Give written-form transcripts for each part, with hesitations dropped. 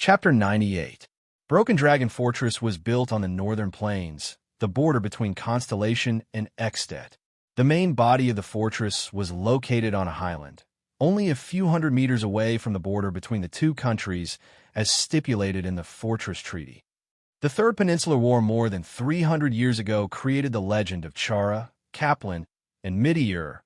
Chapter 98. Broken Dragon Fortress was built on the northern plains, the border between Constellation and Extet. The main body of the fortress was located on a highland, only a few hundred meters away from the border between the two countries as stipulated in the Fortress Treaty. The Third Peninsular War more than 300 years ago created the legend of Chara, Kaplan, and Midir,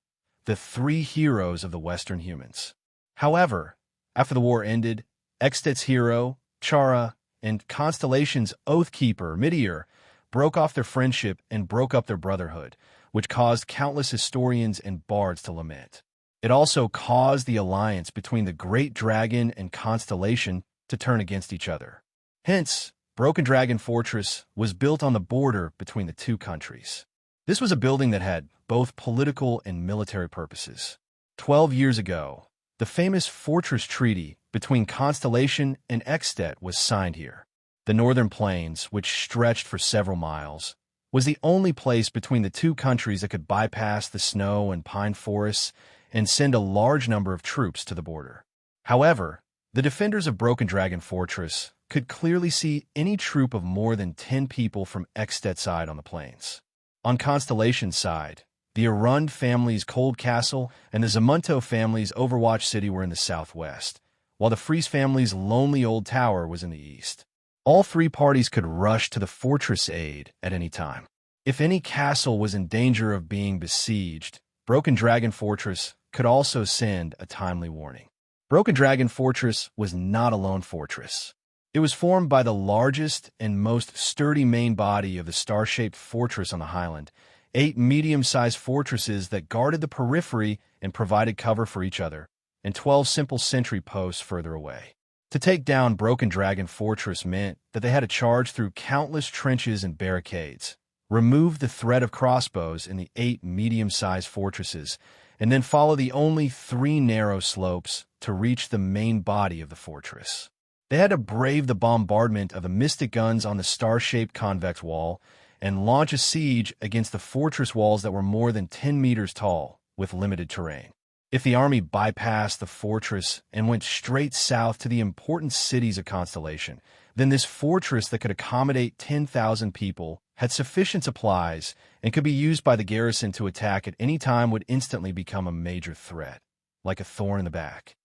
the three heroes of the Western humans. However, after the war ended, Extet's hero, Chara, and Constellation's Oathkeeper, Midir, broke off their friendship and broke up their brotherhood, which caused countless historians and bards to lament. It also caused the alliance between the Great Dragon and Constellation to turn against each other. Hence, Broken Dragon Fortress was built on the border between the two countries. This was a building that had both political and military purposes. 12 years ago, the famous Fortress Treaty between Constellation and Extet was signed here. The northern plains, which stretched for several miles, was the only place between the two countries that could bypass the snow and pine forests and send a large number of troops to the border. However, the defenders of Broken Dragon Fortress could clearly see any troop of more than 10 people from Extet's side on the plains. On Constellation's side, the Arund family's Cold Castle and the Zamunto family's Overwatch City were in the southwest, while the Fries family's Lonely Old Tower was in the east. All three parties could rush to the fortress aid at any time. If any castle was in danger of being besieged, Broken Dragon Fortress could also send a timely warning. Broken Dragon Fortress was not a lone fortress. It was formed by the largest and most sturdy main body of the star-shaped fortress on the highland, 8 medium-sized fortresses that guarded the periphery and provided cover for each other, and 12 simple sentry posts further away. To take down Broken Dragon Fortress meant that they had to charge through countless trenches and barricades, remove the threat of crossbows in the 8 medium-sized fortresses, and then follow the only 3 narrow slopes to reach the main body of the fortress. They had to brave the bombardment of the mystic guns on the star-shaped convex wall and launch a siege against the fortress walls that were more than 10 meters tall, with limited terrain. If the army bypassed the fortress and went straight south to the important cities of Constellation, then this fortress that could accommodate 10,000 people, had sufficient supplies, and could be used by the garrison to attack at any time would instantly become a major threat, like a thorn in the back.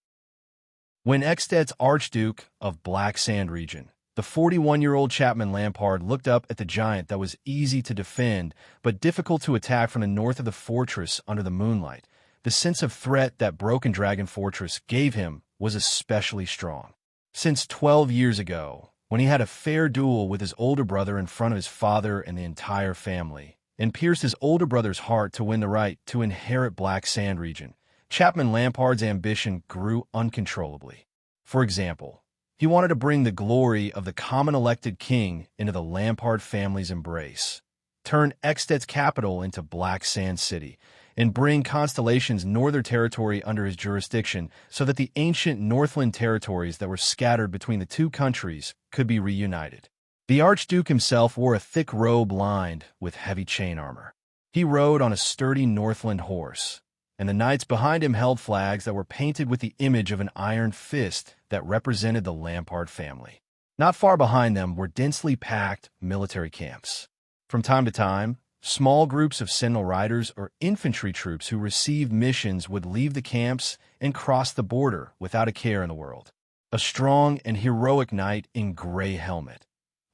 When Extet's Archduke of Black Sand region, the 41-year-old Chapman Lampard looked up at the giant that was easy to defend but difficult to attack from the north of the fortress under the moonlight, the sense of threat that Broken Dragon Fortress gave him was especially strong. Since 12 years ago, when he had a fair duel with his older brother in front of his father and the entire family, and pierced his older brother's heart to win the right to inherit Black Sand region, Chapman Lampard's ambition grew uncontrollably. For example, he wanted to bring the glory of the common elected king into the Lampard family's embrace, turn Extet's capital into Black Sand City, and bring Constellation's northern territory under his jurisdiction so that the ancient Northland territories that were scattered between the two countries could be reunited. The Archduke himself wore a thick robe lined with heavy chain armor. He rode on a sturdy Northland horse, and the knights behind him held flags that were painted with the image of an iron fist that represented the Lampard family. Not far behind them were densely packed military camps. From time to time, small groups of sentinel riders or infantry troops who received missions would leave the camps and cross the border without a care in the world. A strong and heroic knight in gray helmet,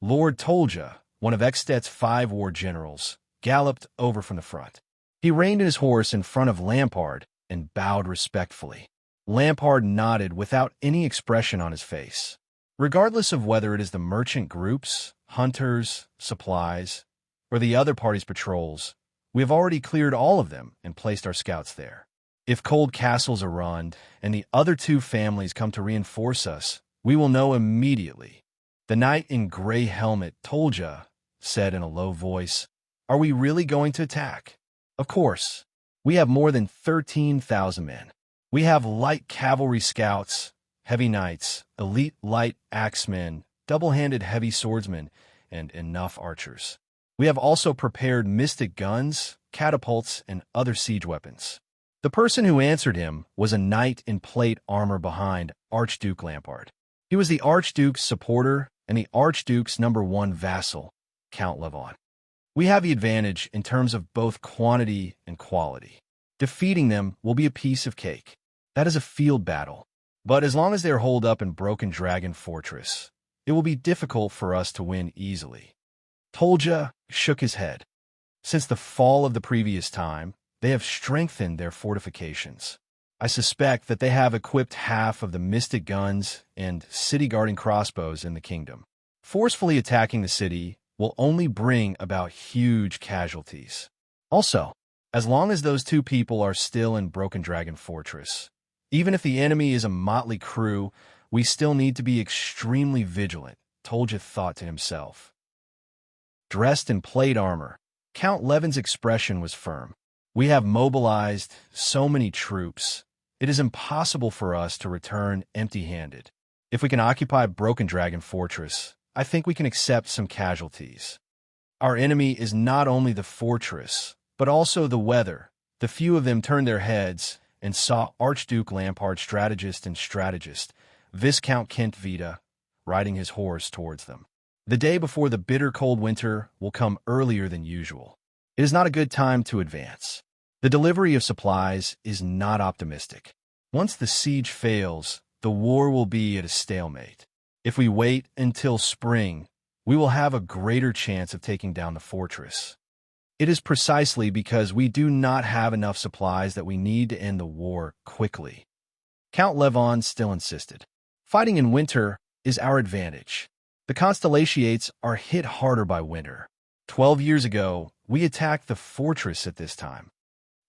Lord Tolja, one of Extet's 5 war generals, galloped over from the front. He reined his horse in front of Lampard and bowed respectfully. Lampard nodded without any expression on his face. Regardless of whether it is the merchant groups, hunters, supplies, or the other party's patrols, we have already cleared all of them and placed our scouts there. If Cold Castle's Arund and the other 2 families come to reinforce us, we will know immediately. The knight in gray helmet, Tolja, said in a low voice, "Are we really going to attack?" "Of course. We have more than 13,000 men. We have light cavalry scouts, heavy knights, elite light axemen, double-handed heavy swordsmen, and enough archers. We have also prepared mystic guns, catapults, and other siege weapons." The person who answered him was a knight in plate armor behind Archduke Lampard. He was the Archduke's supporter and the Archduke's #1 vassal, Count Levon. We have the advantage in terms of both quantity and quality. Defeating them will be a piece of cake. That is a field battle. But as long as they are holed up in Broken Dragon Fortress, it will be difficult for us to win easily. Tolja shook his head. Since the fall of the previous time, they have strengthened their fortifications. I suspect that they have equipped half of the mystic guns and city-guarding crossbows in the kingdom. Forcefully attacking the city will only bring about huge casualties. Also, as long as those two people are still in Broken Dragon Fortress, even if the enemy is a motley crew, we still need to be extremely vigilant, Tolja thought to himself. Dressed in plate armor, Count Levin's expression was firm. We have mobilized so many troops, it is impossible for us to return empty-handed. If we can occupy Broken Dragon Fortress, I think we can accept some casualties. Our enemy is not only the fortress, but also the weather. The few of them turned their heads and saw Archduke Lampard, strategist, Viscount Kent Vita, riding his horse towards them. The day before the bitter cold winter will come earlier than usual. It is not a good time to advance. The delivery of supplies is not optimistic. Once the siege fails, the war will be at a stalemate. If we wait until spring, we will have a greater chance of taking down the fortress. It is precisely because we do not have enough supplies that we need to end the war quickly. Count Levon still insisted. Fighting in winter is our advantage. The Constellations are hit harder by winter. 12 years ago, we attacked the fortress at this time.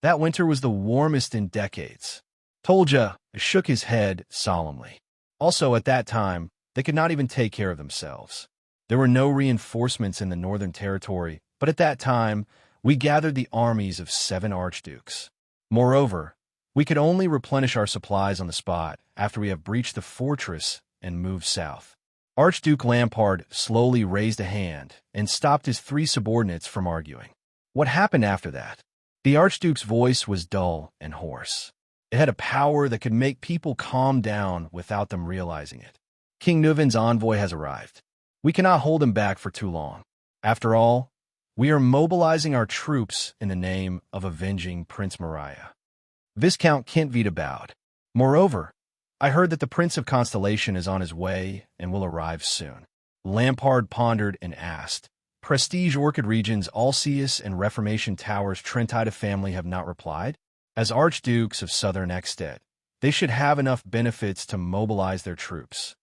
That winter was the warmest in decades. Tolja shook his head solemnly. Also, at that time, they could not even take care of themselves. There were no reinforcements in the Northern Territory, but at that time, we gathered the armies of 7 archdukes. Moreover, we could only replenish our supplies on the spot after we have breached the fortress and moved south. Archduke Lampard slowly raised a hand and stopped his 3 subordinates from arguing. What happened after that? The Archduke's voice was dull and hoarse. It had a power that could make people calm down without them realizing it. King Nuvin's envoy has arrived. We cannot hold him back for too long. After all, we are mobilizing our troops in the name of avenging Prince Mariah. Viscount Kent Vita bowed. Moreover, I heard that the Prince of Constellation is on his way and will arrive soon. Lampard pondered and asked, Prestige Orchid Region's Alceus and Reformation Towers Trentida family have not replied? As Archdukes of Southern Extet, they should have enough benefits to mobilize their troops.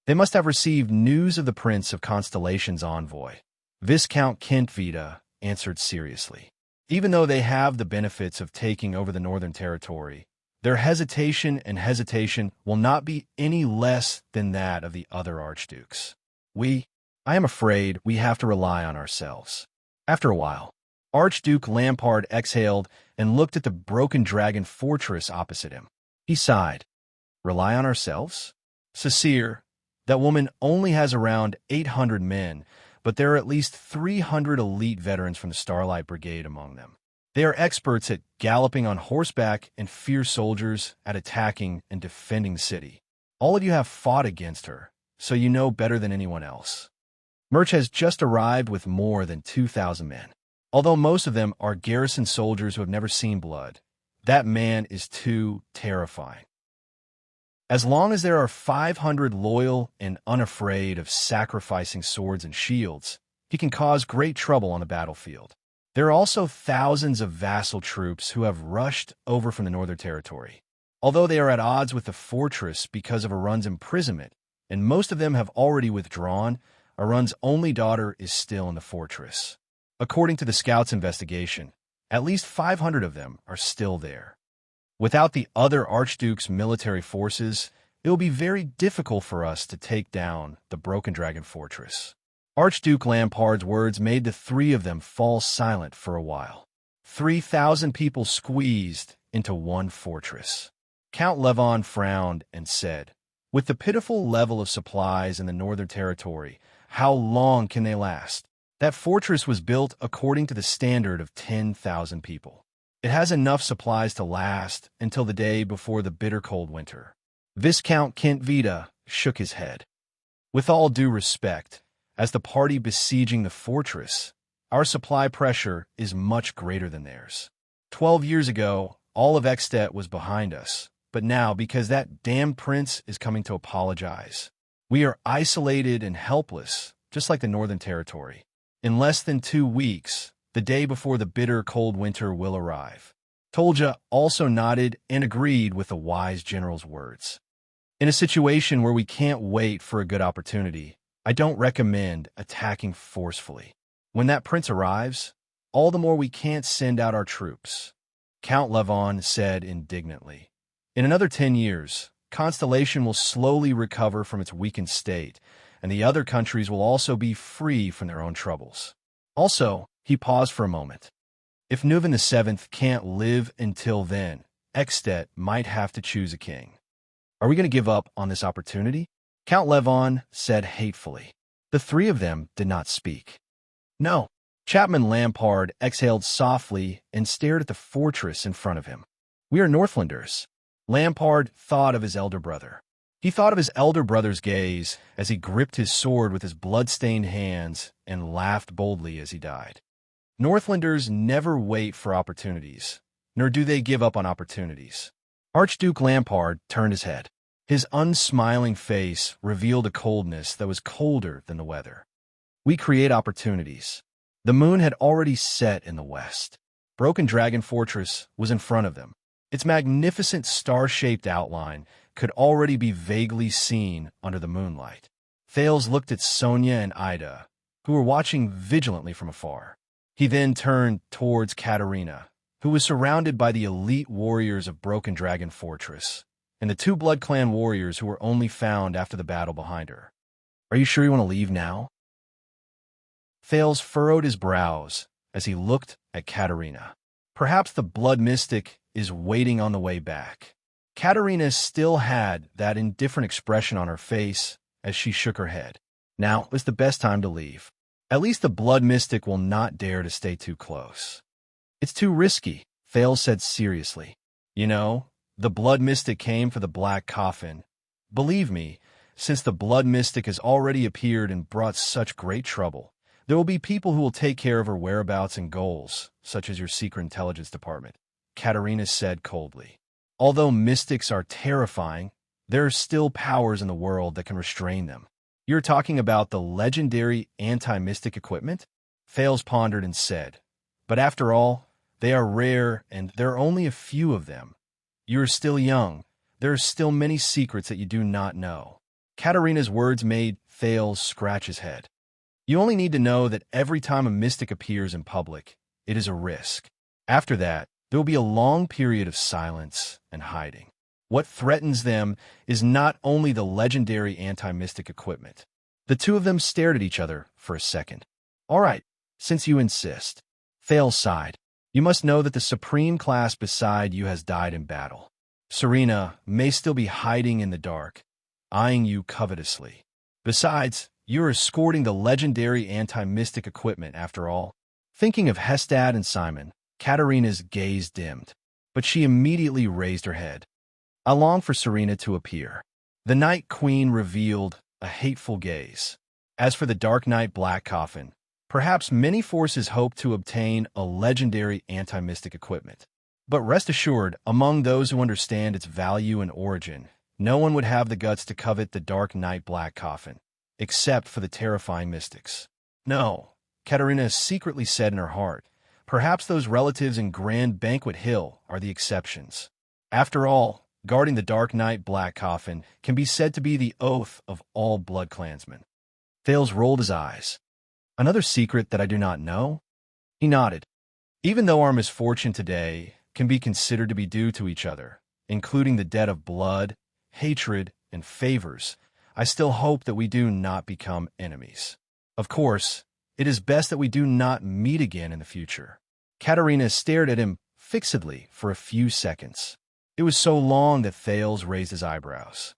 They must have received news of the Prince of Constellation's envoy. Viscount Kent Vita answered seriously. Even though they have the benefits of taking over the Northern Territory, their hesitation will not be any less than that of the other archdukes. I am afraid we have to rely on ourselves. After a while, Archduke Lampard exhaled and looked at the Broken Dragon Fortress opposite him. He sighed. Rely on ourselves? Cecile, that woman only has around 800 men, but there are at least 300 elite veterans from the Starlight Brigade among them. They are experts at galloping on horseback and fierce soldiers at attacking and defending the city. All of you have fought against her, so you know better than anyone else. Murch has just arrived with more than 2,000 men. Although most of them are garrison soldiers who have never seen blood, that man is too terrifying. As long as there are 500 loyal and unafraid of sacrificing swords and shields, he can cause great trouble on the battlefield. There are also thousands of vassal troops who have rushed over from the Northern Territory. Although they are at odds with the fortress because of Arun's imprisonment, and most of them have already withdrawn, Arun's only daughter is still in the fortress. According to the scouts' investigation, at least 500 of them are still there. Without the other archduke's military forces, it will be very difficult for us to take down the Broken Dragon Fortress. Archduke Lampard's words made the 3 of them fall silent for a while. 3,000 people squeezed into one fortress. Count Levon frowned and said, with the pitiful level of supplies in the Northern Territory, how long can they last? That fortress was built according to the standard of 10,000 people. It has enough supplies to last until the day before the bitter cold winter. Viscount Kent Vita shook his head. With all due respect, as the party besieging the fortress, our supply pressure is much greater than theirs. 12 years ago, all of Extet was behind us, but now, because that damned prince is coming to apologize, we are isolated and helpless, just like the Northern Territory. In less than 2 weeks, the day before the bitter cold winter will arrive. Tolja also nodded and agreed with the wise general's words. In a situation where we can't wait for a good opportunity, I don't recommend attacking forcefully. When that prince arrives, all the more we can't send out our troops, Count Levon said indignantly. In another 10 years, Constellation will slowly recover from its weakened state, and the other countries will also be free from their own troubles. Also, he paused for a moment. If Nuven VII can't live until then, Extet might have to choose a king. Are we going to give up on this opportunity? Count Levon said hatefully. The three of them did not speak. No. Chapman Lampard exhaled softly and stared at the fortress in front of him. We are Northlanders. Lampard thought of his elder brother. He thought of his elder brother's gaze as he gripped his sword with his blood-stained hands and laughed boldly as he died. Northlanders never wait for opportunities, nor do they give up on opportunities. Archduke Lampard turned his head. His unsmiling face revealed a coldness that was colder than the weather. We create opportunities. The moon had already set in the west. Broken Dragon Fortress was in front of them. Its magnificent star-shaped outline could already be vaguely seen under the moonlight. Thales looked at Sonia and Ida, who were watching vigilantly from afar. He then turned towards Katerina, who was surrounded by the elite warriors of Broken Dragon Fortress, and the 2 Blood Clan warriors who were only found after the battle behind her. Are you sure you want to leave now? Thales furrowed his brows as he looked at Katerina. Perhaps the Blood Mystic is waiting on the way back. Katerina still had that indifferent expression on her face as she shook her head. Now was the best time to leave. At least the Blood Mystic will not dare to stay too close. It's too risky, Thales said seriously. You know, the Blood Mystic came for the Black Coffin. Believe me, since the Blood Mystic has already appeared and brought such great trouble, there will be people who will take care of her whereabouts and goals, such as your secret intelligence department, Katerina said coldly. Although mystics are terrifying, there are still powers in the world that can restrain them. You're talking about the legendary anti-mystic equipment? Thales pondered and said, but after all, they are rare and there are only a few of them. You are still young. There are still many secrets that you do not know. Katerina's words made Thales scratch his head. You only need to know that every time a mystic appears in public, it is a risk. After that, there will be a long period of silence and hiding. What threatens them is not only the legendary anti-mystic equipment. The two of them stared at each other for a second. All right, since you insist. Thales sighed. You must know that the supreme class beside you has died in battle. Serena may still be hiding in the dark, eyeing you covetously. Besides, you're escorting the legendary anti-mystic equipment after all. Thinking of Hestad and Simon, Katerina's gaze dimmed, but she immediately raised her head. I long for Serena to appear. The Night Queen revealed a hateful gaze. As for the Dark Knight Black Coffin, perhaps many forces hope to obtain a legendary anti-mystic equipment. But rest assured, among those who understand its value and origin, no one would have the guts to covet the Dark Knight Black Coffin, except for the terrifying mystics. No, Katerina secretly said in her heart, perhaps those relatives in Grand Banquet Hill are the exceptions. After all, guarding the Dark Knight Black Coffin can be said to be the oath of all blood clansmen. Thales rolled his eyes. Another secret that I do not know? He nodded. Even though our misfortune today can be considered to be due to each other, including the debt of blood, hatred, and favors, I still hope that we do not become enemies. Of course, it is best that we do not meet again in the future. Katerina stared at him fixedly for a few seconds. It was so long that Thales raised his eyebrows.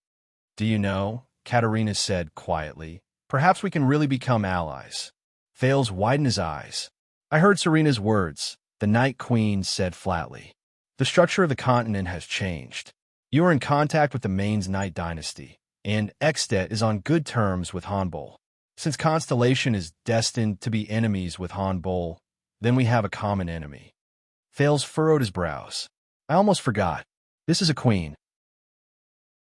Do you know, Katerina said quietly, perhaps we can really become allies. Thales widened his eyes. I heard Serena's words, the Night Queen said flatly. The structure of the continent has changed. You are in contact with the Mainz Knight dynasty. and Extet is on good terms with Hanbol. Since Constellation is destined to be enemies with Hanbol, then we have a common enemy. Thales furrowed his brows. I almost forgot. This is a queen.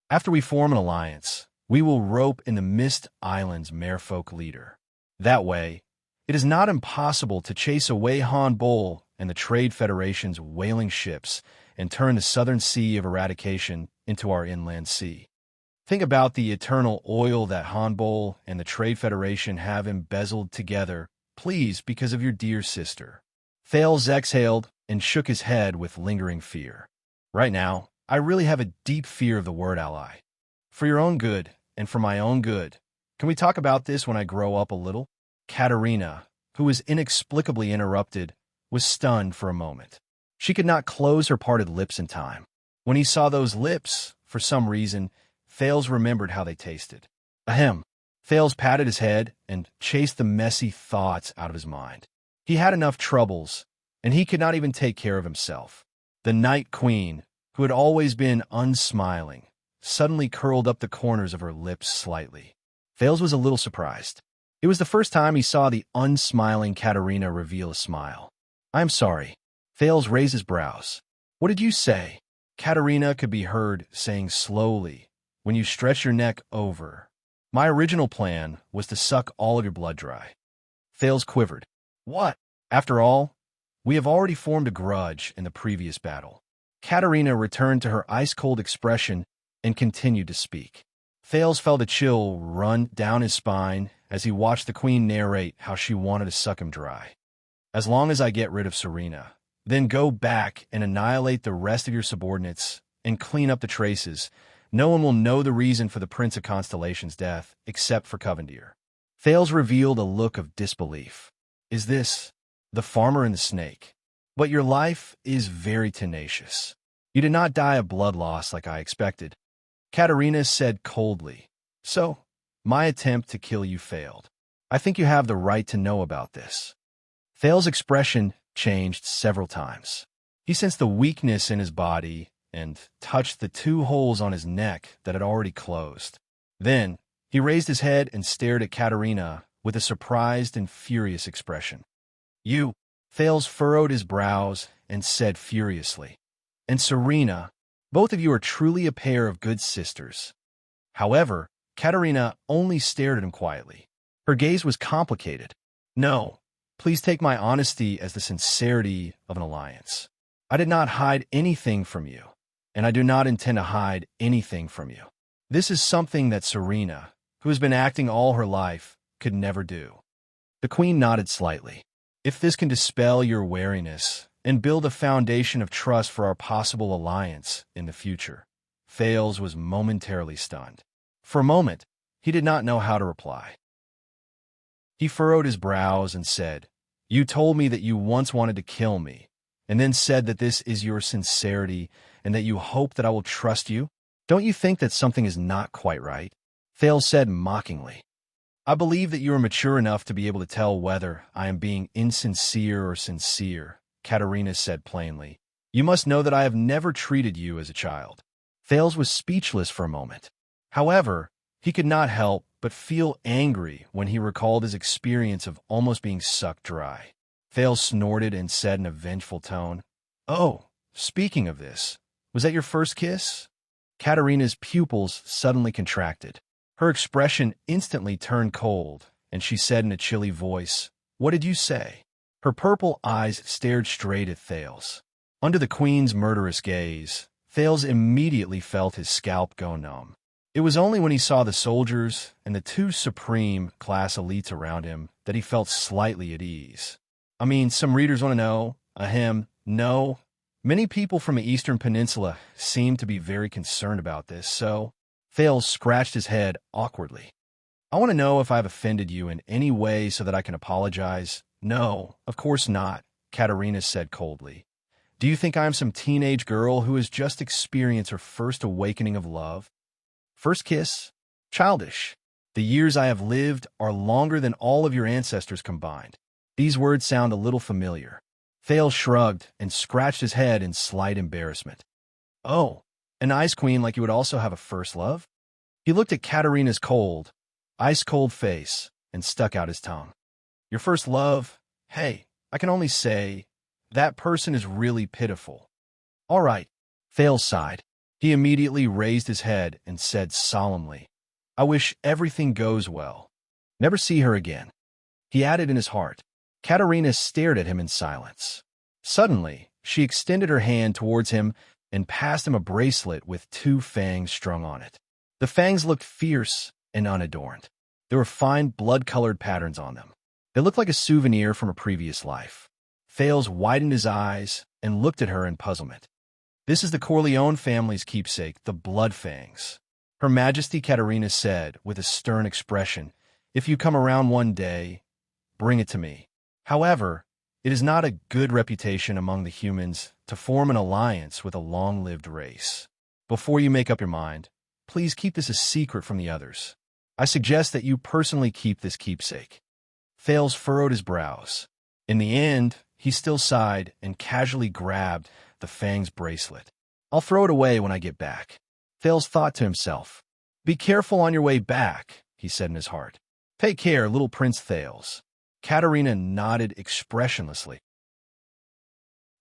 After we form an alliance, we will rope in the Mist Island's merfolk leader. That way, it is not impossible to chase away Hanbol and the Trade Federation's whaling ships and turn the southern sea of eradication into our inland sea. Think about the eternal oil that Hanbol and the Trade Federation have embezzled together, please, because of your dear sister. Thales exhaled and shook his head with lingering fear. Right now, I really have a deep fear of the word ally. For your own good, and for my own good, can we talk about this when I grow up a little? Katerina, who was inexplicably interrupted, was stunned for a moment. She could not close her parted lips in time. When he saw those lips, for some reason, Thales remembered how they tasted. Ahem. Thales patted his head and chased the messy thoughts out of his mind. He had enough troubles, and he could not even take care of himself. The Night Queen, who had always been unsmiling, suddenly curled up the corners of her lips slightly. Thales was a little surprised. It was the first time he saw the unsmiling Katerina reveal a smile. I'm sorry. Thales raised his brows. What did you say? Katerina could be heard saying slowly, when you stretch your neck over. My original plan was to suck all of your blood dry. Thales quivered. What? After all, we have already formed a grudge in the previous battle. Katerina returned to her ice-cold expression and continued to speak. Thales felt a chill run down his spine as he watched the queen narrate how she wanted to suck him dry. As long as I get rid of Serena, then go back and annihilate the rest of your subordinates and clean up the traces, no one will know the reason for the Prince of Constellation's death except for Covendier. Thales revealed a look of disbelief. Is this the farmer and the snake? But your life is very tenacious. You did not die of blood loss like I expected. Katerina said coldly. So, my attempt to kill you failed. I think you have the right to know about this. Thales' expression changed several times. He sensed the weakness in his body and touched the 2 holes on his neck that had already closed. Then, he raised his head and stared at Katerina with a surprised and furious expression. You, Thales furrowed his brows and said furiously. And Serena, both of you are truly a pair of good sisters. However, Katerina only stared at him quietly. Her gaze was complicated. No, please take my honesty as the sincerity of an alliance. I did not hide anything from you, and I do not intend to hide anything from you. This is something that Serena, who has been acting all her life, could never do. The queen nodded slightly. If this can dispel your wariness and build a foundation of trust for our possible alliance in the future. Thales was momentarily stunned. For a moment, he did not know how to reply. He furrowed his brows and said, You told me that you once wanted to kill me, and then said that this is your sincerity and that you hope that I will trust you? Don't you think that something is not quite right? Thales said mockingly. I believe that you are mature enough to be able to tell whether I am being insincere or sincere, Katerina said plainly. You must know that I have never treated you as a child. Thales was speechless for a moment. However, he could not help but feel angry when he recalled his experience of almost being sucked dry. Thales snorted and said in a vengeful tone, Oh, speaking of this, was that your first kiss? Katerina's pupils suddenly contracted. Her expression instantly turned cold, and she said in a chilly voice, What did you say? Her purple eyes stared straight at Thales. Under the queen's murderous gaze, Thales immediately felt his scalp go numb. It was only when he saw the soldiers and the 2 supreme class elites around him that he felt slightly at ease. I mean, some readers want to know, no. Many people from the Eastern Peninsula seem to be very concerned about this, so Thales scratched his head awkwardly. I want to know if I've offended you in any way so that I can apologize. No, of course not, Katerina said coldly. Do you think I'm some teenage girl who has just experienced her first awakening of love? First kiss? Childish. The years I have lived are longer than all of your ancestors combined. These words sound a little familiar. Thales shrugged and scratched his head in slight embarrassment. Oh, an ice queen like you would also have a first love? He looked at Katerina's cold, ice-cold face and stuck out his tongue. Your first love? Hey, I can only say, that person is really pitiful. All right, Thales sighed. He immediately raised his head and said solemnly, I wish everything goes well. Never see her again. He added in his heart. Katerina stared at him in silence. Suddenly, she extended her hand towards him and passed him a bracelet with 2 fangs strung on it. The fangs looked fierce and unadorned. There were fine blood-colored patterns on them. They looked like a souvenir from a previous life. Thales widened his eyes and looked at her in puzzlement. This is the Corleone family's keepsake, the blood fangs. Her Majesty Katerina said with a stern expression, if you come around one day, bring it to me. However, it is not a good reputation among the humans to form an alliance with a long-lived race. Before you make up your mind, please keep this a secret from the others. I suggest that you personally keep this keepsake. Thales furrowed his brows. In the end, he still sighed and casually grabbed the Fang's bracelet. I'll throw it away when I get back. Thales thought to himself. Be careful on your way back, he said in his heart. Take care, little Prince Thales. Katerina nodded expressionlessly.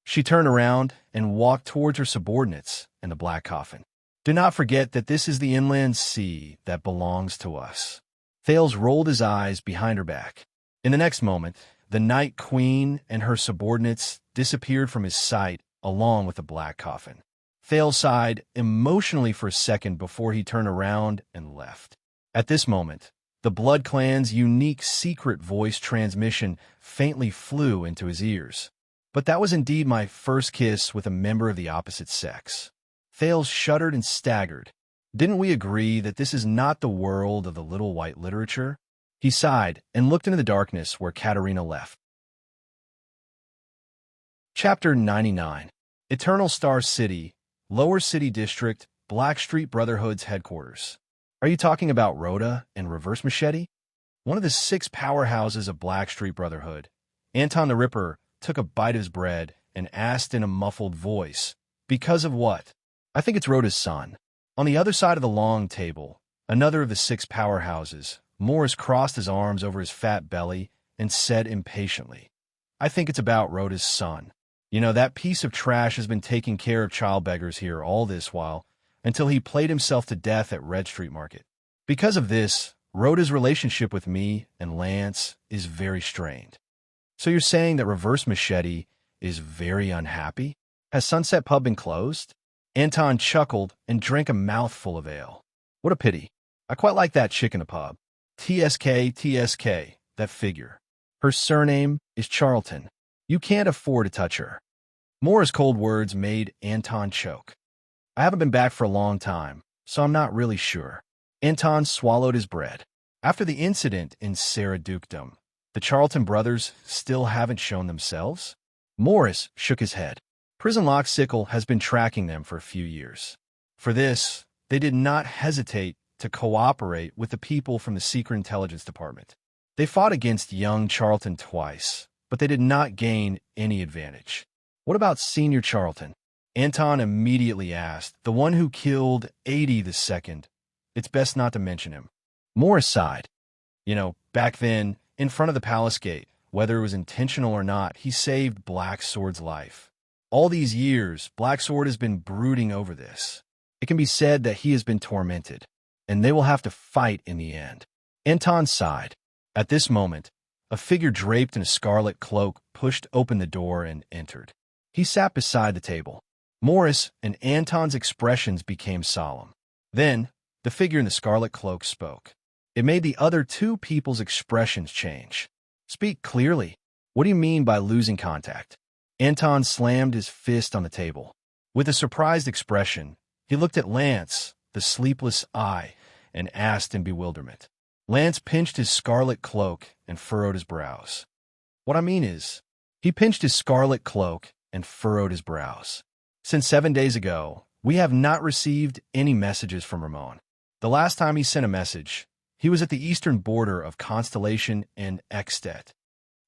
She turned around and walked towards her subordinates and the black coffin. Do not forget that this is the inland sea that belongs to us. Thales rolled his eyes behind her back. In the next moment, the Night Queen and her subordinates disappeared from his sight along with the black coffin. Thales sighed emotionally for a second before he turned around and left. At this moment, the Blood Clan's unique secret voice transmission faintly flew into his ears. But that was indeed my first kiss with a member of the opposite sex. Thales shuddered and staggered. Didn't we agree that this is not the world of the little white literature? He sighed and looked into the darkness where Katerina left. Chapter 99. Eternal Star City, Lower City District, Blackstreet Brotherhood's headquarters. Are you talking about Rhoda and Reverse Machete? One of the 6 powerhouses of Blackstreet Brotherhood. Anton the Ripper took a bite of his bread and asked in a muffled voice, because of what? I think it's Rhoda's son. On the other side of the long table, another of the 6 powerhouses, Morris crossed his arms over his fat belly and said impatiently, I think it's about Rhoda's son. You know, that piece of trash has been taking care of child beggars here all this while, until he played himself to death at Red Street Market. Because of this, Rhoda's relationship with me and Lance is very strained. So you're saying that Reverse Machete is very unhappy? Has Sunset Pub been closed? Anton chuckled and drank a mouthful of ale. What a pity. I quite like that chick in the pub. TSK, that figure. Her surname is Charlton. You can't afford to touch her. Moore's cold words made Anton choke. I haven't been back for a long time, so I'm not really sure. Anton swallowed his bread. After the incident in Sarah Dukedom, the Charlton brothers still haven't shown themselves? Morris shook his head. Prison Lock Sickle has been tracking them for a few years. For this, they did not hesitate to cooperate with the people from the Secret Intelligence Department. They fought against young Charlton twice, but they did not gain any advantage. What about Senior Charlton? Anton immediately asked, the one who killed 80 the second. It's best not to mention him. Morris sighed. You know, back then, in front of the palace gate, whether it was intentional or not, he saved Black Sword's life. All these years, Black Sword has been brooding over this. It can be said that he has been tormented, and they will have to fight in the end. Anton sighed. At this moment, a figure draped in a scarlet cloak pushed open the door and entered. He sat beside the table. Morris and Anton's expressions became solemn. Then, the figure in the scarlet cloak spoke. It made the other 2 people's expressions change. Speak clearly. What do you mean by losing contact? Anton slammed his fist on the table. With a surprised expression, he looked at Lance, the sleepless eye, and asked in bewilderment. Lance pinched his scarlet cloak and furrowed his brows. What I mean is, he pinched his scarlet cloak and furrowed his brows. Since 7 days ago, we have not received any messages from Ramon. The last time he sent a message, he was at the eastern border of Constellation and Extet.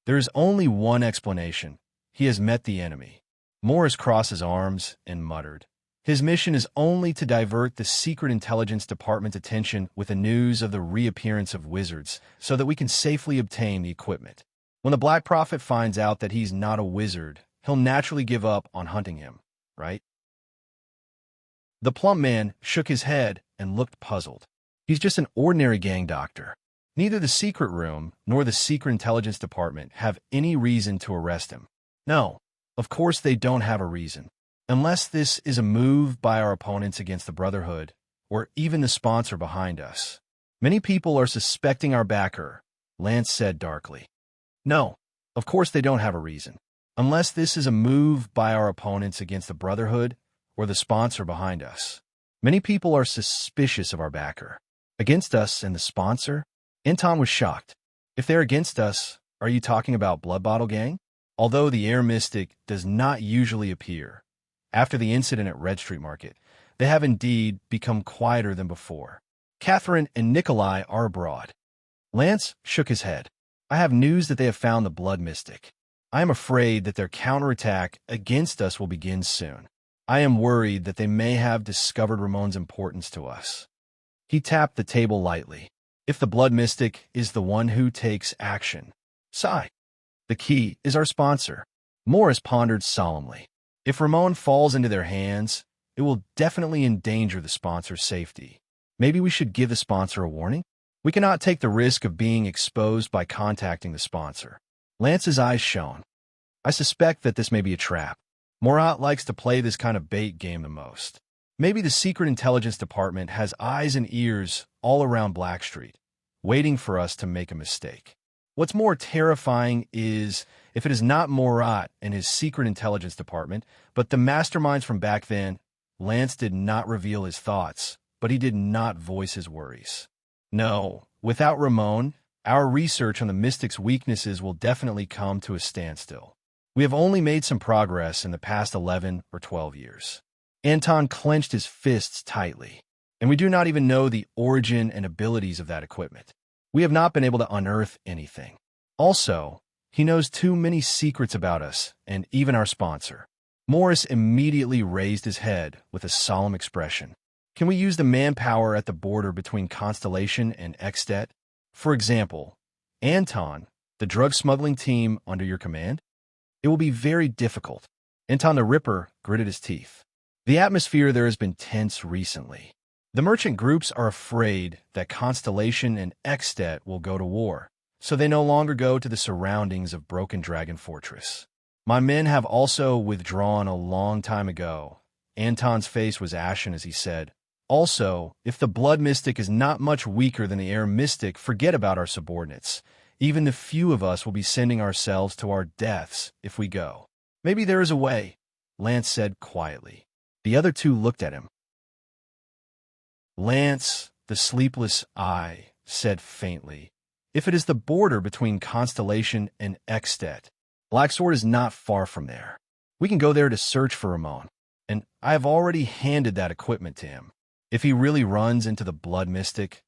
There is only one explanation. He has met the enemy. Morris crossed his arms and muttered, His mission is only to divert the Secret Intelligence Department's attention with the news of the reappearance of wizards so that we can safely obtain the equipment. When the Black Prophet finds out that he's not a wizard, he'll naturally give up on hunting him, right? The plump man shook his head and looked puzzled. He's just an ordinary gang doctor. Neither the secret room nor the Secret Intelligence Department have any reason to arrest him. No, of course they don't have a reason. Unless this is a move by our opponents against the Brotherhood, or even the sponsor behind us. Many people are suspecting our backer, Lance said darkly. No, of course they don't have a reason. Unless this is a move by our opponents against the Brotherhood, or the sponsor behind us. Many people are suspicious of our backer. Against us and the sponsor? Anton was shocked. If they're against us, are you talking about Blood Bottle Gang? Although the Air Mystic does not usually appear, after the incident at Red Street Market, they have indeed become quieter than before. Catherine and Nikolai are abroad. Lance shook his head. I have news that they have found the Blood Mystic. I am afraid that their counterattack against us will begin soon. I am worried that they may have discovered Ramon's importance to us. He tapped the table lightly. If the Blood Mystic is the one who takes action. Sigh. The key is our sponsor. Morris pondered solemnly. If Ramon falls into their hands, it will definitely endanger the sponsor's safety. Maybe we should give the sponsor a warning? We cannot take the risk of being exposed by contacting the sponsor. Lance's eyes shone. I suspect that this may be a trap. Morat likes to play this kind of bait game the most. Maybe the Secret Intelligence Department has eyes and ears all around Blackstreet, waiting for us to make a mistake. What's more terrifying is if it is not Morat and his Secret Intelligence Department, but the masterminds from back then. Lance did not reveal his thoughts, but he did not voice his worries. No, without Ramon, our research on the Mystic's weaknesses will definitely come to a standstill. We have only made some progress in the past 11 or 12 years. Anton clenched his fists tightly, and we do not even know the origin and abilities of that equipment. We have not been able to unearth anything. Also, he knows too many secrets about us and even our sponsor. Morris immediately raised his head with a solemn expression. Can we use the manpower at the border between Constellation and Extet? For example, Anton, the drug smuggling team under your command? It will be very difficult. Anton the Ripper gritted his teeth. The atmosphere there has been tense recently. The merchant groups are afraid that Constellation and Extet will go to war, so they no longer go to the surroundings of Broken Dragon Fortress. My men have also withdrawn a long time ago. Anton's face was ashen as he said, also, if the Blood Mystic is not much weaker than the Air Mystic, forget about our subordinates. Even the few of us will be sending ourselves to our deaths if we go. Maybe there is a way, Lance said quietly. The other two looked at him. Lance, the sleepless eye, said faintly, if it is the border between Constellation and Extet, Blacksword is not far from there. We can go there to search for Ramon, and I have already handed that equipment to him. If he really runs into the Blood Mystic,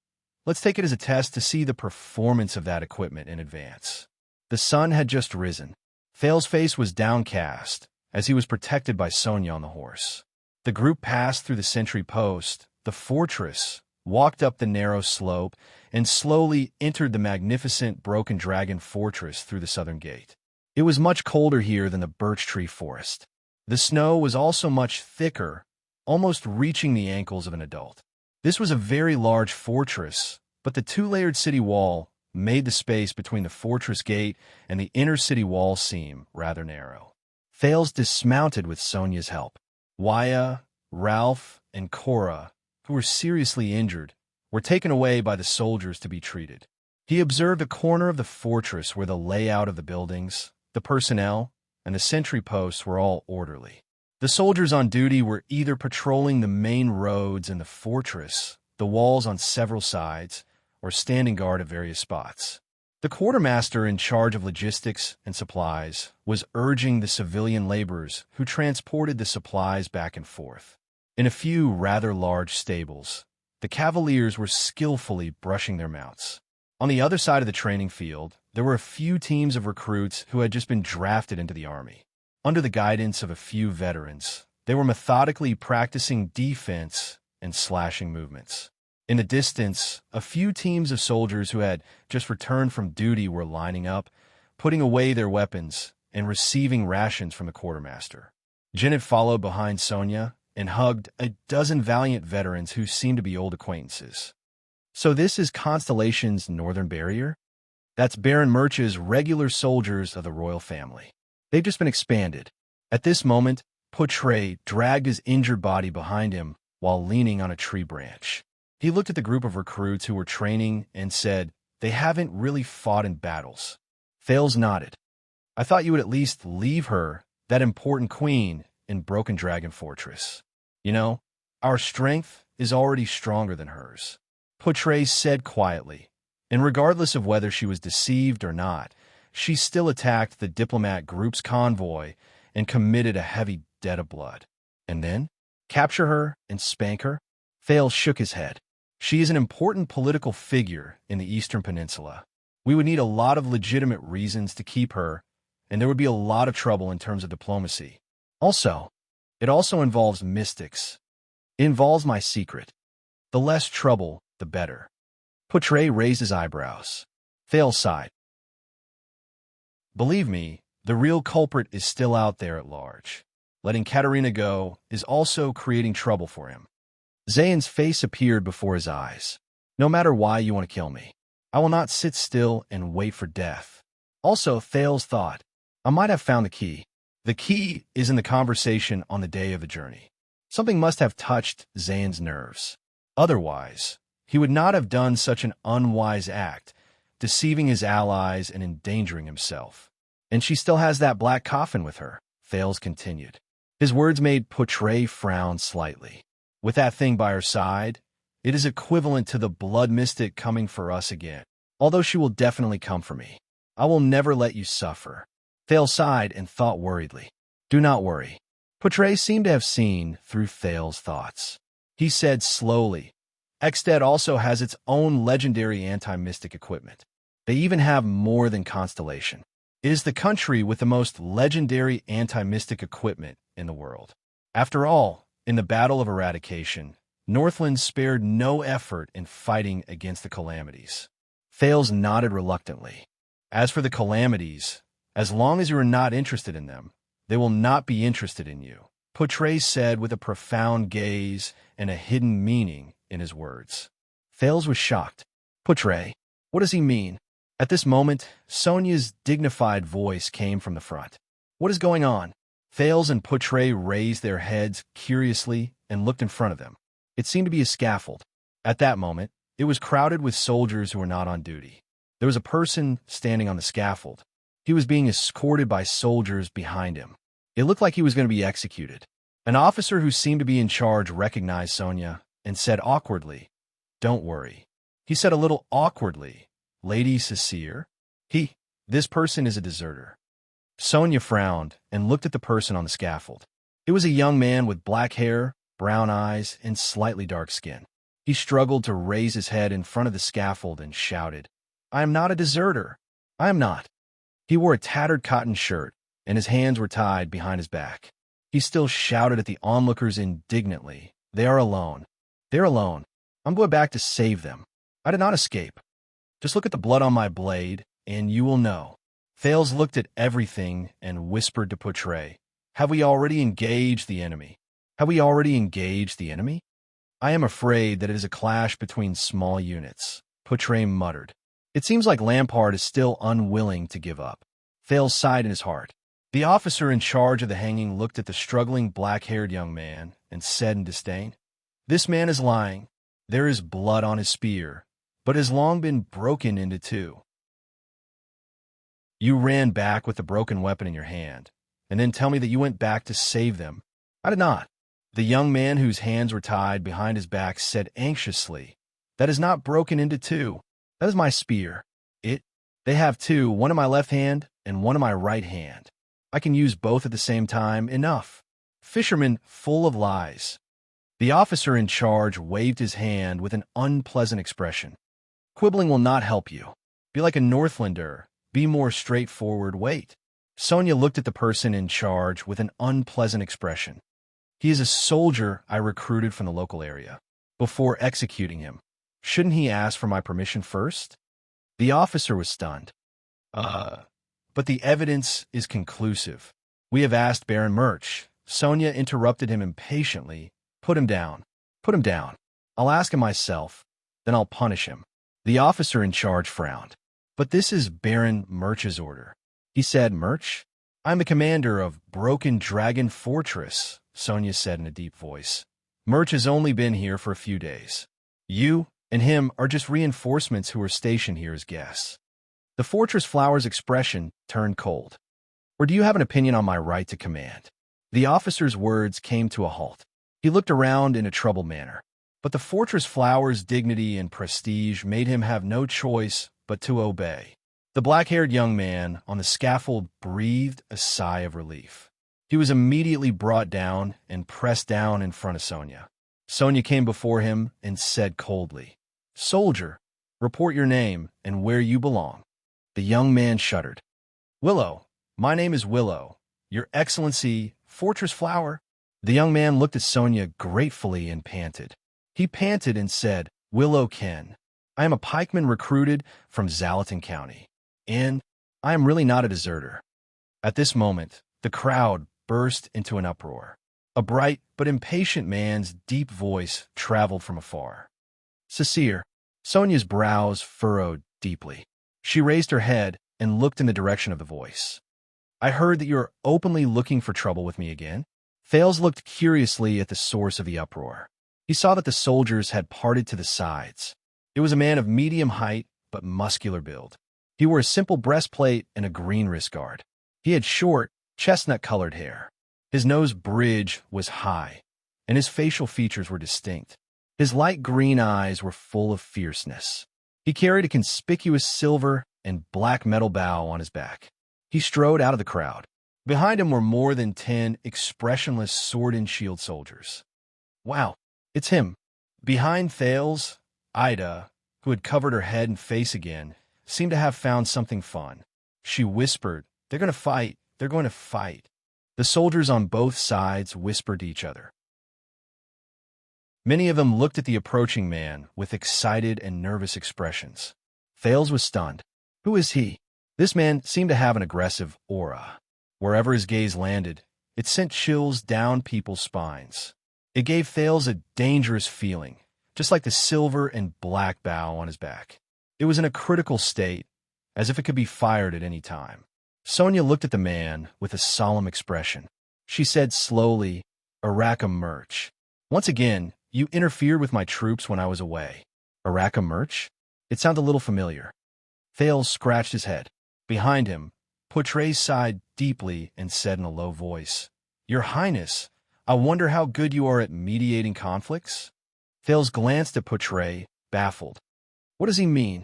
let's take it as a test to see the performance of that equipment in advance. The sun had just risen. Thale's face was downcast, as he was protected by Sonia on the horse. The group passed through the sentry post, the fortress, walked up the narrow slope, and slowly entered the magnificent Broken Dragon Fortress through the southern gate. It was much colder here than the birch tree forest. The snow was also much thicker, almost reaching the ankles of an adult. This was a very large fortress, but the two-layered city wall made the space between the fortress gate and the inner city wall seem rather narrow. Thales dismounted with Sonia's help. Waya, Ralph, and Cora, who were seriously injured, were taken away by the soldiers to be treated. He observed a corner of the fortress where the layout of the buildings, the personnel, and the sentry posts were all orderly. The soldiers on duty were either patrolling the main roads in the fortress, the walls on several sides, or standing guard at various spots. The quartermaster in charge of logistics and supplies was urging the civilian laborers who transported the supplies back and forth. In a few rather large stables, the cavaliers were skillfully brushing their mounts. On the other side of the training field, there were a few teams of recruits who had just been drafted into the army. Under the guidance of a few veterans, They were methodically practicing defense and slashing movements. In the distance, a few teams of soldiers who had just returned from duty were lining up, putting away their weapons and receiving rations from the quartermaster. Jin had followed behind Xianxia and hugged a dozen valiant veterans who seemed to be old acquaintances. So this is Constellation's northern barrier? That's Baron Murch's regular soldiers of the royal family. They've just been expanded. At this moment, Poutre dragged his injured body behind him while leaning on a tree branch. He looked at the group of recruits who were training and said, "They haven't really fought in battles." Thales nodded. "I thought you would at least leave her, that important queen, in Broken Dragon Fortress. You know, our strength is already stronger than hers," Poutre said quietly, and regardless of whether she was deceived or not, she still attacked the diplomat group's convoy and committed a heavy debt of blood. And then? Capture her and spank her? Thales shook his head. She is an important political figure in the Eastern Peninsula. We would need a lot of legitimate reasons to keep her, and there would be a lot of trouble in terms of diplomacy. It also involves mystics. It involves my secret. The less trouble, the better. Poutre raised his eyebrows. Thales sighed. "Believe me, the real culprit is still out there at large. Letting Katerina go is also creating trouble for him." Zayn's face appeared before his eyes. "No matter why you want to kill me, I will not sit still and wait for death." Also, Thales thought, "I might have found the key. The key is in the conversation on the day of the journey. Something must have touched Zayn's nerves. Otherwise, he would not have done such an unwise act, deceiving his allies and endangering himself. And she still has that black coffin with her," Thales continued. His words made Poutre frown slightly. "With that thing by her side, it is equivalent to the blood mystic coming for us again. Although she will definitely come for me. I will never let you suffer." Thales sighed and thought worriedly. "Do not worry." Poutre seemed to have seen through Thales' thoughts. He said slowly, "Exted also has its own legendary anti-mystic equipment. They even have more than Constellation. It is the country with the most legendary anti-mystic equipment in the world. After all, in the Battle of Eradication, Northland spared no effort in fighting against the Calamities." Thales nodded reluctantly. "As for the Calamities, as long as you are not interested in them, they will not be interested in you," Poutre said with a profound gaze and a hidden meaning in his words. Thales was shocked. "Poutre, what does he mean?" At this moment, Sonia's dignified voice came from the front. "What is going on?" Thales and Poutre raised their heads curiously and looked in front of them. It seemed to be a scaffold. At that moment, it was crowded with soldiers who were not on duty. There was a person standing on the scaffold. He was being escorted by soldiers behind him. It looked like he was going to be executed. An officer who seemed to be in charge recognized Sonia and said awkwardly, "Don't worry." He said a little awkwardly, "Lady Cecile? This person is a deserter." Sonia frowned and looked at the person on the scaffold. It was a young man with black hair, brown eyes, and slightly dark skin. He struggled to raise his head in front of the scaffold and shouted, "I am not a deserter. I am not." He wore a tattered cotton shirt, and his hands were tied behind his back. He still shouted at the onlookers indignantly, "They are alone. They are alone. I'm going back to save them. I did not escape. Just look at the blood on my blade, and you will know." Thales looked at everything and whispered to Poutre, "Have we already engaged the enemy? Have we already engaged the enemy?" "I am afraid that it is a clash between small units," Poutre muttered. "It seems like Lampard is still unwilling to give up." Thales sighed in his heart. The officer in charge of the hanging looked at the struggling black-haired young man and said in disdain, "This man is lying. There is blood on his spear, but it has long been broken into two. You ran back with the broken weapon in your hand, and then tell me that you went back to save them." "I did not." The young man whose hands were tied behind his back said anxiously, "That is not broken into two. That is my spear. They have two, one in my left hand and one in my right hand. I can use both at the same time. Enough." Fisherman full of lies. The officer in charge waved his hand with an unpleasant expression. "Quibbling will not help you. Be like a Northlander. Be more straightforward. Wait." Sonia looked at the person in charge with an unpleasant expression. He is a soldier I recruited from the local area. Before executing him, shouldn't he ask for my permission first? The officer was stunned. But the evidence is conclusive. We have asked Baron Murch. Sonia interrupted him impatiently. Put him down. Put him down. I'll ask him myself. Then I'll punish him. The officer in charge frowned. But this is Baron Murch's order. He said, Murch? I'm the commander of Broken Dragon Fortress, Sonia said in a deep voice. Murch has only been here for a few days. You and him are just reinforcements who are stationed here as guests. The fortress flower's expression turned cold. Or do you have an opinion on my right to command? The officer's words came to a halt. He looked around in a troubled manner. But the fortress flower's dignity and prestige made him have no choice but to obey. The black-haired young man on the scaffold breathed a sigh of relief. He was immediately brought down and pressed down in front of Sonia. Sonia came before him and said coldly, Soldier, report your name and where you belong. The young man shuddered. Willow, my name is Willow. Your Excellency, Fortress Flower. The young man looked at Sonia gratefully and panted. He panted and said, Willow Ken, I am a pikeman recruited from Zalaton County, and I am really not a deserter. At this moment, the crowd burst into an uproar. A bright but impatient man's deep voice traveled from afar. Sincere. Sonia's brows furrowed deeply. She raised her head and looked in the direction of the voice. I heard that you're openly looking for trouble with me again. Thales looked curiously at the source of the uproar. He saw that the soldiers had parted to the sides. It was a man of medium height but muscular build. He wore a simple breastplate and a green wrist guard. He had short, chestnut-colored hair. His nose bridge was high, and his facial features were distinct. His light green eyes were full of fierceness. He carried a conspicuous silver and black metal bow on his back. He strode out of the crowd. Behind him were more than 10 expressionless sword and shield soldiers. Wow, it's him. Behind Thales, Ida, who had covered her head and face again, seemed to have found something fun. She whispered, They're going to fight. They're going to fight. The soldiers on both sides whispered to each other. Many of them looked at the approaching man with excited and nervous expressions. Thales was stunned. Who is he? This man seemed to have an aggressive aura. Wherever his gaze landed, it sent chills down people's spines. It gave Thales a dangerous feeling, just like the silver and black bow on his back. It was in a critical state, as if it could be fired at any time. Sonia looked at the man with a solemn expression. She said slowly, Araka Murch. Once again, you interfered with my troops when I was away. Araka Murch? It sounded a little familiar. Thales scratched his head. Behind him, Poitre sighed deeply and said in a low voice, Your Highness, I wonder how good you are at mediating conflicts? Thales glanced at Poitre, baffled. What does he mean?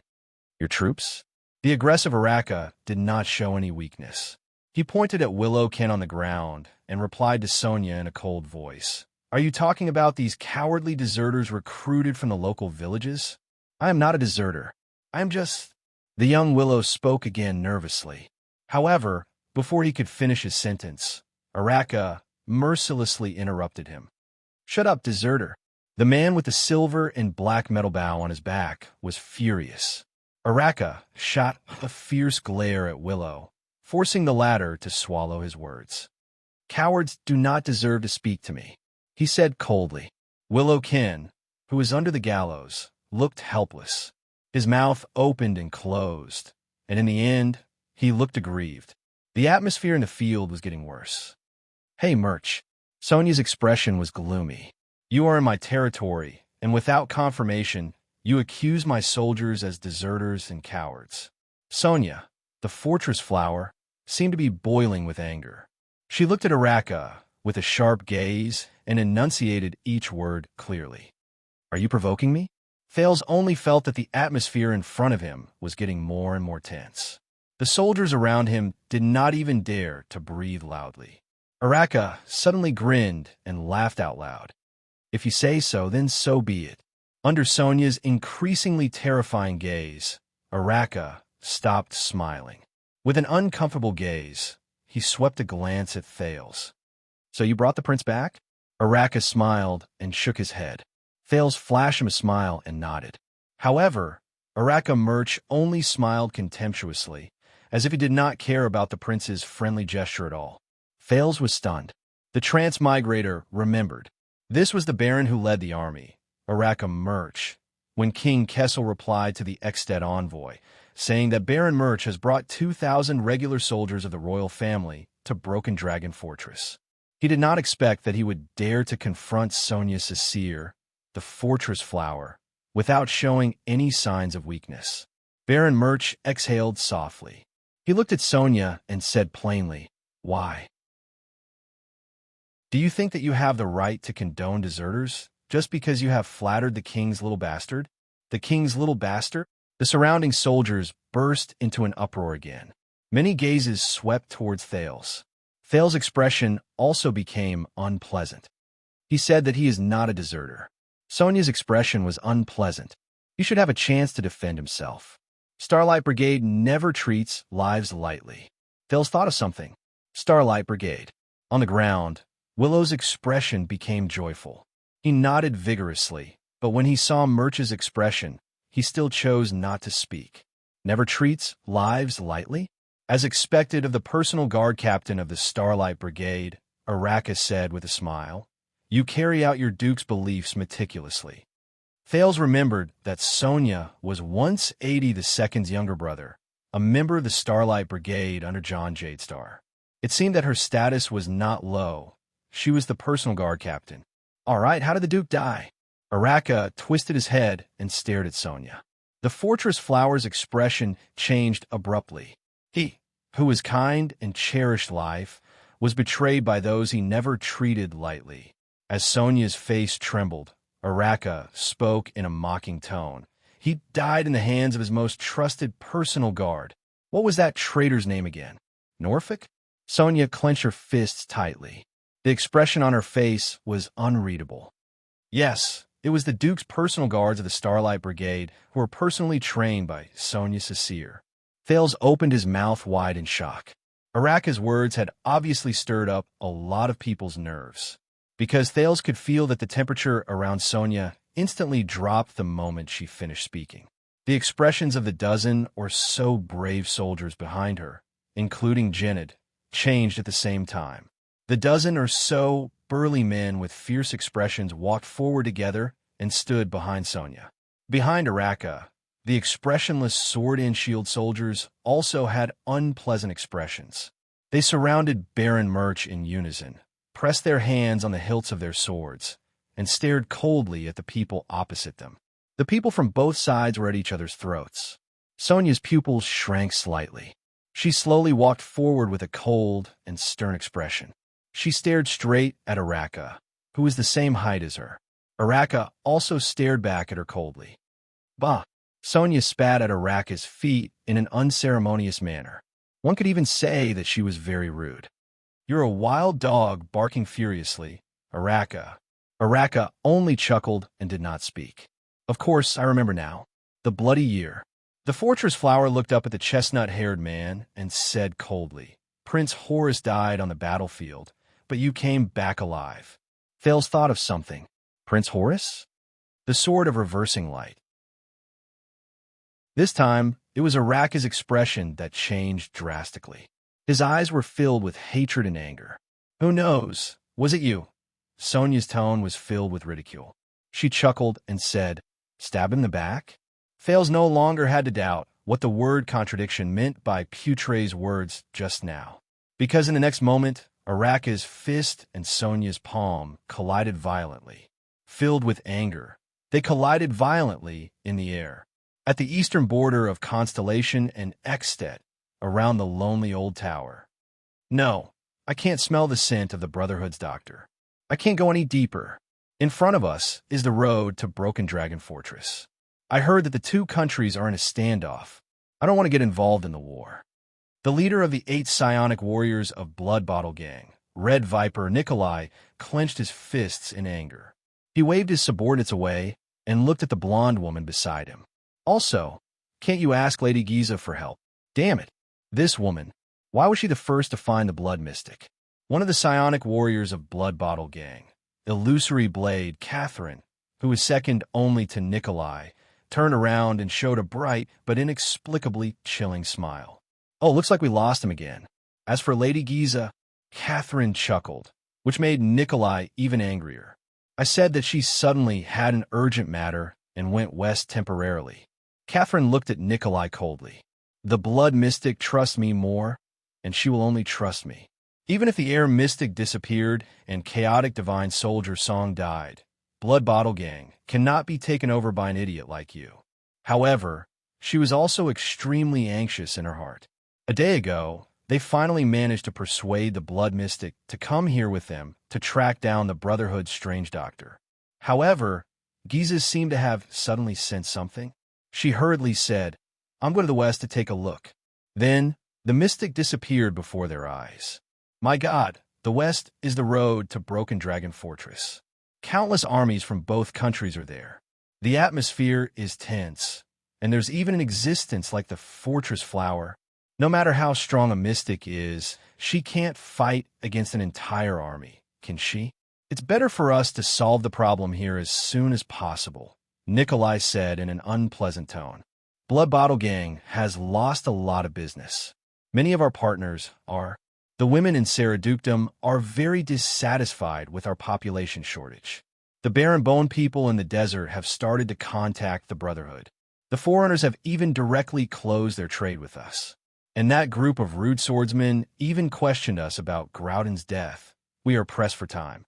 Your troops? The aggressive Araka did not show any weakness. He pointed at Willow Ken on the ground and replied to Sonia in a cold voice. Are you talking about these cowardly deserters recruited from the local villages? I am not a deserter. I am just... The young Willow spoke again nervously. However, before he could finish his sentence, Araka mercilessly interrupted him. Shut up, deserter. The man with the silver and black metal bow on his back was furious. Araka shot a fierce glare at Willow, forcing the latter to swallow his words. Cowards do not deserve to speak to me, he said coldly. Willow Ken, who was under the gallows, looked helpless. His mouth opened and closed, and in the end, he looked aggrieved. The atmosphere in the field was getting worse. Hey, Murch. Sonia's expression was gloomy. You are in my territory, and without confirmation, you accuse my soldiers as deserters and cowards. Sonia, the fortress flower, seemed to be boiling with anger. She looked at Araka with a sharp gaze and enunciated each word clearly. Are you provoking me? Thales only felt that the atmosphere in front of him was getting more and more tense. The soldiers around him did not even dare to breathe loudly. Araka suddenly grinned and laughed out loud. If you say so, then so be it. Under Sonia's increasingly terrifying gaze, Araka stopped smiling. With an uncomfortable gaze, he swept a glance at Thales. So you brought the prince back? Araka smiled and shook his head. Thales flashed him a smile and nodded. However, Araka Murch only smiled contemptuously, as if he did not care about the prince's friendly gesture at all. Thales was stunned. The transmigrator remembered. This was the baron who led the army, Araka Murch, when King Kessel replied to the Exted envoy, saying that Baron Murch has brought 2,000 regular soldiers of the royal family to Broken Dragon Fortress. He did not expect that he would dare to confront Xianxia, the fortress flower, without showing any signs of weakness. Baron Murch exhaled softly. He looked at Xianxia and said plainly, "Why? Do you think that you have the right to condone deserters just because you have flattered the king's little bastard?" The king's little bastard? The surrounding soldiers burst into an uproar again. Many gazes swept towards Thales. Thales' expression also became unpleasant. He said that he is not a deserter. Sonia's expression was unpleasant. He should have a chance to defend himself. Starlight Brigade never treats lives lightly. Thales thought of something. Starlight Brigade. On the ground, Willow's expression became joyful. He nodded vigorously, but when he saw Murch's expression, he still chose not to speak. Never treats lives lightly? As expected of the personal guard captain of the Starlight Brigade, Araka said with a smile, "You carry out your duke's beliefs meticulously." Thales remembered that Sonia was once 80 II's younger brother, a member of the Starlight Brigade under John Jadestar. It seemed that her status was not low. She was the personal guard captain. "All right, how did the duke die?" Araka twisted his head and stared at Sonia. The fortress flower's expression changed abruptly. He, who was kind and cherished life, was betrayed by those he never treated lightly. As Sonia's face trembled, Araka spoke in a mocking tone. "He died in the hands of his most trusted personal guard. What was that traitor's name again? Norfolk?" Sonia clenched her fists tightly. The expression on her face was unreadable. Yes, it was the Duke's personal guards of the Starlight Brigade who were personally trained by Xianxia. Thales opened his mouth wide in shock. Araka's words had obviously stirred up a lot of people's nerves, because Thales could feel that the temperature around Sonia instantly dropped the moment she finished speaking. The expressions of the dozen or so brave soldiers behind her, including Jenned, changed at the same time. The dozen or so burly men with fierce expressions walked forward together and stood behind Sonia. Behind Araka, the expressionless sword-and-shield soldiers also had unpleasant expressions. They surrounded Baron Murch in unison, pressed their hands on the hilts of their swords, and stared coldly at the people opposite them. The people from both sides were at each other's throats. Sonia's pupils shrank slightly. She slowly walked forward with a cold and stern expression. She stared straight at Araka, who was the same height as her. Araka also stared back at her coldly. "Bah!" Sonia spat at Araka's feet in an unceremonious manner. One could even say that she was very rude. "You're a wild dog barking furiously, Araka." Araka only chuckled and did not speak. "Of course, I remember now. The bloody year." The fortress flower looked up at the chestnut-haired man and said coldly, "Prince Horus died on the battlefield, but you came back alive." Thales thought of something. Prince Horus? The sword of reversing light. This time, it was Araka's expression that changed drastically. His eyes were filled with hatred and anger. "Who knows? Was it you?" Sonia's tone was filled with ridicule. She chuckled and said, "Stab him in the back?" Thales no longer had to doubt what the word contradiction meant by Putre's words just now, because in the next moment, Araka's fist and Sonia's palm collided violently. Filled with anger, they collided violently in the air. At the eastern border of Constellation and Extet, around the lonely old tower. "No, I can't smell the scent of the Brotherhood's doctor. I can't go any deeper. In front of us is the road to Broken Dragon Fortress. I heard that the two countries are in a standoff. I don't want to get involved in the war." The leader of the 8 psionic warriors of Blood Bottle Gang, Red Viper Nikolai, clenched his fists in anger. He waved his subordinates away and looked at the blonde woman beside him. "Also, can't you ask Lady Giza for help? Damn it. This woman. Why was she the first to find the Blood Mystic?" One of the psionic warriors of Blood Bottle Gang, illusory blade, Catherine, who was second only to Nikolai, turned around and showed a bright but inexplicably chilling smile. "Oh, looks like we lost him again." As for Lady Giza, Catherine chuckled, which made Nikolai even angrier. "I said that she suddenly had an urgent matter and went west temporarily." Catherine looked at Nikolai coldly. "The blood mystic trusts me more, and she will only trust me. Even if the air mystic disappeared and chaotic divine soldier song died, Blood Bottle Gang cannot be taken over by an idiot like you." However, she was also extremely anxious in her heart. A day ago, they finally managed to persuade the blood mystic to come here with them to track down the Brotherhood's strange doctor. However, Giza seemed to have suddenly sensed something. She hurriedly said, "I'm going to the west to take a look." Then, the mystic disappeared before their eyes. My God, the west is the road to Broken Dragon Fortress. Countless armies from both countries are there. The atmosphere is tense, and there's even an existence like the Fortress Flower. No matter how strong a mystic is, she can't fight against an entire army, can she? "It's better for us to solve the problem here as soon as possible," Nikolai said in an unpleasant tone. "Blood Bottle Gang has lost a lot of business. Many of our partners are. The women in Saradukedom are very dissatisfied with our population shortage. The Barren Bone people in the desert have started to contact the Brotherhood. The Forerunners have even directly closed their trade with us. And that group of rude swordsmen even questioned us about Groudon's death. We are pressed for time."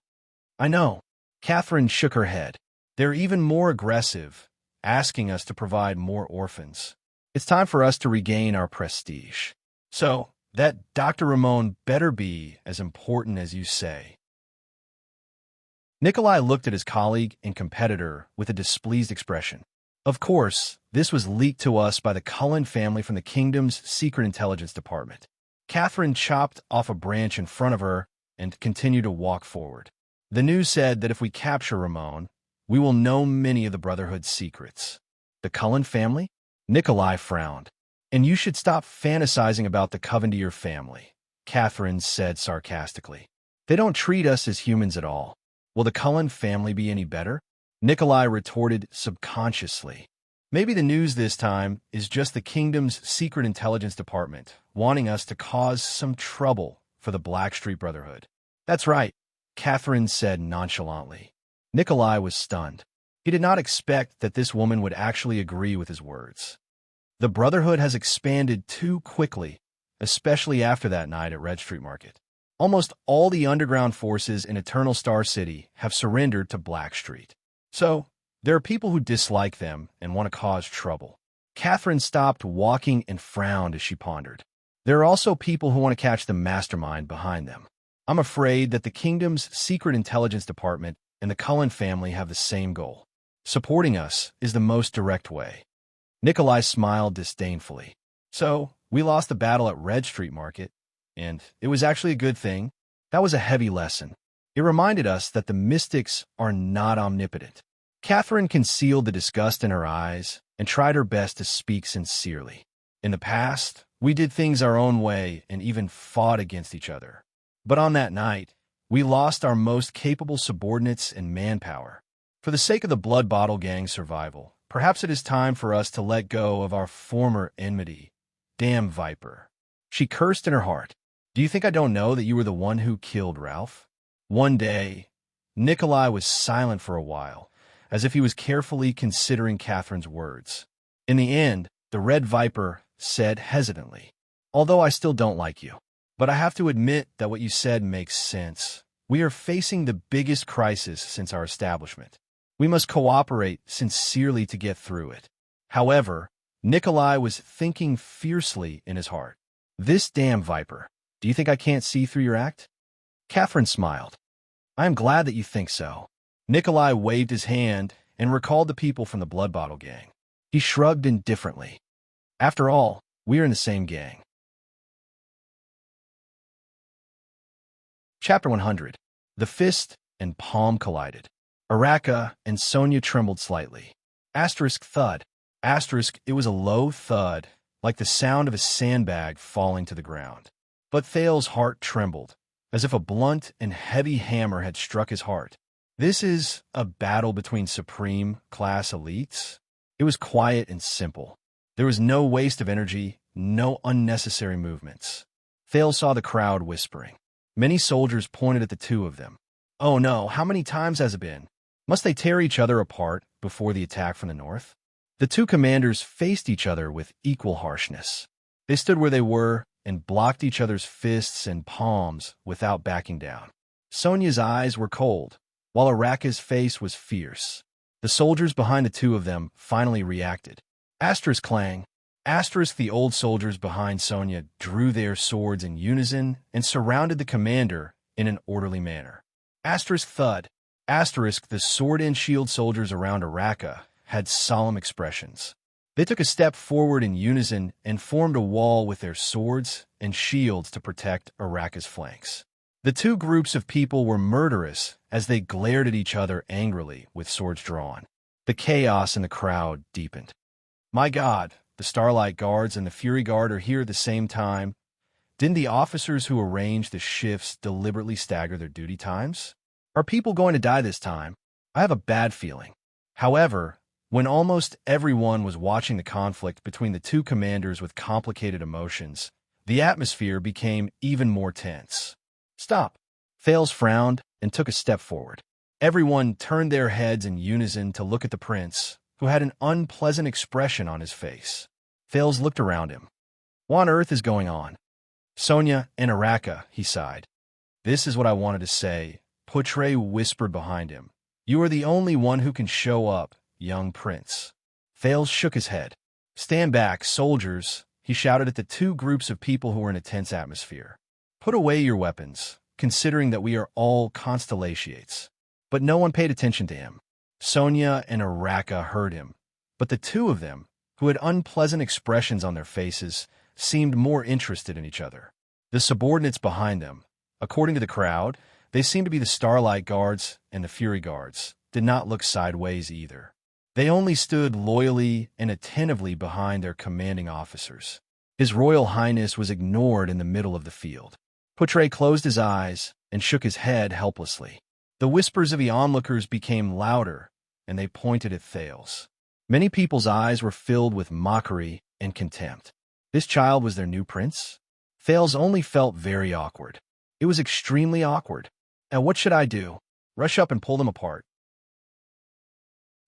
"I know." Catherine shook her head. "They're even more aggressive, asking us to provide more orphans. It's time for us to regain our prestige. So, that Dr. Ramon better be as important as you say." Nikolai looked at his colleague and competitor with a displeased expression. "Of course, this was leaked to us by the Cullen family from the kingdom's secret intelligence department." Catherine chopped off a branch in front of her and continued to walk forward. "The news said that if we capture Ramon, we will know many of the Brotherhood's secrets." "The Cullen family?" Nikolai frowned. "And you should stop fantasizing about the Covendier family," Catherine said sarcastically. "They don't treat us as humans at all. Will the Cullen family be any better?" Nikolai retorted subconsciously. "Maybe the news this time is just the kingdom's secret intelligence department wanting us to cause some trouble for the Blackstreet Brotherhood." "That's right," Catherine said nonchalantly. Nikolai was stunned. He did not expect that this woman would actually agree with his words. The Brotherhood has expanded too quickly, especially after that night at Red Street Market. Almost all the underground forces in Eternal Star City have surrendered to Blackstreet. So, there are people who dislike them and want to cause trouble. Catherine stopped walking and frowned as she pondered. There are also people who want to catch the mastermind behind them. I'm afraid that the kingdom's secret intelligence department and the Cullen family have the same goal. Supporting us is the most direct way. Nikolai smiled disdainfully. "So, we lost the battle at Red Street Market, and it was actually a good thing. That was a heavy lesson. It reminded us that the mystics are not omnipotent." Catherine concealed the disgust in her eyes and tried her best to speak sincerely. "In the past, we did things our own way and even fought against each other. But on that night, we lost our most capable subordinates and manpower. For the sake of the Blood Bottle Gang's survival, perhaps it is time for us to let go of our former enmity. Damn Viper." She cursed in her heart. "Do you think I don't know that you were the one who killed Ralph?" One day, Nikolai was silent for a while, as if he was carefully considering Catherine's words. In the end, the Red Viper said hesitantly, "Although I still don't like you, but I have to admit that what you said makes sense. We are facing the biggest crisis since our establishment. We must cooperate sincerely to get through it." However, Nikolai was thinking fiercely in his heart. "This damn Viper. Do you think I can't see through your act?" Catherine smiled. "I am glad that you think so." Nikolai waved his hand and recalled the people from the Blood Bottle Gang. He shrugged indifferently. "After all, we are in the same gang." Chapter 100. The fist and palm collided. Araka and Sonia trembled slightly. Thud. It was a low thud, like the sound of a sandbag falling to the ground. But Thal's heart trembled, as if a blunt and heavy hammer had struck his heart. This is a battle between supreme class elites. It was quiet and simple. There was no waste of energy, no unnecessary movements. Thales saw the crowd whispering. Many soldiers pointed at the two of them. Oh no, how many times has it been? Must they tear each other apart before the attack from the north? The two commanders faced each other with equal harshness. They stood where they were and blocked each other's fists and palms without backing down. Sonia's eyes were cold, while Araka's face was fierce. The soldiers behind the two of them finally reacted. Asterisk clang. Asterisk the old soldiers behind Sonia drew their swords in unison and surrounded the commander in an orderly manner. Asterisk thud. Asterisk the sword and shield soldiers around Araka had solemn expressions. They took a step forward in unison and formed a wall with their swords and shields to protect Araka's flanks. The two groups of people were murderous as they glared at each other angrily with swords drawn. The chaos in the crowd deepened. My God, the Starlight Guards and the Fury Guard are here at the same time. Didn't the officers who arranged the shifts deliberately stagger their duty times? Are people going to die this time? I have a bad feeling. However, when almost everyone was watching the conflict between the two commanders with complicated emotions, the atmosphere became even more tense. Stop. Thales frowned and took a step forward. Everyone turned their heads in unison to look at the prince, who had an unpleasant expression on his face. Thales looked around him. What on earth is going on? Sonia and Araka, he sighed. This is what I wanted to say, Putre whispered behind him. You are the only one who can show up, young prince. Thales shook his head. Stand back, soldiers, he shouted at the two groups of people who were in a tense atmosphere. Put away your weapons, considering that we are all constellations. But no one paid attention to him. Sonia and Araka heard him, but the two of them, who had unpleasant expressions on their faces, seemed more interested in each other. The subordinates behind them, according to the crowd, they seemed to be the Starlight Guards and the Fury Guards, did not look sideways either. They only stood loyally and attentively behind their commanding officers. His Royal Highness was ignored in the middle of the field. Putre closed his eyes and shook his head helplessly. The whispers of the onlookers became louder, and they pointed at Thales. Many people's eyes were filled with mockery and contempt. This child was their new prince? Thales only felt very awkward. It was extremely awkward. And what should I do? Rush up and pull them apart.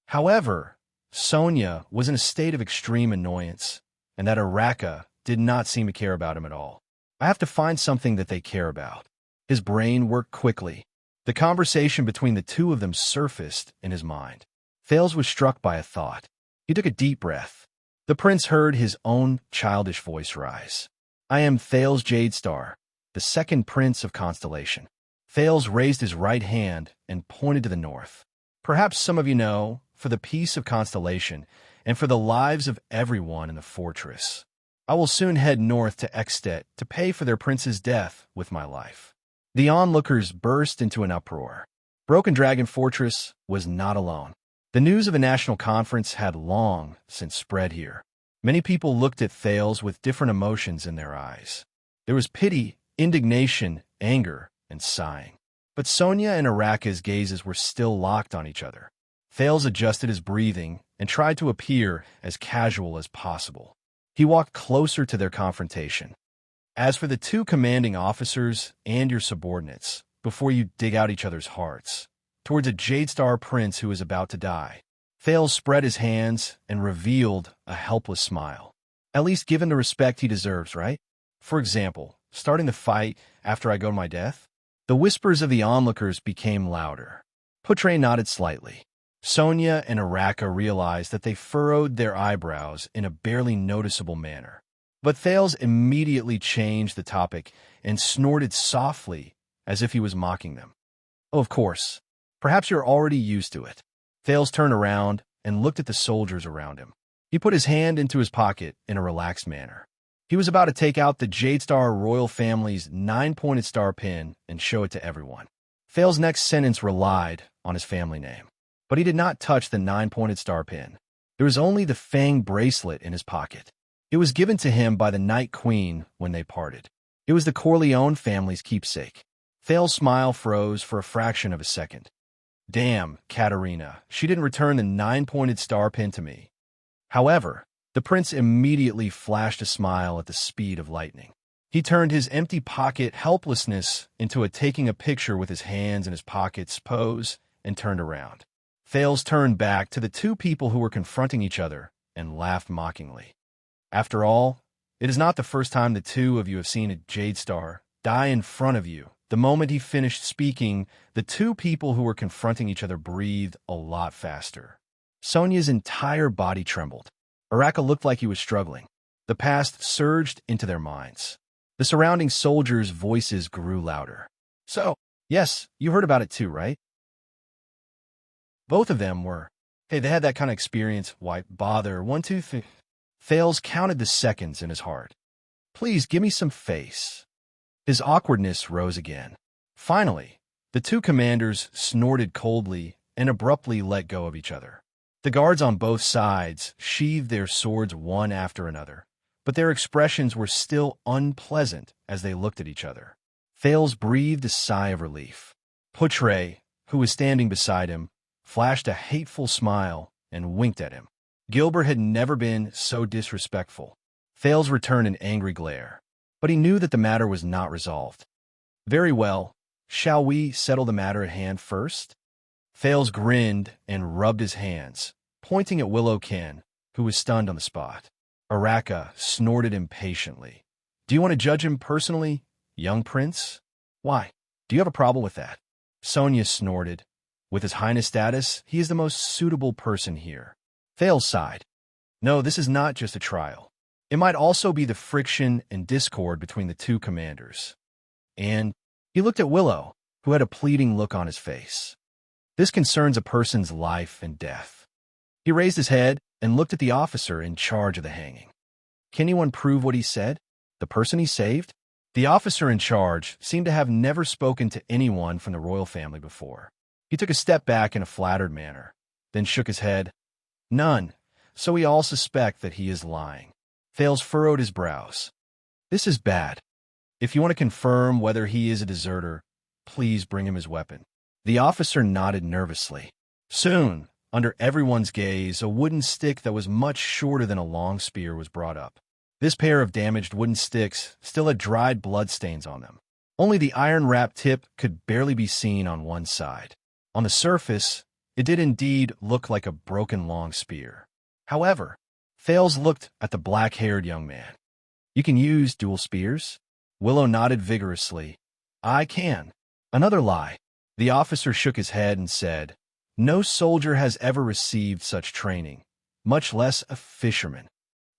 However, Sonia was in a state of extreme annoyance, and that Araka did not seem to care about him at all. I have to find something that they care about. His brain worked quickly. The conversation between the two of them surfaced in his mind. Thales was struck by a thought. He took a deep breath. The prince heard his own childish voice rise. I am Thales Jadestar, the second prince of Constellation. Thales raised his right hand and pointed to the north. Perhaps some of you know, for the peace of Constellation and for the lives of everyone in the fortress, I will soon head north to Extet to pay for their prince's death with my life. The onlookers burst into an uproar. Broken Dragon Fortress was not alone. The news of a national conference had long since spread here. Many people looked at Thales with different emotions in their eyes. There was pity, indignation, anger, and sighing. But Sonia and Araka's gazes were still locked on each other. Thales adjusted his breathing and tried to appear as casual as possible. He walked closer to their confrontation. As for the two commanding officers and your subordinates, before you dig out each other's hearts, towards a Jadestar prince who is about to die, Thales spread his hands and revealed a helpless smile. At least given the respect he deserves, right? For example, starting the fight after I go to my death? The whispers of the onlookers became louder. Putre nodded slightly. Sonia and Araka realized that they furrowed their eyebrows in a barely noticeable manner. But Thales immediately changed the topic and snorted softly as if he was mocking them. Oh, of course. Perhaps you're already used to it. Thales turned around and looked at the soldiers around him. He put his hand into his pocket in a relaxed manner. He was about to take out the Jadestar royal family's 9-pointed star pin and show it to everyone. Thales' next sentence relied on his family name. But he did not touch the 9-pointed star pin. There was only the Fang bracelet in his pocket. It was given to him by the Night Queen when they parted. It was the Corleone family's keepsake. Thales' smile froze for a fraction of a second. Damn, Katerina, she didn't return the 9-pointed star pin to me. However, the prince immediately flashed a smile at the speed of lightning. He turned his empty pocket helplessness into a taking a picture with his hands in his pockets pose and turned around. Thales turned back to the two people who were confronting each other and laughed mockingly. After all, it is not the first time the two of you have seen a jade star die in front of you. The moment he finished speaking, the two people who were confronting each other breathed a lot faster. Sonia's entire body trembled. Araka looked like he was struggling. The past surged into their minds. The surrounding soldiers' voices grew louder. So, yes, you heard about it too, right? Both of them were. Hey, they had that kind of experience. Why bother? 1, 2, 3. Thales counted the seconds in his heart. Please, give me some face. His awkwardness rose again. Finally, the two commanders snorted coldly and abruptly let go of each other. The guards on both sides sheathed their swords one after another, but their expressions were still unpleasant as they looked at each other. Thales breathed a sigh of relief. Putre, who was standing beside him, flashed a hateful smile and winked at him. Gilbert had never been so disrespectful. Thales returned an angry glare, but he knew that the matter was not resolved. Very well, shall we settle the matter at hand first? Thales grinned and rubbed his hands, pointing at Willow Ken, who was stunned on the spot. Araka snorted impatiently. Do you want to judge him personally, young prince? Why? Do you have a problem with that? Sonia snorted. With his highness status, he is the most suitable person here. Thales sighed. No, this is not just a trial. It might also be the friction and discord between the two commanders. And he looked at Willow, who had a pleading look on his face. This concerns a person's life and death. He raised his head and looked at the officer in charge of the hanging. Can anyone prove what he said? The person he saved? The officer in charge seemed to have never spoken to anyone from the royal family before. He took a step back in a flattered manner, then shook his head. None, so we all suspect that he is lying. Thales furrowed his brows. This is bad. If you want to confirm whether he is a deserter, please bring him his weapon. The officer nodded nervously. Soon, under everyone's gaze, a wooden stick that was much shorter than a long spear was brought up. This pair of damaged wooden sticks still had dried bloodstains on them. Only the iron-wrapped tip could barely be seen on one side. On the surface, it did indeed look like a broken long spear. However, Thales looked at the black-haired young man. You can use dual spears? Willow nodded vigorously. I can. Another lie. The officer shook his head and said, No soldier has ever received such training, much less a fisherman.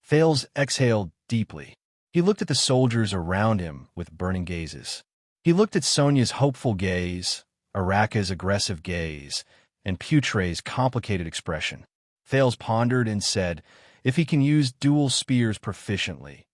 Thales exhaled deeply. He looked at the soldiers around him with burning gazes. He looked at Sonia's hopeful gaze, Araka's aggressive gaze, and Putre's complicated expression. Thales pondered and said, if he can use dual spears proficiently.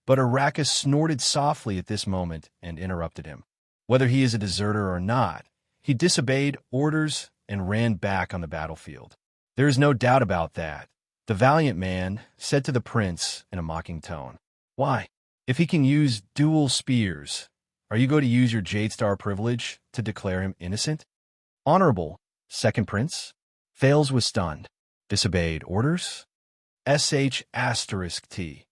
But Araka snorted softly at this moment and interrupted him. Whether he is a deserter or not, he disobeyed orders and ran back on the battlefield. There is no doubt about that, the valiant man said to the prince in a mocking tone. Why? If he can use dual spears, are you going to use your Jade Star privilege to declare him innocent? Honorable, second prince? Thales was stunned. Disobeyed orders? **T.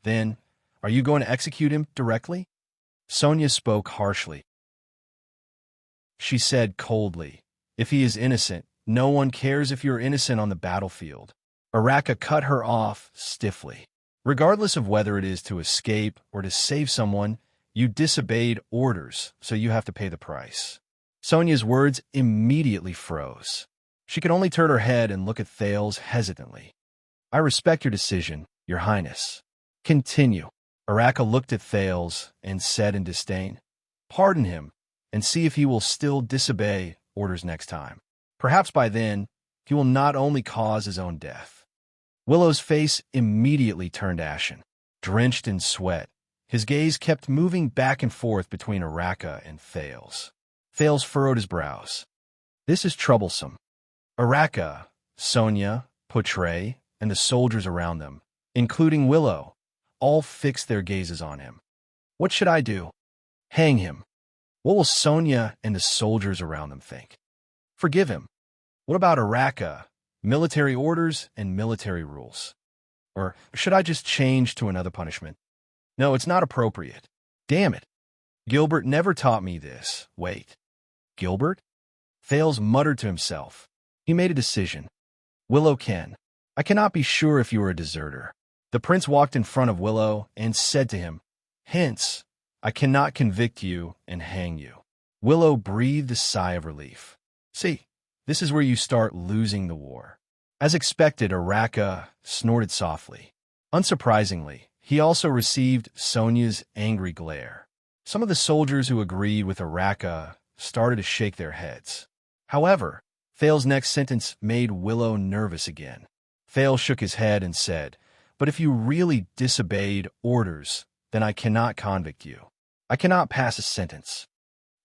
Then, are you going to execute him directly? Sonia spoke harshly. She said coldly, if he is innocent, no one cares if you're innocent on the battlefield. Araka cut her off stiffly. Regardless of whether it is to escape or to save someone, you disobeyed orders, so you have to pay the price. Sonia's words immediately froze. She could only turn her head and look at Thales hesitantly. I respect your decision, your highness. Continue. Araka looked at Thales and said in disdain, pardon him, and see if he will still disobey orders next time. Perhaps by then, he will not only cause his own death. Willow's face immediately turned ashen. Drenched in sweat, his gaze kept moving back and forth between Araka and Thales. Thales furrowed his brows. This is troublesome. Araka, Sonia, Putre, and the soldiers around them, including Willow, all fixed their gazes on him. What should I do? Hang him. What will Sonia and the soldiers around them think? Forgive him. What about Araka? Military orders and military rules. Or should I just change to another punishment? No, it's not appropriate. Damn it. Gilbert never taught me this. Wait. Gilbert? Thales muttered to himself. He made a decision. Willow Ken, I cannot be sure if you are a deserter. The prince walked in front of Willow and said to him, Hence, I cannot convict you and hang you. Willow breathed a sigh of relief. See, this is where you start losing the war. As expected, Araka snorted softly. Unsurprisingly, he also received Sonia's angry glare. Some of the soldiers who agreed with Araka started to shake their heads. However, Thales' next sentence made Willow nervous again. Thales shook his head and said, But if you really disobeyed orders, then I cannot convict you. I cannot pass a sentence.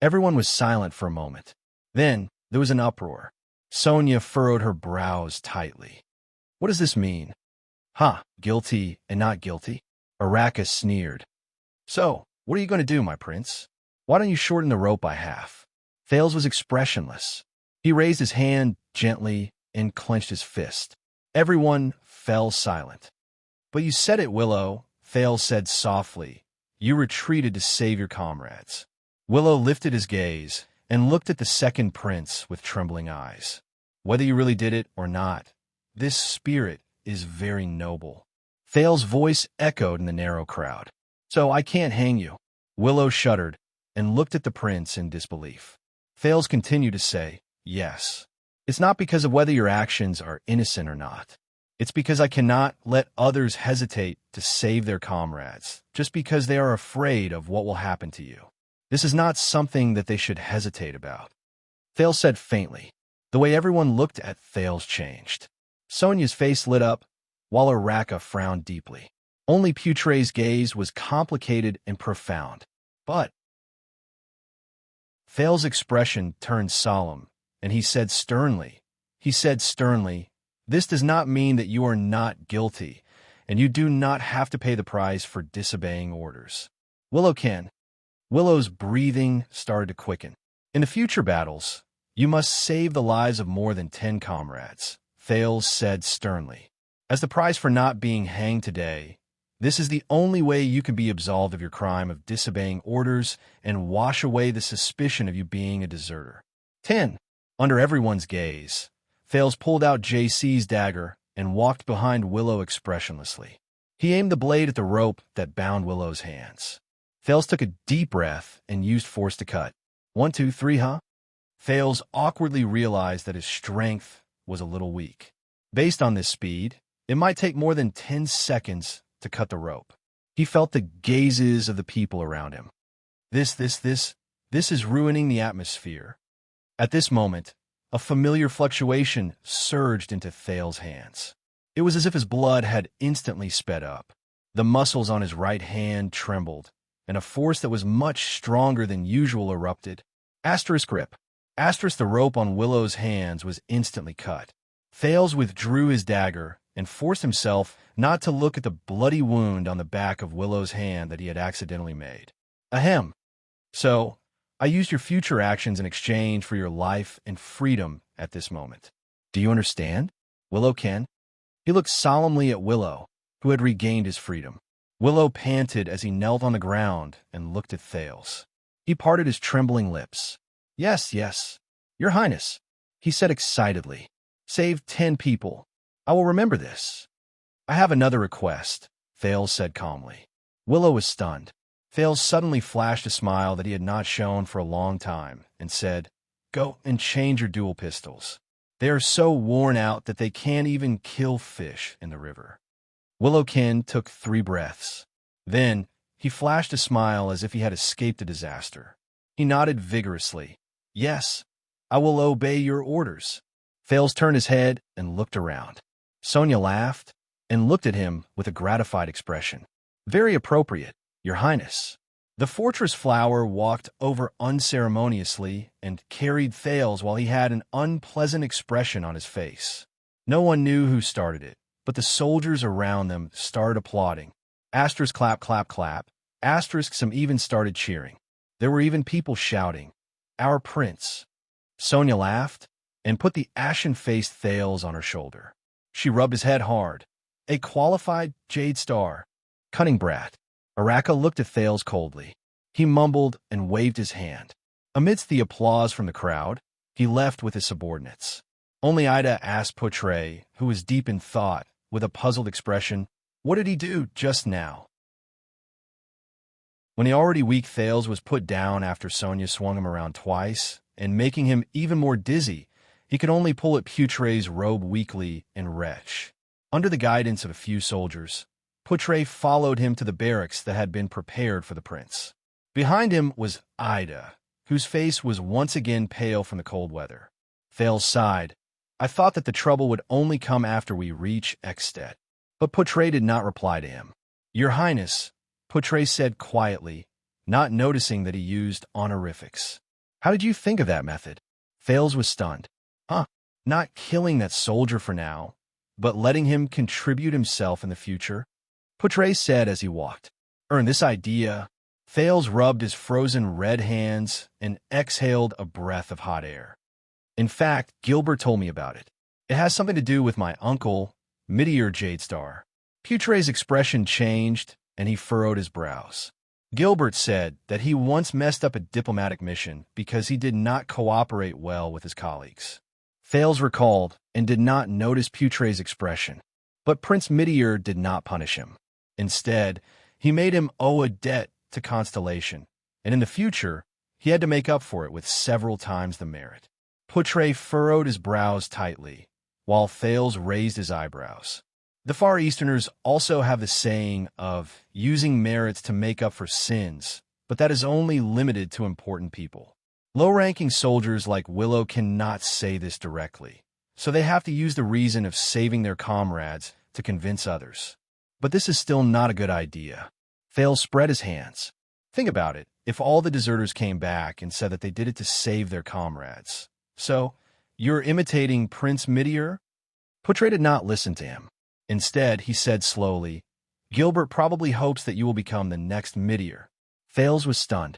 Everyone was silent for a moment. Then there was an uproar. Sonia furrowed her brows tightly. What does this mean? Guilty and not guilty? Araka sneered. So, what are you going to do, my prince? Why don't you shorten the rope by half? Thales was expressionless. He raised his hand gently and clenched his fist. Everyone fell silent. But you said it, Willow, Thales said softly. You retreated to save your comrades. Willow lifted his gaze and looked at the second prince with trembling eyes. Whether you really did it or not, this spirit is very noble. Thales' voice echoed in the narrow crowd. So I can't hang you. Willow shuddered and looked at the prince in disbelief. Thales continued to say, Yes. It's not because of whether your actions are innocent or not. It's because I cannot let others hesitate to save their comrades, just because they are afraid of what will happen to you. This is not something that they should hesitate about. Thales said faintly. The way everyone looked at Thales changed. Sonia's face lit up, while Araka frowned deeply. Only Putre's gaze was complicated and profound. But Thales' expression turned solemn, and he said sternly, This does not mean that you are not guilty, and you do not have to pay the price for disobeying orders. Willow Ken. Willow's breathing started to quicken. In the future battles, you must save the lives of more than 10 comrades, Thales said sternly. As the price for not being hanged today, this is the only way you can be absolved of your crime of disobeying orders and wash away the suspicion of you being a deserter. 10. Under everyone's gaze, Thales pulled out JC's dagger and walked behind Willow expressionlessly. He aimed the blade at the rope that bound Willow's hands. Thales took a deep breath and used force to cut. 1, 2, 3, huh? Thales awkwardly realized that his strength was a little weak. Based on this speed, it might take more than 10 seconds to cut the rope. He felt the gazes of the people around him. This is ruining the atmosphere. At this moment, a familiar fluctuation surged into Thales' hands. It was as if his blood had instantly sped up. The muscles on his right hand trembled, and a force that was much stronger than usual erupted. Grip. The rope on Willow's hands was instantly cut. Thales withdrew his dagger and forced himself not to look at the bloody wound on the back of Willow's hand that he had accidentally made. Ahem. So, I used your future actions in exchange for your life and freedom at this moment. Do you understand? Willow Ken? He looked solemnly at Willow, who had regained his freedom. Willow panted as he knelt on the ground and looked at Thales. He parted his trembling lips. Yes, Your Highness, he said excitedly. Saved 10 people. I will remember this. I have another request, Thales said calmly. Willow was stunned. Thales suddenly flashed a smile that he had not shown for a long time and said, Go and change your dual pistols. They are so worn out that they can't even kill fish in the river. Willow Ken took 3 breaths. Then he flashed a smile as if he had escaped a disaster. He nodded vigorously. Yes, I will obey your orders. Thales turned his head and looked around. Sonia laughed and looked at him with a gratified expression. Very appropriate, Your Highness. The fortress flower walked over unceremoniously and carried Thales while he had an unpleasant expression on his face. No one knew who started it, but the soldiers around them started applauding. Asterisk clap, clap, clap. Asterisk some even started cheering. There were even people shouting, Our prince. Sonia laughed and put the ashen-faced Thales on her shoulder. She rubbed his head hard. A qualified jade star. Cunning brat. Araka looked at Thales coldly. He mumbled and waved his hand. Amidst the applause from the crowd, he left with his subordinates. Only Ida asked Poutre, who was deep in thought, with a puzzled expression, what did he do just now? When the already weak Thales was put down after Sonia swung him around twice, and making him even more dizzy, he could only pull at Poutre's robe weakly and retch. Under the guidance of a few soldiers, Poutre followed him to the barracks that had been prepared for the prince. Behind him was Ida, whose face was once again pale from the cold weather. Thales sighed. I thought that the trouble would only come after we reach Ekstedt. But Poutre did not reply to him. Your Highness, Poutre said quietly, not noticing that he used honorifics. How did you think of that method? Thales was stunned. Not killing that soldier for now, but letting him contribute himself in the future? Poutre said as he walked. This idea. Thales rubbed his frozen red hands and exhaled a breath of hot air. In fact, Gilbert told me about it. It has something to do with my uncle, Meteor Jadestar. Poutre's expression changed, and he furrowed his brows. Gilbert said that he once messed up a diplomatic mission because he did not cooperate well with his colleagues. Thales recalled and did not notice Poutre's expression, but Prince Meteor did not punish him. Instead, he made him owe a debt to Constellation, and in the future, he had to make up for it with several times the merit. Poutre furrowed his brows tightly, while Thales raised his eyebrows. The Far Easterners also have the saying of using merits to make up for sins, but that is only limited to important people. Low-ranking soldiers like Willow cannot say this directly, so they have to use the reason of saving their comrades to convince others. But this is still not a good idea. Thales spread his hands. Think about it, if all the deserters came back and said that they did it to save their comrades. So, you're imitating Prince Meteor? Poutre did not listen to him. Instead, he said slowly, Gilbert probably hopes that you will become the next Meteor. Thales was stunned.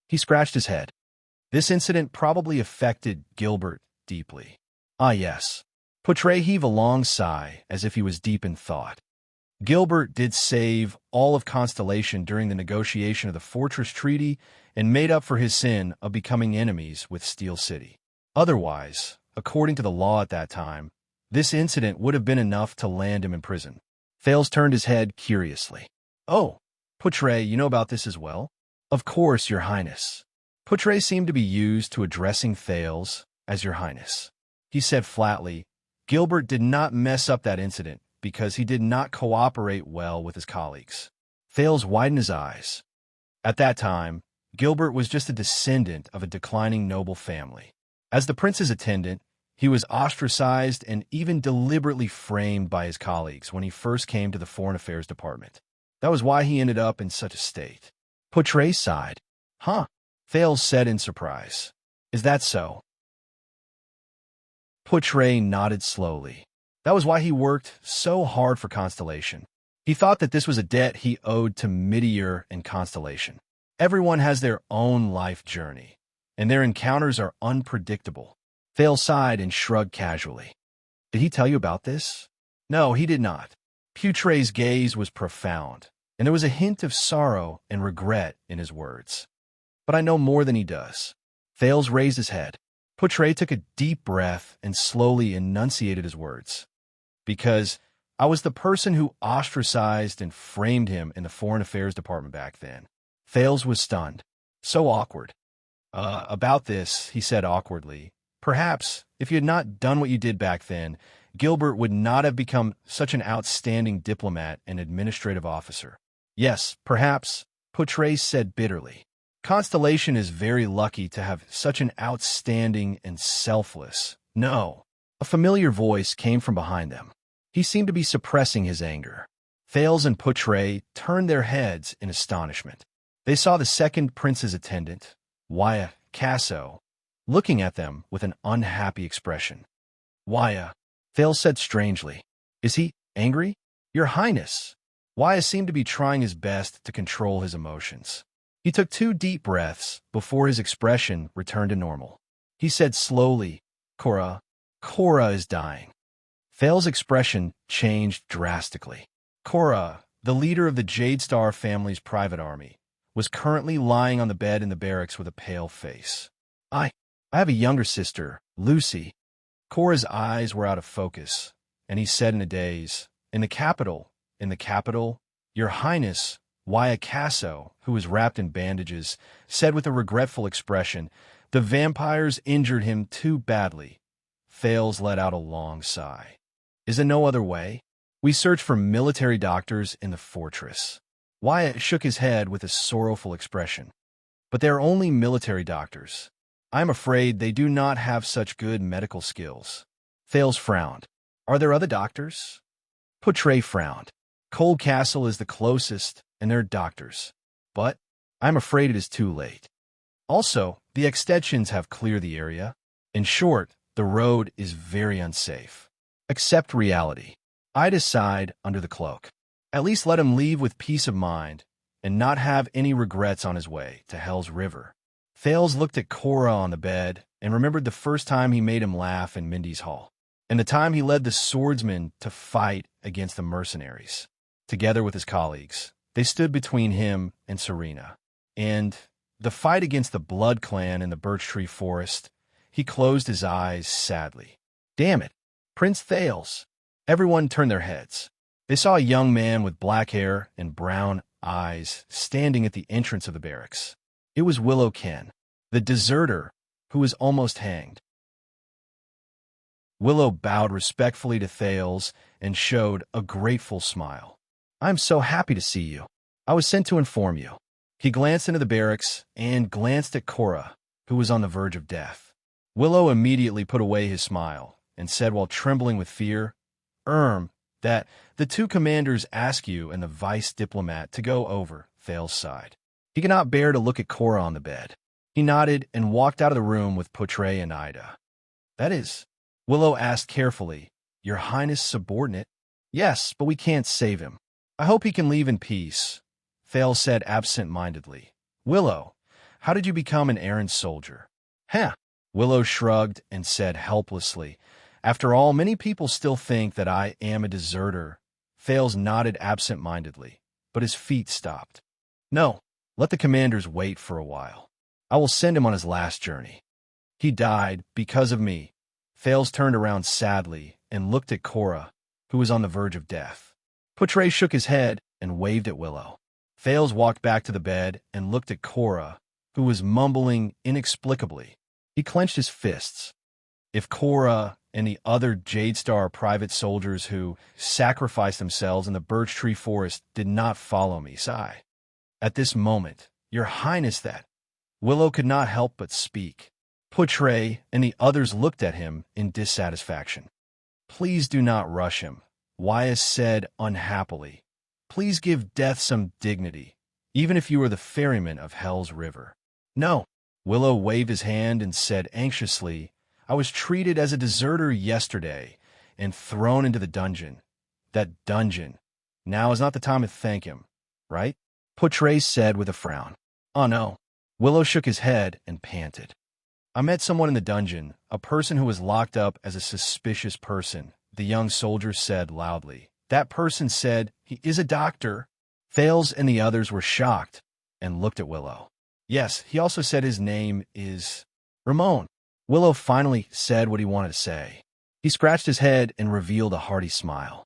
He scratched his head. This incident probably affected Gilbert deeply. Yes. Poutre heaved a long sigh, as if he was deep in thought. Gilbert did save all of Constellation during the negotiation of the Fortress Treaty and made up for his sin of becoming enemies with Steel City. Otherwise, according to the law at that time, this incident would have been enough to land him in prison. Thales turned his head curiously. Poutre, you know about this as well? Of course, Your Highness. Poutre seemed to be used to addressing Thales as Your Highness. He said flatly, Gilbert did not mess up that incident because he did not cooperate well with his colleagues. Thales widened his eyes. At that time, Gilbert was just a descendant of a declining noble family. As the prince's attendant, he was ostracized and even deliberately framed by his colleagues when he first came to the Foreign Affairs Department. That was why he ended up in such a state. Poutre sighed. Thales said in surprise. Is that so? Poutre nodded slowly. That was why he worked so hard for Constellation. He thought that this was a debt he owed to Meteor and Constellation. Everyone has their own life journey, and their encounters are unpredictable. Thales sighed and shrugged casually. Did he tell you about this? No, he did not. Poutre's gaze was profound, and there was a hint of sorrow and regret in his words. But I know more than he does. Thales raised his head. Poutre took a deep breath and slowly enunciated his words. Because I was the person who ostracized and framed him in the Foreign Affairs Department back then. Thales was stunned. So awkward. About this, he said awkwardly. Perhaps, if you had not done what you did back then, Gilbert would not have become such an outstanding diplomat and administrative officer. Yes, perhaps, Poutre said bitterly. Constellation is very lucky to have such an outstanding and selfless. No. A familiar voice came from behind them. He seemed to be suppressing his anger. Thales and Poutre turned their heads in astonishment. They saw the second prince's attendant, Wuxia Casso, looking at them with an unhappy expression. Wuxia, Thales said strangely. Is he angry? Your Highness. Wuxia seemed to be trying his best to control his emotions. He took 2 deep breaths before his expression returned to normal. He said slowly, Cora, Cora is dying. Thale's expression changed drastically. Cora, the leader of the Jade Star family's private army, was currently lying on the bed in the barracks with a pale face. I have a younger sister, Lucy. Cora's eyes were out of focus, and he said in a daze, in the capital, Your Highness, Wyacasso, who was wrapped in bandages, said with a regretful expression, the vampires injured him too badly. Thales let out a long sigh. Is there no other way? We searched for military doctors in the fortress. Wyatt shook his head with a sorrowful expression. But they are only military doctors. I am afraid they do not have such good medical skills. Thales frowned. Are there other doctors? Poutre frowned. Cold Castle is the closest, and there are doctors. But I am afraid it is too late. Also, the extensions have cleared the area. In short, the road is very unsafe. Accept reality. Ida sighed under the cloak. At least let him leave with peace of mind and not have any regrets on his way to Hell's River. Thales looked at Cora on the bed and remembered the first time he made him laugh in Mindy's Hall, and the time he led the swordsmen to fight against the mercenaries. Together with his colleagues, they stood between him and Serena. And the fight against the Blood Clan in the Birch Tree Forest, he closed his eyes sadly. Damn it, Prince Thales. Everyone turned their heads. They saw a young man with black hair and brown eyes standing at the entrance of the barracks. It was Willow Ken, the deserter who was almost hanged. Willow bowed respectfully to Thales and showed a grateful smile. I am so happy to see you. I was sent to inform you. He glanced into the barracks and glanced at Cora, who was on the verge of death. Willow immediately put away his smile and said while trembling with fear, that the two commanders ask you and the vice diplomat to go over. Thales sighed. He could not bear to look at Cora on the bed. He nodded and walked out of the room with Poutre and Ida. That is, Willow asked carefully, Your Highness' subordinate? Yes, but we can't save him. I hope he can leave in peace, Thales said absent-mindedly. Willow, how did you become an errand soldier? Huh? Willow shrugged and said helplessly, After all, many people still think that I am a deserter. Thales nodded absent-mindedly, but his feet stopped. No, let the commanders wait for a while. I will send him on his last journey. He died because of me. Thales turned around sadly and looked at Cora, who was on the verge of death. Poutre shook his head and waved at Willow. Thales walked back to the bed and looked at Cora, who was mumbling inexplicably. He clenched his fists. If Cora and the other Jade Star private soldiers who sacrificed themselves in the Birch Tree Forest did not follow me, sigh. At this moment, Your Highness, that Willow could not help but speak. Poutre and the others looked at him in dissatisfaction. Please do not rush him, Wyatt said unhappily. Please give death some dignity, even if you are the ferryman of Hell's River. No. Willow waved his hand and said anxiously, I was treated as a deserter yesterday and thrown into the dungeon. That dungeon. Now is not the time to thank him, right? Poutre said with a frown. Oh no. Willow shook his head and panted. I met someone in the dungeon, a person who was locked up as a suspicious person, the young soldier said loudly. That person said, he is a doctor. Thales and the others were shocked and looked at Willow. Yes, he also said his name is Ramon. Willow finally said what he wanted to say. He scratched his head and revealed a hearty smile.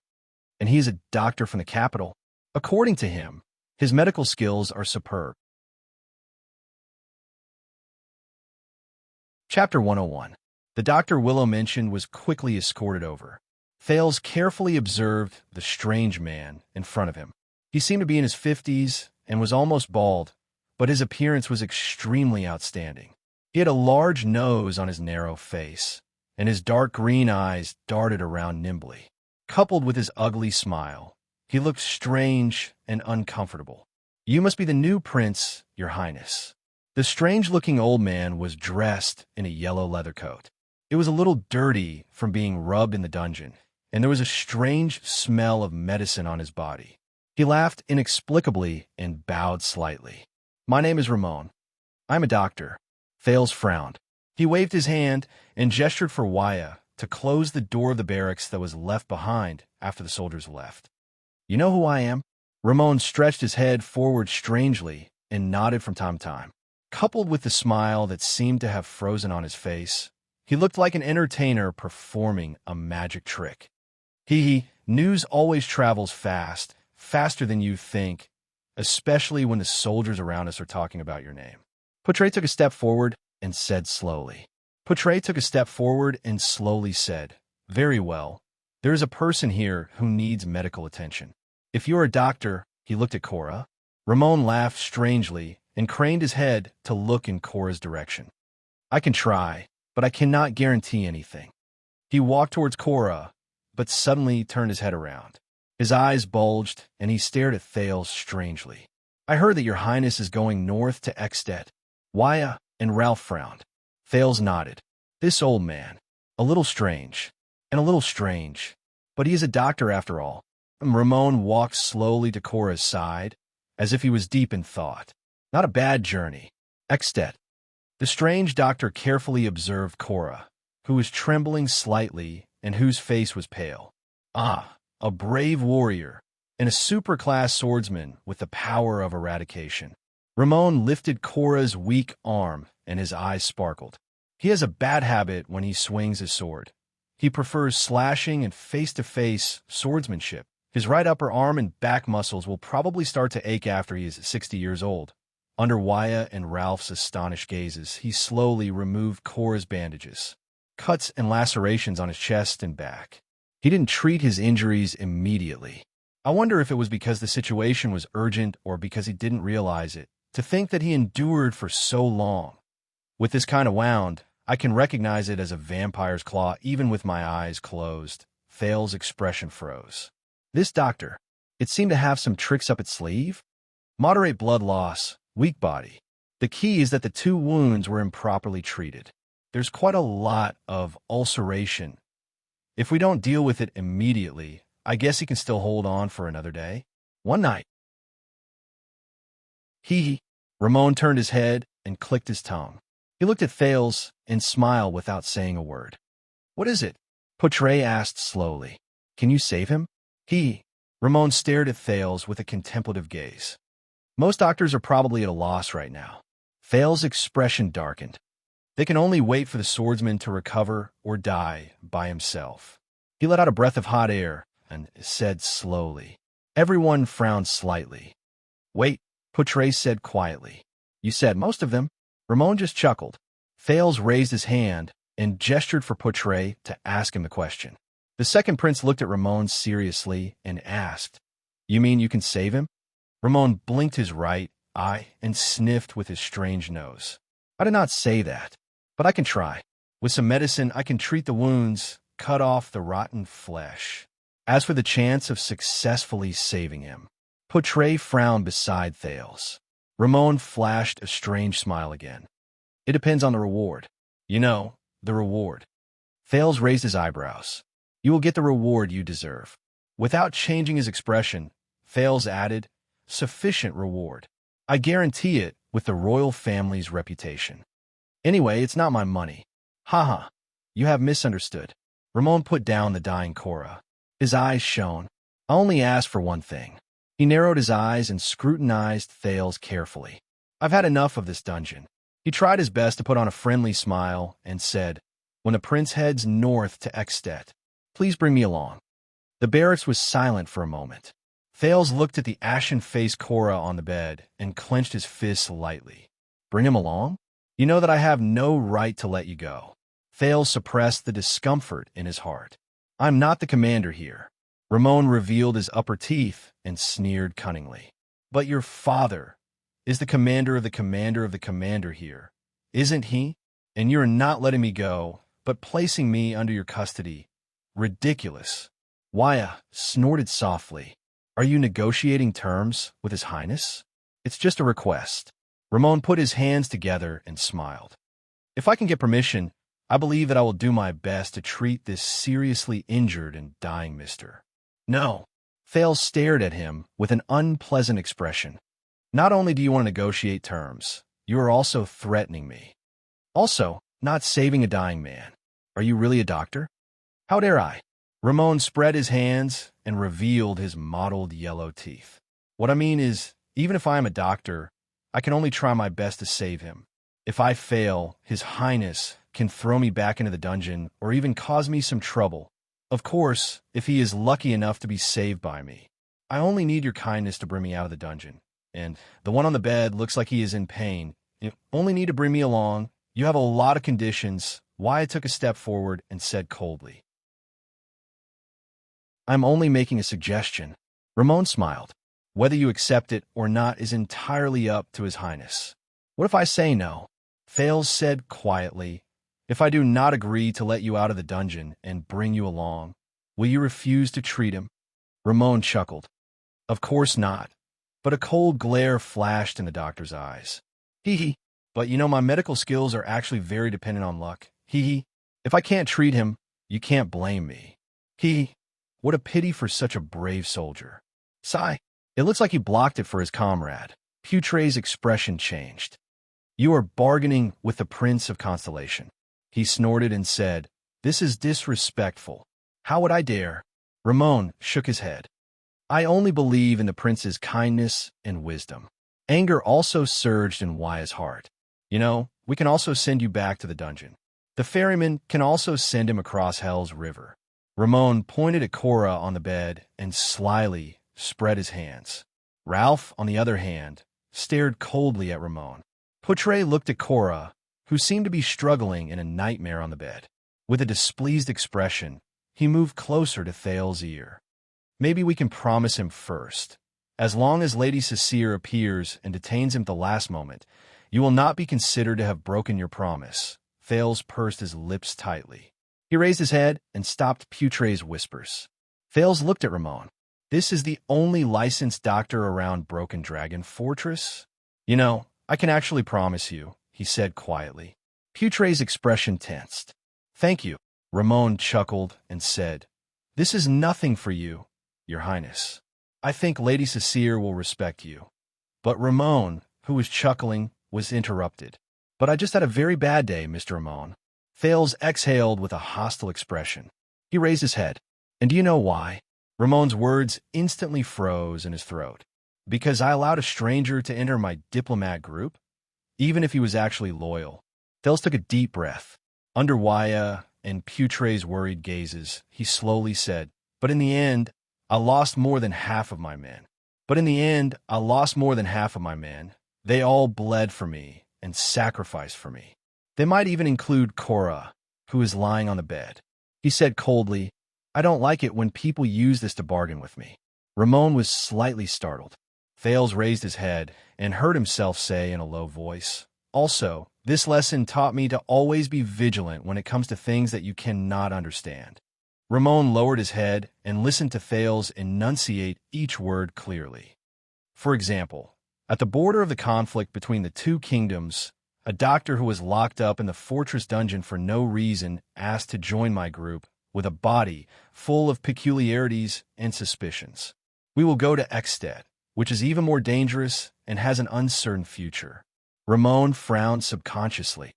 And he is a doctor from the capital. According to him, his medical skills are superb. Chapter 101. The doctor Willow mentioned was quickly escorted over. Thales carefully observed the strange man in front of him. He seemed to be in his 50s and was almost bald, but his appearance was extremely outstanding. He had a large nose on his narrow face, and his dark green eyes darted around nimbly. Coupled with his ugly smile, he looked strange and uncomfortable. You must be the new prince, Your Highness. The strange-looking old man was dressed in a yellow leather coat. It was a little dirty from being rubbed in the dungeon, and there was a strange smell of medicine on his body. He laughed inexplicably and bowed slightly. My name is Ramon. I'm a doctor. Thales frowned. He waved his hand and gestured for Wuxia to close the door of the barracks that was left behind after the soldiers left. You know who I am? Ramon stretched his head forward strangely and nodded from time to time. Coupled with the smile that seemed to have frozen on his face, he looked like an entertainer performing a magic trick. News always travels fast, faster than you think, especially when the soldiers around us are talking about your name. Portray took a step forward and said slowly. Very well. There is a person here who needs medical attention. If you're a doctor, he looked at Cora. Ramon laughed strangely and craned his head to look in Cora's direction. I can try, but I cannot guarantee anything. He walked towards Cora, but suddenly turned his head around. His eyes bulged, and he stared at Thales strangely. I heard that your highness is going north to Extet. Wuxia and Ralph frowned. Thales nodded. This old man. A little strange. But he is a doctor after all. Ramon walked slowly to Cora's side, as if he was deep in thought. Not a bad journey. Extet. The strange doctor carefully observed Cora, who was trembling slightly and whose face was pale. Ah, a brave warrior, and a super-class swordsman with the power of eradication. Ramon lifted Cora's weak arm, and his eyes sparkled. He has a bad habit when he swings his sword. He prefers slashing and face-to-face swordsmanship. His right upper arm and back muscles will probably start to ache after he is 60 years old. Under Wuxia and Ralph's astonished gazes, he slowly removed Cora's bandages, cuts and lacerations on his chest and back. He didn't treat his injuries immediately. I wonder if it was because the situation was urgent or because he didn't realize it. To think that he endured for so long. With this kind of wound, I can recognize it as a vampire's claw even with my eyes closed. Thales' expression froze. This doctor, it seemed to have some tricks up its sleeve. Moderate blood loss, weak body. The key is that the 2 wounds were improperly treated. There's quite a lot of ulceration. If we don't deal with it immediately, I guess he can still hold on for another day. One night. Ramon turned his head and clicked his tongue. He looked at Thales and smiled without saying a word. What is it? Portray asked slowly. Can you save him? Ramon stared at Thales with a contemplative gaze. Most doctors are probably at a loss right now. Thales' expression darkened. They can only wait for the swordsman to recover or die by himself. He let out a breath of hot air and said slowly. Everyone frowned slightly. Wait, Portray said quietly. You said most of them. Ramon just chuckled. Thales raised his hand and gestured for Portray to ask him the question. The second prince looked at Ramon seriously and asked, You mean you can save him? Ramon blinked his right eye and sniffed with his strange nose. I did not say that, but I can try. With some medicine, I can treat the wounds, cut off the rotten flesh. As for the chance of successfully saving him, Portray frowned beside Thales. Ramon flashed a strange smile again. It depends on the reward. You know, the reward. Thales raised his eyebrows. You will get the reward you deserve. Without changing his expression, Thales added, Sufficient reward. I guarantee it with the royal family's reputation. Anyway, it's not my money. You have misunderstood. Ramon put down the dying Cora. His eyes shone. I only asked for one thing. He narrowed his eyes and scrutinized Thales carefully. I've had enough of this dungeon. He tried his best to put on a friendly smile and said, When the prince heads north to Extet, please bring me along. The barracks was silent for a moment. Thales looked at the ashen-faced Cora on the bed and clenched his fists lightly. Bring him along? You know that I have no right to let you go. Thales suppressed the discomfort in his heart. I'm not the commander here. Ramon revealed his upper teeth and sneered cunningly. But your father is the commander of the commander of the commander here, isn't he? And you're not letting me go, but placing me under your custody. Ridiculous. Wuxia snorted softly. Are you negotiating terms with His Highness? It's just a request. Ramon put his hands together and smiled. If I can get permission, I believe that I will do my best to treat this seriously injured and dying mister. No. Thales stared at him with an unpleasant expression. Not only do you want to negotiate terms, you are also threatening me. Also, not saving a dying man. Are you really a doctor? How dare I? Ramon spread his hands and revealed his mottled yellow teeth. What I mean is, even if I am a doctor, I can only try my best to save him. If I fail, His Highness can throw me back into the dungeon or even cause me some trouble. Of course, if he is lucky enough to be saved by me. I only need your kindness to bring me out of the dungeon. And the one on the bed looks like he is in pain. You only need to bring me along. You have a lot of conditions. Wyatt took a step forward and said coldly, I'm only making a suggestion. Ramon smiled. Whether you accept it or not is entirely up to His Highness. What if I say no? Thales said quietly, if I do not agree to let you out of the dungeon and bring you along, will you refuse to treat him? Ramon chuckled. Of course not. But a cold glare flashed in the doctor's eyes. Hee hee. But you know my medical skills are actually very dependent on luck. Hee hee. If I can't treat him, you can't blame me. Hee hee. What a pity for such a brave soldier. Sigh. It looks like he blocked it for his comrade. Putre's expression changed. You are bargaining with the Prince of Constellation. He snorted and said, This is disrespectful. How would I dare? Ramon shook his head. I only believe in the prince's kindness and wisdom. Anger also surged in Wyatt's heart. You know, we can also send you back to the dungeon. The ferryman can also send him across Hell's River. Ramon pointed at Cora on the bed and slyly spread his hands. Ralph, on the other hand, stared coldly at Ramon. Putre looked at Cora, who seemed to be struggling in a nightmare on the bed. With a displeased expression, he moved closer to Thales's ear. Maybe we can promise him first. As long as Lady Cecile appears and detains him at the last moment, you will not be considered to have broken your promise. Thales pursed his lips tightly. He raised his head and stopped Putre's whispers. Thales looked at Ramon. This is the only licensed doctor around Broken Dragon Fortress? You know, I can actually promise you, he said quietly. Putre's expression tensed. Thank you. Ramon chuckled and said, This is nothing for you, Your Highness. I think Lady Cecile will respect you. But Ramon, who was chuckling, was interrupted. But I just had a very bad day, Mr. Ramon. Thales exhaled with a hostile expression. He raised his head. And do you know why? Ramon's words instantly froze in his throat. Because I allowed a stranger to enter my diplomat group? Even if he was actually loyal. Thales took a deep breath. Under Wyatt and Putre's worried gazes, he slowly said, But in the end, I lost more than half of my men. They all bled for me and sacrificed for me. They might even include Cora, who is lying on the bed. He said coldly, I don't like it when people use this to bargain with me. Ramon was slightly startled. Thales raised his head and heard himself say in a low voice, Also, this lesson taught me to always be vigilant when it comes to things that you cannot understand. Ramon lowered his head and listened to Thales enunciate each word clearly. For example, at the border of the conflict between the two kingdoms, a doctor who was locked up in the fortress dungeon for no reason asked to join my group with a body full of peculiarities and suspicions. We will go to Exstead, which is even more dangerous and has an uncertain future. Ramon frowned subconsciously.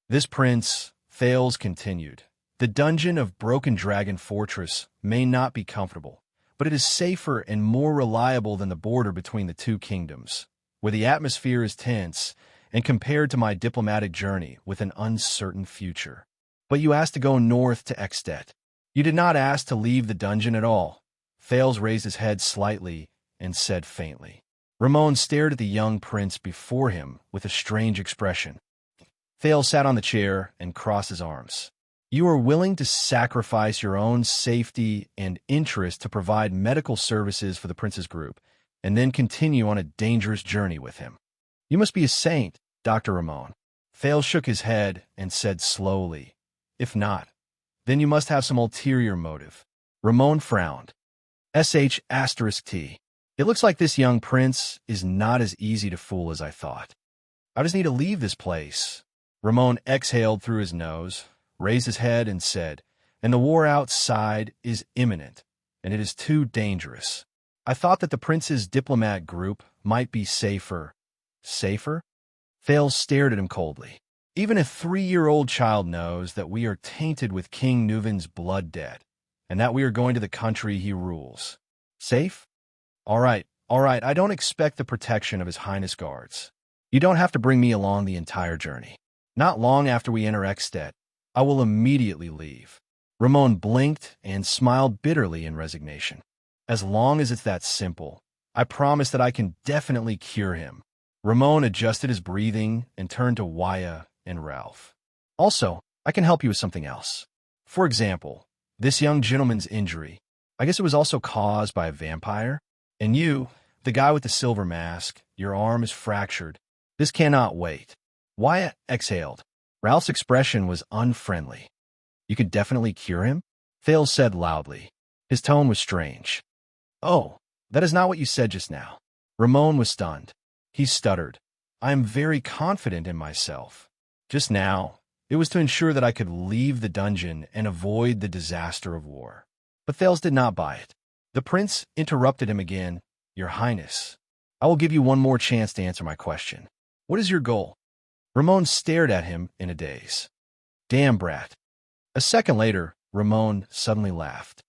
This prince, Thales continued, the dungeon of Broken Dragon Fortress may not be comfortable, but it is safer and more reliable than the border between the two kingdoms, where the atmosphere is tense and compared to my diplomatic journey with an uncertain future. But you asked to go north to Exstead. You did not ask to leave the dungeon at all. Thales raised his head slightly and said faintly. Ramon stared at the young prince before him with a strange expression. Thales sat on the chair and crossed his arms. You are willing to sacrifice your own safety and interest to provide medical services for the prince's group, and then continue on a dangerous journey with him. You must be a saint, Dr. Ramon. Thales shook his head and said slowly, If not, then you must have some ulterior motive. Ramon frowned. **T. It looks like this young prince is not as easy to fool as I thought. I just need to leave this place. Ramon exhaled through his nose, raised his head and said, And the war outside is imminent, and it is too dangerous. I thought that the prince's diplomat group might be safer. Safer? Thales stared at him coldly. Even a 3-year-old child knows that we are tainted with King Nuven's blood debt, and that we are going to the country he rules. Safe? All right, I don't expect the protection of His Highness guards. You don't have to bring me along the entire journey. Not long after we enter Extet, I will immediately leave. Ramon blinked and smiled bitterly in resignation. As long as it's that simple, I promise that I can definitely cure him. Ramon adjusted his breathing and turned to Wuxia and Ralph. Also, I can help you with something else. For example, this young gentleman's injury. I guess it was also caused by a vampire. And you, the guy with the silver mask, your arm is fractured. This cannot wait. Wuxia exhaled. Ralph's expression was unfriendly. You could definitely cure him? Thales said loudly. His tone was strange. Oh, that is not what you said just now. Ramon was stunned. He stuttered. I am very confident in myself. Just now, it was to ensure that I could leave the dungeon and avoid the disaster of war. But Thales did not buy it. The prince interrupted him again. Your Highness, I will give you one more chance to answer my question. What is your goal? Ramon stared at him in a daze. Damn brat. A second later, Ramon suddenly laughed.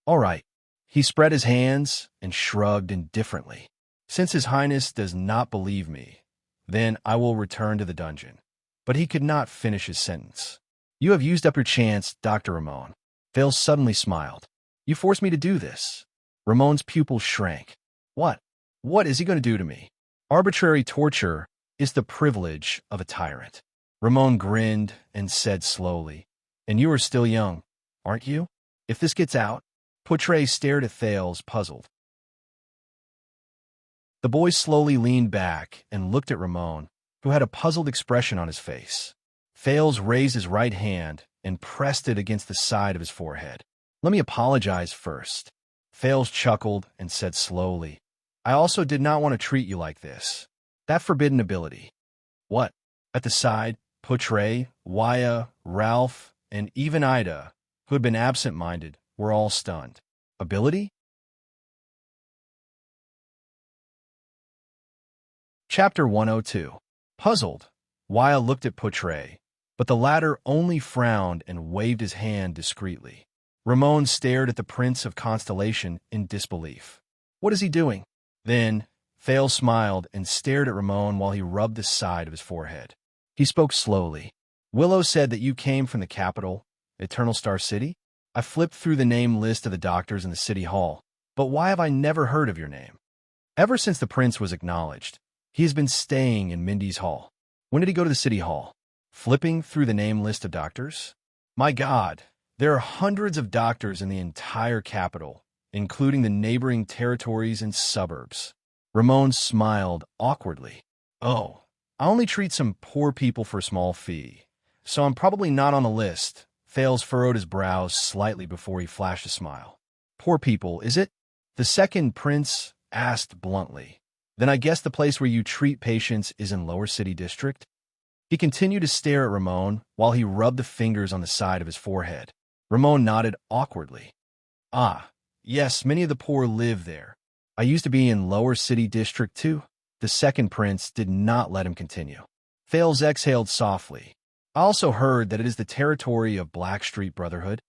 All right. He spread his hands and shrugged indifferently. Since His Highness does not believe me, then I will return to the dungeon. But he could not finish his sentence. You have used up your chance, Dr. Ramon. Thales suddenly smiled. You forced me to do this. Ramon's pupils shrank. What? What is he going to do to me? Arbitrary torture is the privilege of a tyrant. Ramon grinned and said slowly, and you are still young, aren't you? If this gets out, Poitre stared at Thales, puzzled. The boy slowly leaned back and looked at Ramon, who had a puzzled expression on his face. Thales raised his right hand and pressed it against the side of his forehead. Let me apologize first. Thales chuckled and said slowly, I also did not want to treat you like this. That forbidden ability. What? At the side, Poitre, Wuxia, Ralph, and even Ida, who had been absent-minded, were all stunned. Ability? Chapter 102. Puzzled, Wuxia looked at Poitre, but the latter only frowned and waved his hand discreetly. Ramon stared at the Prince of Constellation in disbelief. What is he doing? Then, Thales smiled and stared at Ramon while he rubbed the side of his forehead. He spoke slowly. Willow said that you came from the capital, Eternal Star City? I flipped through the name list of the doctors in the city hall, but why have I never heard of your name? Ever since the prince was acknowledged, he has been staying in Mindy's hall. When did he go to the city hall? Flipping through the name list of doctors? My God, there are hundreds of doctors in the entire capital, including the neighboring territories and suburbs. Ramon smiled awkwardly. Oh, I only treat some poor people for a small fee, so I'm probably not on the list. Thales furrowed his brows slightly before he flashed a smile. Poor people, is it? The second prince asked bluntly. Then I guess the place where you treat patients is in Lower City District? He continued to stare at Ramon while he rubbed the fingers on the side of his forehead. Ramon nodded awkwardly. Ah, yes, many of the poor live there. I used to be in Lower City District too. The second prince did not let him continue. Thales exhaled softly. I also heard that it is the territory of Blackstreet Brotherhood.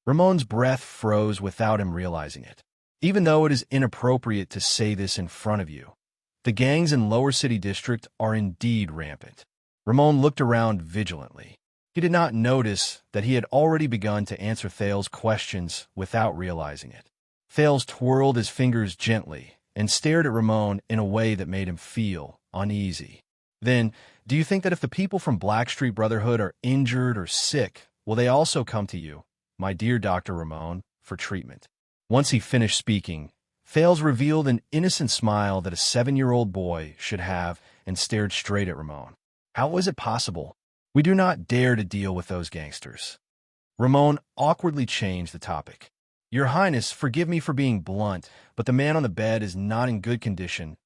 Ramon's breath froze without him realizing it. Even though it is inappropriate to say this in front of you, the gangs in Lower City District are indeed rampant. Ramon looked around vigilantly. He did not notice that he had already begun to answer Thales' questions without realizing it. Thales twirled his fingers gently and stared at Ramon in a way that made him feel uneasy. Then, do you think that if the people from Blackstreet Brotherhood are injured or sick, will they also come to you, my dear Dr. Ramon, for treatment? Once he finished speaking, Thales revealed an innocent smile that a 7-year-old boy should have and stared straight at Ramon. How was it possible? We do not dare to deal with those gangsters. Ramon awkwardly changed the topic. Your Highness, forgive me for being blunt, but the man on the bed is not in good condition.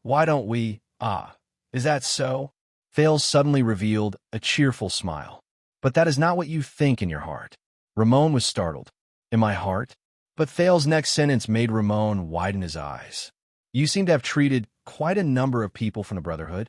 Why don't we— Ah, is that so? Thales suddenly revealed a cheerful smile. But that is not what you think in your heart. Ramon was startled. In my heart? But Thales' next sentence made Ramon widen his eyes. You seem to have treated quite a number of people from the Brotherhood.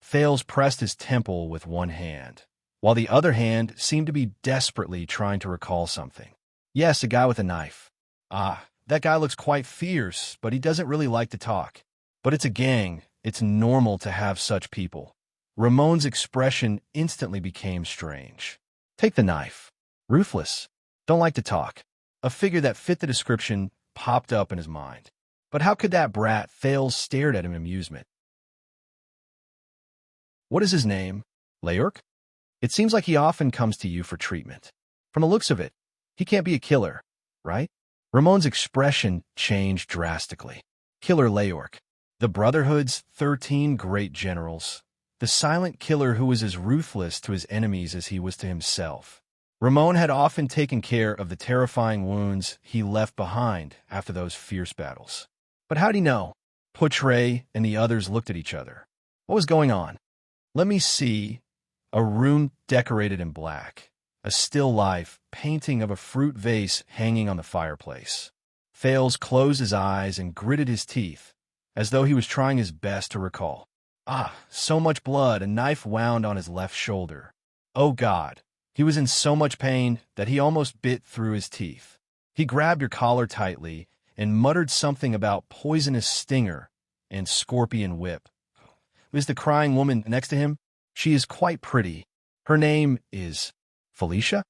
Thales pressed his temple with one hand, while the other hand seemed to be desperately trying to recall something. Yes, a guy with a knife. Ah, that guy looks quite fierce, but he doesn't really like to talk. But it's a gang. It's normal to have such people. Ramon's expression instantly became strange. Take the knife. Ruthless. Don't like to talk. A figure that fit the description popped up in his mind. But how could that brat? Thales stared at him in amusement. What is his name? Leork? It seems like he often comes to you for treatment. From the looks of it, he can't be a killer, right? Ramon's expression changed drastically. Killer Leork. The Brotherhood's 13 great generals. The silent killer who was as ruthless to his enemies as he was to himself. Ramon had often taken care of the terrifying wounds he left behind after those fierce battles. But how'd he know? Poutre and the others looked at each other. What was going on? Let me see. A room decorated in black. A still life painting of a fruit vase hanging on the fireplace. Thales closed his eyes and gritted his teeth, as though he was trying his best to recall. Ah, so much blood, a knife wound on his left shoulder. Oh God, he was in so much pain that he almost bit through his teeth. He grabbed your collar tightly and muttered something about poisonous stinger and scorpion whip. Was the crying woman next to him? She is quite pretty. Her name is Felicia?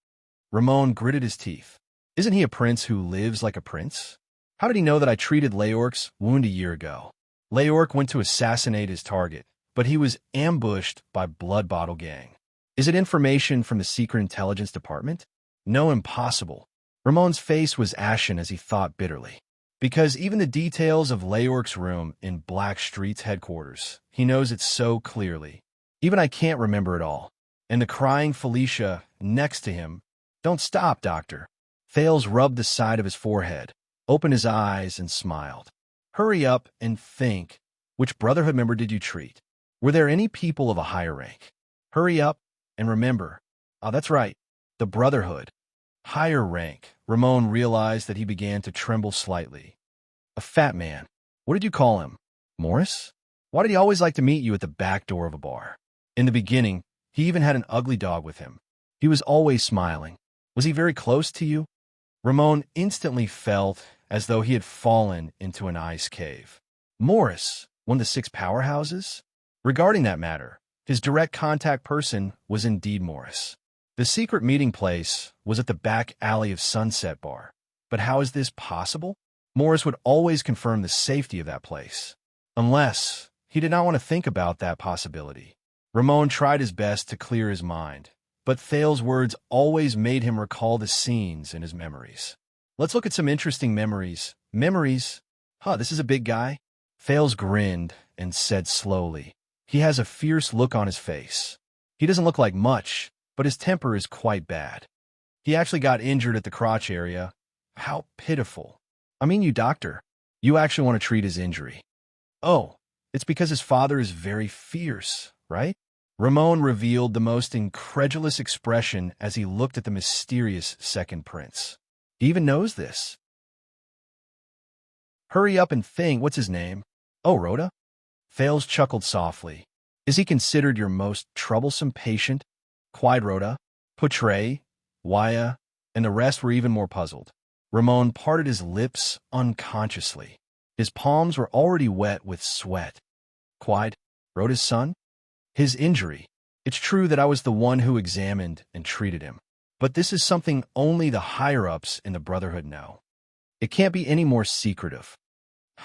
Ramon gritted his teeth. Isn't he a prince who lives like a prince? How did he know that I treated Leork's wound a year ago? Leork went to assassinate his target, but he was ambushed by Blood Bottle Gang. Is it information from the Secret Intelligence Department? No, impossible. Ramon's face was ashen as he thought bitterly. Because even the details of Leork's room in Blackstreet's headquarters, he knows it so clearly. Even I can't remember it all. And the crying Felicia next to him. Don't stop, Doctor. Thales rubbed the side of his forehead, opened his eyes, and smiled. Hurry up and think. Which Brotherhood member did you treat? Were there any people of a higher rank? Hurry up and remember. Ah, that's right. The Brotherhood. Higher rank. Ramon realized that he began to tremble slightly. A fat man. What did you call him? Morris? Why did he always like to meet you at the back door of a bar? In the beginning, he even had an ugly dog with him. He was always smiling. Was he very close to you? Ramon instantly felt as though he had fallen into an ice cave. Morris, one of the 6 powerhouses? Regarding that matter, his direct contact person was indeed Morris. The secret meeting place was at the back alley of Sunset Bar. But how is this possible? Morris would always confirm the safety of that place. Unless he did not want to think about that possibility. Ramon tried his best to clear his mind, but Thales' words always made him recall the scenes in his memories. Let's look at some interesting memories. Memories? Huh, this is a big guy? Thales grinned and said slowly. He has a fierce look on his face. He doesn't look like much, but his temper is quite bad. He actually got injured at the crotch area. How pitiful. I mean, you doctor. You actually want to treat his injury. Oh, it's because his father is very fierce, right? Ramon revealed the most incredulous expression as he looked at the mysterious second prince. He even knows this. Hurry up and think. What's his name? Oh, Rhoda? Thales chuckled softly. Is he considered your most troublesome patient? Quiet Rhoda, Poutre, Wuxia, and the rest were even more puzzled. Ramon parted his lips unconsciously. His palms were already wet with sweat. Quiet, Rhoda's son? His injury. It's true that I was the one who examined and treated him. But this is something only the higher-ups in the Brotherhood know. It can't be any more secretive.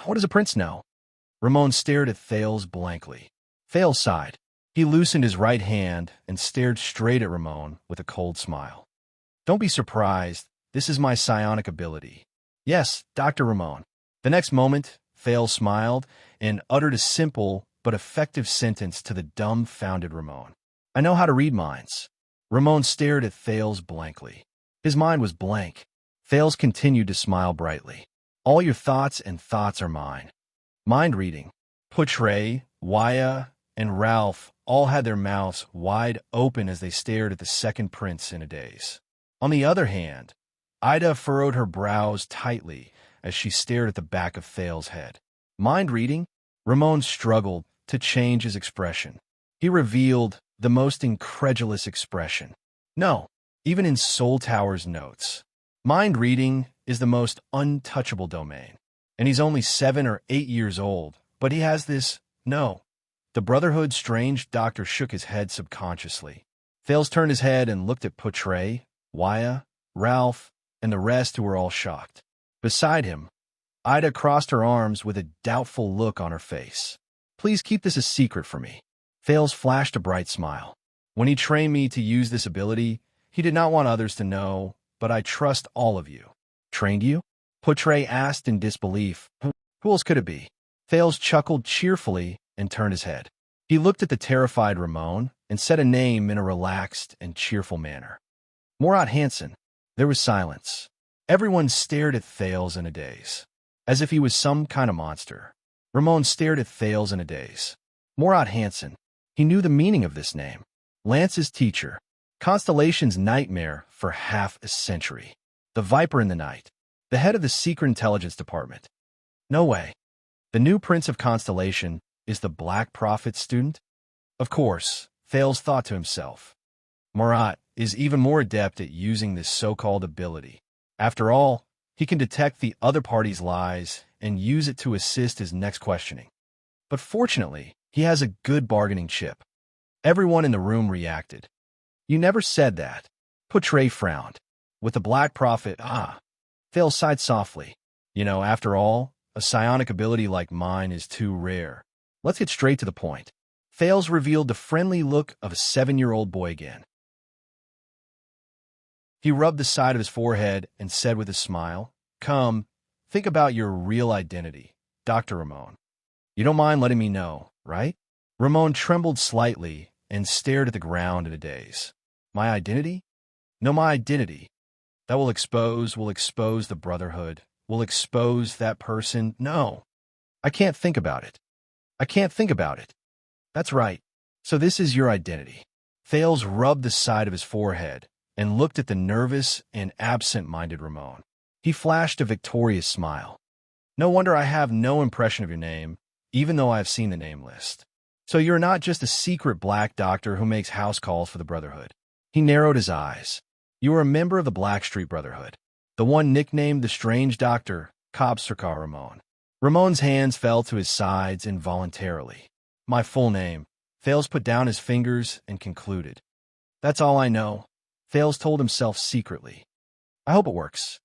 What does a prince know? Ramon stared at Thales blankly. Thales sighed. He loosened his right hand and stared straight at Ramon with a cold smile. Don't be surprised. This is my psionic ability. Yes, Dr. Ramon. The next moment, Thales smiled and uttered a simple but effective sentence to the dumbfounded Ramon. I know how to read minds. Ramon stared at Thales blankly. His mind was blank. Thales continued to smile brightly. All your thoughts and thoughts are mine. Mind reading. Poutre, Wuxia, and Ralph all had their mouths wide open as they stared at the second prince in a daze. On the other hand, Ida furrowed her brows tightly as she stared at the back of Thales' head. Mind reading? Ramon struggled to change his expression. He revealed the most incredulous expression. No, even in Soul Tower's notes. Mind reading is the most untouchable domain. And he's only 7 or 8 years old, but he has this, no. The Brotherhood's strange doctor shook his head subconsciously. Thales turned his head and looked at Portray, Wuxia, Ralph, and the rest who were all shocked. Beside him, Ida crossed her arms with a doubtful look on her face. Please keep this a secret for me. Thales flashed a bright smile. When he trained me to use this ability, he did not want others to know, but I trust all of you. Trained you? Portray asked in disbelief. Who else could it be? Thales chuckled cheerfully and turned his head. He looked at the terrified Ramon and said a name in a relaxed and cheerful manner. Murat Hansen. There was silence. Everyone stared at Thales in a daze, as if he was some kind of monster. Ramon stared at Thales in a daze. Murat Hansen. He knew the meaning of this name. Lance's teacher. Constellation's nightmare for half a century. The Viper in the Night. The head of the Secret Intelligence Department. No way. The new Prince of Constellation is the Black Prophet's student? Of course, Thales thought to himself. Murat is even more adept at using this so-called ability. After all, he can detect the other party's lies and use it to assist his next questioning. But fortunately, he has a good bargaining chip. Everyone in the room reacted. You never said that. Portray frowned. With the Black Prophet, Thales sighed softly. After all, a psionic ability like mine is too rare. Let's get straight to the point. Thales revealed the friendly look of a 7-year-old boy again. He rubbed the side of his forehead and said with a smile, Come, think about your real identity, Dr. Ramon. You don't mind letting me know, right? Ramon trembled slightly and stared at the ground in a daze. My identity? No, my identity. That will expose the Brotherhood, will expose that person. No, I can't think about it. I can't think about it. That's right. So this is your identity. Thales rubbed the side of his forehead and looked at the nervous and absent-minded Ramon. He flashed a victorious smile. No wonder I have no impression of your name, even though I have seen the name list. So you're not just a secret black doctor who makes house calls for the Brotherhood. He narrowed his eyes. You are a member of the Blackstreet Brotherhood, the one nicknamed the Strange Doctor, Cobb Sirkar Ramon. Ramon's hands fell to his sides involuntarily. My full name. Thales put down his fingers and concluded. That's all I know, Thales told himself secretly. I hope it works.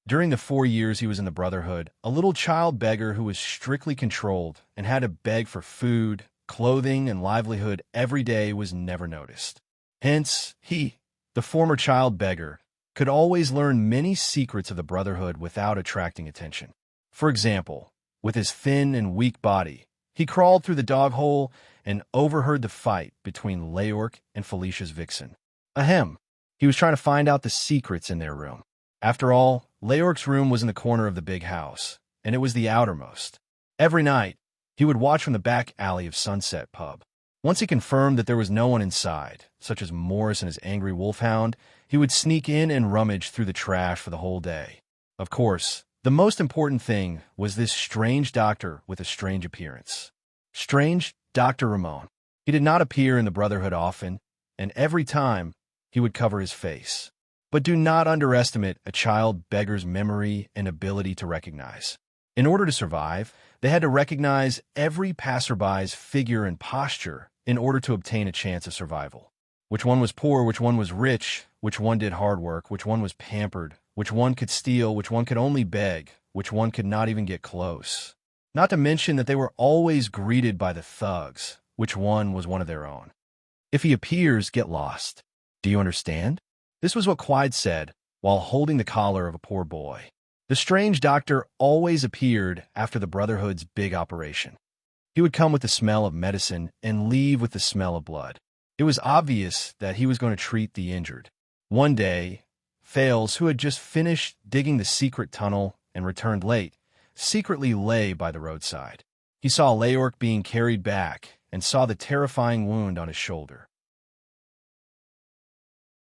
During the 4 years he was in the Brotherhood, a little child beggar who was strictly controlled and had to beg for food, clothing, and livelihood every day was never noticed. Hence, he, the former child beggar, could always learn many secrets of the Brotherhood without attracting attention. For example, with his thin and weak body, he crawled through the dog hole and overheard the fight between Leork and Felicia's vixen. Ahem. He was trying to find out the secrets in their room. After all, Leork's room was in the corner of the big house, and it was the outermost. Every night, he would watch from the back alley of Sunset Pub. Once he confirmed that there was no one inside, such as Morris and his angry wolfhound, he would sneak in and rummage through the trash for the whole day. Of course, the most important thing was this strange doctor with a strange appearance. Strange Dr. Ramon. He did not appear in the Brotherhood often, and every time, he would cover his face. But do not underestimate a child beggar's memory and ability to recognize. In order to survive, they had to recognize every passerby's figure and posture in order to obtain a chance of survival. Which one was poor, which one was rich, which one did hard work, which one was pampered, which one could steal, which one could only beg, which one could not even get close. Not to mention that they were always greeted by the thugs, which one was one of their own. If he appears, get lost. Do you understand? This was what Quide said while holding the collar of a poor boy. The strange doctor always appeared after the Brotherhood's big operation. He would come with the smell of medicine and leave with the smell of blood. It was obvious that he was going to treat the injured. One day, Thales, who had just finished digging the secret tunnel and returned late, secretly lay by the roadside. He saw Leork being carried back and saw the terrifying wound on his shoulder.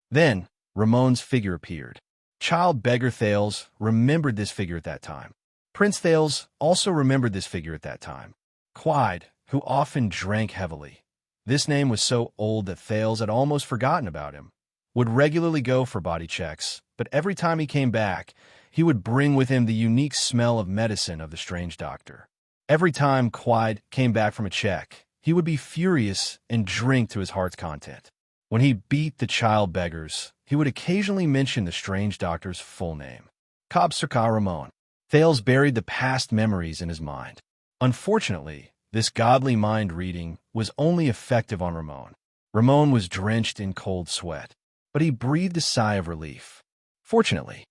Then, Ramon's figure appeared. Child beggar Thales remembered this figure at that time. Prince Thales also remembered this figure at that time. Quide, who often drank heavily, This name was so old that Thales had almost forgotten about him. Would regularly go for body checks, but every time he came back, he would bring with him the unique smell of medicine of the strange doctor. Every time Quide came back from a check, he would be furious and drink to his heart's content. When he beat the child beggars, he would occasionally mention the strange doctor's full name. Cobb Sirka Ramon. Thales buried the past memories in his mind. Unfortunately, this godly mind reading was only effective on Ramon. Ramon was drenched in cold sweat, but he breathed a sigh of relief. Fortunately,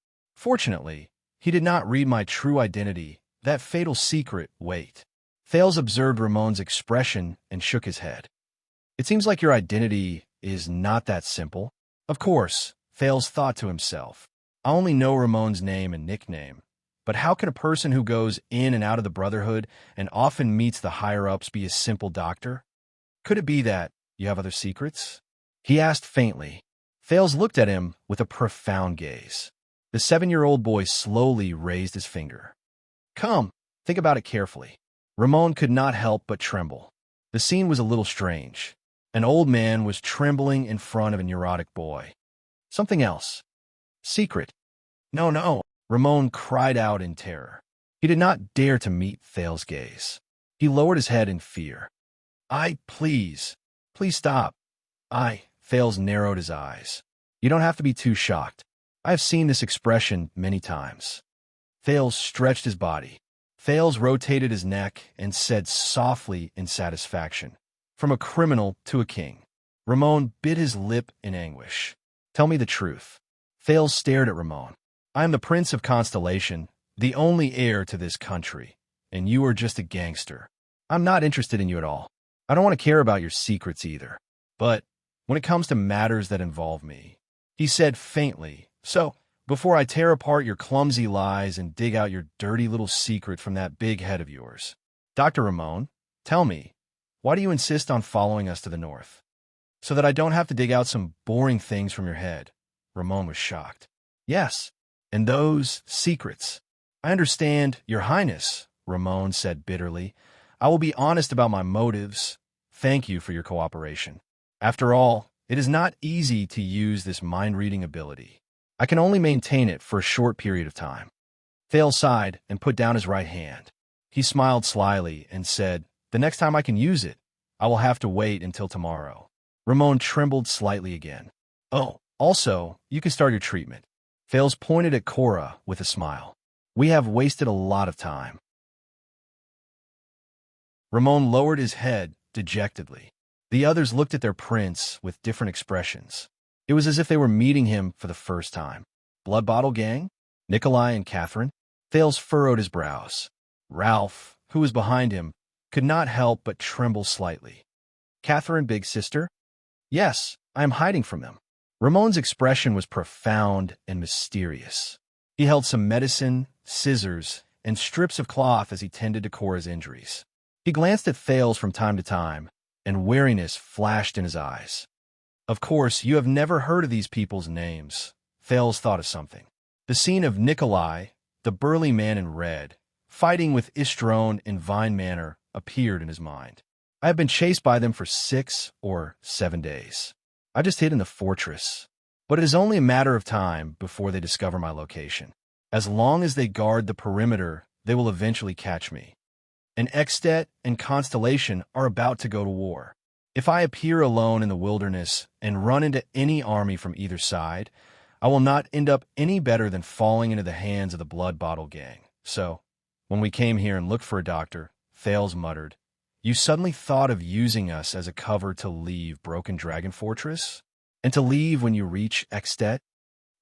he did not read my true identity, that fatal secret. Wait. Thales observed Ramon's expression and shook his head. It seems like your identity is not that simple. Of course, Thales thought to himself. I only know Ramon's name and nickname, but how can a person who goes in and out of the Brotherhood and often meets the higher-ups be a simple doctor? Could it be that you have other secrets? He asked faintly. Thales looked at him with a profound gaze. The 7-year-old boy slowly raised his finger. Come, think about it carefully. Ramon could not help but tremble. The scene was a little strange. An old man was trembling in front of a neurotic boy. Something else. Secret. No, Ramon cried out in terror. He did not dare to meet Thales' gaze. He lowered his head in fear. Please stop. Thales narrowed his eyes. You don't have to be too shocked. I have seen this expression many times. Thales stretched his body. Thales rotated his neck and said softly in satisfaction, from a criminal to a king. Ramon bit his lip in anguish. Tell me the truth. Thales stared at Ramon. I am the Prince of Constellation, the only heir to this country, and you are just a gangster. I'm not interested in you at all. I don't want to care about your secrets either. But when it comes to matters that involve me, he said faintly, so before I tear apart your clumsy lies and dig out your dirty little secret from that big head of yours, Dr. Ramon, tell me, why do you insist on following us to the north? So that I don't have to dig out some boring things from your head. Ramon was shocked. Yes, and those secrets. I understand, Your Highness, Ramon said bitterly. I will be honest about my motives. Thank you for your cooperation. After all, it is not easy to use this mind-reading ability. I can only maintain it for a short period of time. Thales sighed and put down his right hand. He smiled slyly and said, the next time I can use it, I will have to wait until tomorrow. Ramon trembled slightly again. Oh, also, you can start your treatment. Thales pointed at Cora with a smile. We have wasted a lot of time. Ramon lowered his head dejectedly. The others looked at their prince with different expressions. It was as if they were meeting him for the first time. Blood Bottle Gang? Nikolai and Catherine? Thales furrowed his brows. Ralph, who was behind him, could not help but tremble slightly. Catherine, big sister? Yes, I am hiding from them. Ramon's expression was profound and mysterious. He held some medicine, scissors, and strips of cloth as he tended to Cora's injuries. He glanced at Thales from time to time, and wariness flashed in his eyes. Of course, you have never heard of these people's names. Thales thought of something. The scene of Nikolai, the burly man in red, fighting with Istron in Vine Manor, appeared in his mind. I have been chased by them for 6 or 7 days. I just hid in the fortress, but it is only a matter of time before they discover my location. As long as they guard the perimeter, they will eventually catch me. And Extet and Constellation are about to go to war. If I appear alone in the wilderness and run into any army from either side, I will not end up any better than falling into the hands of the Blood Bottle Gang. So, when we came here and looked for a doctor, Thales muttered, you suddenly thought of using us as a cover to leave Broken Dragon Fortress? And to leave when you reach Extet?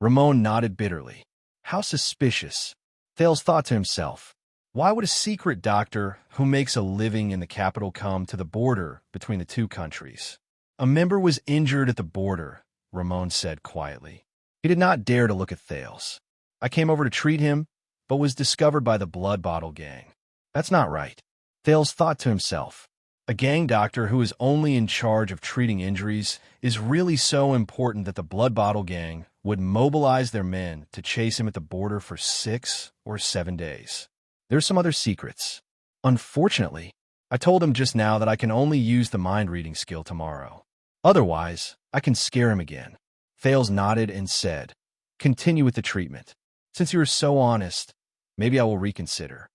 Ramon nodded bitterly. How suspicious. Thales thought to himself. Why would a secret doctor who makes a living in the capital come to the border between the two countries? A member was injured at the border, Ramon said quietly. He did not dare to look at Thales. I came over to treat him, but was discovered by the Blood Bottle Gang. That's not right. Thales thought to himself. A gang doctor who is only in charge of treating injuries is really so important that the Blood Bottle Gang would mobilize their men to chase him at the border for 6 or 7 days. There's some other secrets. Unfortunately, I told him just now that I can only use the mind-reading skill tomorrow. Otherwise, I can scare him again. Thales nodded and said, "Continue with the treatment. Since you are so honest, maybe I will reconsider."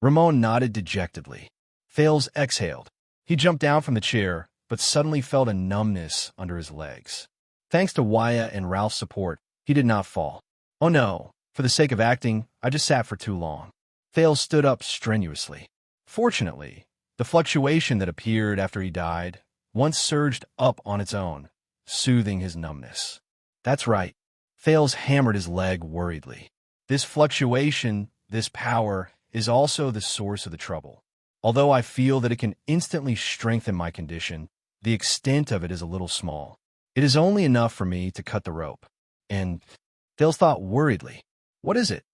Ramon nodded dejectedly. Thales exhaled. He jumped down from the chair, but suddenly felt a numbness under his legs. Thanks to Waya and Ralph's support, he did not fall. "Oh no, for the sake of acting, I just sat for too long." Thales stood up strenuously. Fortunately, the fluctuation that appeared after he died once surged up on its own, soothing his numbness. "That's right." Thales hammered his leg worriedly. "This fluctuation, this power, is also the source of the trouble. Although I feel that it can instantly strengthen my condition, the extent of it is a little small. It is only enough for me to cut the rope." And Thales thought worriedly, "What is it?"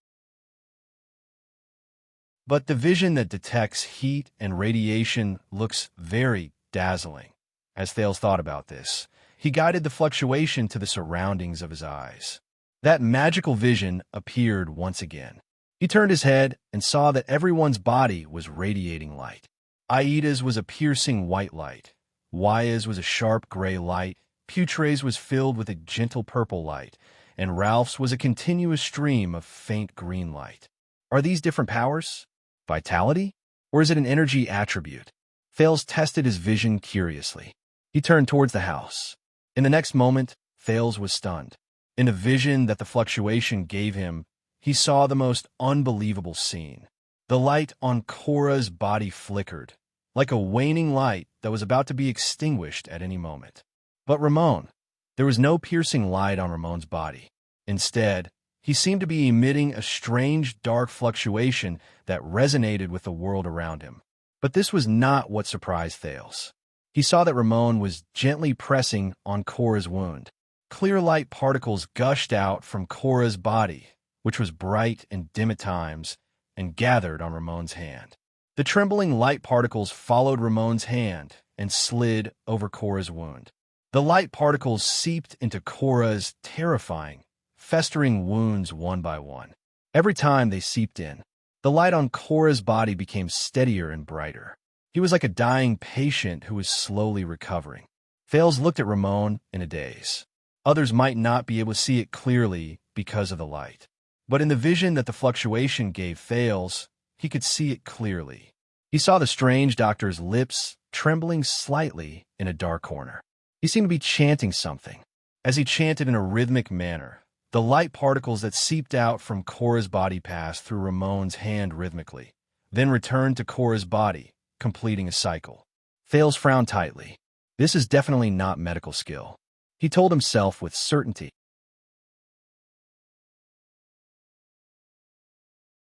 But the vision that detects heat and radiation looks very dazzling. As Thales thought about this, he guided the fluctuation to the surroundings of his eyes. That magical vision appeared once again. He turned his head and saw that everyone's body was radiating light. Aida's was a piercing white light. Waya's was a sharp gray light. Putre's was filled with a gentle purple light. And Ralph's was a continuous stream of faint green light. Are these different powers? Vitality? Or is it an energy attribute? Thales tested his vision curiously. He turned towards the house. In the next moment, Thales was stunned. In the vision that the fluctuation gave him, he saw the most unbelievable scene. The light on Cora's body flickered, like a waning light that was about to be extinguished at any moment. But Ramon, there was no piercing light on Ramon's body. Instead, he seemed to be emitting a strange dark fluctuation that resonated with the world around him. But this was not what surprised Thales. He saw that Ramon was gently pressing on Cora's wound. Clear light particles gushed out from Cora's body, which was bright and dim at times, and gathered on Ramon's hand. The trembling light particles followed Ramon's hand and slid over Cora's wound. The light particles seeped into Cora's terrifying, festering wounds one by one. Every time they seeped in, the light on Cora's body became steadier and brighter. He was like a dying patient who was slowly recovering. Thales looked at Ramon in a daze. Others might not be able to see it clearly because of the light. But in the vision that the fluctuation gave Thales, he could see it clearly. He saw the strange doctor's lips trembling slightly in a dark corner. He seemed to be chanting something. As he chanted in a rhythmic manner, the light particles that seeped out from Cora's body passed through Ramon's hand rhythmically, then returned to Cora's body, completing a cycle. Thales frowned tightly. This is definitely not medical skill, he told himself with certainty.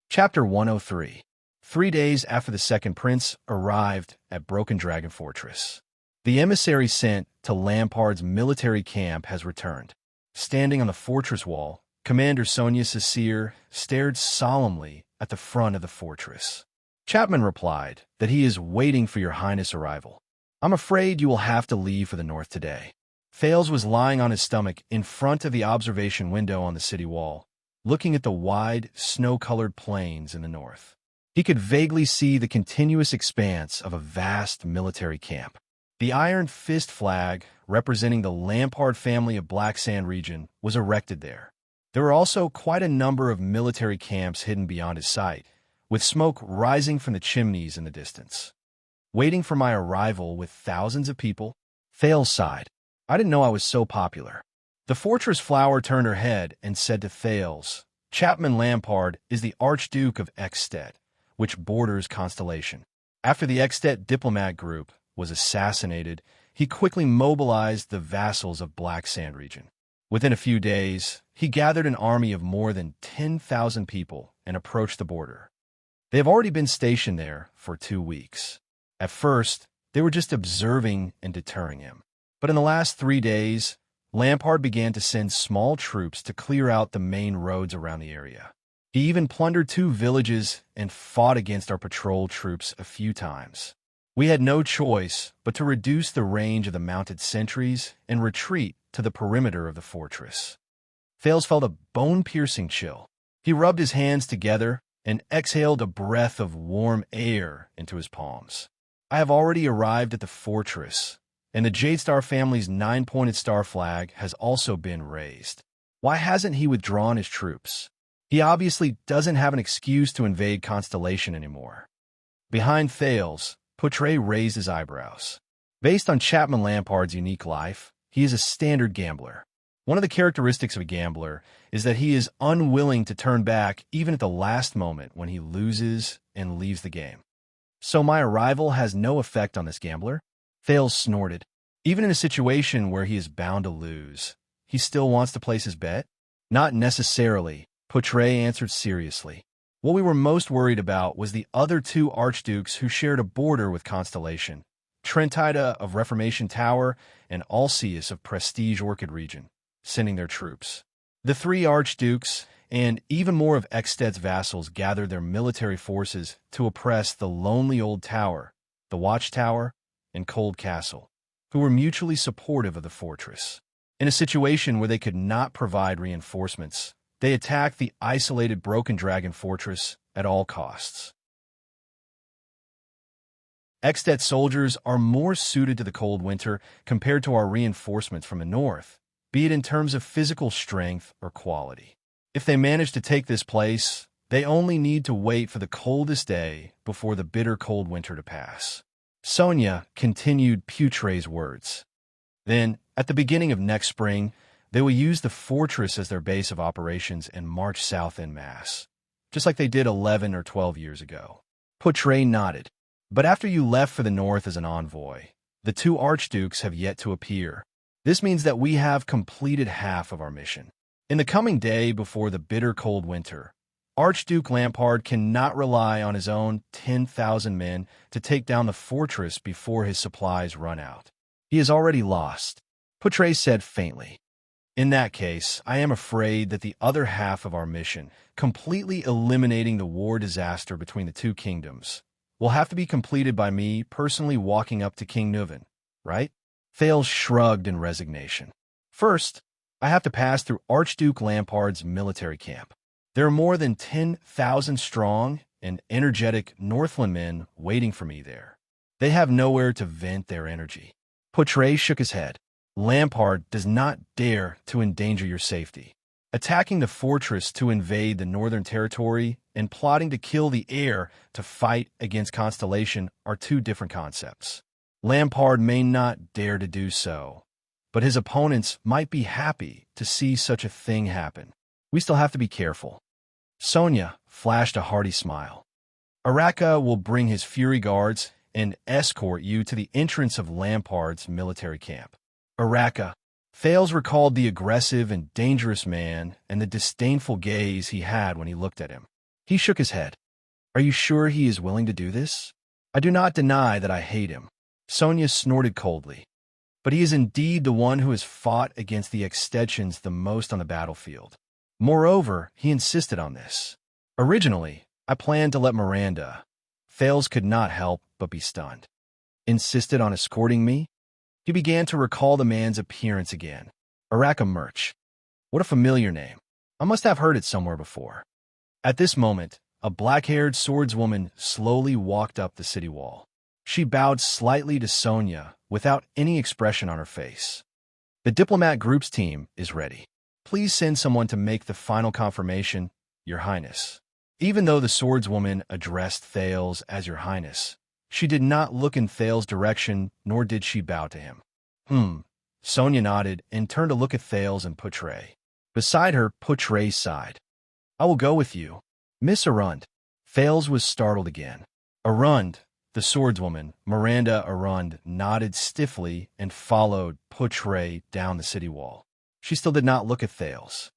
Chapter 103. 3 days after the second prince arrived at Broken Dragon Fortress, the emissary sent to Lampard's military camp has returned. Standing on the fortress wall, Commander Sonia Cecere stared solemnly at the front of the fortress. Chapman replied that he is waiting for your highness' arrival. I'm afraid you will have to leave for the north today. Thales was lying on his stomach in front of the observation window on the city wall, looking at the wide, snow-colored plains in the north. He could vaguely see the continuous expanse of a vast military camp. The Iron Fist flag, representing the Lampard family of Black Sand region, was erected there. There were also quite a number of military camps hidden beyond his sight, with smoke rising from the chimneys in the distance. Waiting for my arrival with thousands of people, Thales sighed. I didn't know I was so popular. The fortress flower turned her head and said to Thales, Chapman Lampard is the Archduke of Ekstedt, which borders Constellation. After the Ekstedt diplomat group was assassinated, he quickly mobilized the vassals of Black Sand region. Within a few days, he gathered an army of more than 10,000 people and approached the border. They have already been stationed there for 2 weeks. At first, they were just observing and deterring him. But in the last 3 days, Lampard began to send small troops to clear out the main roads around the area. He even plundered 2 villages and fought against our patrol troops a few times. We had no choice but to reduce the range of the mounted sentries and retreat to the perimeter of the fortress. Thales felt a bone-piercing chill. He rubbed his hands together and exhaled a breath of warm air into his palms. I have already arrived at the fortress, and the Jade Star family's 9-pointed star flag has also been raised. Why hasn't he withdrawn his troops? He obviously doesn't have an excuse to invade Constellation anymore. Behind Thales, Poutre raised his eyebrows. Based on Chapman Lampard's unique life, he is a standard gambler. One of the characteristics of a gambler is that he is unwilling to turn back even at the last moment when he loses and leaves the game. So my arrival has no effect on this gambler? Thales snorted. Even in a situation where he is bound to lose, he still wants to place his bet? Not necessarily, Poutre answered seriously. What we were most worried about was the other two archdukes who shared a border with Constellation, Trentida of Reformation Tower and Alceus of Prestige Orchid Region, sending their troops. The three archdukes and even more of Eksted's vassals gathered their military forces to oppress the lonely old tower, the Watchtower, and Cold Castle, who were mutually supportive of the fortress. In a situation where they could not provide reinforcements, they attacked the isolated Broken Dragon fortress at all costs. Eksted's soldiers are more suited to the cold winter compared to our reinforcements from the north, be it in terms of physical strength or quality. If they manage to take this place, they only need to wait for the coldest day before the bitter cold winter to pass. Xianxia continued Poutre's words. Then, at the beginning of next spring, they will use the fortress as their base of operations and march south en masse, just like they did 11 or 12 years ago. Poutre nodded. But after you left for the north as an envoy, the two archdukes have yet to appear. This means that we have completed half of our mission. In the coming day before the bitter cold winter, Archduke Lampard cannot rely on his own 10,000 men to take down the fortress before his supplies run out. He has already lost, Poutre said faintly. In that case, I am afraid that the other half of our mission, completely eliminating the war disaster between the two kingdoms, will have to be completed by me personally walking up to King Nuven, right? Thales shrugged in resignation. First, I have to pass through Archduke Lampard's military camp. There are more than 10,000 strong and energetic Northland men waiting for me there. They have nowhere to vent their energy. Poutre shook his head. Lampard does not dare to endanger your safety. Attacking the fortress to invade the northern territory and plotting to kill the heir to fight against Constellation are two different concepts. Lampard may not dare to do so, but his opponents might be happy to see such a thing happen. We still have to be careful. Xianxia flashed a hearty smile. Araka will bring his Fury Guards and escort you to the entrance of Lampard's military camp. Araka. Thales recalled the aggressive and dangerous man and the disdainful gaze he had when he looked at him. He shook his head. Are you sure he is willing to do this? I do not deny that I hate him. Xianxia snorted coldly. But he is indeed the one who has fought against the Extensions the most on the battlefield. Moreover, he insisted on this. Originally, I planned to let Miranda. Thales could not help but be stunned. Insisted on escorting me? He began to recall the man's appearance again. Araka Murch. What a familiar name. I must have heard it somewhere before. At this moment, a black-haired swordswoman slowly walked up the city wall. She bowed slightly to Xianxia without any expression on her face. The diplomat group's team is ready. Please send someone to make the final confirmation, Your Highness. Even though the swordswoman addressed Thales as Your Highness, she did not look in Thales' direction, nor did she bow to him. Xianxia nodded and turned to look at Thales and Poutre. Beside her, Poutre sighed. I will go with you. Miss Arund. Thales was startled again. Arund, the swordswoman, Miranda Arund, nodded stiffly and followed Poutre down the city wall. She still did not look at Thales.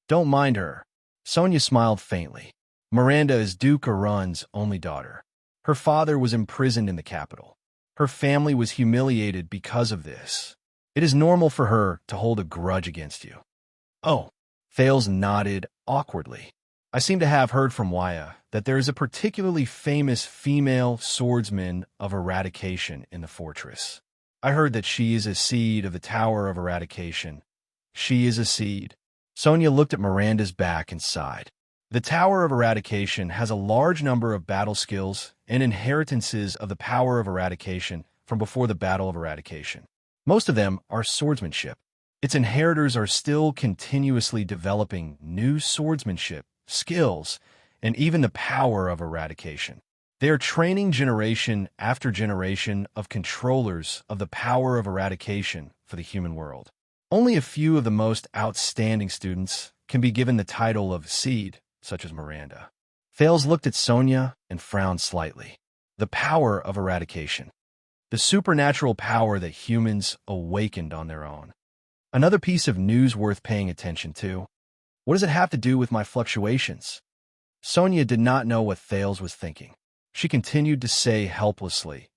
Don't mind her. Xianxia smiled faintly. Miranda is Duke Arund's only daughter. Her father was imprisoned in the capital. Her family was humiliated because of this. It is normal for her to hold a grudge against you. Oh, Thales nodded awkwardly. I seem to have heard from Wuxia that there is a particularly famous female swordsman of eradication in the fortress. I heard that she is a seed of the Tower of Eradication. She is a seed. Xianxia looked at Miranda's back and sighed. The Tower of Eradication has a large number of battle skills and inheritances of the power of eradication from before the Battle of Eradication. Most of them are swordsmanship. Its inheritors are still continuously developing new swordsmanship, skills, and even the power of eradication. They are training generation after generation of controllers of the power of eradication for the human world. Only a few of the most outstanding students can be given the title of Seed, such as Miranda. Thales looked at Xianxia and frowned slightly. The power of eradication. The supernatural power that humans awakened on their own. Another piece of news worth paying attention to. What does it have to do with my fluctuations? Xianxia did not know what Thales was thinking. She continued to say helplessly,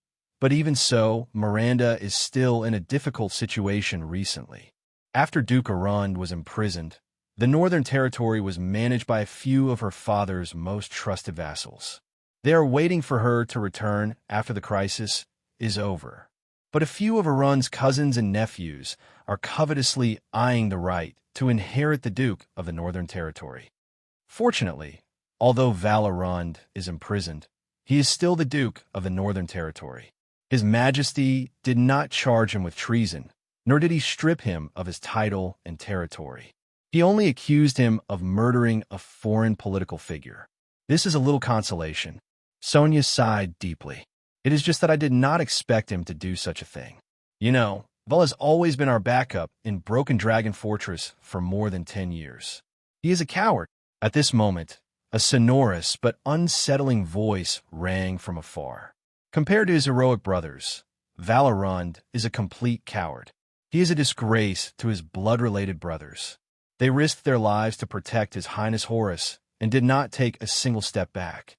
but even so, Miranda is still in a difficult situation recently. After Duke Arund was imprisoned, the Northern Territory was managed by a few of her father's most trusted vassals. They are waiting for her to return after the crisis is over. But a few of Arund's cousins and nephews are covetously eyeing the right to inherit the Duke of the Northern Territory. Fortunately, although Val Arund is imprisoned, he is still the Duke of the Northern Territory. His Majesty did not charge him with treason, nor did he strip him of his title and territory. He only accused him of murdering a foreign political figure. This is a little consolation. Xianxia sighed deeply. It is just that I did not expect him to do such a thing. You know, Val has always been our backup in Broken Dragon Fortress for more than 10 years. He is a coward. At this moment, a sonorous but unsettling voice rang from afar. Compared to his heroic brothers, Val Arund is a complete coward. He is a disgrace to his blood-related brothers. They risked their lives to protect His Highness Horus and did not take a single step back.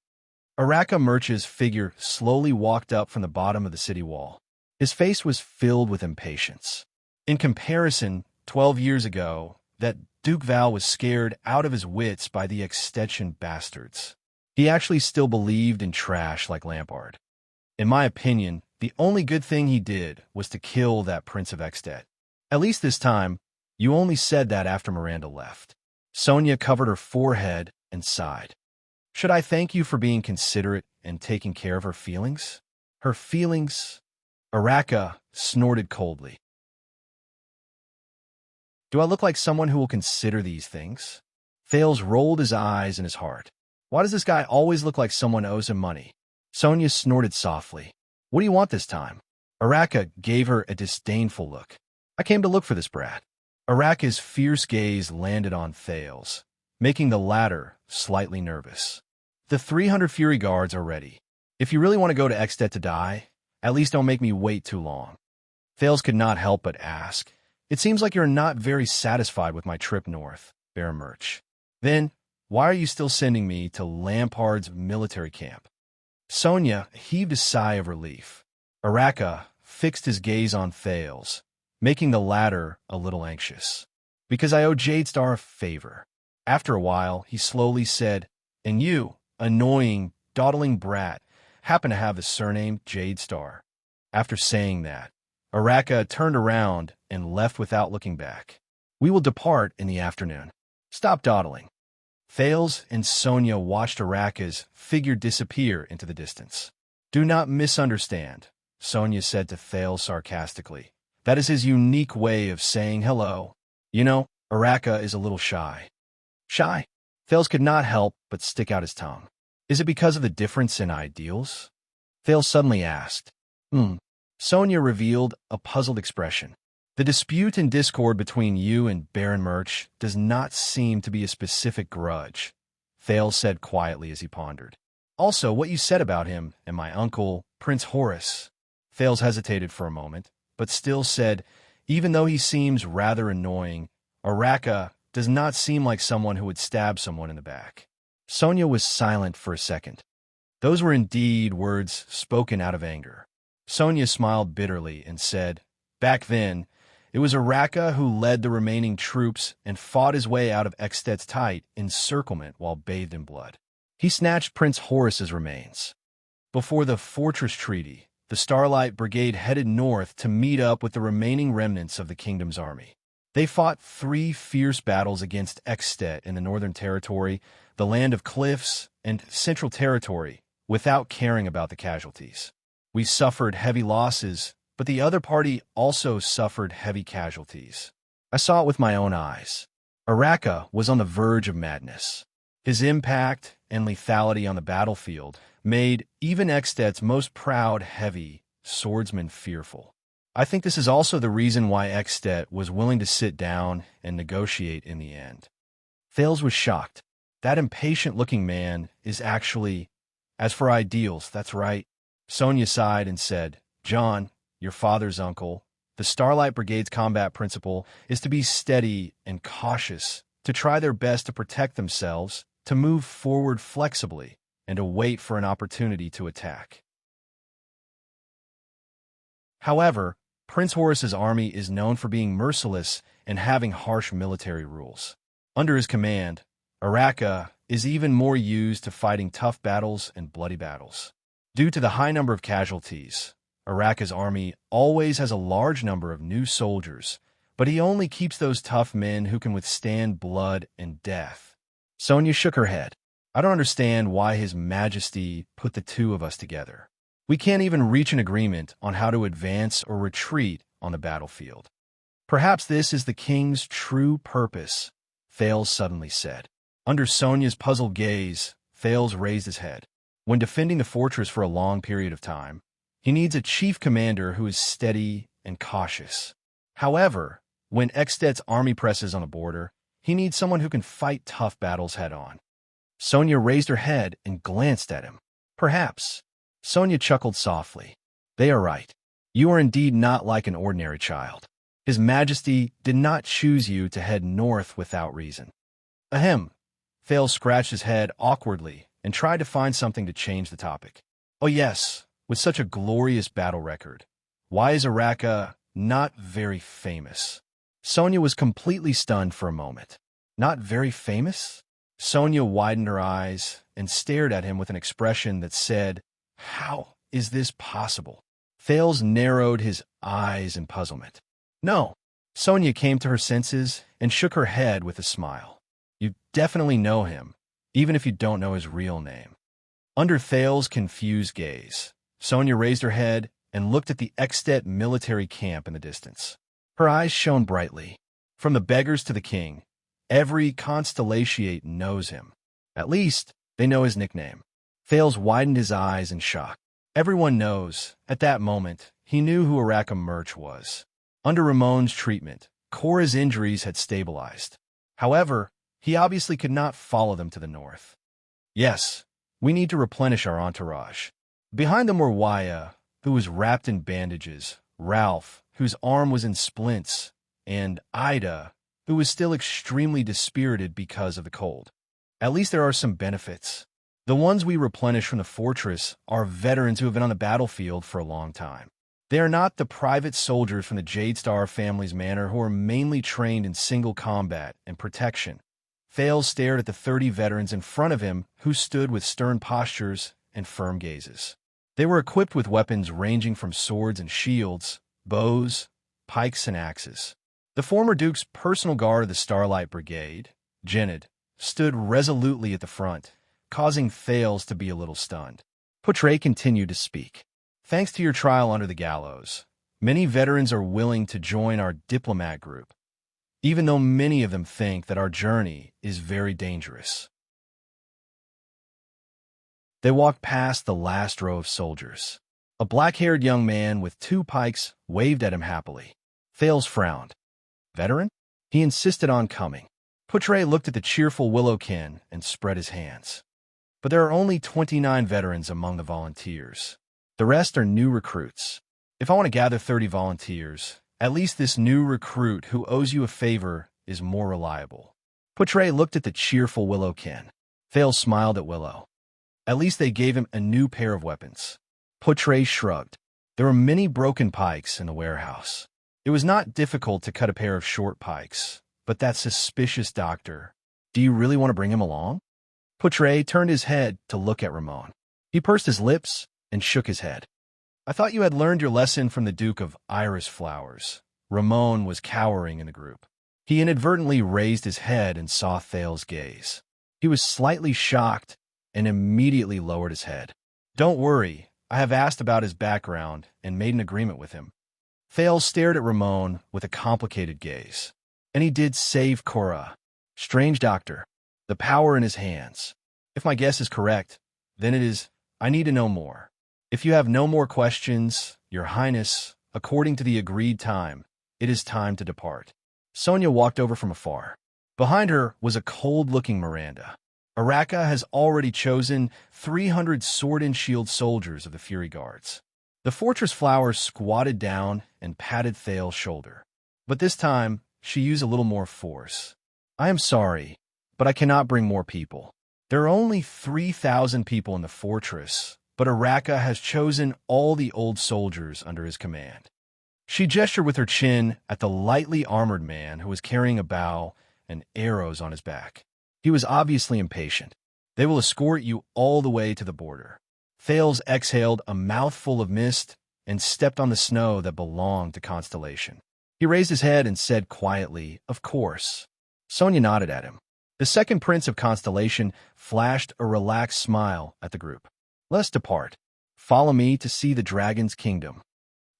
Araka Murch's figure slowly walked up from the bottom of the city wall. His face was filled with impatience. In comparison, 12 years ago, that Duke Val was scared out of his wits by the extension bastards. He actually still believed in trash like Lampard. In my opinion, the only good thing he did was to kill that Prince of Extet. At least this time, you only said that after Miranda left. Xianxia covered her forehead and sighed. Should I thank you for being considerate and taking care of her feelings? Her feelings? Araka snorted coldly. Do I look like someone who will consider these things? Thales rolled his eyes in his heart. Why does this guy always look like someone owes him money? Xianxia snorted softly. What do you want this time? Araka gave her a disdainful look. I came to look for this brat. Araka's fierce gaze landed on Thales, making the latter slightly nervous. The 300 Fury Guards are ready. If you really want to go to Extet to die, at least don't make me wait too long. Thales could not help but ask. It seems like you're not very satisfied with my trip north, Baron Murch. Then, why are you still sending me to Lampard's military camp? Xianxia heaved a sigh of relief. Araka fixed his gaze on Thales, making the latter a little anxious. Because I owe Jadestar a favor. After a while, he slowly said, and you, annoying, dawdling brat, happen to have the surname Jadestar. After saying that, Araka turned around and left without looking back. We will depart in the afternoon. Stop dawdling. Thales and Xianxia watched Araka's figure disappear into the distance. Do not misunderstand, Xianxia said to Thales sarcastically. That is his unique way of saying hello. You know, Araka is a little shy. Shy? Thales could not help but stick out his tongue. Is it because of the difference in ideals? Thales suddenly asked. Xianxia revealed a puzzled expression. The dispute and discord between you and Baron Murch does not seem to be a specific grudge, Thales said quietly as he pondered. Also, what you said about him and my uncle, Prince Horus. Thales hesitated for a moment, but still said, even though he seems rather annoying, Araka does not seem like someone who would stab someone in the back. Xianxia was silent for a second. Those were indeed words spoken out of anger. Xianxia smiled bitterly and said, back then, it was Araka who led the remaining troops and fought his way out of Extet's tight encirclement while bathed in blood. He snatched Prince Horus's remains. Before the Fortress Treaty, the Starlight Brigade headed north to meet up with the remaining remnants of the kingdom's army. They fought 3 fierce battles against Extet in the Northern Territory, the Land of Cliffs, and Central Territory, without caring about the casualties. We suffered heavy losses, but the other party also suffered heavy casualties. I saw it with my own eyes. Araka was on the verge of madness. His impact and lethality on the battlefield made even Extet's most proud, heavy swordsman fearful. I think this is also the reason why Extet was willing to sit down and negotiate in the end. Thales was shocked. That impatient-looking man is actually, as for ideals, that's right. Sonia sighed and said, John, your father's uncle, the Starlight Brigade's combat principle is to be steady and cautious, to try their best to protect themselves, to move forward flexibly, and to wait for an opportunity to attack. However, Prince Horus's army is known for being merciless and having harsh military rules. Under his command, Araka is even more used to fighting tough battles and bloody battles. Due to the high number of casualties, Araka's army always has a large number of new soldiers, but he only keeps those tough men who can withstand blood and death. Sonia shook her head. I don't understand why His Majesty put the two of us together. We can't even reach an agreement on how to advance or retreat on the battlefield. Perhaps this is the king's true purpose, Thales suddenly said. Under Sonia's puzzled gaze, Thales raised his head. When defending the fortress for a long period of time, he needs a chief commander who is steady and cautious. However, when Extet's army presses on the border, he needs someone who can fight tough battles head-on. Sonia raised her head and glanced at him. Perhaps. Sonia chuckled softly. They are right. You are indeed not like an ordinary child. His Majesty did not choose you to head north without reason. Ahem. Thales scratched his head awkwardly and tried to find something to change the topic. Oh yes, with such a glorious battle record, why is Araka not very famous? Sonia was completely stunned for a moment. Not very famous? Sonia widened her eyes and stared at him with an expression that said, How is this possible? Thales narrowed his eyes in puzzlement. No. Sonia came to her senses and shook her head with a smile. You definitely know him, even if you don't know his real name. Under Thales' confused gaze, Sonia raised her head and looked at the Extet military camp in the distance. Her eyes shone brightly. From the beggars to the king, every constellatiate knows him. At least, they know his nickname. Thales widened his eyes in shock. Everyone knows, at that moment, he knew who Araka Murch was. Under Ramon's treatment, Korra's injuries had stabilized. However, he obviously could not follow them to the north. Yes, we need to replenish our entourage. Behind them were Waya, who was wrapped in bandages, Ralph, whose arm was in splints, and Ida, who was still extremely dispirited because of the cold. At least there are some benefits. The ones we replenish from the fortress are veterans who have been on the battlefield for a long time. They are not the private soldiers from the Jade Star family's manor who are mainly trained in single combat and protection. Thales stared at the 30 veterans in front of him who stood with stern postures and firm gazes. They were equipped with weapons ranging from swords and shields, bows, pikes, and axes. The former Duke's personal guard of the Starlight Brigade, Genid, stood resolutely at the front, causing Thales to be a little stunned. Portray continued to speak. Thanks to your trial under the gallows, many veterans are willing to join our diplomat group, even though many of them think that our journey is very dangerous. They walked past the last row of soldiers. A black-haired young man with 2 pikes waved at him happily. Thales frowned. Veteran? He insisted on coming. Portray looked at the cheerful Willowkin and spread his hands. But there are only 29 veterans among the volunteers. The rest are new recruits. If I want to gather 30 volunteers, at least this new recruit who owes you a favor is more reliable. Portray looked at the cheerful Willowkin. Thales smiled at Willow. At least they gave him a new pair of weapons. Portray shrugged. There were many broken pikes in the warehouse. It was not difficult to cut a pair of short pikes, but that suspicious doctor, do you really want to bring him along? Portray turned his head to look at Ramon. He pursed his lips and shook his head. I thought you had learned your lesson from the Duke of Iris Flowers. Ramon was cowering in the group. He inadvertently raised his head and saw Thales's gaze. He was slightly shocked and immediately lowered his head. "Don't worry, I have asked about his background and made an agreement with him." Thales stared at Ramon with a complicated gaze. "And he did save Cora." Strange doctor. The power in his hands. "If my guess is correct, then it is. I need to know more. If you have no more questions, Your Highness, according to the agreed time, it is time to depart." Sonia walked over from afar. Behind her was a cold-looking Miranda. "Araka has already chosen 300 sword and shield soldiers of the Fury Guards." The fortress flower squatted down and patted Thale's shoulder. But this time, she used a little more force. "I am sorry, but I cannot bring more people. There are only 3,000 people in the fortress, but Araka has chosen all the old soldiers under his command." She gestured with her chin at the lightly armored man who was carrying a bow and arrows on his back. He was obviously impatient. "They will escort you all the way to the border." Thales exhaled a mouthful of mist and stepped on the snow that belonged to Constellation. He raised his head and said quietly, "Of course." Sonia nodded at him. The second prince of Constellation flashed a relaxed smile at the group. "Let's depart. Follow me to see the Dragon's Kingdom."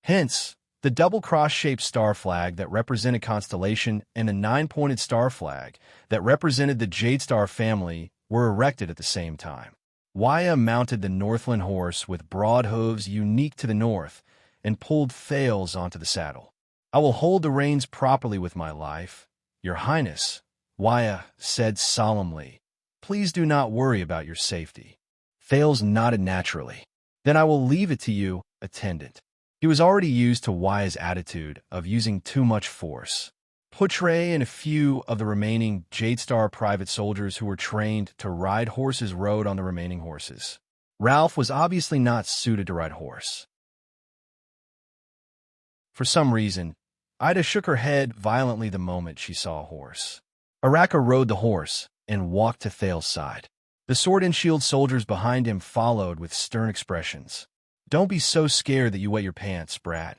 Hence, the double cross-shaped star flag that represented Constellation and the 9-pointed star flag that represented the Jade Star family were erected at the same time. Wuxia mounted the Northland horse with broad hooves unique to the north and pulled Thales onto the saddle. "I will hold the reins properly with my life, Your Highness," Wuxia said solemnly. "Please do not worry about your safety." Thales nodded naturally. "Then I will leave it to you, attendant." He was already used to Wuxia's attitude of using too much force. Putre and a few of the remaining Jade Star private soldiers who were trained to ride horses rode on the remaining horses. Ralph was obviously not suited to ride horse. For some reason, Ida shook her head violently the moment she saw a horse. Araka rode the horse and walked to Thales' side. The sword and shield soldiers behind him followed with stern expressions. "Don't be so scared that you wet your pants, brat,"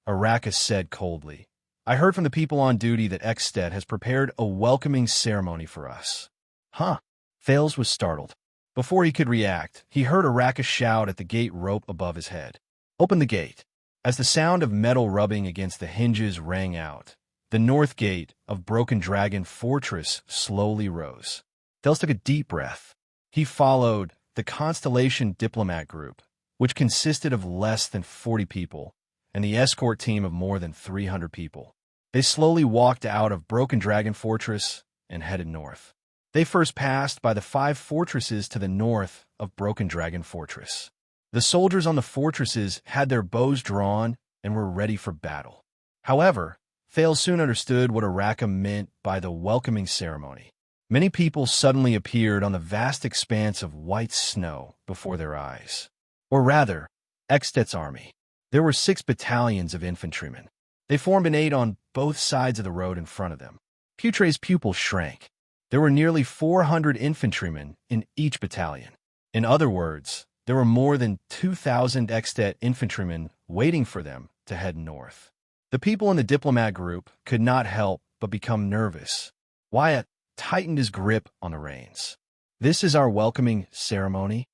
Araka said coldly. "I heard from the people on duty that Exstead has prepared a welcoming ceremony for us." "Huh?" Thales was startled. Before he could react, he heard Araka shout at the gate rope above his head. "Open the gate." As the sound of metal rubbing against the hinges rang out, the north gate of Broken Dragon Fortress slowly rose. Thales took a deep breath. He followed the Constellation diplomat group, which consisted of less than 40 people, and the escort team of more than 300 people. They slowly walked out of Broken Dragon Fortress and headed north. They first passed by the 5 fortresses to the north of Broken Dragon Fortress. The soldiers on the fortresses had their bows drawn and were ready for battle. However, Thales soon understood what Araka meant by the welcoming ceremony. Many people suddenly appeared on the vast expanse of white snow before their eyes. Or rather, Extet's army. There were 6 battalions of infantrymen. They formed an 8 on both sides of the road in front of them. Putre's pupils shrank. There were nearly 400 infantrymen in each battalion. In other words, there were more than 2,000 Extet infantrymen waiting for them to head north. The people in the diplomat group could not help but become nervous. Wyatt tightened his grip on the reins. "This is our welcoming ceremony?"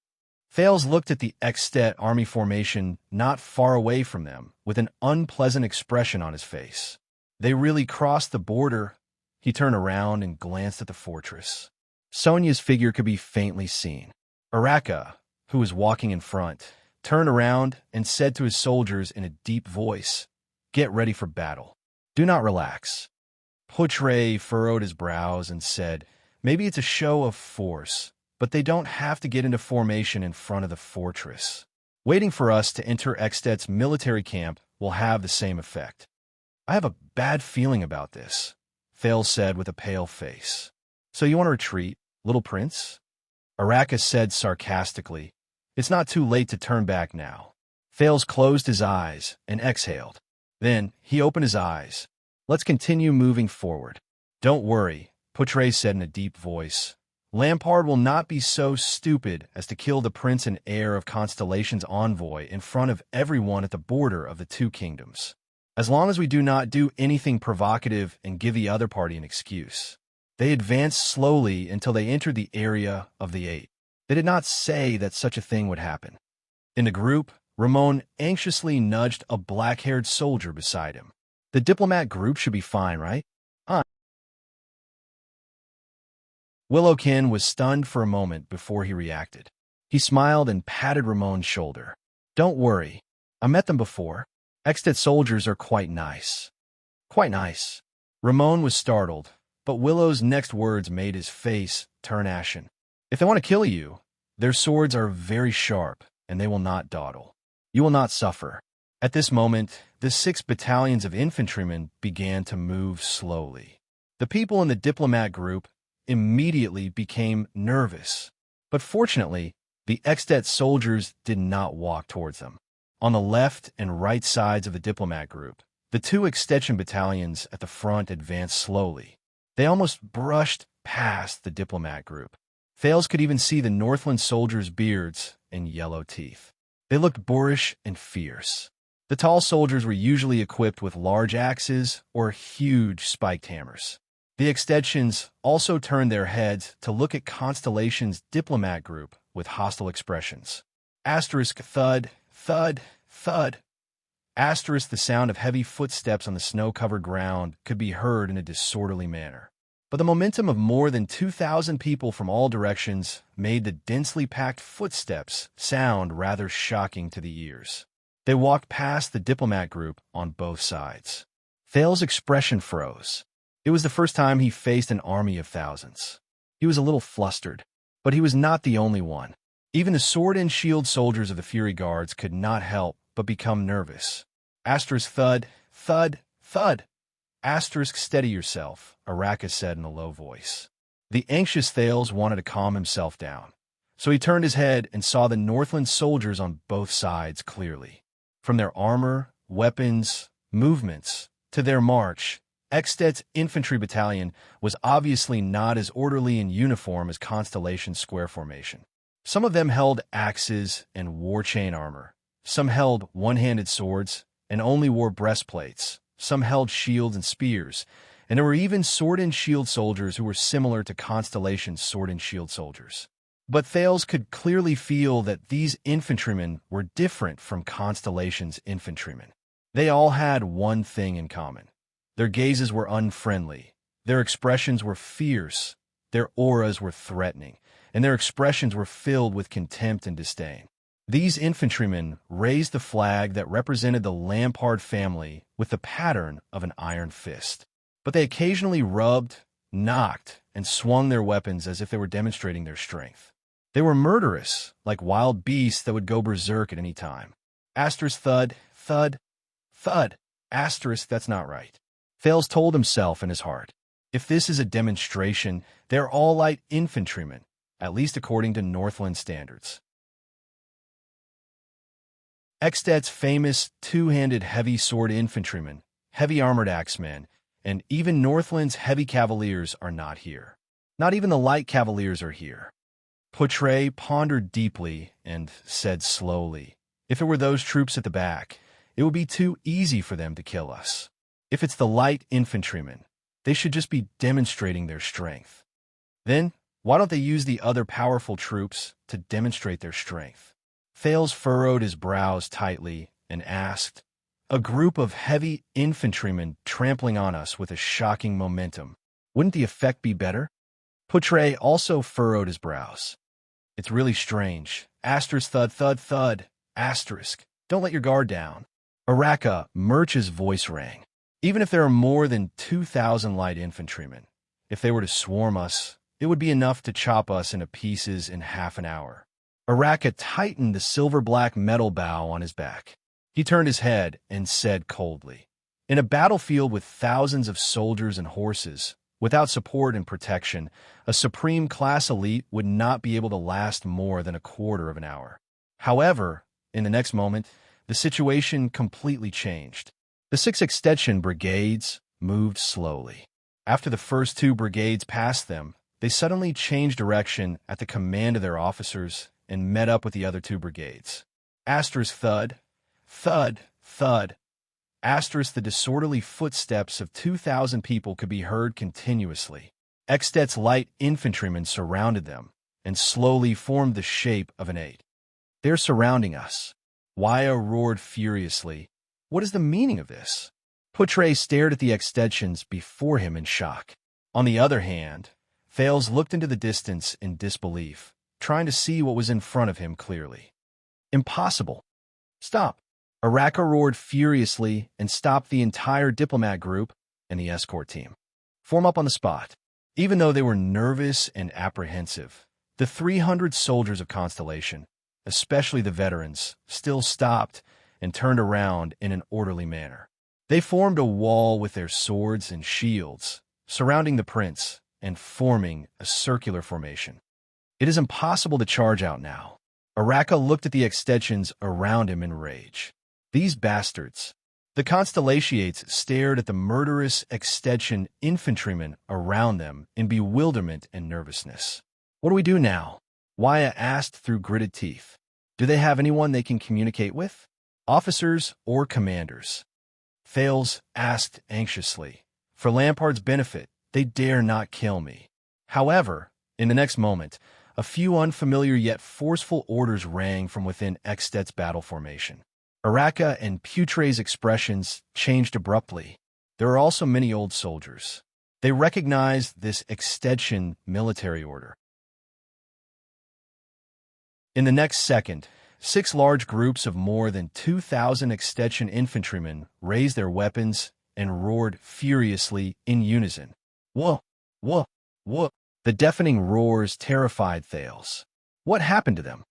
Thales looked at the Extet army formation not far away from them with an unpleasant expression on his face. "They really crossed the border." He turned around and glanced at the fortress. Sonia's figure could be faintly seen. Araka, who was walking in front, turned around and said to his soldiers in a deep voice, "Get ready for battle. Do not relax." Putre furrowed his brows and said, "Maybe it's a show of force, but they don't have to get into formation in front of the fortress. Waiting for us to enter Extet's military camp will have the same effect." "I have a bad feeling about this," Thales said with a pale face. "So you want to retreat, little prince?" Araka said sarcastically, "It's not too late to turn back now." Thales closed his eyes and exhaled. Then he opened his eyes. "Let's continue moving forward." "Don't worry," Putre said in a deep voice. "Lampard will not be so stupid as to kill the prince and heir of Constellation's envoy in front of everyone at the border of the 2 kingdoms." as long as we do not do anything provocative and give the other party an excuse. They advanced slowly until they entered the area of the 8. They did not say that such a thing would happen. In the group, Ramon anxiously nudged a black-haired soldier beside him. The diplomat group should be fine, right? Willowkin was stunned for a moment before he reacted. He smiled and patted Ramon's shoulder. Don't worry. I met them before. Extet soldiers are quite nice. Quite nice. Ramon was startled, but Willow's next words made his face turn ashen. If they want to kill you, their swords are very sharp, and they will not dawdle. You will not suffer. At this moment, the 6 battalions of infantrymen began to move slowly. The people in the diplomat group immediately became nervous. But fortunately, the Extet soldiers did not walk towards them. On the left and right sides of the diplomat group, the 2 extension battalions at the front advanced slowly. They almost brushed past the diplomat group. Thales could even see the Northland soldiers' beards and yellow teeth. They looked boorish and fierce. The tall soldiers were usually equipped with large axes or huge spiked hammers. The extensions also turned their heads to look at Constellation's diplomat group with hostile expressions. Asterisk thud, thud, thud. Asterisk the sound of heavy footsteps on the snow-covered ground could be heard in a disorderly manner. But the momentum of more than 2,000 people from all directions made the densely packed footsteps sound rather shocking to the ears. They walked past the diplomat group on both sides. Thales' expression froze. It was the first time he faced an army of thousands. He was a little flustered, but he was not the only one. Even the sword and shield soldiers of the Fury Guards could not help but become nervous. Asterisk thud, thud, thud. Asterisk steady yourself, Arrakis said in a low voice. The anxious Thales wanted to calm himself down, so he turned his head and saw the Northland soldiers on both sides clearly. From their armor, weapons, movements, to their march, Extet's infantry battalion was obviously not as orderly in uniform as Constellation's square formation. Some of them held axes and war chain armor. Some held one-handed swords and only wore breastplates. Some held shields and spears, and there were even sword and shield soldiers who were similar to Constellation's sword and shield soldiers. But Thales could clearly feel that these infantrymen were different from Constellation's infantrymen. They all had one thing in common. Their gazes were unfriendly, their expressions were fierce, their auras were threatening, and their expressions were filled with contempt and disdain. These infantrymen raised the flag that represented the Lampard family with the pattern of an iron fist. But they occasionally rubbed, knocked, and swung their weapons as if they were demonstrating their strength. They were murderous, like wild beasts that would go berserk at any time. Asterisk thud, thud, thud. Asterisk, that's not right. Thales told himself in his heart, if this is a demonstration, they're all light infantrymen, at least according to Northland standards. Extet's famous two-handed heavy sword infantrymen, heavy armored axemen, and even Northland's heavy cavaliers are not here. Not even the light cavaliers are here. Poutre pondered deeply and said slowly, if it were those troops at the back, it would be too easy for them to kill us. If it's the light infantrymen, they should just be demonstrating their strength. Then, why don't they use the other powerful troops to demonstrate their strength? Thales furrowed his brows tightly and asked, a group of heavy infantrymen trampling on us with a shocking momentum. Wouldn't the effect be better? Poutre also furrowed his brows. It's really strange. Asterisk thud, thud, thud. Asterisk. Don't let your guard down. Araka, Murch's voice rang. Even if there are more than 2,000 light infantrymen, if they were to swarm us, it would be enough to chop us into pieces in half an hour. Araka tightened the silver-black metal bow on his back. He turned his head and said coldly, in a battlefield with thousands of soldiers and horses, without support and protection, a supreme-class elite would not be able to last more than a quarter of an hour. However, in the next moment, the situation completely changed. The 6 extension brigades moved slowly. After the first 2 brigades passed them, they suddenly changed direction at the command of their officers and met up with the other 2 brigades. Asterisk thud, thud, thud. Asterisk, the disorderly footsteps of 2,000 people could be heard continuously. Extet's light infantrymen surrounded them and slowly formed the shape of an 8. They're surrounding us. Wuxia roared furiously. What is the meaning of this? Putre stared at the extensions before him in shock. On the other hand, Thales looked into the distance in disbelief, trying to see what was in front of him clearly. Impossible. Stop. Araka roared furiously and stopped the entire diplomat group and the escort team. Form up on the spot. Even though they were nervous and apprehensive, the 300 soldiers of Constellation, especially the veterans, still stopped and turned around in an orderly manner. They formed a wall with their swords and shields, surrounding the prince and forming a circular formation. It is impossible to charge out now. Araka looked at the extensions around him in rage. These bastards. The Constellations stared at the murderous extension infantrymen around them in bewilderment and nervousness. What do we do now? Wuxia asked through gritted teeth. Do they have anyone they can communicate with? Officers or commanders? Thales asked anxiously. For Lampard's benefit, they dare not kill me. However, in the next moment, a few unfamiliar yet forceful orders rang from within Extet's battle formation. Araka and Putre's expressions changed abruptly. There are also many old soldiers. They recognized this extension military order. In the next second, 6 large groups of more than 2,000 extension infantrymen raised their weapons and roared furiously in unison. Whoa! Whoa! Whoa! The deafening roars terrified Thales. What happened to them?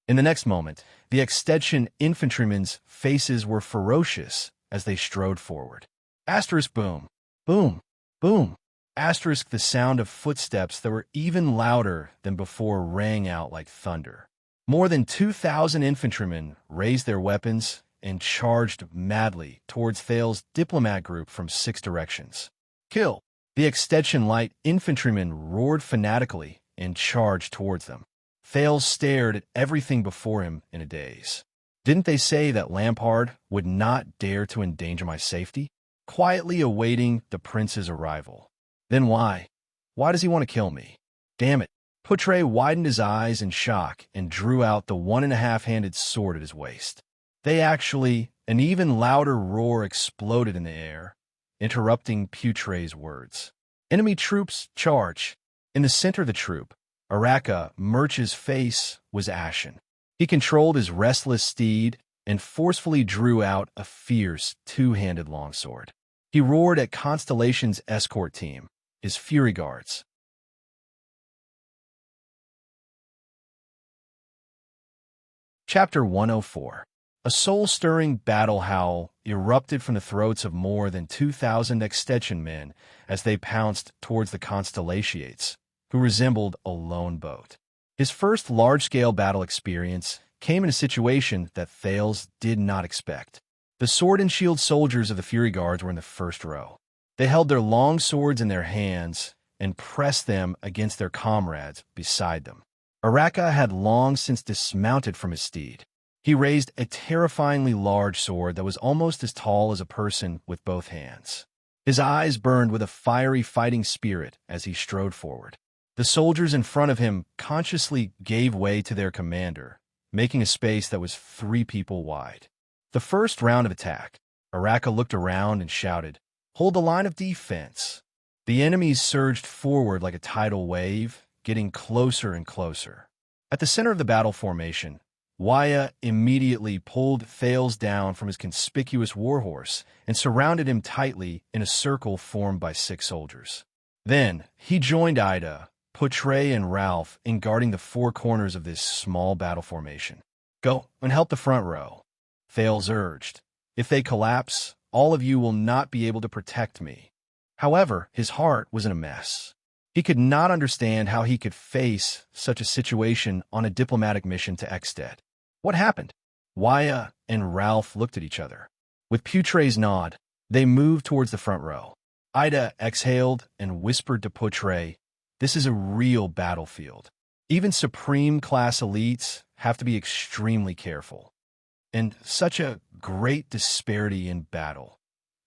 In the next moment, the extension infantrymen's faces were ferocious as they strode forward. Asterisk boom! Boom! Boom! Asterisk the sound of footsteps that were even louder than before rang out like thunder. More than 2,000 infantrymen raised their weapons and charged madly towards Thales' diplomat group from 6 directions. Kill! The extension light infantrymen roared fanatically and charged towards them. Thales stared at everything before him in a daze. Didn't they say that Lampard would not dare to endanger my safety? Quietly awaiting the prince's arrival. Then why? Why does he want to kill me? Damn it. Putre widened his eyes in shock and drew out the 1.5-handed sword at his waist. An even louder roar exploded in the air, interrupting Putre's words. Enemy troops, charge! In the center of the troop, Araka Murch's face was ashen. He controlled his restless steed and forcefully drew out a fierce 2-handed longsword. He roared at Constellation's escort team, his Fury Guards. Chapter 104. A soul-stirring battle howl erupted from the throats of more than 2,000 extension men as they pounced towards the Constellations, who resembled a lone boat. His first large-scale battle experience came in a situation that Thales did not expect. The sword and shield soldiers of the Fury Guards were in the first row. They held their long swords in their hands and pressed them against their comrades beside them. Araka had long since dismounted from his steed. He raised a terrifyingly large sword that was almost as tall as a person with both hands. His eyes burned with a fiery fighting spirit as he strode forward. The soldiers in front of him consciously gave way to their commander, making a space that was 3 people wide. The first round of attack, Araka looked around and shouted, "Hold the line of defense." The enemies surged forward like a tidal wave, getting closer and closer. At the center of the battle formation, Wuxia immediately pulled Thales down from his conspicuous warhorse and surrounded him tightly in a circle formed by 6 soldiers. Then, he joined Ida, Putre, and Ralph in guarding the 4 corners of this small battle formation. "Go and help the front row," Thales urged. "If they collapse, all of you will not be able to protect me." However, his heart was in a mess. He could not understand how he could face such a situation on a diplomatic mission to Extet. What happened? Wuxia and Ralph looked at each other. With Putre's nod, they moved towards the front row. Ida exhaled and whispered to Putre, "This is a real battlefield. Even Supreme-class elites have to be extremely careful. And such a great disparity in battle.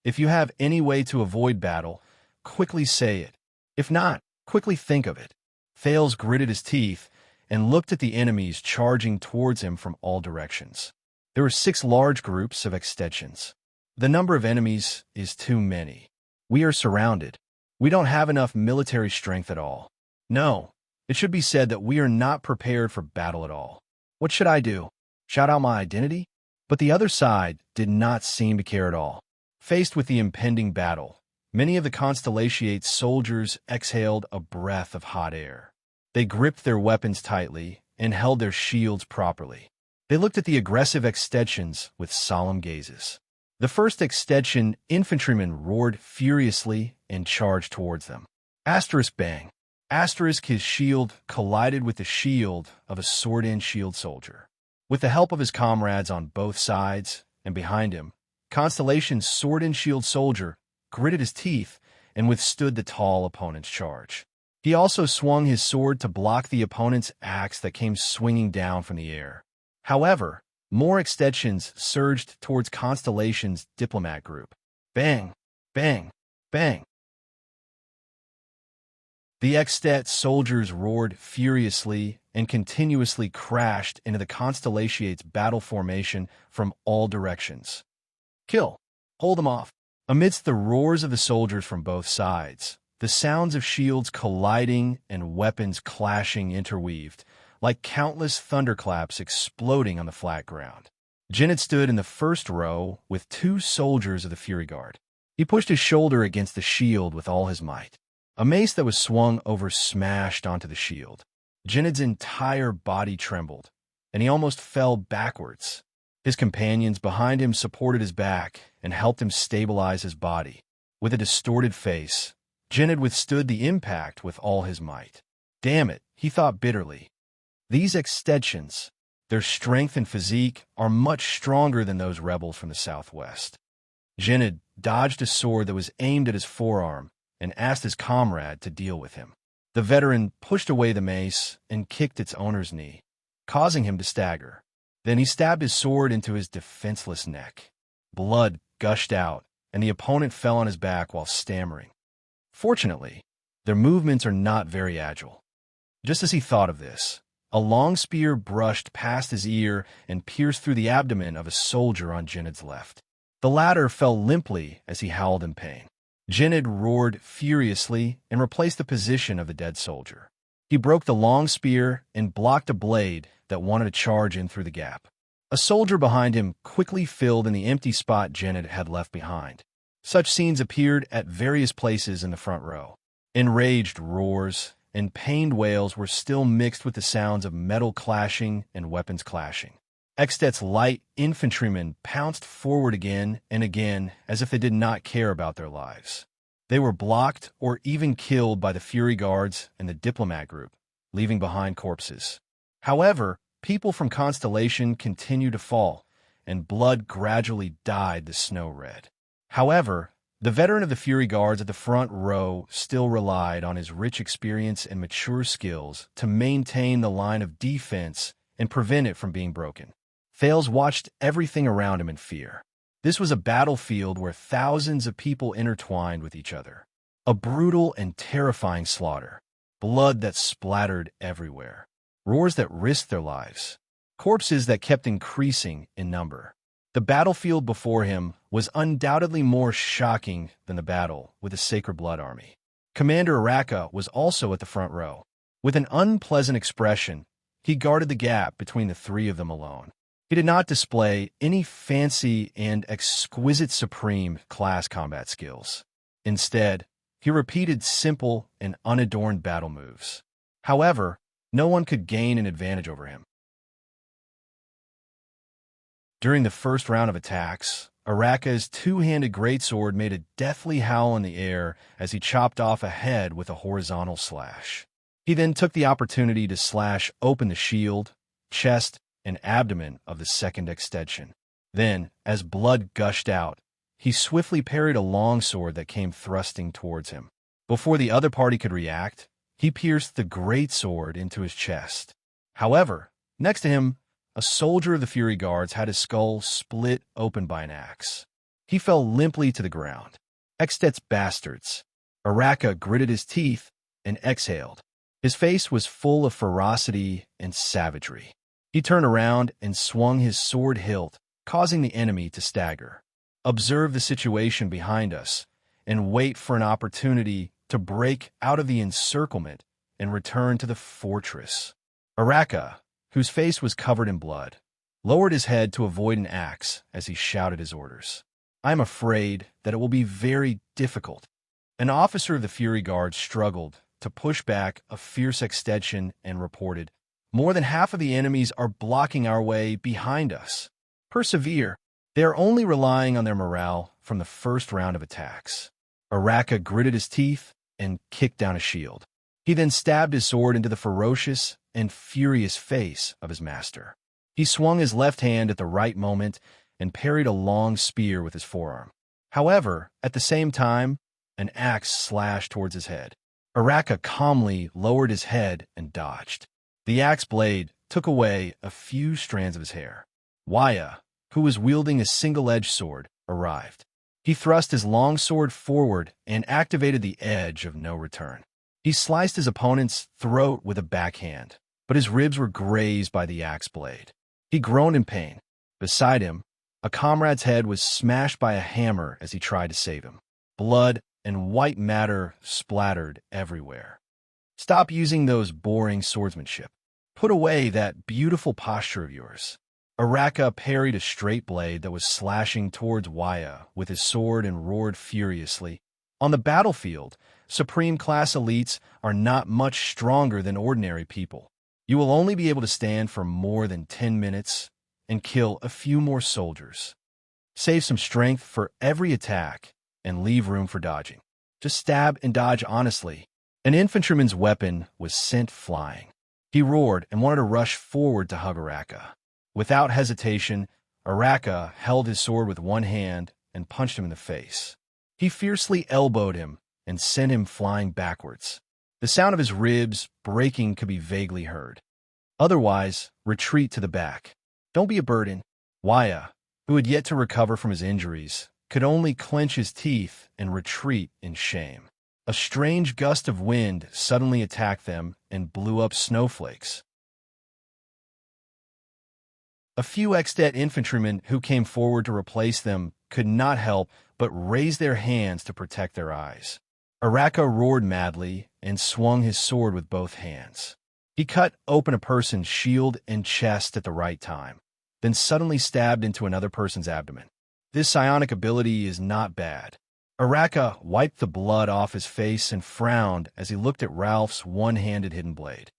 If you have any way to avoid battle, quickly say it. If not, quickly think of it. Thales gritted his teeth and looked at the enemies charging towards him from all directions. There were 6 large groups of extensions. The number of enemies is too many. We are surrounded. We don't have enough military strength at all. No, it should be said that we are not prepared for battle at all. What should I do? Shout out my identity? But the other side did not seem to care at all. Faced with the impending battle, many of the Constellatiate soldiers exhaled a breath of hot air. They gripped their weapons tightly and held their shields properly. They looked at the aggressive extensions with solemn gazes. The first extension infantryman roared furiously and charged towards them. Asterisk bang. Asterisk his shield collided with the shield of a sword-and-shield soldier. With the help of his comrades on both sides and behind him, Constellation's sword-and-shield soldier gritted his teeth and withstood the tall opponent's charge. He also swung his sword to block the opponent's axe that came swinging down from the air. However, more extensions surged towards Constellation's diplomat group. Bang! Bang! Bang! The extet soldiers roared furiously and continuously crashed into the Constellatiate's battle formation from all directions. Kill! Hold them off! Amidst the roars of the soldiers from both sides, the sounds of shields colliding and weapons clashing interweaved, like countless thunderclaps exploding on the flat ground. Jin had stood in the first row with 2 soldiers of the Fury Guard. He pushed his shoulder against the shield with all his might. A mace that was swung over smashed onto the shield. Jinnid's entire body trembled, and he almost fell backwards. His companions behind him supported his back and helped him stabilize his body. With a distorted face, Jinnid withstood the impact with all his might. Damn it, he thought bitterly. These extensions, their strength and physique, are much stronger than those rebels from the southwest. Jinnid dodged a sword that was aimed at his forearm and asked his comrade to deal with him. The veteran pushed away the mace and kicked its owner's knee, causing him to stagger. Then he stabbed his sword into his defenseless neck. Blood gushed out, and the opponent fell on his back while stammering. Fortunately, their movements are not very agile. Just as he thought of this, a long spear brushed past his ear and pierced through the abdomen of a soldier on Jinnid's left. The latter fell limply as he howled in pain. Jinnid roared furiously and replaced the position of the dead soldier. He broke the long spear and blocked a blade that wanted to charge in through the gap. A soldier behind him quickly filled in the empty spot Jinnid had left behind. Such scenes appeared at various places in the front row. Enraged roars and pained wails were still mixed with the sounds of metal clashing and weapons clashing. Extet's light infantrymen pounced forward again and again as if they did not care about their lives. They were blocked or even killed by the Fury Guards and the diplomat group, leaving behind corpses. However, people from Constellation continued to fall, and blood gradually dyed the snow red. However, the veteran of the Fury Guards at the front row still relied on his rich experience and mature skills to maintain the line of defense and prevent it from being broken. Thales watched everything around him in fear. This was a battlefield where thousands of people intertwined with each other. A brutal and terrifying slaughter. Blood that splattered everywhere. Roars that risked their lives. Corpses that kept increasing in number. The battlefield before him was undoubtedly more shocking than the battle with the Sacred Blood Army. Commander Araka was also at the front row. With an unpleasant expression, he guarded the gap between the 3 of them alone. He did not display any fancy and exquisite supreme class combat skills. Instead, he repeated simple and unadorned battle moves. However, no one could gain an advantage over him. During the first round of attacks, Araka's 2-handed greatsword made a deathly howl in the air as he chopped off a head with a horizontal slash. He then took the opportunity to slash open the shield, chest, and abdomen of the second extension. Then, as blood gushed out, he swiftly parried a longsword that came thrusting towards him. Before the other party could react, he pierced the greatsword into his chest. However, next to him, a soldier of the Fury Guards had his skull split open by an axe. He fell limply to the ground. Extet's bastards. Araka gritted his teeth and exhaled. His face was full of ferocity and savagery. He turned around and swung his sword hilt, causing the enemy to stagger. Observe the situation behind us and wait for an opportunity to break out of the encirclement and return to the fortress. Araka, whose face was covered in blood, lowered his head to avoid an axe as he shouted his orders. "I am afraid that it will be very difficult." An officer of the Fury Guard struggled to push back a fierce extension and reported, "More than half of the enemies are blocking our way behind us. Persevere. They are only relying on their morale from the first round of attacks." Araka gritted his teeth and kicked down a shield. He then stabbed his sword into the ferocious and furious face of his master. He swung his left hand at the right moment and parried a long spear with his forearm. However, at the same time, an axe slashed towards his head. Araka calmly lowered his head and dodged. The axe blade took away a few strands of his hair. Wuxia, who was wielding a single-edged sword, arrived. He thrust his long sword forward and activated the edge of no return. He sliced his opponent's throat with a backhand, but his ribs were grazed by the axe blade. He groaned in pain. Beside him, a comrade's head was smashed by a hammer as he tried to save him. Blood and white matter splattered everywhere. "Stop using those boring swordsmanship. Put away that beautiful posture of yours." Araka parried a straight blade that was slashing towards Wuxia with his sword and roared furiously. On the battlefield, Supreme Class elites are not much stronger than ordinary people. You will only be able to stand for more than 10 minutes and kill a few more soldiers. Save some strength for every attack and leave room for dodging. Just stab and dodge honestly. An infantryman's weapon was sent flying. He roared and wanted to rush forward to hug Araka. Without hesitation, Araka held his sword with one hand and punched him in the face. He fiercely elbowed him and sent him flying backwards. The sound of his ribs breaking could be vaguely heard. Otherwise, retreat to the back. Don't be a burden. Wuxia, who had yet to recover from his injuries, could only clench his teeth and retreat in shame. A strange gust of wind suddenly attacked them and blew up snowflakes. A few Extet infantrymen who came forward to replace them could not help but raise their hands to protect their eyes. Araka roared madly and swung his sword with both hands. He cut open a person's shield and chest at the right time, then suddenly stabbed into another person's abdomen. This psionic ability is not bad. Araka wiped the blood off his face and frowned as he looked at Ralph's one-handed hidden blade.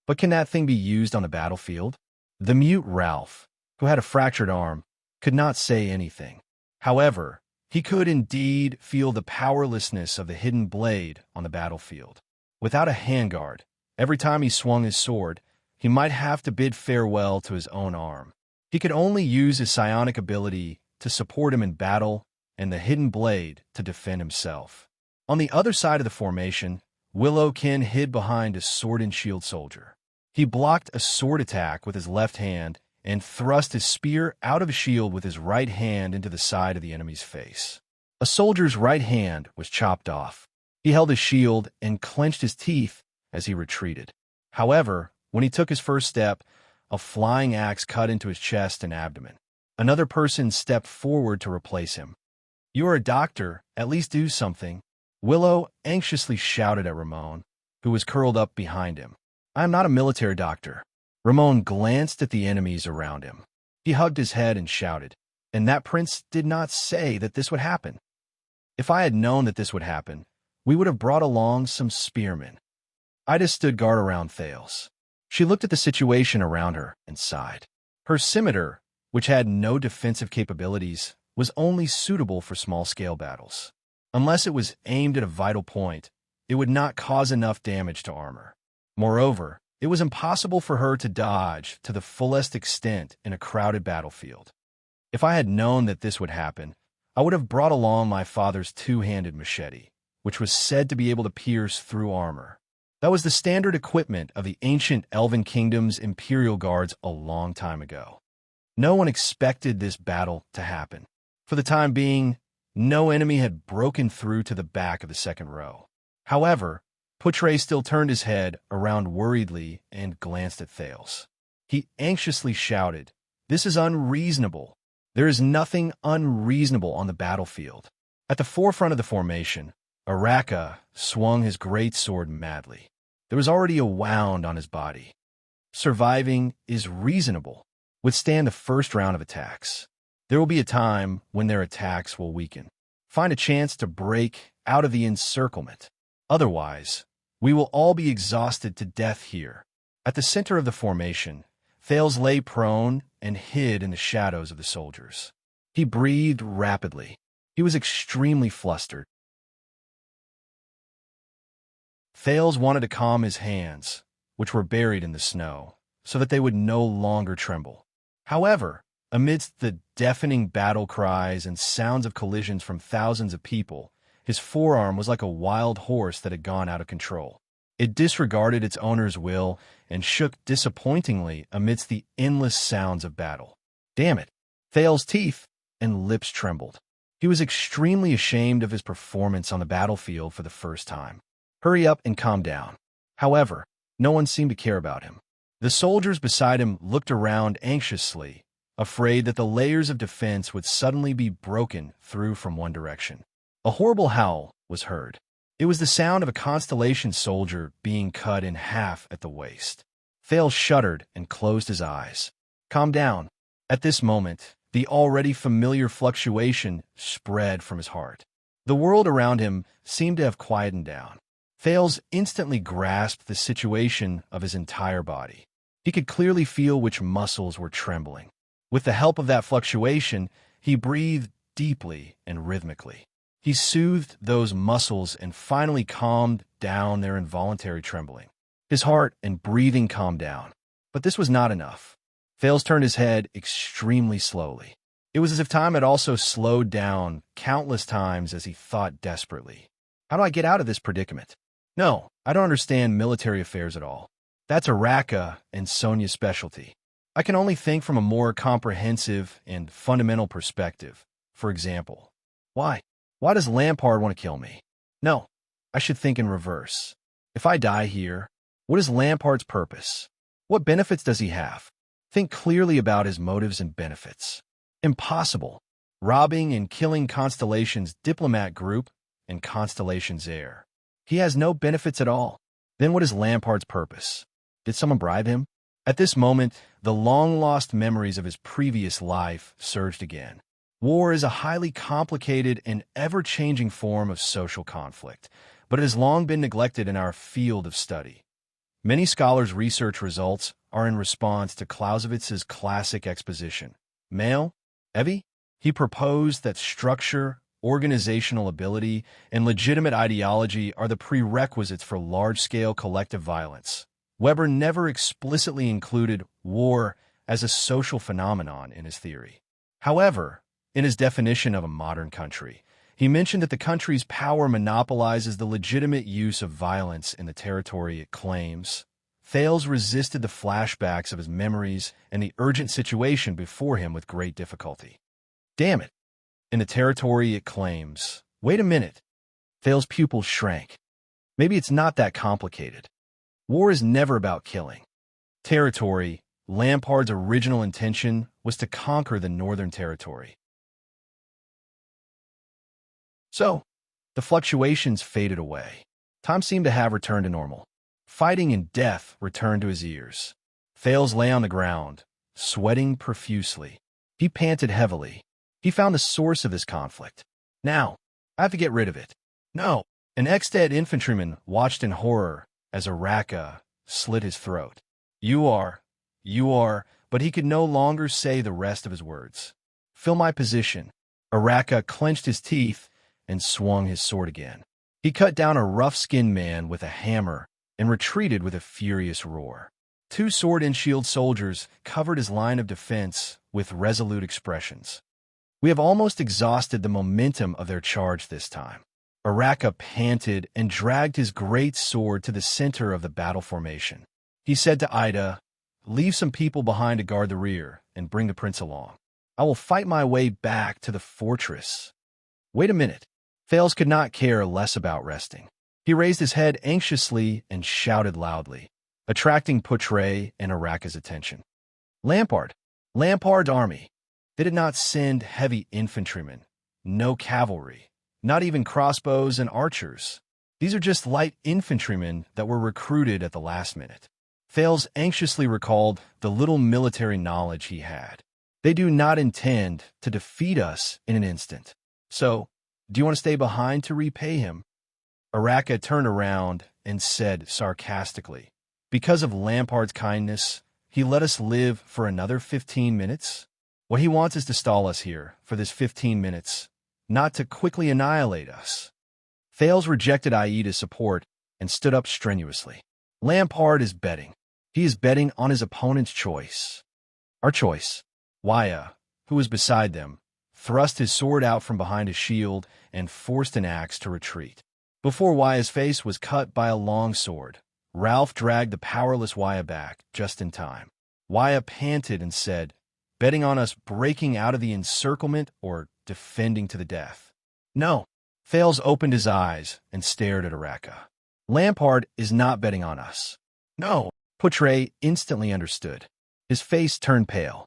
But can that thing be used on the battlefield? The mute Ralph, who had a fractured arm, could not say anything. However, he could indeed feel the powerlessness of the hidden blade on the battlefield. Without a handguard, every time he swung his sword, he might have to bid farewell to his own arm. He could only use his psionic ability to support him in battle and the hidden blade to defend himself. On the other side of the formation, Willowkin hid behind a sword and shield soldier. He blocked a sword attack with his left hand and thrust his spear out of his shield with his right hand into the side of the enemy's face. A soldier's right hand was chopped off. He held his shield and clenched his teeth as he retreated. However, when he took his first step, a flying axe cut into his chest and abdomen. Another person stepped forward to replace him. "You are a doctor, at least do something." Willow anxiously shouted at Ramon, who was curled up behind him. "I am not a military doctor." Ramon glanced at the enemies around him. He hugged his head and shouted, "And that prince did not say that this would happen. If I had known that this would happen, we would have brought along some spearmen." Ida stood guard around Thales. She looked at the situation around her and sighed. Her scimitar, which had no defensive capabilities, was only suitable for small-scale battles. Unless it was aimed at a vital point, it would not cause enough damage to armor. Moreover, it was impossible for her to dodge to the fullest extent in a crowded battlefield. If I had known that this would happen, I would have brought along my father's two-handed machete, which was said to be able to pierce through armor. That was the standard equipment of the ancient Elven Kingdom's Imperial Guards a long time ago. No one expected this battle to happen. For the time being, no enemy had broken through to the back of the second row. However, Putre still turned his head around worriedly and glanced at Thales. He anxiously shouted, "This is unreasonable. There is nothing unreasonable on the battlefield." At the forefront of the formation, Araka swung his great sword madly. There was already a wound on his body. Surviving is reasonable. Withstand the first round of attacks. There will be a time when their attacks will weaken. Find a chance to break out of the encirclement. Otherwise, we will all be exhausted to death here. At the center of the formation, Thales lay prone and hid in the shadows of the soldiers. He breathed rapidly. He was extremely flustered. Thales wanted to calm his hands, which were buried in the snow, so that they would no longer tremble. However, amidst the deafening battle cries and sounds of collisions from thousands of people, his forearm was like a wild horse that had gone out of control. It disregarded its owner's will and shook disappointingly amidst the endless sounds of battle. Damn it! Thales' teeth and lips trembled. He was extremely ashamed of his performance on the battlefield for the first time. Hurry up and calm down. However, no one seemed to care about him. The soldiers beside him looked around anxiously, afraid that the layers of defense would suddenly be broken through from one direction. A horrible howl was heard. It was the sound of a Constellation soldier being cut in half at the waist. Thales shuddered and closed his eyes. Calm down. At this moment, the already familiar fluctuation spread from his heart. The world around him seemed to have quietened down. Thales instantly grasped the situation of his entire body. He could clearly feel which muscles were trembling. With the help of that fluctuation, he breathed deeply and rhythmically. He soothed those muscles and finally calmed down their involuntary trembling. His heart and breathing calmed down. But this was not enough. Thales turned his head extremely slowly. It was as if time had also slowed down countless times as he thought desperately. How do I get out of this predicament? No, I don't understand military affairs at all. That's Araka and Sonia's specialty. I can only think from a more comprehensive and fundamental perspective. For example, why? Why does Lampard want to kill me? No, I should think in reverse. If I die here, what is Lampard's purpose? What benefits does he have? Think clearly about his motives and benefits. Impossible. Robbing and killing Constellation's diplomat group and Constellation's heir. He has no benefits at all. Then what is Lampard's purpose? Did someone bribe him? At this moment, the long-lost memories of his previous life surged again. War is a highly complicated and ever-changing form of social conflict, but it has long been neglected in our field of study. Many scholars' research results are in response to Clausewitz's classic exposition. Male, Evie? He proposed that structure, organizational ability, and legitimate ideology are the prerequisites for large-scale collective violence. Weber never explicitly included war as a social phenomenon in his theory. However, in his definition of a modern country, he mentioned that the country's power monopolizes the legitimate use of violence in the territory it claims. Thales resisted the flashbacks of his memories and the urgent situation before him with great difficulty. Damn it! In the territory it claims. Wait a minute. Thales' pupils shrank. Maybe it's not that complicated. War is never about killing. Territory, Lampard's original intention was to conquer the Northern Territory. So, the fluctuations faded away. Time seemed to have returned to normal. Fighting and death returned to his ears. Thales lay on the ground, sweating profusely. He panted heavily. He found the source of this conflict. Now, I have to get rid of it. No! An ex-dead infantryman watched in horror as Araka slit his throat. You are, but he could no longer say the rest of his words. Fill my position. Araka clenched his teeth and swung his sword again. He cut down a rough-skinned man with a hammer and retreated with a furious roar. Two sword-and-shield soldiers covered his line of defense with resolute expressions. We have almost exhausted the momentum of their charge this time. Araka panted and dragged his great sword to the center of the battle formation. He said to Ida, "Leave some people behind to guard the rear and bring the prince along." I will fight my way back to the fortress. Wait a minute. Thales could not care less about resting. He raised his head anxiously and shouted loudly, attracting Poutre and Araka's attention. Lampard's army. They did not send heavy infantrymen, no cavalry, not even crossbows and archers. These are just light infantrymen that were recruited at the last minute. Thales anxiously recalled the little military knowledge he had. They do not intend to defeat us in an instant. So, do you want to stay behind to repay him? Araka turned around and said sarcastically, because of Lampard's kindness, he let us live for another 15 minutes? What he wants is to stall us here for this 15 minutes, not to quickly annihilate us. Thales rejected Aida's support and stood up strenuously. Lampard is betting. He is betting on his opponent's choice. Our choice. Wuxia, who was beside them, thrust his sword out from behind his shield and forced an axe to retreat. Before Wuxia's face was cut by a long sword, Ralph dragged the powerless Wuxia back just in time. Wuxia panted and said, betting on us breaking out of the encirclement or defending to the death. No. Thales opened his eyes and stared at Araka. Lampard is not betting on us. No. Poutre instantly understood. His face turned pale.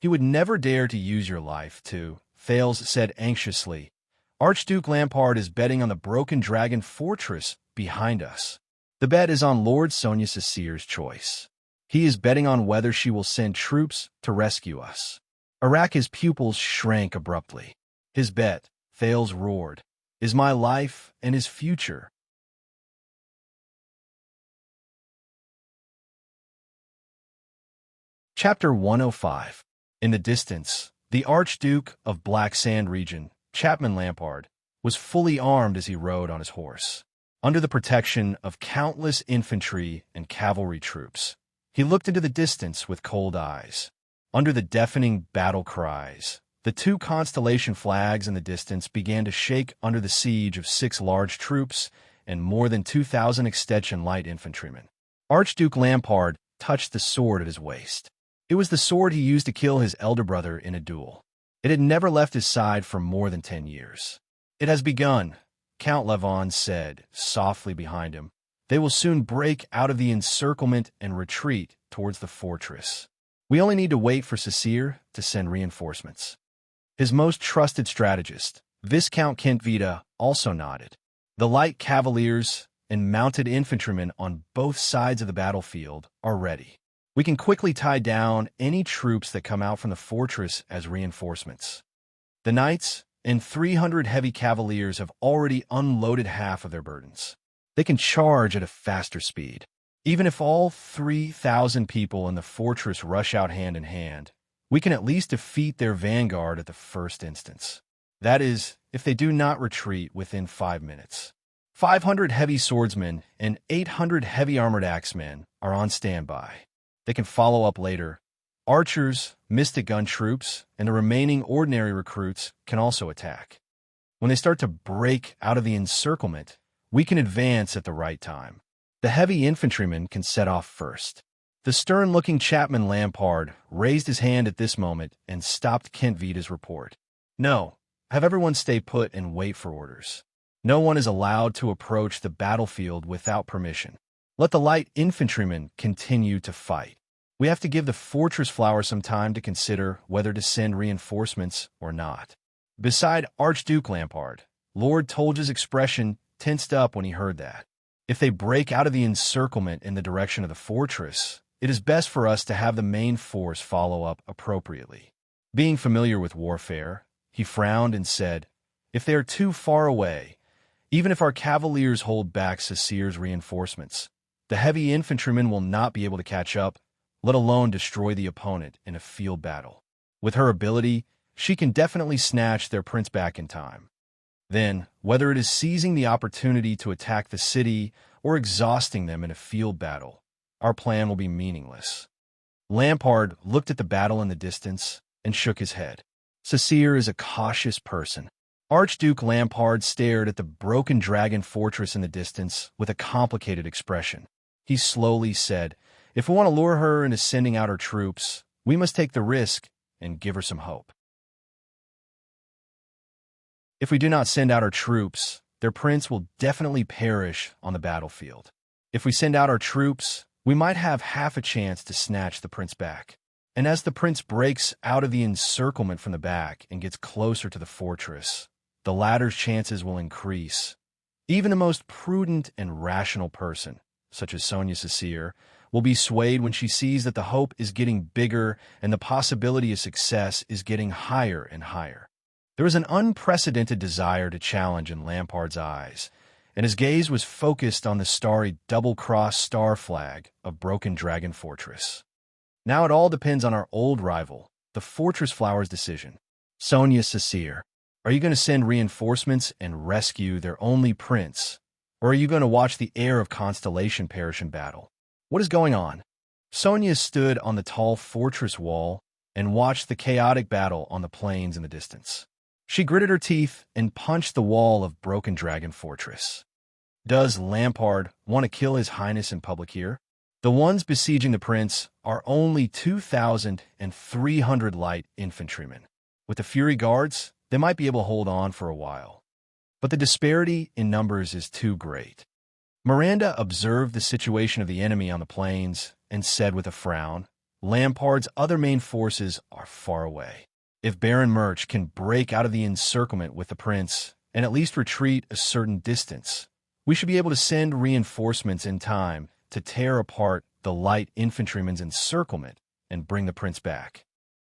He would never dare to use your life to, Thales said anxiously. Archduke Lampard is betting on the broken dragon fortress behind us. The bet is on Lord Sonia Cecir's choice. He is betting on whether she will send troops to rescue us. Araka's pupils shrank abruptly. His bet, Thales roared, is my life and his future. Chapter 105. In the distance, the Archduke of Black Sand region, Chapman Lampard, was fully armed as he rode on his horse. Under the protection of countless infantry and cavalry troops, he looked into the distance with cold eyes. Under the deafening battle cries, the two constellation flags in the distance began to shake under the siege of 6 large troops and more than 2,000 extension light infantrymen. Archduke Lampard touched the sword at his waist. It was the sword he used to kill his elder brother in a duel. It had never left his side for more than 10 years. It has begun, Count Levon said, softly behind him. They will soon break out of the encirclement and retreat towards the fortress. We only need to wait for Cecir to send reinforcements. His most trusted strategist, Viscount Kentvita, also nodded. The light cavaliers and mounted infantrymen on both sides of the battlefield are ready. We can quickly tie down any troops that come out from the fortress as reinforcements. The knights and 300 heavy cavaliers have already unloaded half of their burdens. They can charge at a faster speed. Even if all 3,000 people in the fortress rush out hand in hand, we can at least defeat their vanguard at the first instance. That is, if they do not retreat within 5 minutes. 500 heavy swordsmen and 800 heavy armored axemen are on standby. They can follow up later. Archers, mystic gun troops, and the remaining ordinary recruits can also attack. When they start to break out of the encirclement, we can advance at the right time. The heavy infantrymen can set off first. The stern-looking Chapman Lampard raised his hand at this moment and stopped Kentvita's report. No, have everyone stay put and wait for orders. No one is allowed to approach the battlefield without permission. Let the light infantrymen continue to fight. We have to give the fortress flower some time to consider whether to send reinforcements or not. Beside Archduke Lampard, Lord Tolja's expression tensed up when he heard that. If they break out of the encirclement in the direction of the fortress, it is best for us to have the main force follow up appropriately. Being familiar with warfare, he frowned and said, if they are too far away, even if our cavaliers hold back Cecir's reinforcements, the heavy infantrymen will not be able to catch up, let alone destroy the opponent in a field battle. With her ability, she can definitely snatch their prince back in time. Then, whether it is seizing the opportunity to attack the city or exhausting them in a field battle, our plan will be meaningless. Lampard looked at the battle in the distance and shook his head. Cecir is a cautious person. Archduke Lampard stared at the broken dragon fortress in the distance with a complicated expression. He slowly said, if we want to lure her into sending out her troops, we must take the risk and give her some hope. If we do not send out our troops, their prince will definitely perish on the battlefield. If we send out our troops, we might have half a chance to snatch the prince back. And as the prince breaks out of the encirclement from the back and gets closer to the fortress, the latter's chances will increase. Even the most prudent and rational person, such as Xianxia, will be swayed when she sees that the hope is getting bigger and the possibility of success is getting higher and higher. There was an unprecedented desire to challenge in Lampard's eyes, and his gaze was focused on the starry double-cross star flag of Broken Dragon Fortress. Now it all depends on our old rival, the Fortress Flower's decision. Xianxia, are you going to send reinforcements and rescue their only prince, or are you going to watch the heir of Constellation perish in battle? What is going on? Sonia stood on the tall fortress wall and watched the chaotic battle on the plains in the distance. She gritted her teeth and punched the wall of Broken Dragon Fortress. Does Lampard want to kill His Highness in public here? The ones besieging the prince are only 2,300 light infantrymen. With the Fury Guards, they might be able to hold on for a while. But the disparity in numbers is too great. Miranda observed the situation of the enemy on the plains and said with a frown, Lampard's other main forces are far away. If Baron Murch can break out of the encirclement with the prince and at least retreat a certain distance, we should be able to send reinforcements in time to tear apart the light infantryman's encirclement and bring the prince back.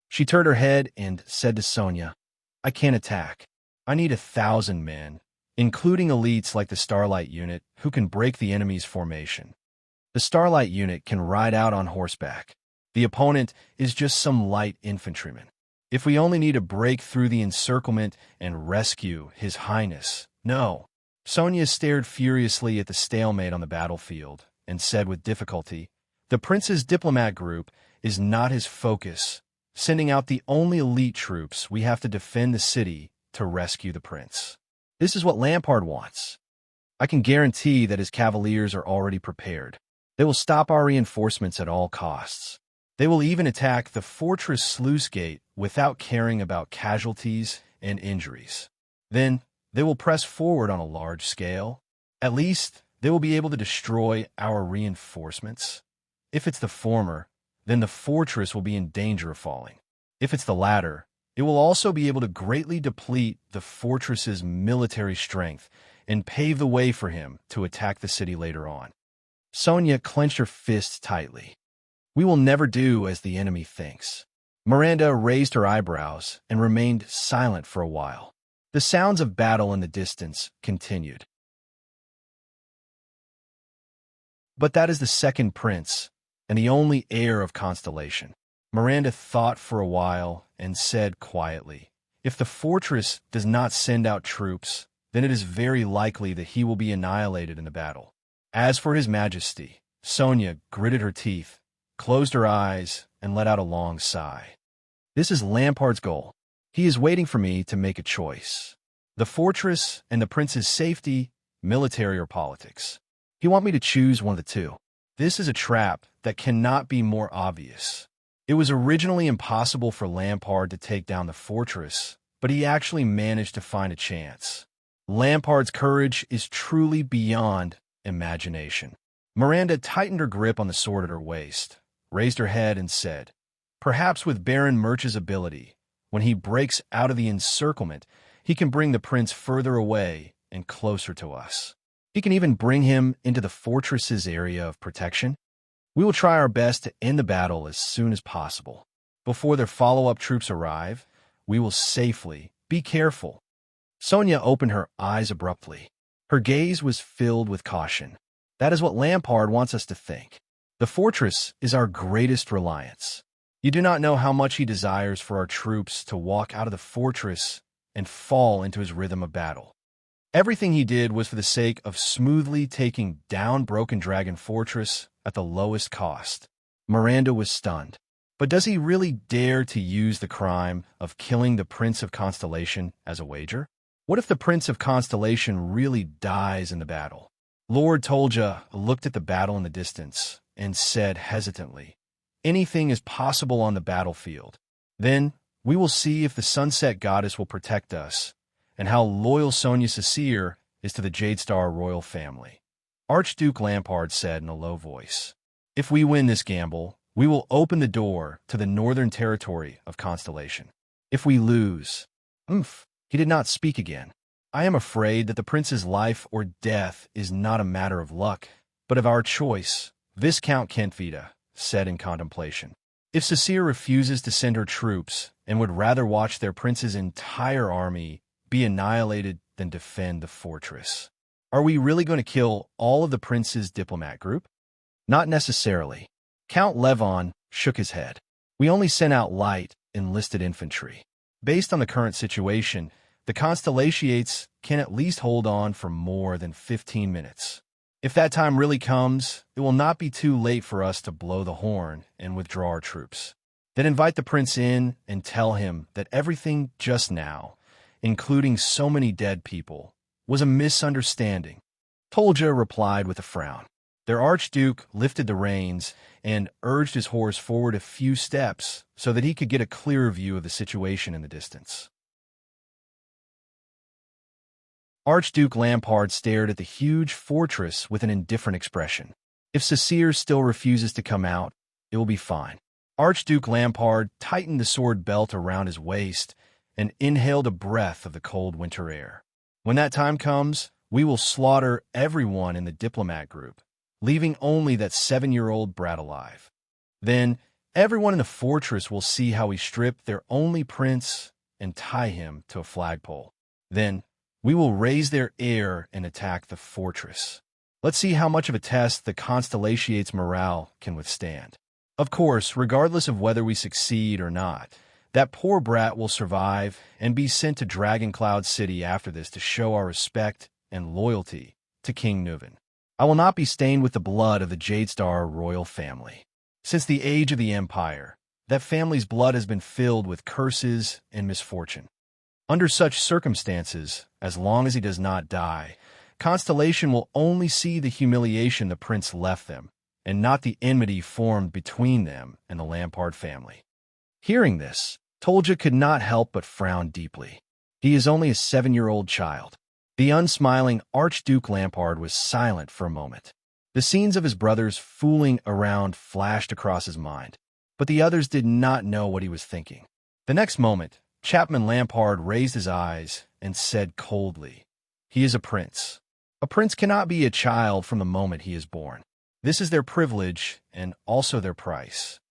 She turned her head and said to Sonia, I can't attack. I need 1,000 men, including elites like the Starlight Unit, who can break the enemy's formation. The Starlight Unit can ride out on horseback. The opponent is just some light infantrymen. If we only need to break through the encirclement and rescue His Highness. No. Sonia stared furiously at the stalemate on the battlefield and said with difficulty, the prince's diplomat group is not his focus. Sending out the only elite troops, we have to defend the city to rescue the prince. This is what Lampard wants. I can guarantee that his cavaliers are already prepared. They will stop our reinforcements at all costs. They will even attack the fortress sluice gate without caring about casualties and injuries. Then, they will press forward on a large scale. At least, they will be able to destroy our reinforcements. If it's the former, then the fortress will be in danger of falling. If it's the latter, it will also be able to greatly deplete the fortress's military strength and pave the way for him to attack the city later on. Sonia clenched her fists tightly. We will never do as the enemy thinks. Miranda raised her eyebrows and remained silent for a while. The sounds of battle in the distance continued. But that is the second prince, and the only heir of Constellation. Miranda thought for a while and said quietly, if the fortress does not send out troops, then it is very likely that he will be annihilated in the battle. As for His Majesty, Sonia gritted her teeth, closed her eyes, and let out a long sigh. This is Lampard's goal. He is waiting for me to make a choice. The fortress and the prince's safety, military or politics. He wants me to choose one of the two. This is a trap that cannot be more obvious. It was originally impossible for Lampard to take down the fortress, but he actually managed to find a chance. Lampard's courage is truly beyond imagination. Miranda tightened her grip on the sword at her waist, raised her head and said, perhaps with Baron Murch's ability, when he breaks out of the encirclement, he can bring the prince further away and closer to us. He can even bring him into the fortress's area of protection. We will try our best to end the battle as soon as possible. Before their follow-up troops arrive, we will safely, be careful. Sonia opened her eyes abruptly. Her gaze was filled with caution. That is what Lampard wants us to think. The fortress is our greatest reliance. You do not know how much he desires for our troops to walk out of the fortress and fall into his rhythm of battle. Everything he did was for the sake of smoothly taking down Broken Dragon Fortress at the lowest cost. Miranda was stunned. But does he really dare to use the crime of killing the Prince of Constellation as a wager? What if the Prince of Constellation really dies in the battle? Lord Tolja looked at the battle in the distance and said hesitantly, anything is possible on the battlefield. Then we will see if the Sunset Goddess will protect us, and how loyal Xianxia is to the Jade Star royal family. Archduke Lampard said in a low voice, "If we win this gamble, we will open the door to the northern territory of Constellation. If we lose—" He did not speak again. "I am afraid that the prince's life or death is not a matter of luck, but of our choice," Viscount Kentvita said in contemplation. "If Xianxia refuses to send her troops and would rather watch their prince's entire army be annihilated than defend the fortress, are we really going to kill all of the prince's diplomat group? Not necessarily." Count Levon shook his head. "We only sent out light, enlisted infantry. Based on the current situation, the Constellations can at least hold on for more than 15 minutes. If that time really comes, it will not be too late for us to blow the horn and withdraw our troops. Then invite the prince in and tell him that everything just now, including so many dead people, was a misunderstanding." Tolja replied with a frown. Their archduke lifted the reins and urged his horse forward a few steps so that he could get a clearer view of the situation in the distance. Archduke Lampard stared at the huge fortress with an indifferent expression. If Xianxia still refuses to come out, it will be fine. Archduke Lampard tightened the sword belt around his waist and inhaled a breath of the cold winter air. "When that time comes, we will slaughter everyone in the diplomat group, leaving only that 7-year-old brat alive. Then everyone in the fortress will see how we strip their only prince and tie him to a flagpole. Then we will raise their heir and attack the fortress. Let's see how much of a test the Constellation's morale can withstand. Of course, regardless of whether we succeed or not, that poor brat will survive and be sent to Dragon Cloud City after this to show our respect and loyalty to King Nuven. I will not be stained with the blood of the Jade Star royal family. Since the age of the Empire, that family's blood has been filled with curses and misfortune. Under such circumstances, as long as he does not die, Constellation will only see the humiliation the prince left them, and not the enmity formed between them and the Lampard family." Hearing this, Tolja could not help but frown deeply. He is only a 7-year-old child. The unsmiling Archduke Lampard was silent for a moment. The scenes of his brothers fooling around flashed across his mind, but the others did not know what he was thinking. The next moment, Chapman Lampard raised his eyes and said coldly, "He is a prince. A prince cannot be a child from the moment he is born. This is their privilege and also their price."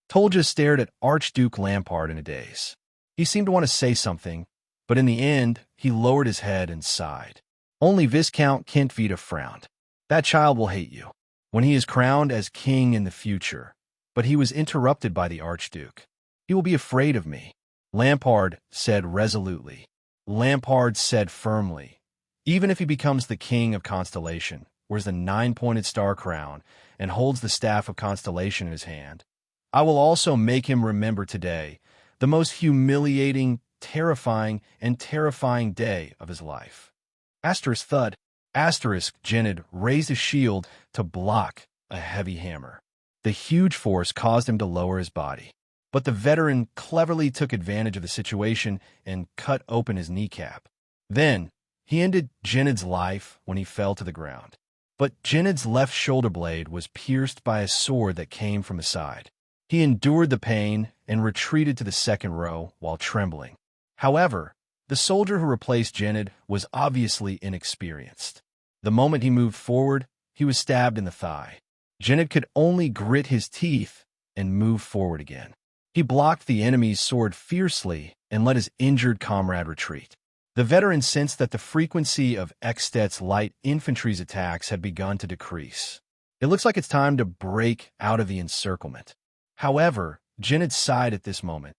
Tolja stared at Archduke Lampard in a daze. He seemed to want to say something, but in the end, he lowered his head and sighed. Only Viscount Kentvita frowned. "That child will hate you when he is crowned as king in the future." But he was interrupted by the Archduke. "He will be afraid of me," Lampard said resolutely. Lampard said firmly, "Even if he becomes the king of Constellation, wears the 9-pointed star crown, and holds the staff of Constellation in his hand, I will also make him remember today, the most humiliating, terrifying day of his life." Asterisk thud. Asterisk Genid raised his shield to block a heavy hammer. The huge force caused him to lower his body, but the veteran cleverly took advantage of the situation and cut open his kneecap. Then, he ended Genid's life when he fell to the ground. But Genid's left shoulder blade was pierced by a sword that came from the side. He endured the pain and retreated to the second row while trembling. However, the soldier who replaced Genid was obviously inexperienced. The moment he moved forward, he was stabbed in the thigh. Genid could only grit his teeth and move forward again. He blocked the enemy's sword fiercely and let his injured comrade retreat. The veteran sensed that the frequency of Ekstedt's light infantry's attacks had begun to decrease. It looks like it's time to break out of the encirclement. However, Genid sighed at this moment.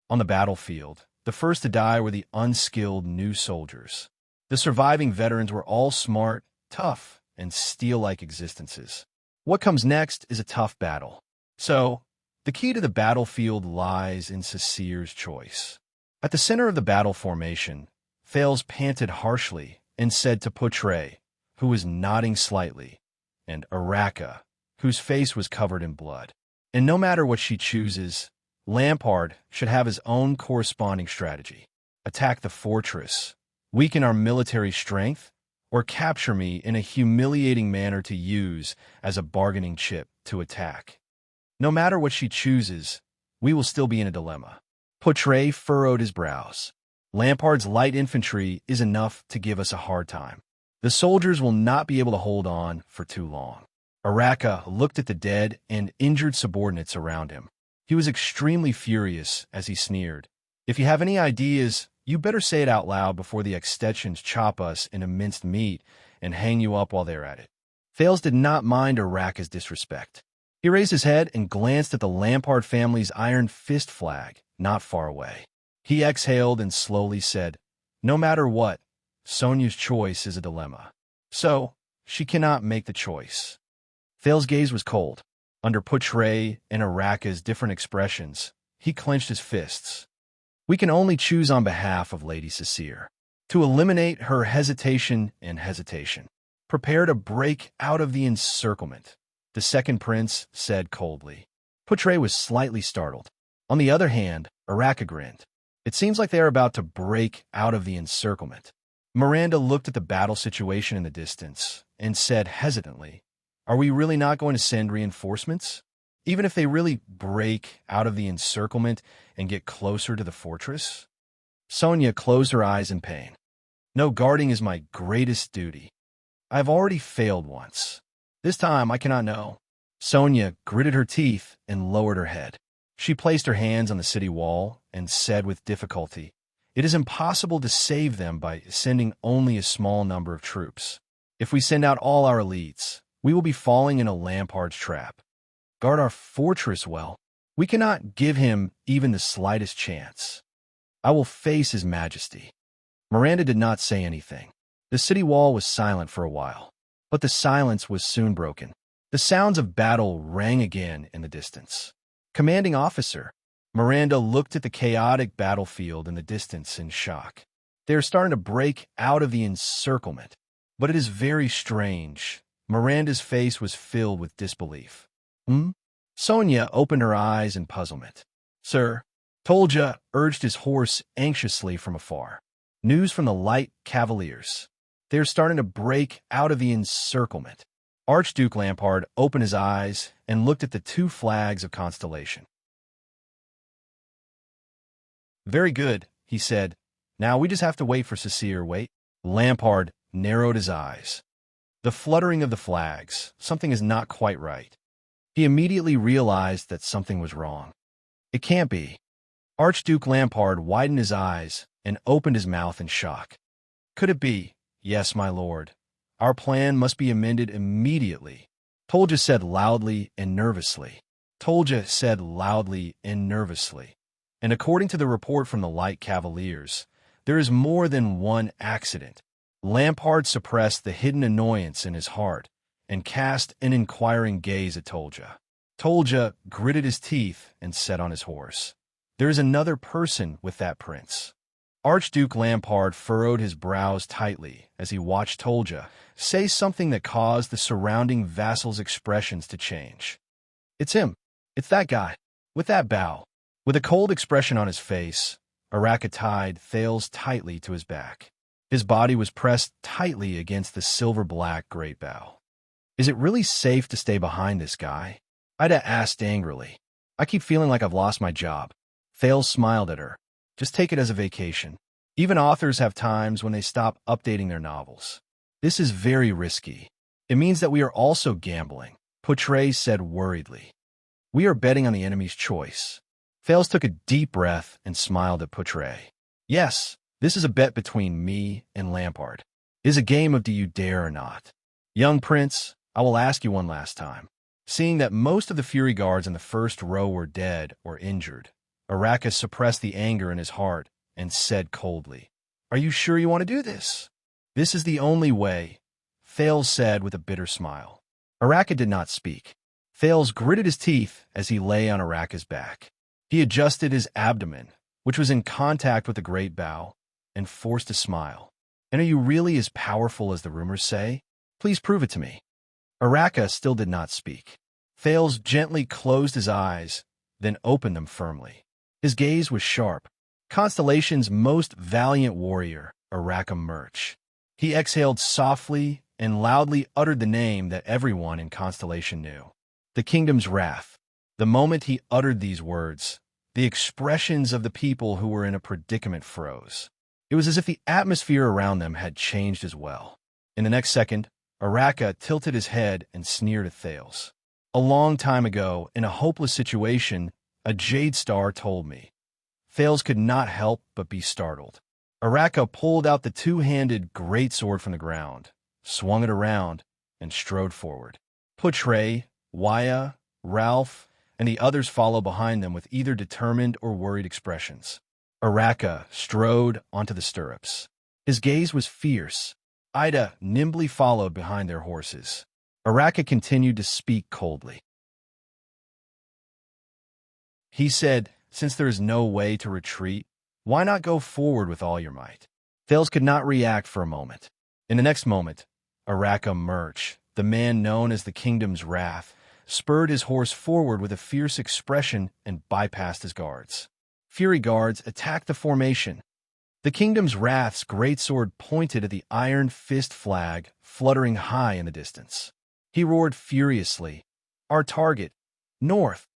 On the battlefield, the first to die were the unskilled new soldiers. The surviving veterans were all smart, tough, and steel-like existences. What comes next is a tough battle. So, the key to the battlefield lies in Xianxia's choice. At the center of the battle formation, Thales panted harshly and said to Putre, who was nodding slightly, and Araka, whose face was covered in blood, "And no matter what she chooses, Lampard should have his own corresponding strategy. Attack the fortress, weaken our military strength, or capture me in a humiliating manner to use as a bargaining chip to attack. No matter what she chooses, we will still be in a dilemma. Portray furrowed his brows. Lampard's light infantry is enough to give us a hard time. The soldiers will not be able to hold on for too long. Araka looked at the dead and injured subordinates around him. He was extremely furious as he sneered. If you have any ideas, you better say it out loud before the extensions chop us into minced meat and hang you up while they're at it. Thales did not mind Araka's disrespect. He raised his head and glanced at the Lampard family's iron fist flag, not far away. He exhaled and slowly said, "No matter what, Sonia's choice is a dilemma. So, she cannot make the choice." Thales' gaze was cold. Under Portray and Araka's different expressions, he clenched his fists. "We can only choose on behalf of Lady Cecile. To eliminate her hesitation and hesitation. Prepare to break out of the encirclement," the second prince said coldly. Portray was slightly startled. On the other hand, Araka grinned. "It seems like they are about to break out of the encirclement." Miranda looked at the battle situation in the distance and said hesitantly, "Are we really not going to send reinforcements? Even if they really break out of the encirclement and get closer to the fortress?" Sonia closed her eyes in pain. "No, guarding is my greatest duty. I have already failed once. This time I cannot know." Sonia gritted her teeth and lowered her head. She placed her hands on the city wall and said with difficulty, "It is impossible to save them by sending only a small number of troops. If we send out all our elites, we will be falling in a Lampard's trap. Guard our fortress well. We cannot give him even the slightest chance. I will face his majesty." Miranda did not say anything. The city wall was silent for a while, but the silence was soon broken. The sounds of battle rang again in the distance. "Commanding officer," Miranda looked at the chaotic battlefield in the distance in shock. "They are starting to break out of the encirclement. But it is very strange." Miranda's face was filled with disbelief. Sonia opened her eyes in puzzlement. "Sir," Tolja urged his horse anxiously from afar. "News from the light cavaliers. They are starting to break out of the encirclement." Archduke Lampard opened his eyes and looked at the two flags of Constellation. "Very good," he said. "Now we just have to wait for Cecile, wait." Lampard narrowed his eyes. The fluttering of the flags, something is not quite right. He immediately realized that something was wrong. It can't be. Archduke Lampard widened his eyes and opened his mouth in shock. "Could it be?" "Yes, my lord. Our plan must be amended immediately," Tolja said loudly and nervously. Tolja said loudly and nervously. "And according to the report from the Light Cavaliers, there is more than one accident." Lampard suppressed the hidden annoyance in his heart and cast an inquiring gaze at Tolja. Tolja gritted his teeth and sat on his horse. "There is another person with that prince." Archduke Lampard furrowed his brows tightly as he watched Tolja say something that caused the surrounding vassals' expressions to change. "It's him. It's that guy. With that bow." With a cold expression on his face, Araka tied Thales tightly to his back. His body was pressed tightly against the silver-black great bow. "Is it really safe to stay behind this guy?" Ida asked angrily. "I keep feeling like I've lost my job." Thales smiled at her. "Just take it as a vacation. Even authors have times when they stop updating their novels. This is very risky. It means that we are also gambling," Portray said worriedly. "We are betting on the enemy's choice." Thales took a deep breath and smiled at Portray. "Yes, this is a bet between me and Lampard. It is a game of do you dare or not. Young prince, I will ask you one last time." Seeing that most of the Fury Guards in the first row were dead or injured, Araka suppressed the anger in his heart and said coldly, "Are you sure you want to do this?" "This is the only way," Thales said with a bitter smile. Araka did not speak. Thales gritted his teeth as he lay on Araka's back. He adjusted his abdomen, which was in contact with the great bow, and forced a smile. "And are you really as powerful as the rumors say? Please prove it to me." Araka still did not speak. Thales gently closed his eyes, then opened them firmly. His gaze was sharp. Constellation's most valiant warrior, Araka Murch. He exhaled softly and loudly uttered the name that everyone in Constellation knew. The kingdom's wrath. The moment he uttered these words, the expressions of the people who were in a predicament froze. It was as if the atmosphere around them had changed as well. In the next second, Araka tilted his head and sneered at Thales. A long time ago, in a hopeless situation, a jade star told me. Thales could not help but be startled. Araka pulled out the two-handed greatsword from the ground, swung it around, and strode forward. Putre, Waya, Ralph, and the others followed behind them with either determined or worried expressions. Araka strode onto the stirrups. His gaze was fierce. Ida nimbly followed behind their horses. Araka continued to speak coldly. He said, "Since there is no way to retreat, why not go forward with all your might?" Thales could not react for a moment. In the next moment, Araka Murch, the man known as the kingdom's wrath, spurred his horse forward with a fierce expression and bypassed his guards. Fury guards attacked the formation. The kingdom's wrath's greatsword pointed at the iron fist flag fluttering high in the distance. He roared furiously, "Our target, north!"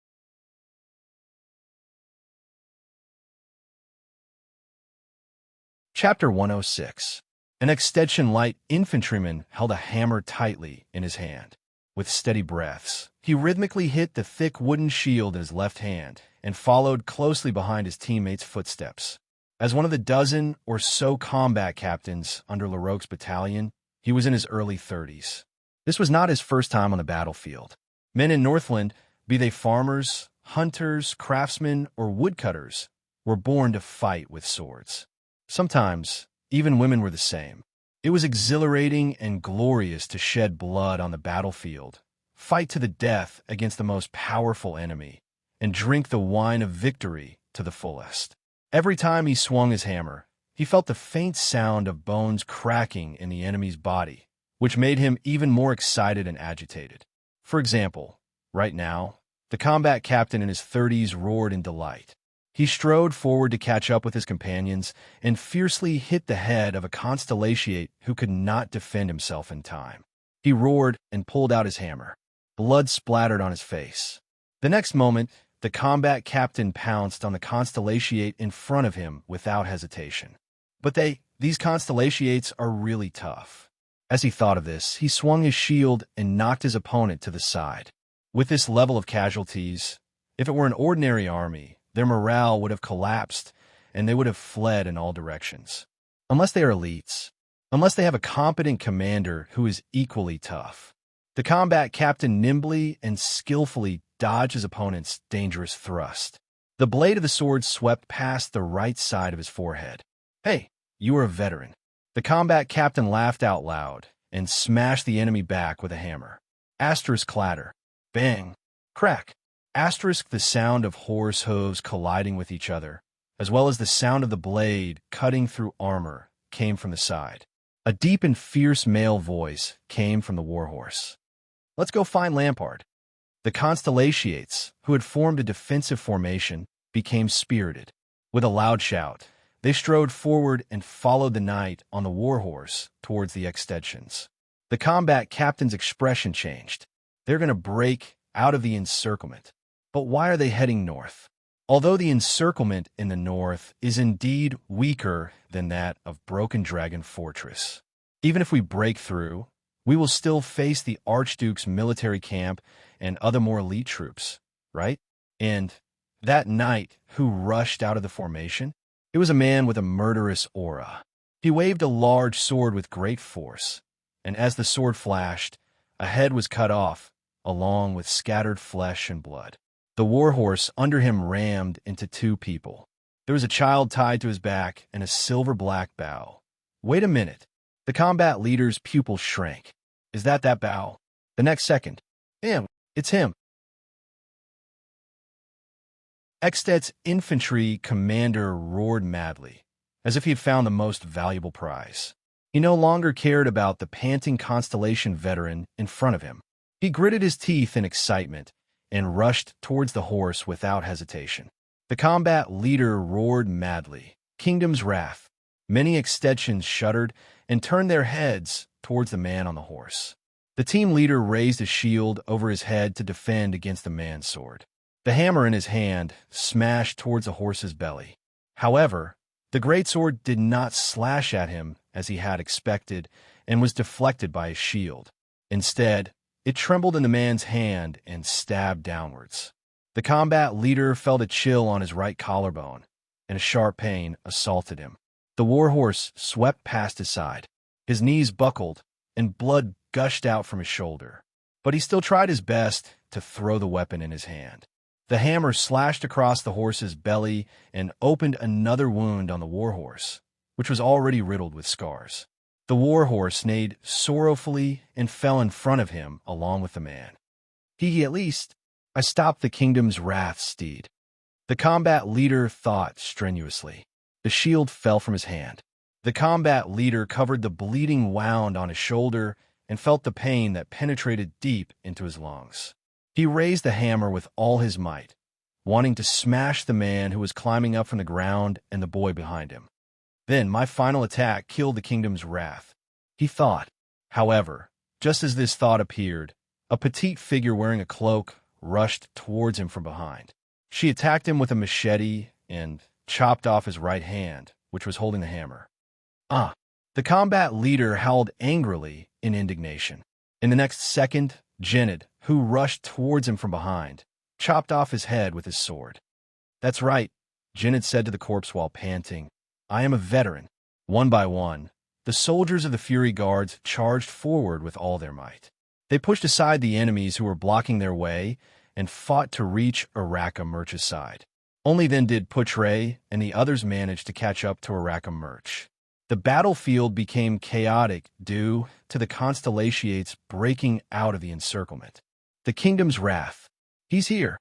Chapter 106. An extension light infantryman held a hammer tightly in his hand. With steady breaths, he rhythmically hit the thick wooden shield in his left hand and followed closely behind his teammates' footsteps. As one of the dozen or so combat captains under Larocque's battalion, he was in his early 30s. This was not his first time on the battlefield. Men in Northland, be they farmers, hunters, craftsmen, or woodcutters, were born to fight with swords. Sometimes, even women were the same. It was exhilarating and glorious to shed blood on the battlefield, fight to the death against the most powerful enemy, and drink the wine of victory to the fullest. Every time he swung his hammer, he felt the faint sound of bones cracking in the enemy's body, which made him even more excited and agitated. For example, right now, the combat captain in his 30s roared in delight. He strode forward to catch up with his companions and fiercely hit the head of a constellatiate who could not defend himself in time. He roared and pulled out his hammer. Blood splattered on his face. The next moment, the combat captain pounced on the constellatiate in front of him without hesitation. But these constellatiates are really tough. As he thought of this, he swung his shield and knocked his opponent to the side. With this level of casualties, if it were an ordinary army, their morale would have collapsed, and they would have fled in all directions. Unless they are elites. Unless they have a competent commander who is equally tough. The combat captain nimbly and skillfully dodged his opponent's dangerous thrust. The blade of the sword swept past the right side of his forehead. "Hey, you are a veteran." The combat captain laughed out loud and smashed the enemy back with a hammer. Asterisk clatter. Bang. Crack. Asterisk the sound of horse hooves colliding with each other, as well as the sound of the blade cutting through armor, came from the side. A deep and fierce male voice came from the warhorse. "Let's go find Lampard." The constellatiates, who had formed a defensive formation, became spirited. With a loud shout, they strode forward and followed the knight on the warhorse towards the extensions. The combat captain's expression changed. They're going to break out of the encirclement. But why are they heading north? Although the encirclement in the north is indeed weaker than that of Broken Dragon Fortress, even if we break through, we will still face the Archduke's military camp and other more elite troops, right? And that knight who rushed out of the formation, it was a man with a murderous aura. He waved a large sword with great force, and as the sword flashed, a head was cut off, along with scattered flesh and blood. The warhorse under him rammed into two people. There was a child tied to his back and a silver-black bow. Wait a minute. The combat leader's pupil shrank. Is that bow? The next second. Damn, it's him. Eksted's infantry commander roared madly, as if he had found the most valuable prize. He no longer cared about the panting Constellation veteran in front of him. He gritted his teeth in excitement and rushed towards the horse without hesitation. The combat leader roared madly, "Kingdom's wrath!" Many extensions shuddered and turned their heads towards the man on the horse. The team leader raised a shield over his head to defend against the man's sword. The hammer in his hand smashed towards the horse's belly. However, the greatsword did not slash at him as he had expected and was deflected by his shield. Instead, it trembled in the man's hand and stabbed downwards. The combat leader felt a chill on his right collarbone, and a sharp pain assaulted him. The warhorse swept past his side. His knees buckled, and blood gushed out from his shoulder. But he still tried his best to throw the weapon in his hand. The hammer slashed across the horse's belly and opened another wound on the warhorse, which was already riddled with scars. The warhorse neighed sorrowfully and fell in front of him along with the man. At least, I stopped the kingdom's wrath steed. The combat leader thought strenuously. The shield fell from his hand. The combat leader covered the bleeding wound on his shoulder and felt the pain that penetrated deep into his lungs. He raised the hammer with all his might, wanting to smash the man who was climbing up from the ground and the boy behind him. Then my final attack killed the kingdom's wrath, he thought. However, just as this thought appeared, a petite figure wearing a cloak rushed towards him from behind. She attacked him with a machete and chopped off his right hand, which was holding the hammer. The combat leader howled angrily in indignation. In the next second, Jinned, who rushed towards him from behind, chopped off his head with his sword. "That's right," Jinned said to the corpse while panting. "I am a veteran." One by one, the soldiers of the Fury Guards charged forward with all their might. They pushed aside the enemies who were blocking their way and fought to reach Araka Murch's side. Only then did Putre and the others manage to catch up to Araka Murch. The battlefield became chaotic due to the Constellations breaking out of the encirclement. The kingdom's wrath. He's here.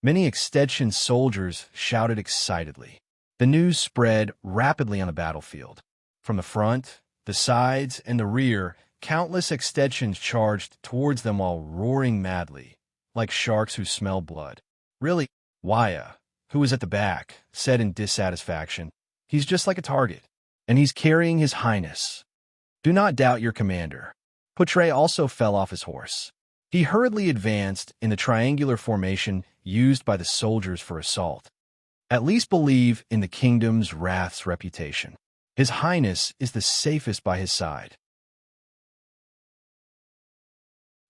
Many extension soldiers shouted excitedly. The news spread rapidly on the battlefield. From the front, the sides, and the rear, countless extensions charged towards them while roaring madly, like sharks who smell blood. "Really?" Wuxia, who was at the back, said in dissatisfaction. "He's just like a target, and he's carrying his highness. Do not doubt your commander." Putre also fell off his horse. He hurriedly advanced in the triangular formation used by the soldiers for assault. "At least believe in the kingdom's wrath's reputation. His highness is the safest by his side."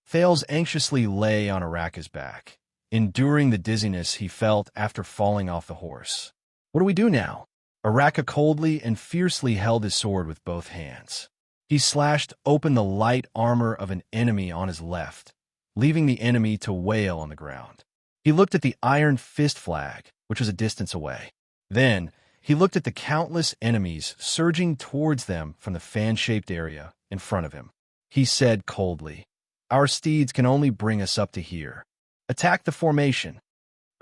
Thales anxiously lay on Araka's back, enduring the dizziness he felt after falling off the horse. "What do we do now?" Araka coldly and fiercely held his sword with both hands. He slashed open the light armor of an enemy on his left, leaving the enemy to wail on the ground. He looked at the Iron Fist flag, which was a distance away. Then, he looked at the countless enemies surging towards them from the fan-shaped area in front of him. He said coldly, "Our steeds can only bring us up to here. Attack the formation."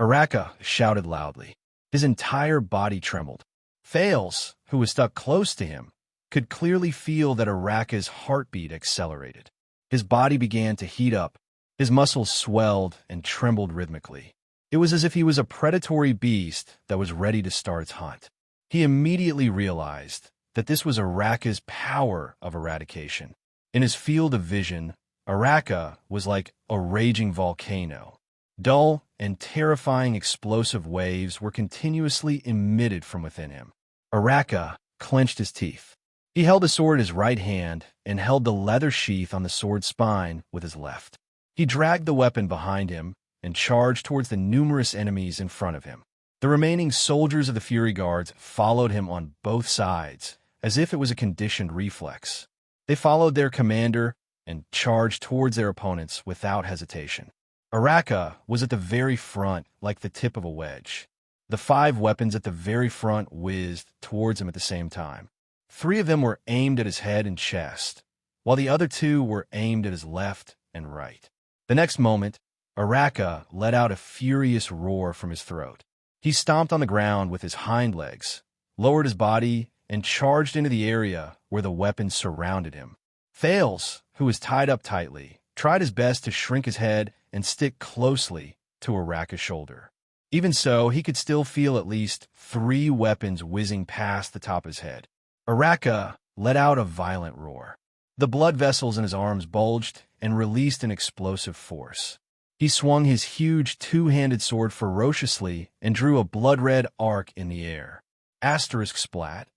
Araka shouted loudly. His entire body trembled. Thales, who was stuck close to him, could clearly feel that Araka's heartbeat accelerated. His body began to heat up. His muscles swelled and trembled rhythmically. It was as if he was a predatory beast that was ready to start its hunt. He immediately realized that this was Araka's power of eradication. In his field of vision, Araka was like a raging volcano. Dull and terrifying explosive waves were continuously emitted from within him. Araka clenched his teeth. He held the sword in his right hand and held the leather sheath on the sword's spine with his left. He dragged the weapon behind him and charged towards the numerous enemies in front of him. The remaining soldiers of the Fury Guards followed him on both sides, as if it was a conditioned reflex. They followed their commander and charged towards their opponents without hesitation. Araka was at the very front like the tip of a wedge. The 5 weapons at the very front whizzed towards him at the same time. 3 of them were aimed at his head and chest, while the other 2 were aimed at his left and right. The next moment, Araka let out a furious roar from his throat. He stomped on the ground with his hind legs, lowered his body, and charged into the area where the weapons surrounded him. Thales, who was tied up tightly, tried his best to shrink his head and stick closely to Araka's shoulder. Even so, he could still feel at least 3 weapons whizzing past the top of his head. Araka let out a violent roar. The blood vessels in his arms bulged and released an explosive force. He swung his huge 2-handed sword ferociously and drew a blood-red arc in the air. Asterisk splat.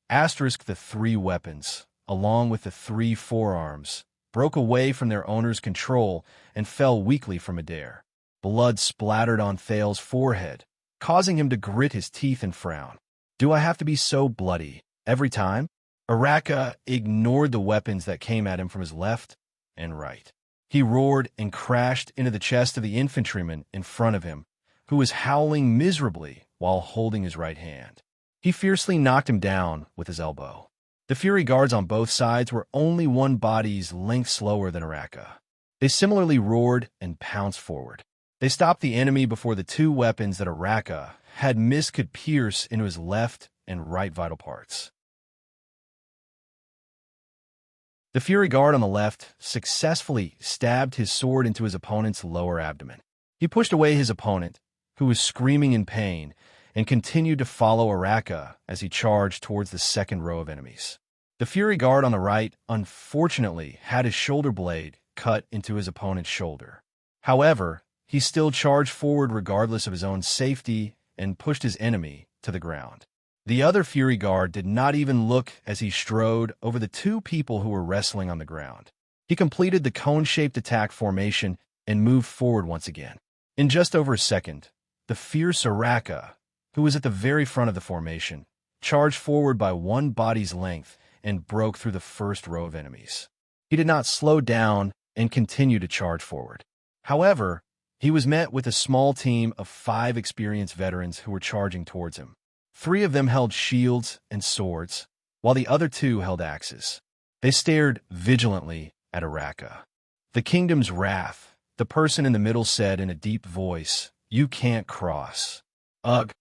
Asterisk the 3 weapons, along with the 3 forearms, broke away from their owner's control and fell weakly from midair. Blood splattered on Thal's forehead, causing him to grit his teeth and frown. Do I have to be so bloody every time? Araka ignored the weapons that came at him from his left and right. He roared and crashed into the chest of the infantryman in front of him, who was howling miserably while holding his right hand. He fiercely knocked him down with his elbow. The Fury Guards on both sides were only 1 body's length slower than Araka. They similarly roared and pounced forward. They stopped the enemy before the 2 weapons that Araka had missed could pierce into his left and right vital parts. The Fury Guard on the left successfully stabbed his sword into his opponent's lower abdomen. He pushed away his opponent, who was screaming in pain, and continued to follow Araka as he charged towards the second row of enemies. The Fury Guard on the right, unfortunately, had his shoulder blade cut into his opponent's shoulder. However, he still charged forward regardless of his own safety and pushed his enemy to the ground. The other Fury Guard did not even look as he strode over the 2 people who were wrestling on the ground. He completed the cone-shaped attack formation and moved forward once again. In just over a second, the fierce Araka, who was at the very front of the formation, charged forward by 1 body's length and broke through the first row of enemies. He did not slow down and continued to charge forward. However, he was met with a small team of 5 experienced veterans who were charging towards him. 3 of them held shields and swords, while the other 2 held axes. They stared vigilantly at Araka. The kingdom's wrath, the person in the middle said in a deep voice, "You can't cross." Ugh.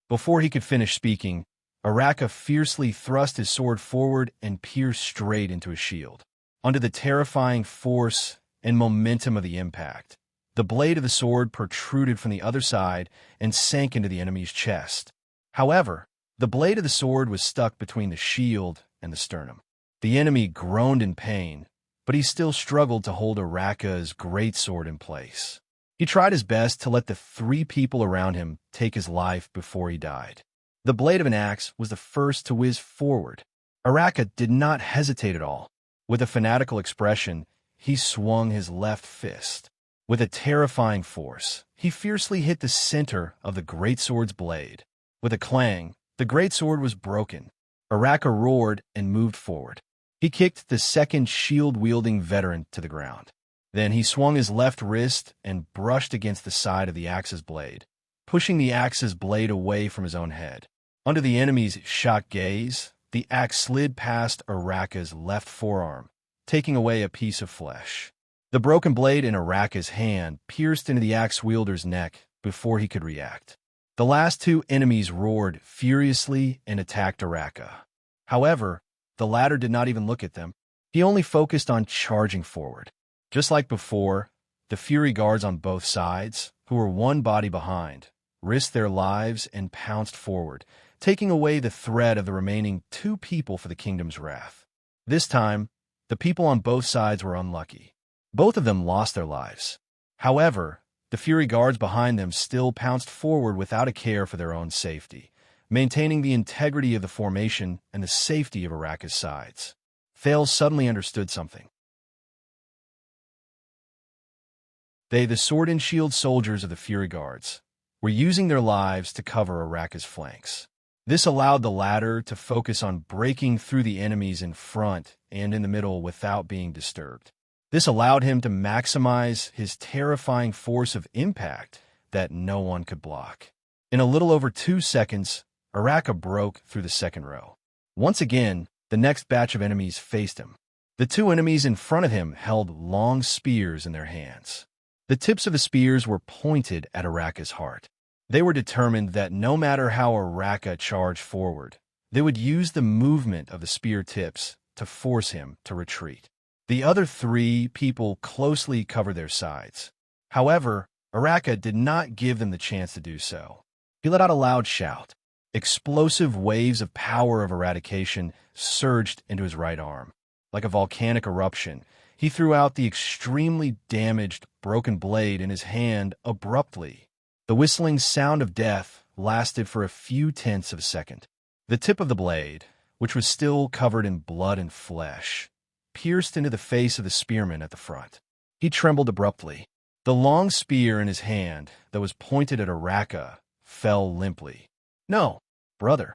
Before he could finish speaking, Araka fiercely thrust his sword forward and pierced straight into his shield. Under the terrifying force and momentum of the impact, the blade of the sword protruded from the other side and sank into the enemy's chest. However, the blade of the sword was stuck between the shield and the sternum. The enemy groaned in pain, but he still struggled to hold Araka's greatsword in place. He tried his best to let the 3 people around him take his life before he died. The blade of an axe was the first to whiz forward. Araka did not hesitate at all. With a fanatical expression, he swung his left fist. With a terrifying force, he fiercely hit the center of the greatsword's blade. With a clang, the greatsword was broken. Araka roared and moved forward. He kicked the second shield-wielding veteran to the ground. Then he swung his left wrist and brushed against the side of the axe's blade, pushing the axe's blade away from his own head. Under the enemy's shocked gaze, the axe slid past Araka's left forearm, taking away a piece of flesh. The broken blade in Araka's hand pierced into the axe wielder's neck before he could react. The last 2 enemies roared furiously and attacked Araka. However, the latter did not even look at them. He only focused on charging forward. Just like before, the Fury Guards on both sides, who were 1 body behind, risked their lives and pounced forward, taking away the threat of the remaining 2 people for the kingdom's wrath. This time, the people on both sides were unlucky. Both of them lost their lives. However, the Fury Guards behind them still pounced forward without a care for their own safety, maintaining the integrity of the formation and the safety of Araka's sides. Thales suddenly understood something. They, the sword and shield soldiers of the Fury Guards, were using their lives to cover Araka's flanks. This allowed the latter to focus on breaking through the enemies in front and in the middle without being disturbed. This allowed him to maximize his terrifying force of impact that no one could block. In a little over 2 seconds, Araka broke through the second row. Once again, the next batch of enemies faced him. The 2 enemies in front of him held long spears in their hands. The tips of the spears were pointed at Araka's heart. They were determined that no matter how Araka charged forward, they would use the movement of the spear tips to force him to retreat. The other 3 people closely covered their sides. However, Araka did not give them the chance to do so. He let out a loud shout. Explosive waves of power of eradication surged into his right arm. Like a volcanic eruption, he threw out the extremely damaged, broken blade in his hand abruptly. The whistling sound of death lasted for a few tenths of a second. The tip of the blade, which was still covered in blood and flesh, pierced into the face of the spearman at the front. He trembled abruptly. The long spear in his hand that was pointed at Araka fell limply. "No, brother."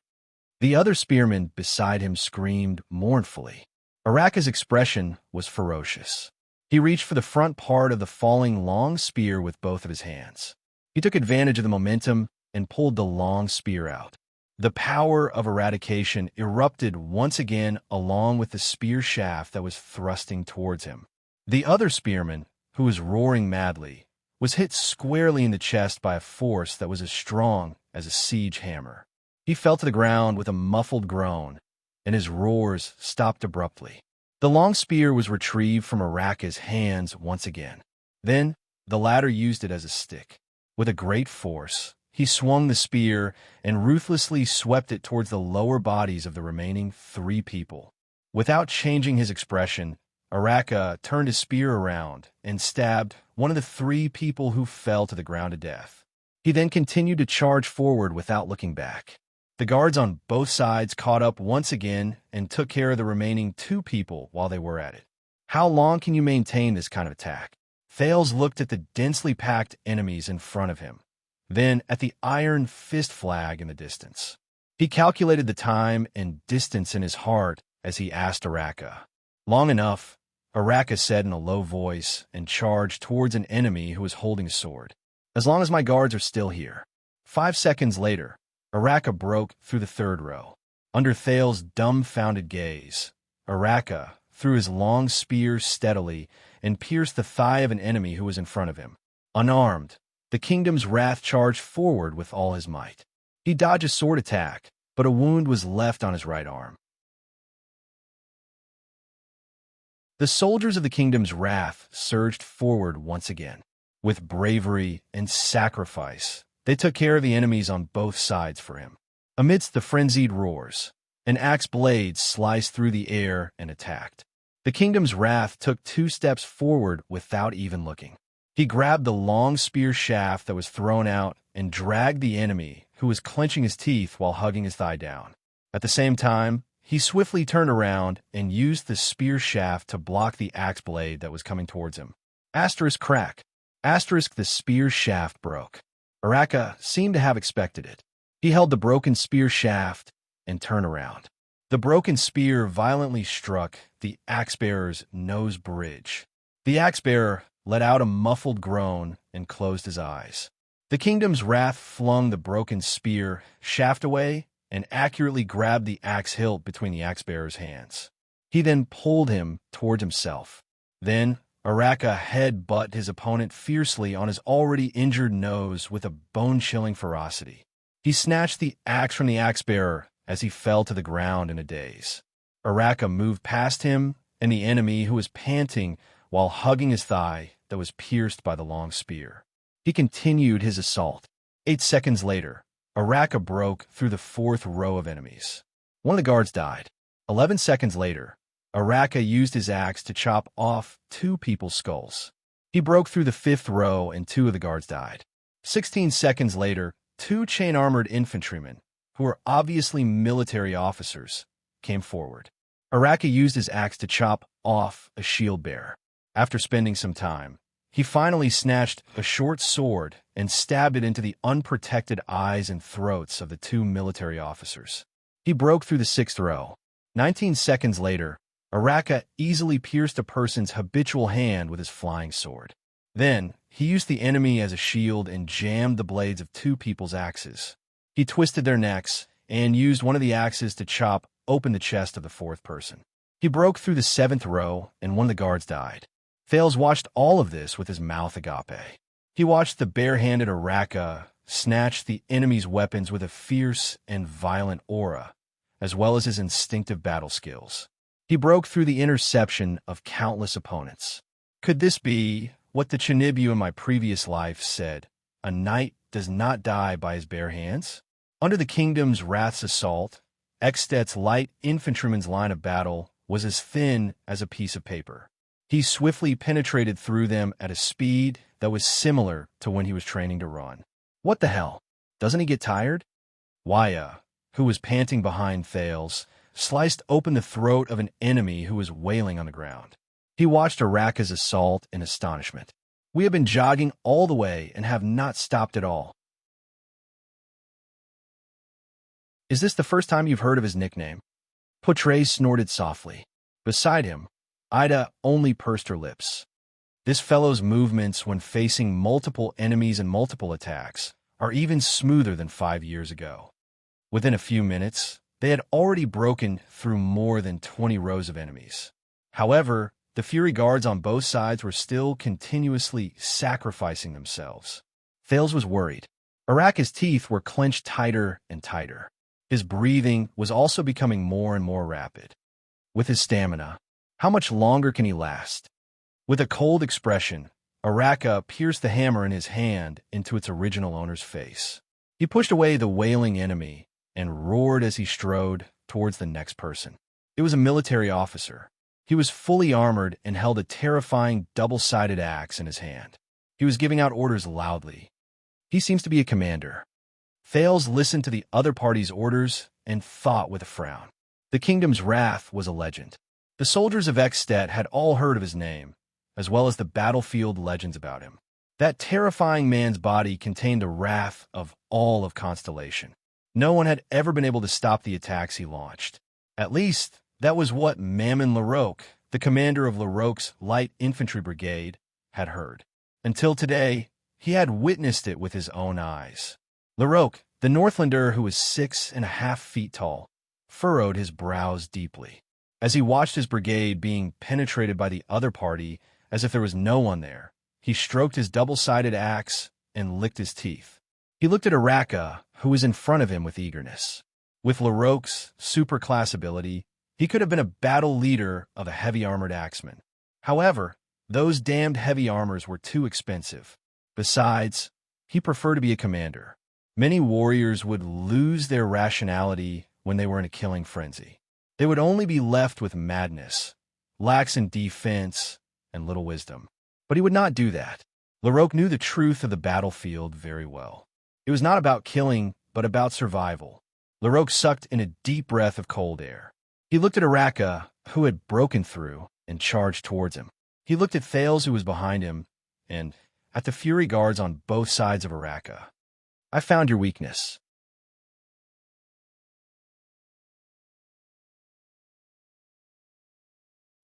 The other spearman beside him screamed mournfully. Araka's expression was ferocious. He reached for the front part of the falling long spear with both of his hands. He took advantage of the momentum and pulled the long spear out. The power of eradication erupted once again along with the spear shaft that was thrusting towards him. The other spearman, who was roaring madly, was hit squarely in the chest by a force that was as strong as a siege hammer. He fell to the ground with a muffled groan, and his roars stopped abruptly. The long spear was retrieved from Araka's hands once again. Then the latter used it as a stick. With a great force, he swung the spear and ruthlessly swept it towards the lower bodies of the remaining 3 people. Without changing his expression, Araka turned his spear around and stabbed one of the 3 people who fell to the ground to death. He then continued to charge forward without looking back. The guards on both sides caught up once again and took care of the remaining 2 people while they were at it. How long can you maintain this kind of attack? Thales looked at the densely packed enemies in front of him, then at the iron fist flag in the distance. He calculated the time and distance in his heart as he asked Araka. "Long enough," Araka said in a low voice and charged towards an enemy who was holding a sword. "As long as my guards are still here." 5 seconds later, Araka broke through the 3rd row. Under Thales' dumbfounded gaze, Araka threw his long spear steadily and pierced the thigh of an enemy who was in front of him. Unarmed, the kingdom's wrath charged forward with all his might. He dodged a sword attack, but a wound was left on his right arm. The soldiers of the kingdom's wrath surged forward once again. With bravery and sacrifice, they took care of the enemies on both sides for him. Amidst the frenzied roars, an axe blade sliced through the air and attacked. The kingdom's wrath took 2 steps forward without even looking. He grabbed the long spear shaft that was thrown out and dragged the enemy, who was clenching his teeth while hugging his thigh down. At the same time, he swiftly turned around and used the spear shaft to block the axe blade that was coming towards him. Asterisk crack. Asterisk the spear shaft broke. Araka seemed to have expected it. He held the broken spear shaft and turned around. The broken spear violently struck the axe-bearer's nose bridge. The axe-bearer let out a muffled groan and closed his eyes. The kingdom's wrath flung the broken spear shaft away and accurately grabbed the axe hilt between the axe-bearer's hands. He then pulled him toward himself. Then Araka head-butted his opponent fiercely on his already injured nose with a bone-chilling ferocity. He snatched the axe from the axe-bearer as he fell to the ground in a daze. Araka moved past him and the enemy, who was panting while hugging his thigh that was pierced by the long spear. He continued his assault. 8 seconds later, Araka broke through the 4th row of enemies. One of the guards died. 11 seconds later, Araka used his axe to chop off 2 people's skulls. He broke through the 5th row and 2 of the guards died. 16 seconds later, 2 chain-armored infantrymen, who were obviously military officers, came forward. Araka used his axe to chop off a shield bearer. After spending some time, he finally snatched a short sword and stabbed it into the unprotected eyes and throats of the 2 military officers. He broke through the 6th row. 19 seconds later, Araka easily pierced a person's habitual hand with his flying sword. Then, he used the enemy as a shield and jammed the blades of 2 people's axes. He twisted their necks and used one of the axes to chop open the chest of the 4th person. He broke through the 7th row and one of the guards died. Thales watched all of this with his mouth agape. He watched the bare-handed Araka snatch the enemy's weapons with a fierce and violent aura, as well as his instinctive battle skills. He broke through the interception of countless opponents. Could this be what the Chinibu in my previous life said, a knight does not die by his bare hands. Under the kingdom's wrath's assault, Ekstet's light infantryman's line of battle was as thin as a piece of paper. He swiftly penetrated through them at a speed that was similar to when he was training to run. What the hell? Doesn't he get tired? Wuxia, who was panting behind Thales, sliced open the throat of an enemy who was wailing on the ground. He watched Araka's assault in astonishment. We have been jogging all the way and have not stopped at all. Is this the first time you've heard of his nickname? Potre snorted softly. Beside him, Ida only pursed her lips. This fellow's movements when facing multiple enemies and multiple attacks are even smoother than 5 years ago. Within a few minutes, they had already broken through more than 20 rows of enemies. However, the Fury Guards on both sides were still continuously sacrificing themselves. Thales was worried. Araka's teeth were clenched tighter and tighter. His breathing was also becoming more and more rapid. With his stamina, how much longer can he last? With a cold expression, Araka pierced the hammer in his hand into its original owner's face. He pushed away the wailing enemy and roared as he strode towards the next person. It was a military officer. He was fully armored and held a terrifying double-sided axe in his hand. He was giving out orders loudly. He seems to be a commander. Thales listened to the other party's orders and thought with a frown. The kingdom's wrath was a legend. The soldiers of Ekstet had all heard of his name, as well as the battlefield legends about him. That terrifying man's body contained the wrath of all of Constellation. No one had ever been able to stop the attacks he launched. At least, that was what Mammon Larocque, the commander of Larocque's light infantry brigade, had heard. Until today, he had witnessed it with his own eyes. Larocque, the Northlander who was 6.5 feet tall, furrowed his brows deeply. As he watched his brigade being penetrated by the other party as if there was no one there, he stroked his double-sided axe and licked his teeth. He looked at Araka, who was in front of him with eagerness. With Larocque's superclass ability, he could have been a battle leader of a heavy-armored axeman. However, those damned heavy armors were too expensive. Besides, he preferred to be a commander. Many warriors would lose their rationality when they were in a killing frenzy. They would only be left with madness, lax in defense, and little wisdom. But he would not do that. Larocque knew the truth of the battlefield very well. It was not about killing, but about survival. Larocque sucked in a deep breath of cold air. He looked at Araka, who had broken through, and charged towards him. He looked at Thales, who was behind him, and at the Fury Guards on both sides of Araka. I found your weakness.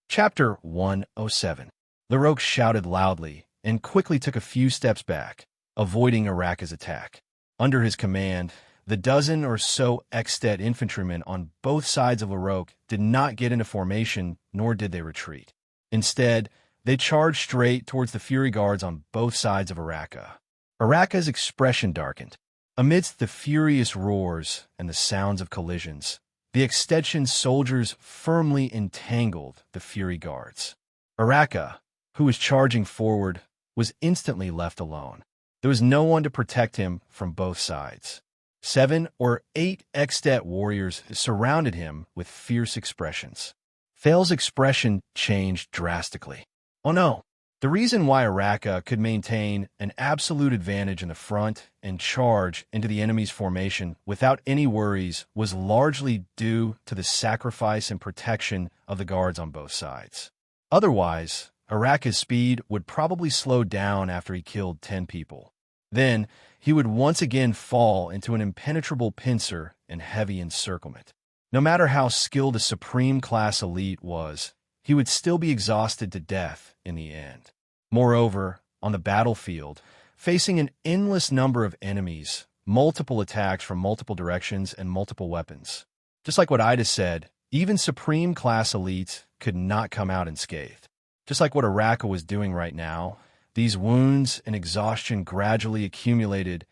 Chapter 107. Larocque shouted loudly and quickly took a few steps back, avoiding Araka's attack. Under his command, the dozen or so Ekstet infantrymen on both sides of Larocque did not get into formation, nor did they retreat. Instead, they charged straight towards the Fury Guards on both sides of Araka. Araka's expression darkened. Amidst the furious roars and the sounds of collisions, the Extension soldiers firmly entangled the Fury Guards. Araka, who was charging forward, was instantly left alone. There was no one to protect him from both sides. 7 or 8 Ekstet warriors surrounded him with fierce expressions. Thales' expression changed drastically. Oh no! The reason why Araka could maintain an absolute advantage in the front and charge into the enemy's formation without any worries was largely due to the sacrifice and protection of the guards on both sides. Otherwise, Araka's speed would probably slow down after he killed 10 people. Then, he would once again fall into an impenetrable pincer and heavy encirclement. No matter how skilled a supreme-class elite was, he would still be exhausted to death in the end. Moreover, on the battlefield, facing an endless number of enemies, multiple attacks from multiple directions, and multiple weapons. Just like what Ida said, even supreme-class elites could not come out unscathed. Just like what Araka was doing right now, these wounds and exhaustion gradually accumulated.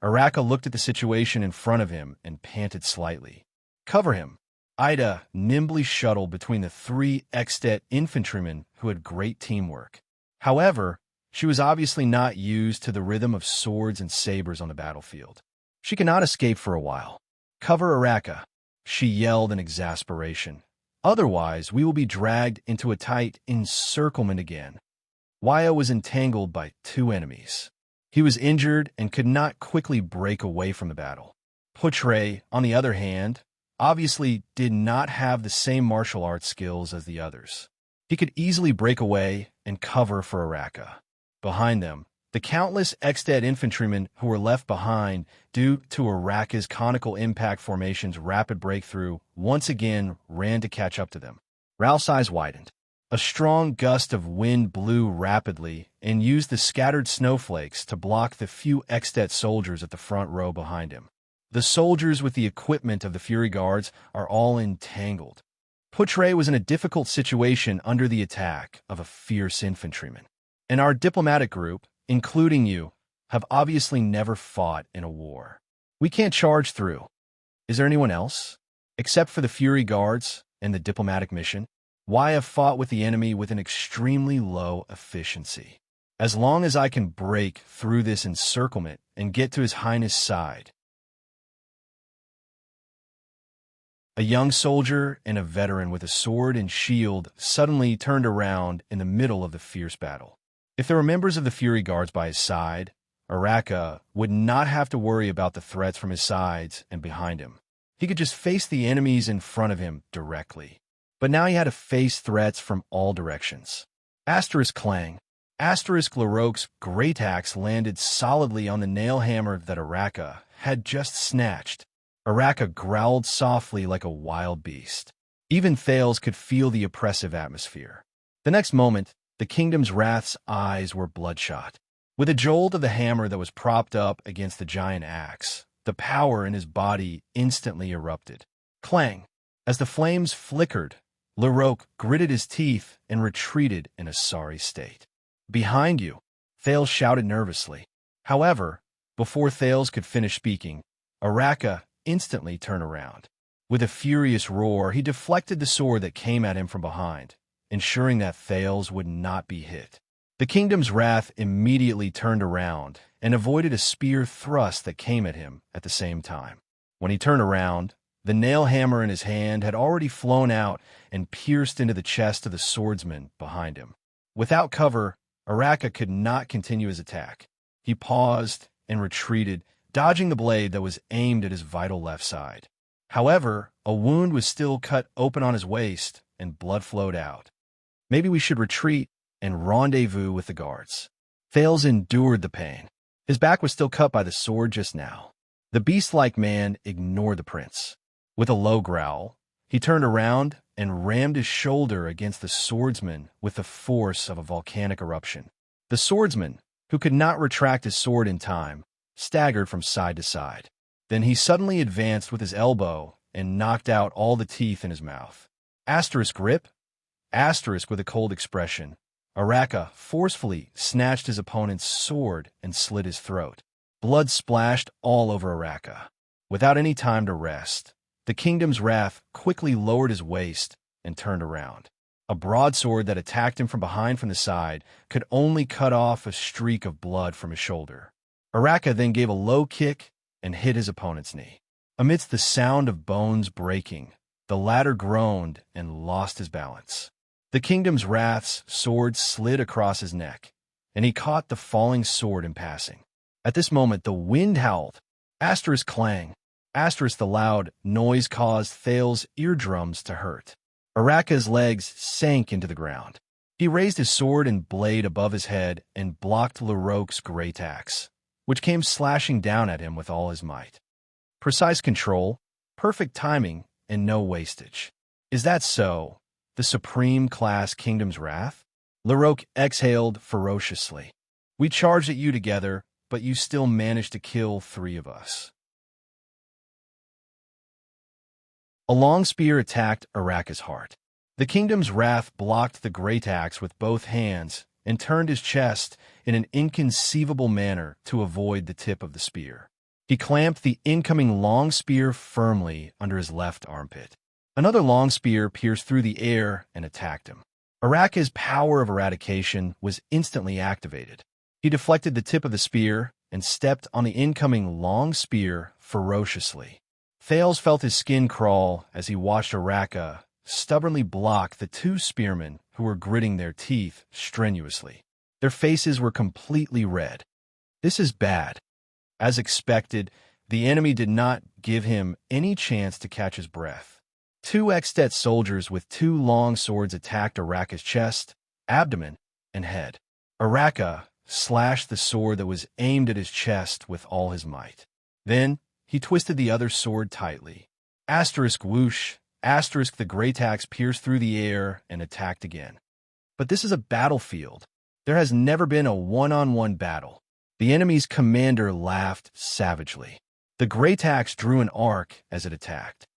Araka looked at the situation in front of him and panted slightly. Cover him. Ida nimbly shuttled between the 3 Ekstet infantrymen who had great teamwork. However, She was obviously not used to the rhythm of swords and sabers on the battlefield. She cannot escape for a while. Cover Araka, she yelled in exasperation. Otherwise, we will be dragged into a tight encirclement again. Wuxia was entangled by two enemies. He was injured and could not quickly break away from the battle. Putre, on the other hand, obviously did not have the same martial arts skills as the others. He could easily break away and cover for Araka. Behind them, the countless Exted infantrymen who were left behind due to Araka's conical impact formation's rapid breakthrough once again ran to catch up to them. Rao's eyes widened. A strong gust of wind blew rapidly and used the scattered snowflakes to block the few Exted soldiers at the front row behind him. The soldiers with the equipment of the Fury Guards are all entangled. Putre was in a difficult situation under the attack of a fierce infantryman. And our diplomatic group, including you, have obviously never fought in a war. We can't charge through. Is there anyone else? Except for the Fury Guards and the diplomatic mission, Wuxia fought with the enemy with an extremely low efficiency. As long as I can break through this encirclement and get to His Highness' side. A young soldier and a veteran with a sword and shield suddenly turned around in the middle of the fierce battle. If there were members of the Fury Guards by his side, Araka would not have to worry about the threats from his sides and behind him. He could just face the enemies in front of him directly. But now he had to face threats from all directions. Asterisk clang. Asterisk Larocque's great axe landed solidly on the nail hammer that Araka had just snatched. Araka growled softly like a wild beast. Even Thales could feel the oppressive atmosphere. The next moment, the Kingdom's Wrath's eyes were bloodshot. With a jolt of the hammer that was propped up against the giant axe, the power in his body instantly erupted. Clang! As the flames flickered, Larocque gritted his teeth and retreated in a sorry state. Behind you, Thales shouted nervously. However, before Thales could finish speaking, Araka instantly turned around. With a furious roar, he deflected the sword that came at him from behind, ensuring that Thales would not be hit. The Kingdom's Wrath immediately turned around and avoided a spear thrust that came at him at the same time. When he turned around, the nail hammer in his hand had already flown out and pierced into the chest of the swordsman behind him. Without cover, Araka could not continue his attack. He paused and retreated, dodging the blade that was aimed at his vital left side. However, a wound was still cut open on his waist, and blood flowed out. Maybe we should retreat and rendezvous with the guards. Thales endured the pain. His back was still cut by the sword just now. The beast-like man ignored the prince. With a low growl, he turned around and rammed his shoulder against the swordsman with the force of a volcanic eruption. The swordsman, who could not retract his sword in time, staggered from side to side. Then he suddenly advanced with his elbow and knocked out all the teeth in his mouth. Asterisk grip? Asterisk with a cold expression. Araka forcefully snatched his opponent's sword and slit his throat. Blood splashed all over Araka. Without any time to rest, the Kingdom's Wrath quickly lowered his waist and turned around. A broadsword that attacked him from behind from the side could only cut off a streak of blood from his shoulder. Araka then gave a low kick and hit his opponent's knee. Amidst the sound of bones breaking, the latter groaned and lost his balance. The Kingdom's Wrath's sword slid across his neck, and he caught the falling sword in passing. At this moment, the wind howled. Asterisk clang. Asterisk the loud noise caused Thales' eardrums to hurt. Araka's legs sank into the ground. He raised his sword and blade above his head and blocked Larocque's great axe, which came slashing down at him with all his might. Precise control, perfect timing, and no wastage. Is that so? The supreme class Kingdom's Wrath? Larocque exhaled ferociously. We charged at you together, but you still managed to kill 3 of us. A long spear attacked Araka's heart. The Kingdom's Wrath blocked the great axe with both hands and turned his chest in an inconceivable manner to avoid the tip of the spear. He clamped the incoming long spear firmly under his left armpit. Another long spear pierced through the air and attacked him. Araka's power of eradication was instantly activated. He deflected the tip of the spear and stepped on the incoming long spear ferociously. Thales felt his skin crawl as he watched Araka stubbornly block the two spearmen who were gritting their teeth strenuously. Their faces were completely red. This is bad. As expected, the enemy did not give him any chance to catch his breath. Two Extet soldiers with two long swords attacked Araka's chest, abdomen, and head. Araka slashed the sword that was aimed at his chest with all his might. Then, he twisted the other sword tightly. Asterisk whoosh, asterisk the great axe pierced through the air and attacked again. But this is a battlefield. There has never been a one-on-one battle. The enemy's commander laughed savagely. The great axe drew an arc as it attacked.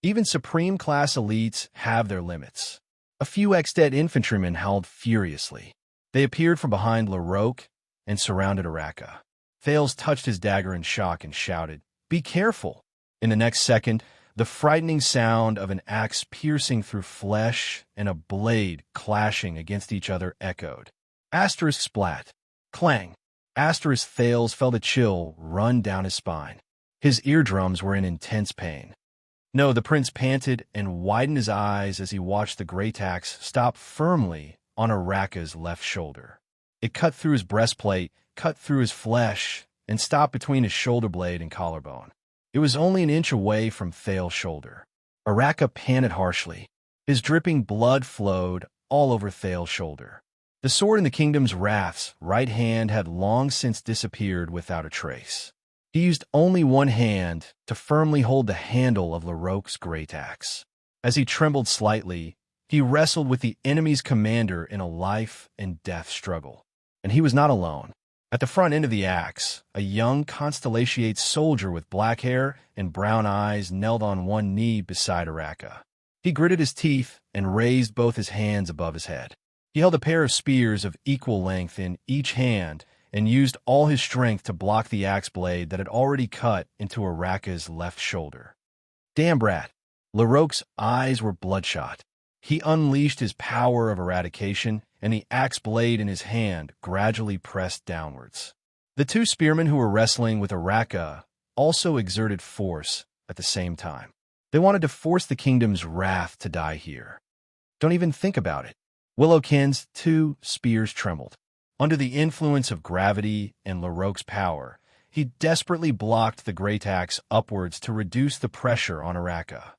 Even Supreme-class elites have their limits. A few Extet infantrymen howled furiously. They appeared from behind Laroque and surrounded Araka. Thales touched his dagger in shock and shouted, "Be careful!" In the next second, the frightening sound of an axe piercing through flesh and a blade clashing against each other echoed. Asterisk splat. Clang. Asterisk Thales felt a chill run down his spine. His eardrums were in intense pain. No, the prince panted and widened his eyes as he watched the great axe stop firmly on Araka's left shoulder. It cut through his breastplate, cut through his flesh, and stopped between his shoulder blade and collarbone. It was only an inch away from Thales' shoulder. Araka panted harshly. His dripping blood flowed all over Thales' shoulder. The sword in the kingdom's wrath's right hand had long since disappeared without a trace. He used only one hand to firmly hold the handle of Laroque's great axe. As he trembled slightly, he wrestled with the enemy's commander in a life-and-death struggle. And he was not alone. At the front end of the axe, a young Constellatiate soldier with black hair and brown eyes knelt on one knee beside Araka. He gritted his teeth and raised both his hands above his head. He held a pair of spears of equal length in each hand and used all his strength to block the axe blade that had already cut into Araka's left shoulder. Damn brat! Laroque's eyes were bloodshot. He unleashed his power of eradication, and the axe blade in his hand gradually pressed downwards. The two spearmen who were wrestling with Araka also exerted force at the same time. They wanted to force the kingdom's wrath to die here. Don't even think about it. Willowkin's two spears trembled. Under the influence of gravity and Laroque's power, he desperately blocked the great axe upwards to reduce the pressure on Araka.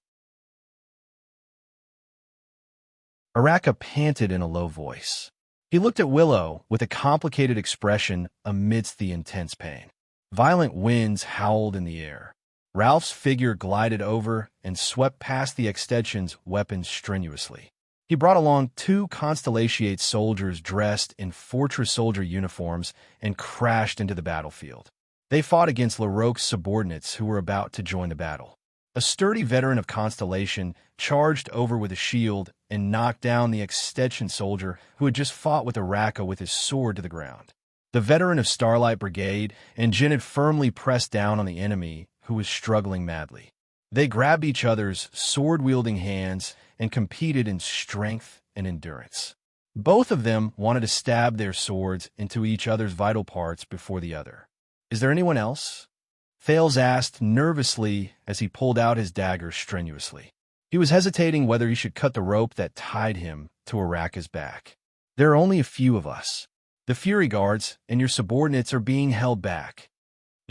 Araka panted in a low voice. He looked at Willow with a complicated expression amidst the intense pain. Violent winds howled in the air. Ralph's figure glided over and swept past the extension's weapons strenuously. He brought along two Constellatiate soldiers dressed in fortress soldier uniforms and crashed into the battlefield. They fought against Laroque's subordinates who were about to join the battle. A sturdy veteran of Constellation charged over with a shield and knocked down the extension soldier who had just fought with Araka with his sword to the ground. The veteran of Starlight Brigade and Jin had firmly pressed down on the enemy who was struggling madly. They grabbed each other's sword-wielding hands and competed in strength and endurance. Both of them wanted to stab their swords into each other's vital parts before the other. "Is there anyone else?" Thales asked nervously as he pulled out his dagger strenuously. He was hesitating whether he should cut the rope that tied him to Araka's back. "There are only a few of us. The Fury Guards and your subordinates are being held back."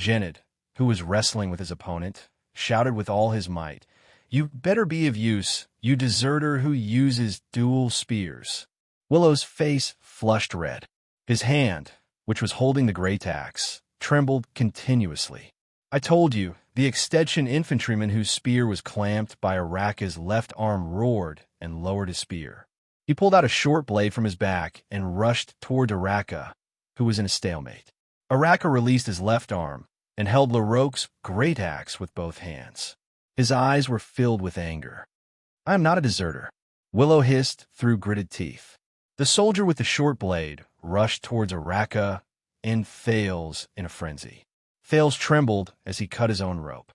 Genid, who was wrestling with his opponent, shouted with all his might, "You better be of use, you deserter who uses dual spears." Willow's face flushed red. His hand, which was holding the great axe, trembled continuously. "I told you," the extension infantryman whose spear was clamped by Araka's left arm roared and lowered his spear. He pulled out a short blade from his back and rushed toward Araka, who was in a stalemate. Araka released his left arm and held Laroque's great axe with both hands. His eyes were filled with anger. "I am not a deserter," Willow hissed through gritted teeth. The soldier with the short blade rushed towards Araka and Thales in a frenzy. Thales trembled as he cut his own rope.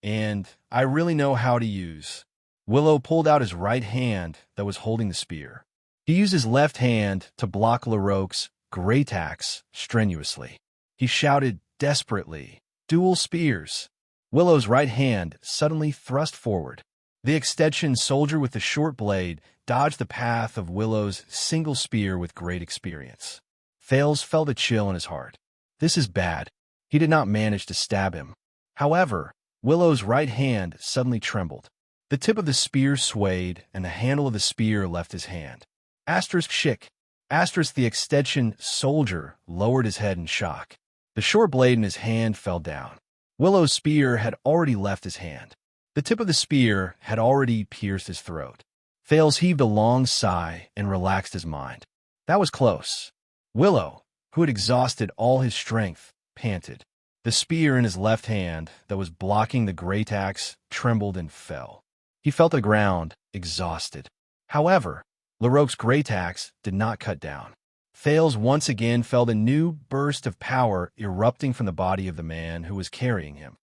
"And I really know how to use." Willow pulled out his right hand that was holding the spear. He used his left hand to block Larocque's great axe strenuously. He shouted desperately, "Dual spears!" Willow's right hand suddenly thrust forward. The extension soldier with the short blade dodged the path of Willow's single spear with great experience. Thales felt a chill in his heart. This is bad. He did not manage to stab him. However, Willow's right hand suddenly trembled. The tip of the spear swayed, and the handle of the spear left his hand. Asterisk shick. Asterisk the extension soldier lowered his head in shock. The short blade in his hand fell down. Willow's spear had already left his hand. The tip of the spear had already pierced his throat. Thales heaved a long sigh and relaxed his mind. That was close. Willow, who had exhausted all his strength, panted. The spear in his left hand that was blocking the great axe trembled and fell. He fell to the ground, exhausted. However, Larocque's great axe did not cut down. Thales once again felt a new burst of power erupting from the body of the man who was carrying him.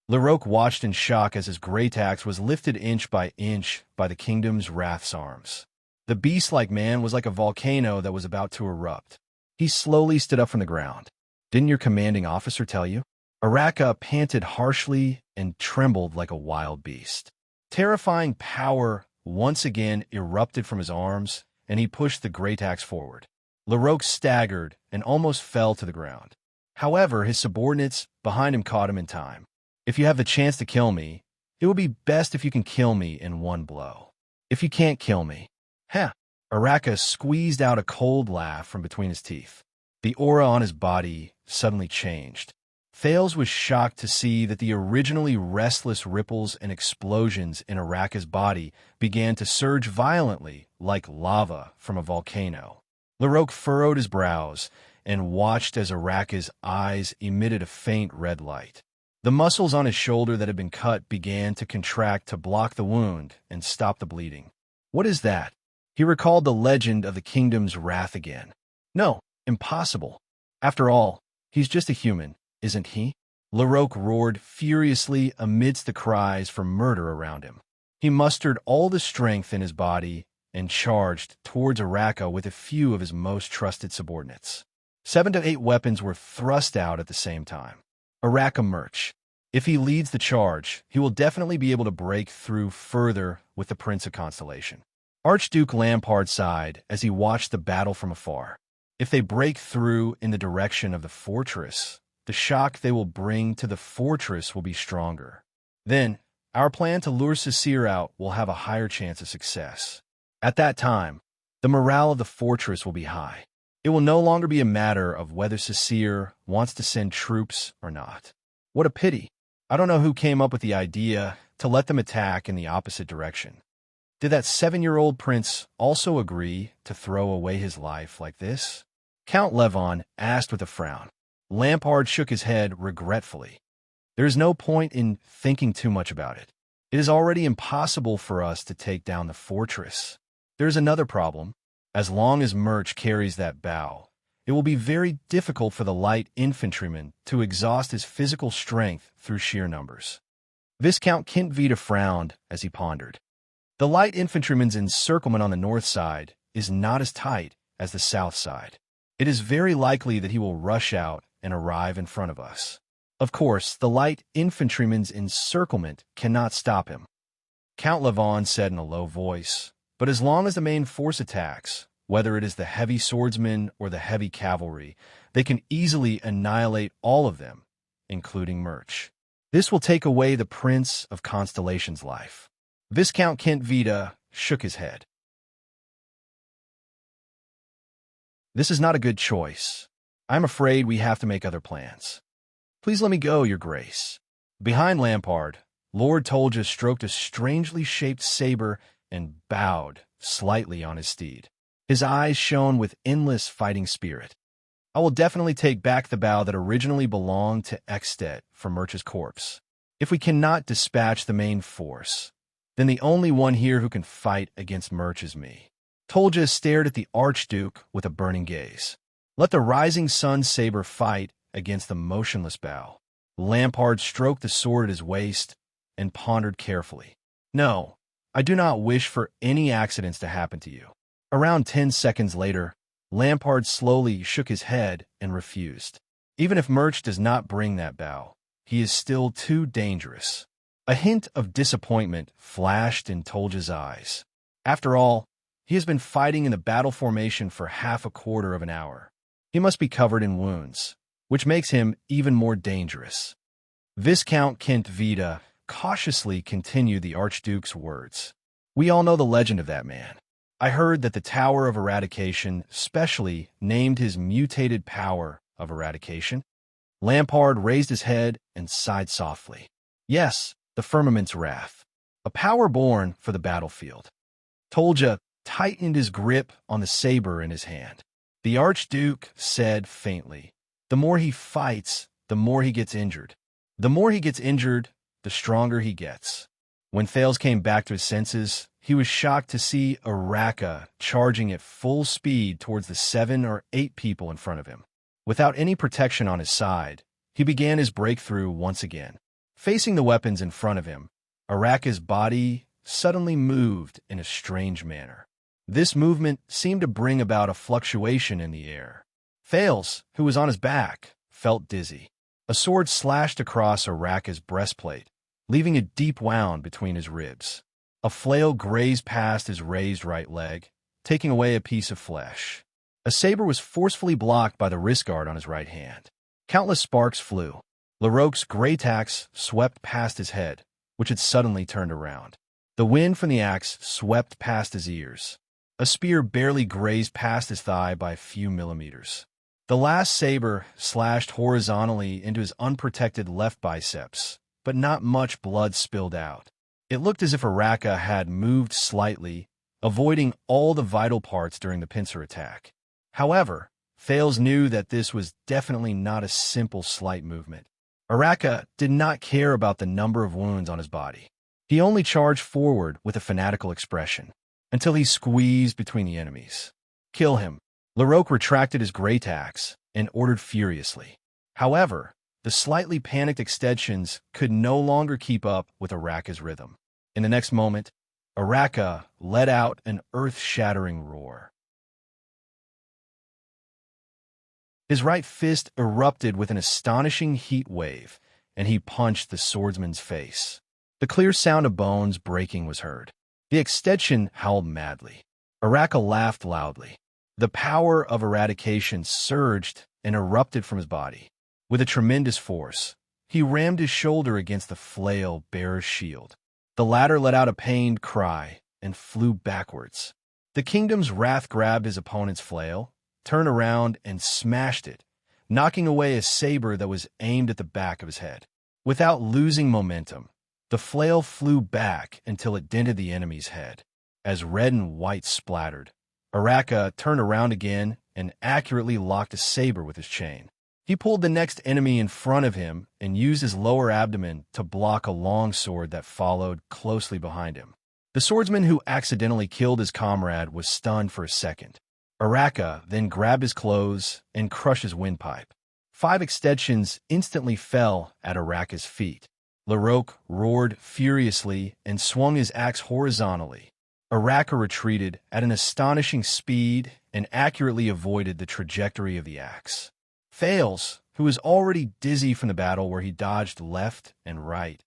Larocque watched in shock as his great axe was lifted inch by the kingdom's wrath's arms. The beast-like man was like a volcano that was about to erupt. He slowly stood up from the ground. "Didn't your commanding officer tell you?" Araka panted harshly and trembled like a wild beast. Terrifying power once again erupted from his arms, and he pushed the great axe forward. Larocque staggered and almost fell to the ground. However, his subordinates behind him caught him in time. "If you have the chance to kill me, it would be best if you can kill me in one blow. If you can't kill me..." "Heh!" Araka squeezed out a cold laugh from between his teeth. The aura on his body suddenly changed. Thales was shocked to see that the originally restless ripples and explosions in Araka's body began to surge violently like lava from a volcano. Larocque furrowed his brows and watched as Araka's eyes emitted a faint red light. The muscles on his shoulder that had been cut began to contract to block the wound and stop the bleeding. What is that? He recalled the legend of the kingdom's wrath again. No, impossible. After all, he's just a human, isn't he? Larocque roared furiously amidst the cries for murder around him. He mustered all the strength in his body and charged towards Araka with a few of his most trusted subordinates. 7 to 8 weapons were thrust out at the same time. Araka Murch. If he leads the charge, he will definitely be able to break through further with the Prince of Constellation. Archduke Lampard sighed as he watched the battle from afar. If they break through in the direction of the fortress, the shock they will bring to the fortress will be stronger. Then, our plan to lure Xianxia out will have a higher chance of success. At that time, the morale of the fortress will be high. It will no longer be a matter of whether Xianxia wants to send troops or not. What a pity. I don't know who came up with the idea to let them attack in the opposite direction. Did that 7-year-old prince also agree to throw away his life like this? Count Levon asked with a frown. Lampard shook his head regretfully. There is no point in thinking too much about it. It is already impossible for us to take down the fortress. There is another problem. As long as Murch carries that bow, it will be very difficult for the light infantryman to exhaust his physical strength through sheer numbers. Viscount Kintvita frowned as he pondered. The light infantryman's encirclement on the north side is not as tight as the south side. It is very likely that he will rush out and arrive in front of us. Of course, the light infantryman's encirclement cannot stop him. Count Levon said in a low voice, but as long as the main force attacks, whether it is the heavy swordsmen or the heavy cavalry, they can easily annihilate all of them, including Murch. This will take away the Prince of Constellation's life. Viscount Kintvita shook his head. This is not a good choice. I'm afraid we have to make other plans. Please let me go, Your Grace. Behind Lampard, Lord Tolja stroked a strangely shaped saber and bowed slightly on his steed. His eyes shone with endless fighting spirit. I will definitely take back the bow that originally belonged to Extet from Murch's corpse. If we cannot dispatch the main force, then the only one here who can fight against Murch is me. Tolja stared at the Archduke with a burning gaze. Let the rising sun saber fight against the motionless bow. Lampard stroked the sword at his waist and pondered carefully. No, I do not wish for any accidents to happen to you." Around 10 seconds later, Lampard slowly shook his head and refused. Even if Murch does not bring that bow, he is still too dangerous. A hint of disappointment flashed in Tolja's eyes. After all, he has been fighting in the battle formation for half a quarter of an hour. He must be covered in wounds, which makes him even more dangerous. Viscount Kent Vida cautiously continued the Archduke's words. "We all know the legend of that man. I heard that the Tower of Eradication specially named his mutated power of eradication." Lampard raised his head and sighed softly. "Yes, the Firmament's Wrath. A power born for the battlefield." Tolja tightened his grip on the saber in his hand. The Archduke said faintly, "The more he fights, the more he gets injured. The more he gets injured, the stronger he gets." When Thales came back to his senses, he was shocked to see Araka charging at full speed towards the 7 or 8 people in front of him. Without any protection on his side, he began his breakthrough once again. Facing the weapons in front of him, Araka's body suddenly moved in a strange manner. This movement seemed to bring about a fluctuation in the air. Thales, who was on his back, felt dizzy. A sword slashed across Araka's breastplate, leaving a deep wound between his ribs. A flail grazed past his raised right leg, taking away a piece of flesh. A saber was forcefully blocked by the wrist guard on his right hand. Countless sparks flew. Larocque's great axe swept past his head, which had suddenly turned around. The wind from the axe swept past his ears. A spear barely grazed past his thigh by a few millimeters. The last saber slashed horizontally into his unprotected left biceps, but not much blood spilled out. It looked as if Araka had moved slightly, avoiding all the vital parts during the pincer attack. However, Thales knew that this was definitely not a simple slight movement. Araka did not care about the number of wounds on his body. He only charged forward with a fanatical expression, until he squeezed between the enemies. "Kill him." Larocque retracted his great axe and ordered furiously. However, the slightly panicked extensions could no longer keep up with Araka's rhythm. In the next moment, Araka let out an earth-shattering roar. His right fist erupted with an astonishing heat wave, and he punched the swordsman's face. The clear sound of bones breaking was heard. The extension howled madly. Araka laughed loudly. The power of eradication surged and erupted from his body. With a tremendous force, he rammed his shoulder against the flail-bearer's shield. The latter let out a pained cry and flew backwards. The Kingdom's Wrath grabbed his opponent's flail, turned around, and smashed it, knocking away a saber that was aimed at the back of his head. Without losing momentum, the flail flew back until it dented the enemy's head. As red and white splattered, Araka turned around again and accurately locked a saber with his chain. He pulled the next enemy in front of him and used his lower abdomen to block a long sword that followed closely behind him. The swordsman who accidentally killed his comrade was stunned for a second. Araka then grabbed his clothes and crushed his windpipe. 5 extensions instantly fell at Araka's feet. Larocque roared furiously and swung his axe horizontally. Araka retreated at an astonishing speed and accurately avoided the trajectory of the axe. Thales, who was already dizzy from the battle where he dodged left and right,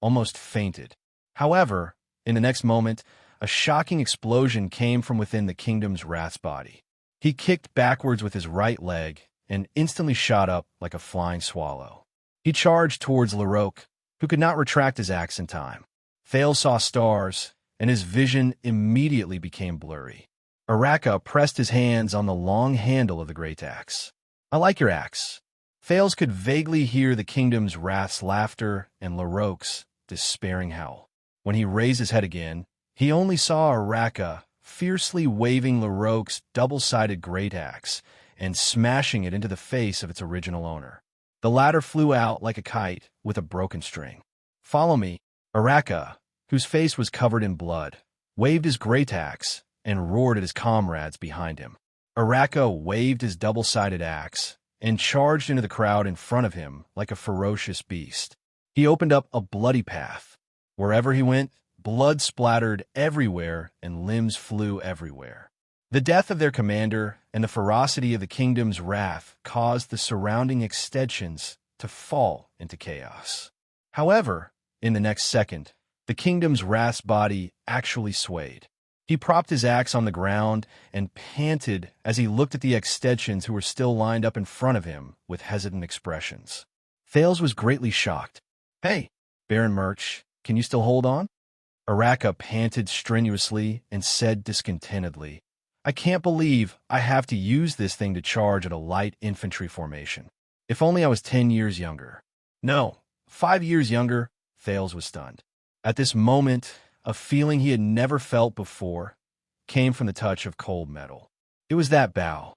almost fainted. However, in the next moment, a shocking explosion came from within the Kingdom's Wrath's body. He kicked backwards with his right leg and instantly shot up like a flying swallow. He charged towards Larocque, who could not retract his axe in time. Thales saw stars, and his vision immediately became blurry. Araka pressed his hands on the long handle of the great axe. "I like your axe." Thales could vaguely hear the Kingdom's Wrath's laughter and Larocque's despairing howl. When he raised his head again, he only saw Araka fiercely waving Larocque's double-sided great axe and smashing it into the face of its original owner. The latter flew out like a kite with a broken string. "Follow me." Araka, whose face was covered in blood, waved his great axe and roared at his comrades behind him. Araka waved his double-sided axe and charged into the crowd in front of him like a ferocious beast. He opened up a bloody path. Wherever he went, blood splattered everywhere and limbs flew everywhere. The death of their commander and the ferocity of the kingdom's wrath caused the surrounding extensions to fall into chaos. However, in the next second, the kingdom's wrath's body actually swayed. He propped his axe on the ground and panted as he looked at the extensions who were still lined up in front of him with hesitant expressions. Thales was greatly shocked. "Hey, Baron Murch, can you still hold on?" Araka panted strenuously and said discontentedly, "I can't believe I have to use this thing to charge at a light infantry formation. If only I was 10 years younger." "No, 5 years younger." Thales was stunned. At this moment, a feeling he had never felt before came from the touch of cold metal. It was that bow.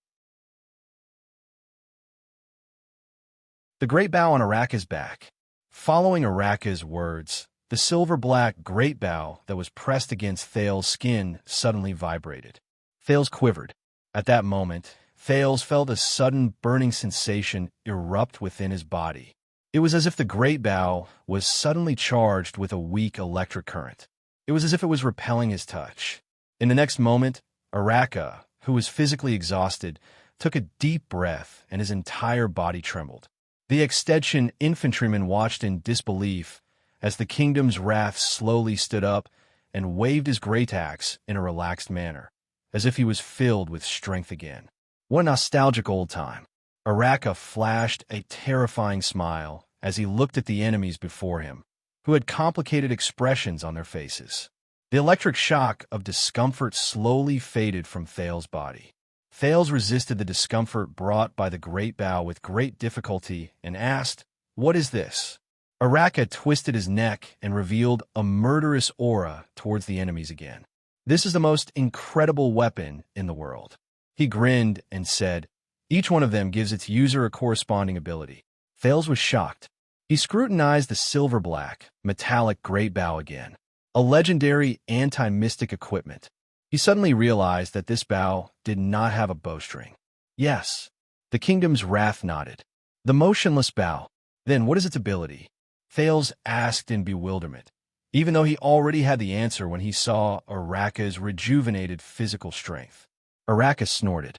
The great bow on Araka's back. Following Araka's words, the silver-black great bow that was pressed against Thales' skin suddenly vibrated. Thales quivered. At that moment, Thales felt a sudden burning sensation erupt within his body. It was as if the great bow was suddenly charged with a weak electric current. It was as if it was repelling his touch. In the next moment, Araka, who was physically exhausted, took a deep breath and his entire body trembled. The extension infantryman watched in disbelief as the kingdom's wrath slowly stood up and waved his great axe in a relaxed manner, as if he was filled with strength again. What a nostalgic old time. Araka flashed a terrifying smile as he looked at the enemies before him, who had complicated expressions on their faces. The electric shock of discomfort slowly faded from Thales' body. Thales resisted the discomfort brought by the great bow with great difficulty and asked, "What is this?" Araka twisted his neck and revealed a murderous aura towards the enemies again. "This is the most incredible weapon in the world." He grinned and said, "Each one of them gives its user a corresponding ability." Thales was shocked. He scrutinized the silver-black, metallic great bow again, a legendary anti-mystic equipment. He suddenly realized that this bow did not have a bowstring. Yes, the kingdom's wrath nodded. The motionless bow. Then what is its ability? Thales asked in bewilderment, even though he already had the answer when he saw Araka's rejuvenated physical strength. Araka snorted.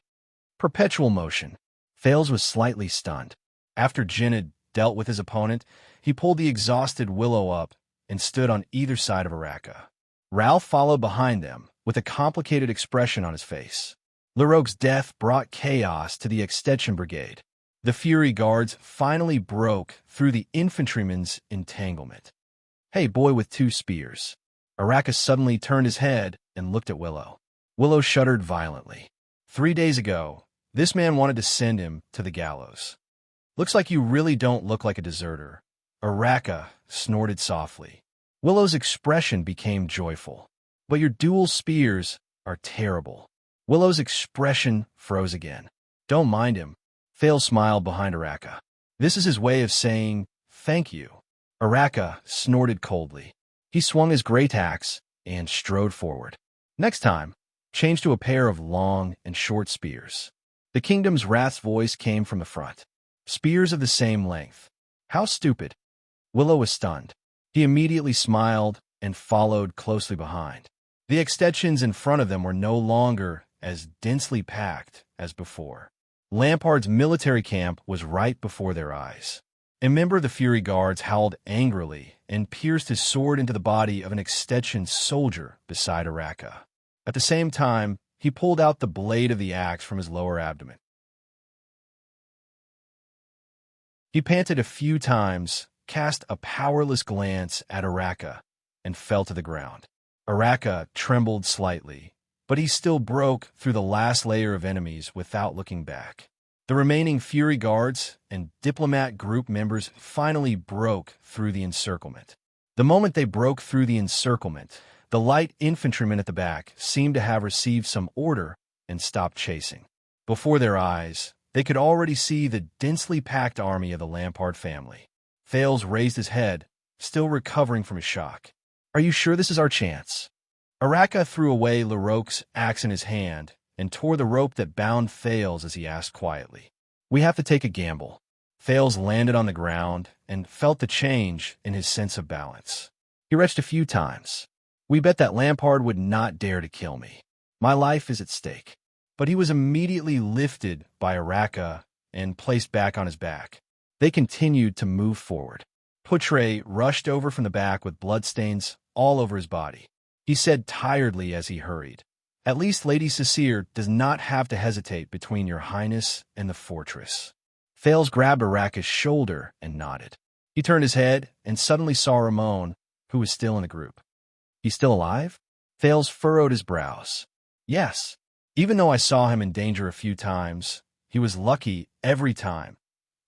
Perpetual motion. Thales was slightly stunned. After Jin had dealt with his opponent, he pulled the exhausted Willow up and stood on either side of Araka. Ralph followed behind them, with a complicated expression on his face. Larocque's death brought chaos to the Extension Brigade. The Fury Guards finally broke through the infantryman's entanglement. "Hey, boy with 2 spears." Araka suddenly turned his head and looked at Willow. Willow shuddered violently. 3 days ago, this man wanted to send him to the gallows. "Looks like you really don't look like a deserter." Araka snorted softly. Willow's expression became joyful. "But your dual spears are terrible." Willow's expression froze again. "Don't mind him." Thales smiled behind Araka. This is his way of saying, "Thank you." Araka snorted coldly. He swung his great axe and strode forward. "Next time, change to a pair of long and short spears." The kingdom's wrath's voice came from the front. "Spears of the same length." How stupid. Willow was stunned. He immediately smiled and followed closely behind. The extensions in front of them were no longer as densely packed as before. Lampard's military camp was right before their eyes. A member of the Fury Guards howled angrily and pierced his sword into the body of an extension soldier beside Araka. At the same time, he pulled out the blade of the axe from his lower abdomen. He panted a few times, cast a powerless glance at Araka, and fell to the ground. Araka trembled slightly, but he still broke through the last layer of enemies without looking back. The remaining Fury Guards and diplomat group members finally broke through the encirclement. The moment they broke through the encirclement, the light infantrymen at the back seemed to have received some order and stopped chasing. Before their eyes, they could already see the densely packed army of the Lampard family. Thales raised his head, still recovering from his shock. "Are you sure this is our chance?" Araka threw away Larocque's axe in his hand and tore the rope that bound Thales as he asked quietly. "We have to take a gamble." Thales landed on the ground and felt the change in his sense of balance. He retched a few times. We bet that Lampard would not dare to kill me. My life is at stake. But he was immediately lifted by Araka and placed back on his back. They continued to move forward. Putre rushed over from the back with bloodstains all over his body. He said tiredly as he hurried, "At least Lady Cecile does not have to hesitate between your highness and the fortress." Thales grabbed Araka's shoulder and nodded. He turned his head and suddenly saw Ramon, who was still in the group. "He's still alive?" Thales furrowed his brows. "Yes. Even though I saw him in danger a few times, he was lucky every time,"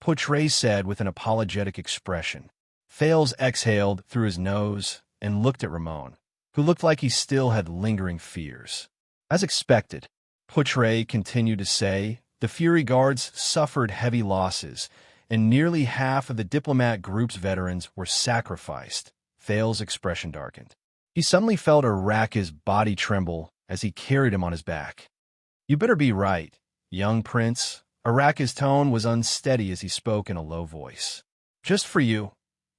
Putre said with an apologetic expression. Thales exhaled through his nose and looked at Ramon, who looked like he still had lingering fears. "As expected," Putre continued to say, "the Fury Guards suffered heavy losses, and nearly half of the diplomat group's veterans were sacrificed." Thales' expression darkened. He suddenly felt Araka's body tremble as he carried him on his back. "You better be right, young prince." Araka's tone was unsteady as he spoke in a low voice. "Just for you."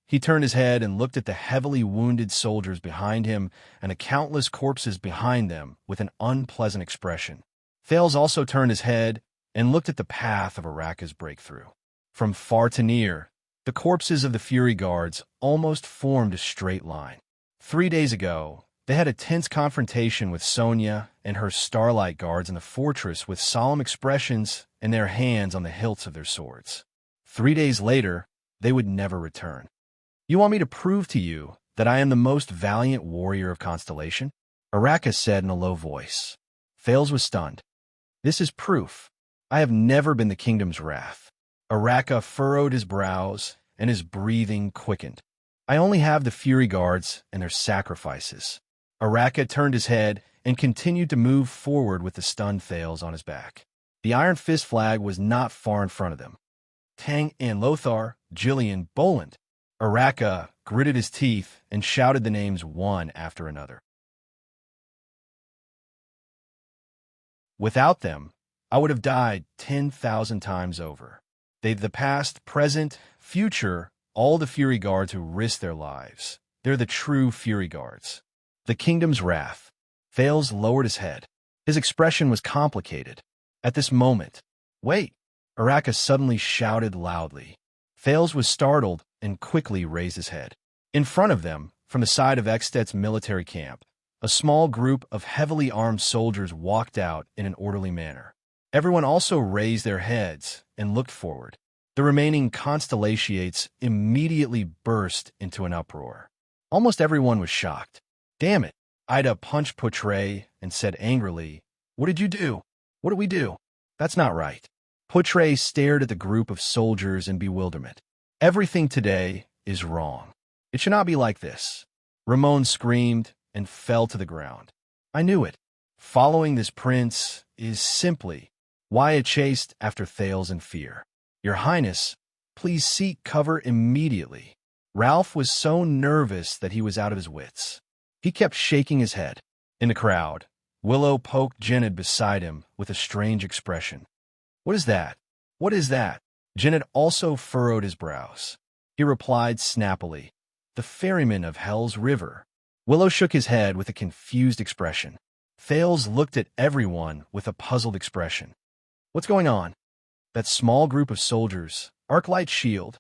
He turned his head and looked at the heavily wounded soldiers behind him and the countless corpses behind them with an unpleasant expression. Thales also turned his head and looked at the path of Araka's breakthrough. From far to near, the corpses of the Fury Guards almost formed a straight line. 3 days ago, they had a tense confrontation with Sonia and her Starlight Guards in the fortress with solemn expressions and their hands on the hilts of their swords. 3 days later, they would never return. "You want me to prove to you that I am the most valiant warrior of Constellation?" Araka said in a low voice. Thales was stunned. "This is proof. I have never been the kingdom's wrath." Araka furrowed his brows and his breathing quickened. "I only have the Fury Guards and their sacrifices." Araka turned his head and continued to move forward with the stunned Thales on his back. The Iron Fist flag was not far in front of them. Tang and Lothar, Jillian, Boland. Araka gritted his teeth and shouted the names one after another. Without them, I would have died 10,000 times over. They're the past, present, future, all the Fury Guards who risked their lives. They're the true Fury Guards. The kingdom's wrath. Thales lowered his head. His expression was complicated. At this moment, "Wait!" Araka suddenly shouted loudly. Thales was startled and quickly raised his head. In front of them, from the side of Eksted's military camp, a small group of heavily armed soldiers walked out in an orderly manner. Everyone also raised their heads and looked forward. The remaining Constellations immediately burst into an uproar. Almost everyone was shocked. "Damn it!" Ida punched Putre and said angrily, "What did you do? What did we do? That's not right." Putre stared at the group of soldiers in bewilderment. "Everything today is wrong. It should not be like this." Ramon screamed and fell to the ground. "I knew it. Following this prince is simply why I chased after Thales in fear. Your Highness, please seek cover immediately." Ralph was so nervous that he was out of his wits. He kept shaking his head. In the crowd, Willow poked Jennard beside him with a strange expression. "What is that? What is that?" Jennard also furrowed his brows. He replied snappily, "The ferryman of Hell's River." Willow shook his head with a confused expression. Thales looked at everyone with a puzzled expression. "What's going on?" "That small group of soldiers, Arclight Shield."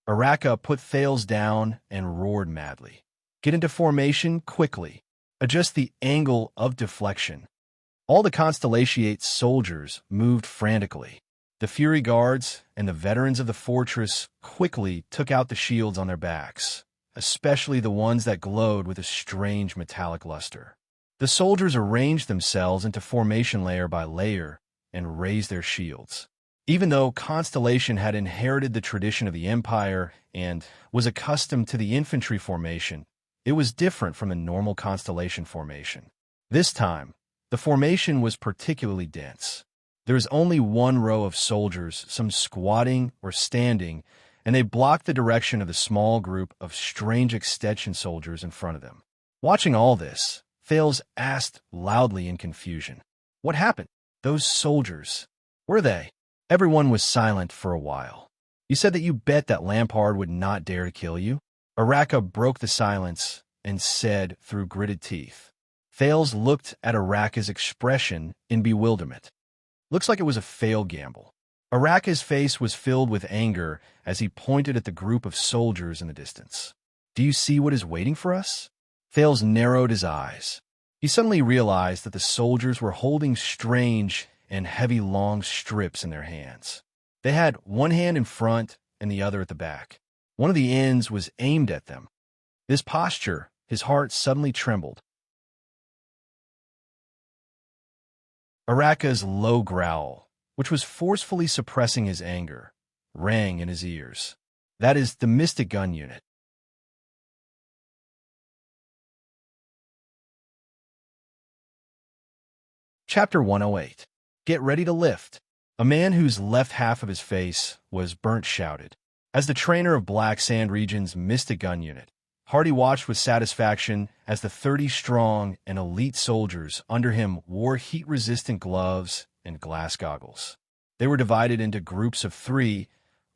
Araka put Thales down and roared madly. "Get into formation quickly. Adjust the angle of deflection." All the Constellation soldiers moved frantically. The Fury Guards and the veterans of the fortress quickly took out the shields on their backs, especially the ones that glowed with a strange metallic luster. The soldiers arranged themselves into formation layer by layer and raised their shields. Even though Constellation had inherited the tradition of the Empire and was accustomed to the infantry formation, it was different from the normal Constellation formation. This time, the formation was particularly dense. There was only one row of soldiers, some squatting or standing, and they blocked the direction of the small group of strange extension soldiers in front of them. Watching all this, Thales asked loudly in confusion, "What happened? Those soldiers, were they?" Everyone was silent for a while. "You said that you bet that Lampard would not dare to kill you?" Araka broke the silence and said through gritted teeth. Thales looked at Araka's expression in bewilderment. Looks like it was a failed gamble. Araka's face was filled with anger as he pointed at the group of soldiers in the distance. Do you see what is waiting for us? Thales narrowed his eyes. He suddenly realized that the soldiers were holding strange and heavy long strips in their hands. They had one hand in front and the other at the back. One of the ends was aimed at them. This posture, his heart suddenly trembled. Araka's low growl, which was forcefully suppressing his anger, rang in his ears. That is the Mystic Gun Unit. Chapter 108. Get ready to lift. A man whose left half of his face was burnt shouted. As the trainer of Black Sand Region's Mystic Gun Unit, Hardy watched with satisfaction as the 30-strong and elite soldiers under him wore heat-resistant gloves and glass goggles. They were divided into groups of 3,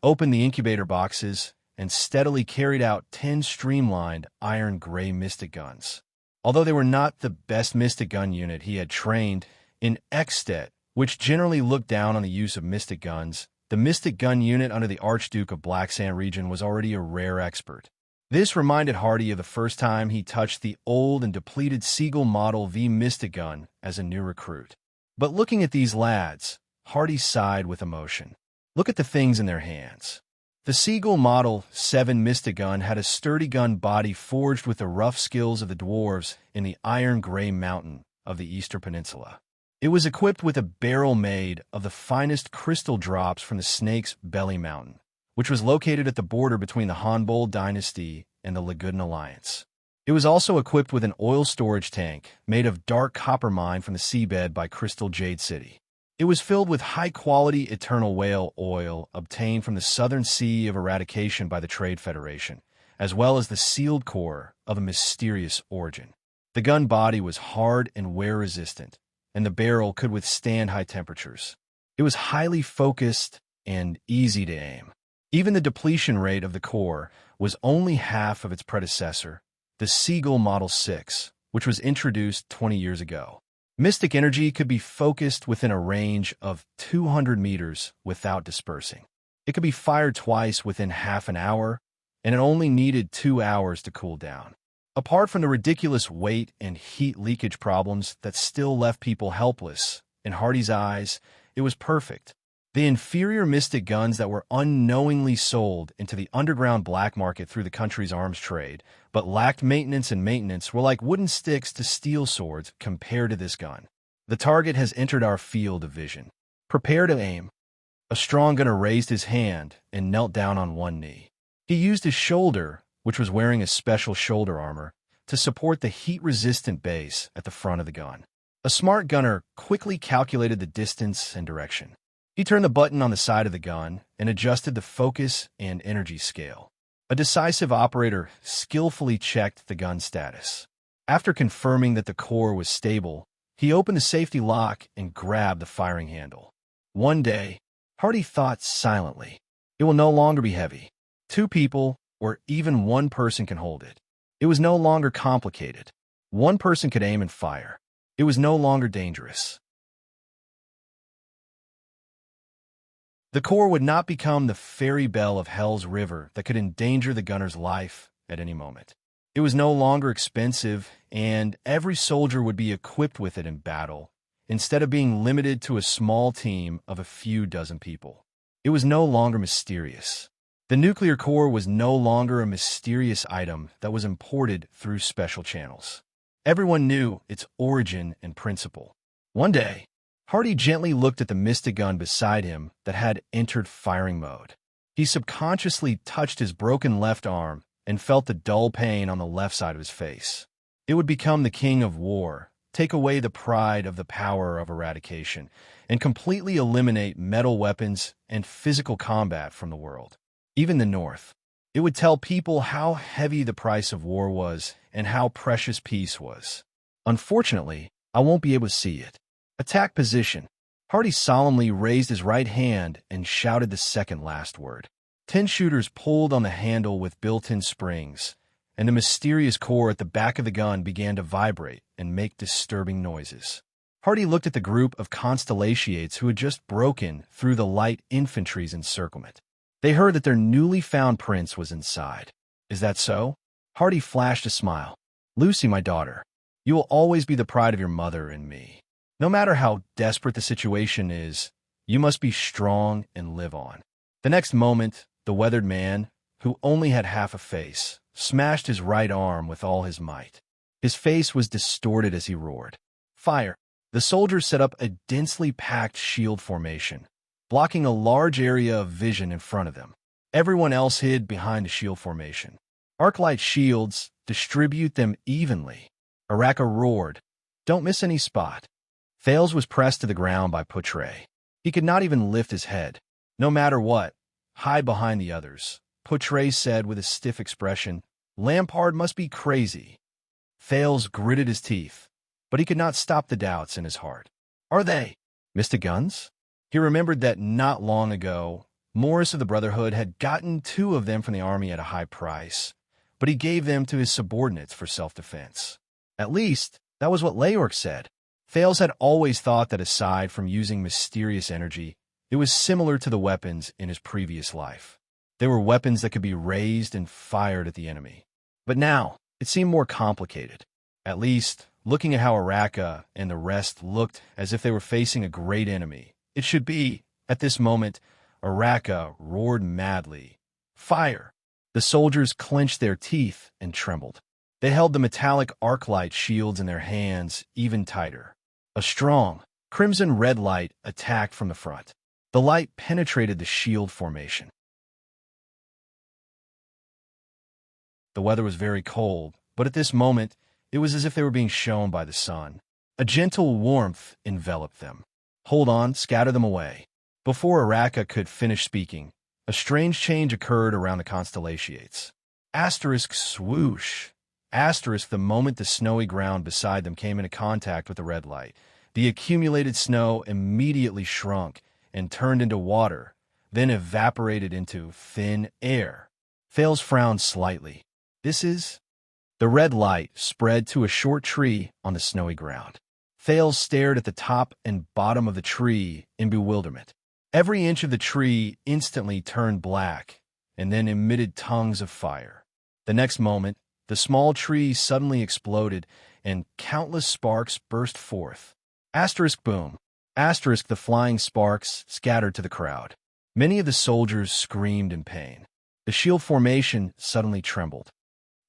opened the incubator boxes, and steadily carried out 10 streamlined iron-gray Mystic Guns. Although they were not the best Mystic Gun unit he had trained, in Extet, which generally looked down on the use of Mystic Guns, the Mystic Gun unit under the Archduke of Black Sand Region was already a rare expert. This reminded Hardy of the first time he touched the old and depleted Siegel Model V Mystic Gun as a new recruit. But looking at these lads, Hardy sighed with emotion. Look at the things in their hands. The Siegel Model 7 Mystic Gun had a sturdy gun body forged with the rough skills of the dwarves in the iron-gray mountain of the Eastern Peninsula. It was equipped with a barrel made of the finest crystal drops from the Snake's Belly Mountain, which was located at the border between the Hanbol Dynasty and the Lagudan Alliance. It was also equipped with an oil storage tank made of dark copper mined from the seabed by Crystal Jade City. It was filled with high-quality eternal whale oil obtained from the Southern Sea of Eradication by the Trade Federation, as well as the sealed core of a mysterious origin. The gun body was hard and wear-resistant, and the barrel could withstand high temperatures. It was highly focused and easy to aim. Even the depletion rate of the core was only half of its predecessor, the Siegel Model 6, which was introduced 20 years ago. Mystic energy could be focused within a range of 200 meters without dispersing. It could be fired twice within half an hour, and it only needed 2 hours to cool down. Apart from the ridiculous weight and heat leakage problems that still left people helpless, in Hardy's eyes, it was perfect. The inferior Mystic Guns that were unknowingly sold into the underground black market through the country's arms trade, but lacked maintenance were like wooden sticks to steel swords compared to this gun. The target has entered our field of vision. Prepare to aim. A strong gunner raised his hand and knelt down on one knee. He used his shoulder, which was wearing a special shoulder armor, to support the heat-resistant base at the front of the gun. A smart gunner quickly calculated the distance and direction. He turned the button on the side of the gun and adjusted the focus and energy scale. A decisive operator skillfully checked the gun status. After confirming that the core was stable, he opened the safety lock and grabbed the firing handle. One day, Hardy thought silently, it will no longer be heavy. 2 people, or even 1 person can hold it. It was no longer complicated. 1 person could aim and fire. It was no longer dangerous. The core would not become the fairy bell of Hell's River that could endanger the gunner's life at any moment. It was no longer expensive, and every soldier would be equipped with it in battle, instead of being limited to a small team of a few dozen people. It was no longer mysterious. The nuclear core was no longer a mysterious item that was imported through special channels. Everyone knew its origin and principle. One day, Hardy gently looked at the Mystic Gun beside him that had entered firing mode. He subconsciously touched his broken left arm and felt the dull pain on the left side of his face. It would become the king of war, take away the pride of the power of eradication, and completely eliminate metal weapons and physical combat from the world. Even the North. It would tell people how heavy the price of war was and how precious peace was. Unfortunately, I won't be able to see it. Attack position. Hardy solemnly raised his right hand and shouted the second last word. 10 shooters pulled on the handle with built-in springs, and the mysterious core at the back of the gun began to vibrate and make disturbing noises. Hardy looked at the group of constellations who had just broken through the light infantry's encirclement. They heard that their newly found prince was inside. Is that so? Hardy flashed a smile. Lucy, my daughter, you will always be the pride of your mother and me. No matter how desperate the situation is, you must be strong and live on. The next moment, the weathered man, who only had half a face, smashed his right arm with all his might. His face was distorted as he roared. Fire! The soldiers set up a densely packed shield formation, blocking a large area of vision in front of them. Everyone else hid behind the shield formation. Arclight shields, distribute them evenly. Araka roared, don't miss any spot. Thales was pressed to the ground by Putre. He could not even lift his head. No matter what, hide behind the others. Putre said with a stiff expression, Lampard must be crazy. Thales gritted his teeth, but he could not stop the doubts in his heart. Are they Mystic guns? He remembered that not long ago, Morris of the Brotherhood had gotten 2 of them from the army at a high price, but he gave them to his subordinates for self-defense. At least, that was what Leorc said. Thales had always thought that aside from using mysterious energy, it was similar to the weapons in his previous life. They were weapons that could be raised and fired at the enemy. But now, it seemed more complicated. At least, looking at how Araka and the rest looked as if they were facing a great enemy. It should be, at this moment, Araka roared madly. Fire! The soldiers clenched their teeth and trembled. They held the metallic arclight shields in their hands even tighter. A strong, crimson-red light attacked from the front. The light penetrated the shield formation. The weather was very cold, but at this moment, it was as if they were being shone by the sun. A gentle warmth enveloped them. Hold on, scatter them away. Before Araka could finish speaking, a strange change occurred around the constellations. Asterisk swoosh. Asterisk the moment the snowy ground beside them came into contact with the red light. The accumulated snow immediately shrunk and turned into water, then evaporated into thin air. Thales frowned slightly. This is... The red light spread to a short tree on the snowy ground. Thales stared at the top and bottom of the tree in bewilderment. Every inch of the tree instantly turned black and then emitted tongues of fire. The next moment, the small tree suddenly exploded and countless sparks burst forth. Asterisk boom. Asterisk the flying sparks scattered to the crowd. Many of the soldiers screamed in pain. The shield formation suddenly trembled.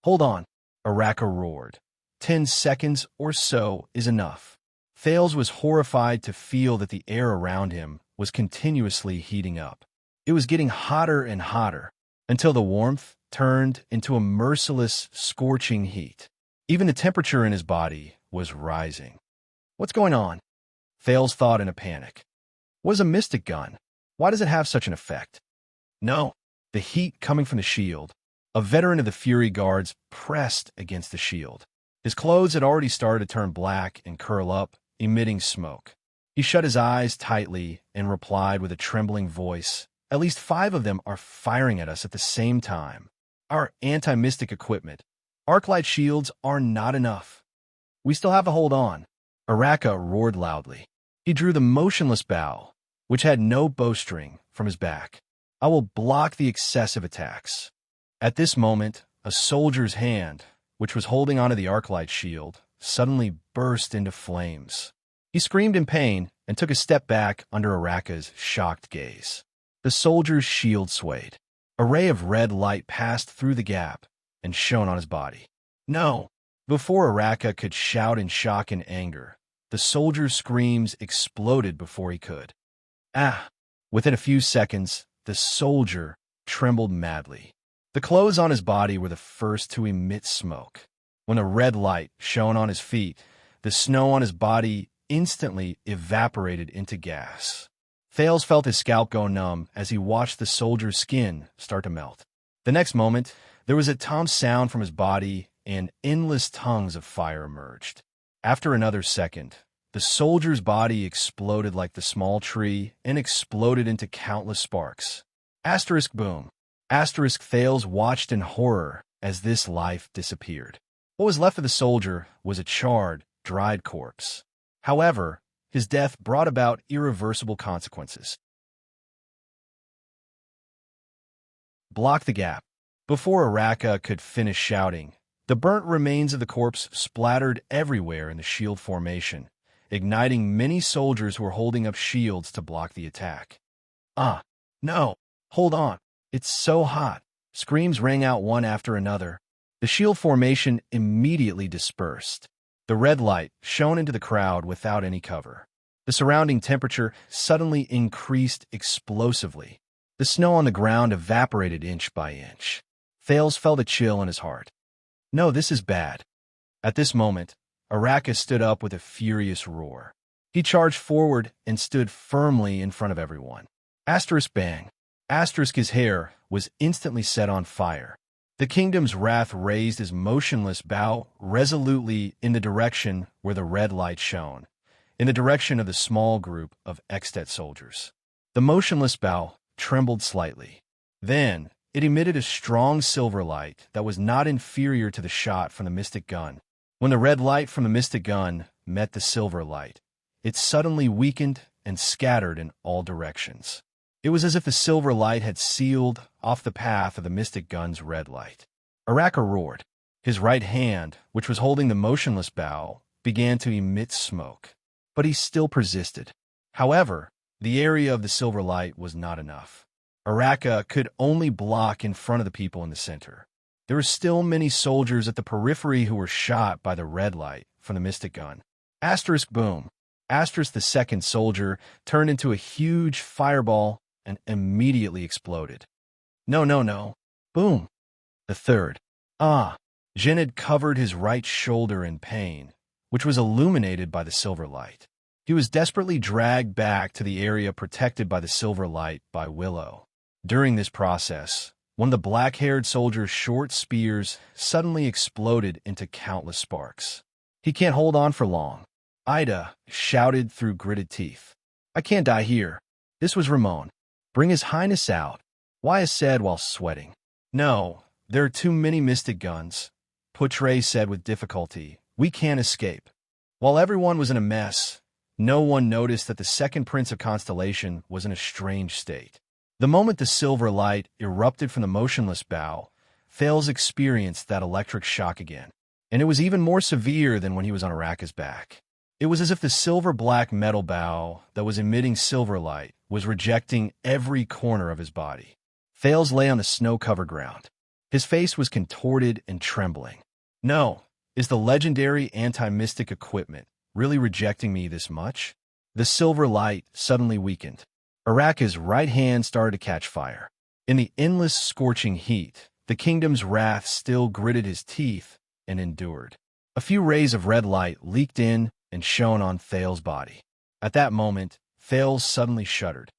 Hold on, Araka roared. 10 seconds or so is enough. Thales was horrified to feel that the air around him was continuously heating up. It was getting hotter and hotter, until the warmth turned into a merciless, scorching heat. Even the temperature in his body was rising. What's going on? Thales thought in a panic. What is a mystic gun? Why does it have such an effect? No, the heat coming from the shield. A veteran of the Fury Guards pressed against the shield. His clothes had already started to turn black and curl up, emitting smoke. He shut his eyes tightly and replied with a trembling voice, At least 5 of them are firing at us at the same time. Our anti-mystic equipment. Arclight shields are not enough. We still have to hold on. Araka roared loudly. He drew the motionless bow, which had no bowstring, from his back. I will block the excessive attacks. At this moment, a soldier's hand, which was holding onto the arclight shield, suddenly burst into flames. He screamed in pain and took a step back under Araka's shocked gaze. The soldier's shield swayed. A ray of red light passed through the gap and shone on his body. No! Before Araka could shout in shock and anger, the soldier's screams exploded before he could. Ah! Within a few seconds, the soldier trembled madly. The clothes on his body were the first to emit smoke. When a red light shone on his feet, the snow on his body instantly evaporated into gas. Thales felt his scalp go numb as he watched the soldier's skin start to melt. The next moment, there was a tom sound from his body and endless tongues of fire emerged. After another second, the soldier's body exploded like the small tree and exploded into countless sparks. Asterisk boom. Asterisk Thales watched in horror as this life disappeared. What was left of the soldier was a charred, dried corpse. However, his death brought about irreversible consequences. Block the gap. Before Araka could finish shouting, the burnt remains of the corpse splattered everywhere in the shield formation, igniting many soldiers who were holding up shields to block the attack. Ah, no, hold on, it's so hot. Screams rang out one after another. The shield formation immediately dispersed. The red light shone into the crowd without any cover. The surrounding temperature suddenly increased explosively. The snow on the ground evaporated inch by inch. Thales felt a chill in his heart. No, this is bad. At this moment, Araka stood up with a furious roar. He charged forward and stood firmly in front of everyone. Asterisk bang. Asterisk his hair was instantly set on fire. The kingdom's wrath raised his motionless bow resolutely in the direction where the red light shone, in the direction of the small group of Extet soldiers. The motionless bow trembled slightly. Then, it emitted a strong silver light that was not inferior to the shot from the mystic gun. When the red light from the mystic gun met the silver light, it suddenly weakened and scattered in all directions. It was as if the silver light had sealed off the path of the mystic gun's red light. Araka roared. His right hand, which was holding the motionless bow, began to emit smoke. But he still persisted. However, the area of the silver light was not enough. Araka could only block in front of the people in the center. There were still many soldiers at the periphery who were shot by the red light from the mystic gun. Asterisk boom. Asterisk the second soldier turned into a huge fireball and immediately exploded. No, no, no. Boom. The third. Ah. Jin had covered his right shoulder in pain, which was illuminated by the silver light. He was desperately dragged back to the area protected by the silver light by Willow. During this process, one of the black-haired soldier's short spears suddenly exploded into countless sparks. He can't hold on for long. Ida shouted through gritted teeth. I can't die here. This was Ramon. Bring His Highness out. Waya said while sweating. No, there are too many mystic guns, Putre said with difficulty. We can't escape. While everyone was in a mess, no one noticed that the second Prince of Constellation was in a strange state. The moment the silver light erupted from the motionless bow, Thales experienced that electric shock again, and it was even more severe than when he was on Araka's back. It was as if the silver-black metal bow that was emitting silver light was rejecting every corner of his body. Thales lay on the snow-covered ground. His face was contorted and trembling. No, is the legendary anti-mystic equipment really rejecting me this much? The silver light suddenly weakened. Araka's right hand started to catch fire. In the endless scorching heat, the kingdom's wrath still gritted his teeth and endured. A few rays of red light leaked in and shone on Thales' body. At that moment, Thales suddenly shuddered.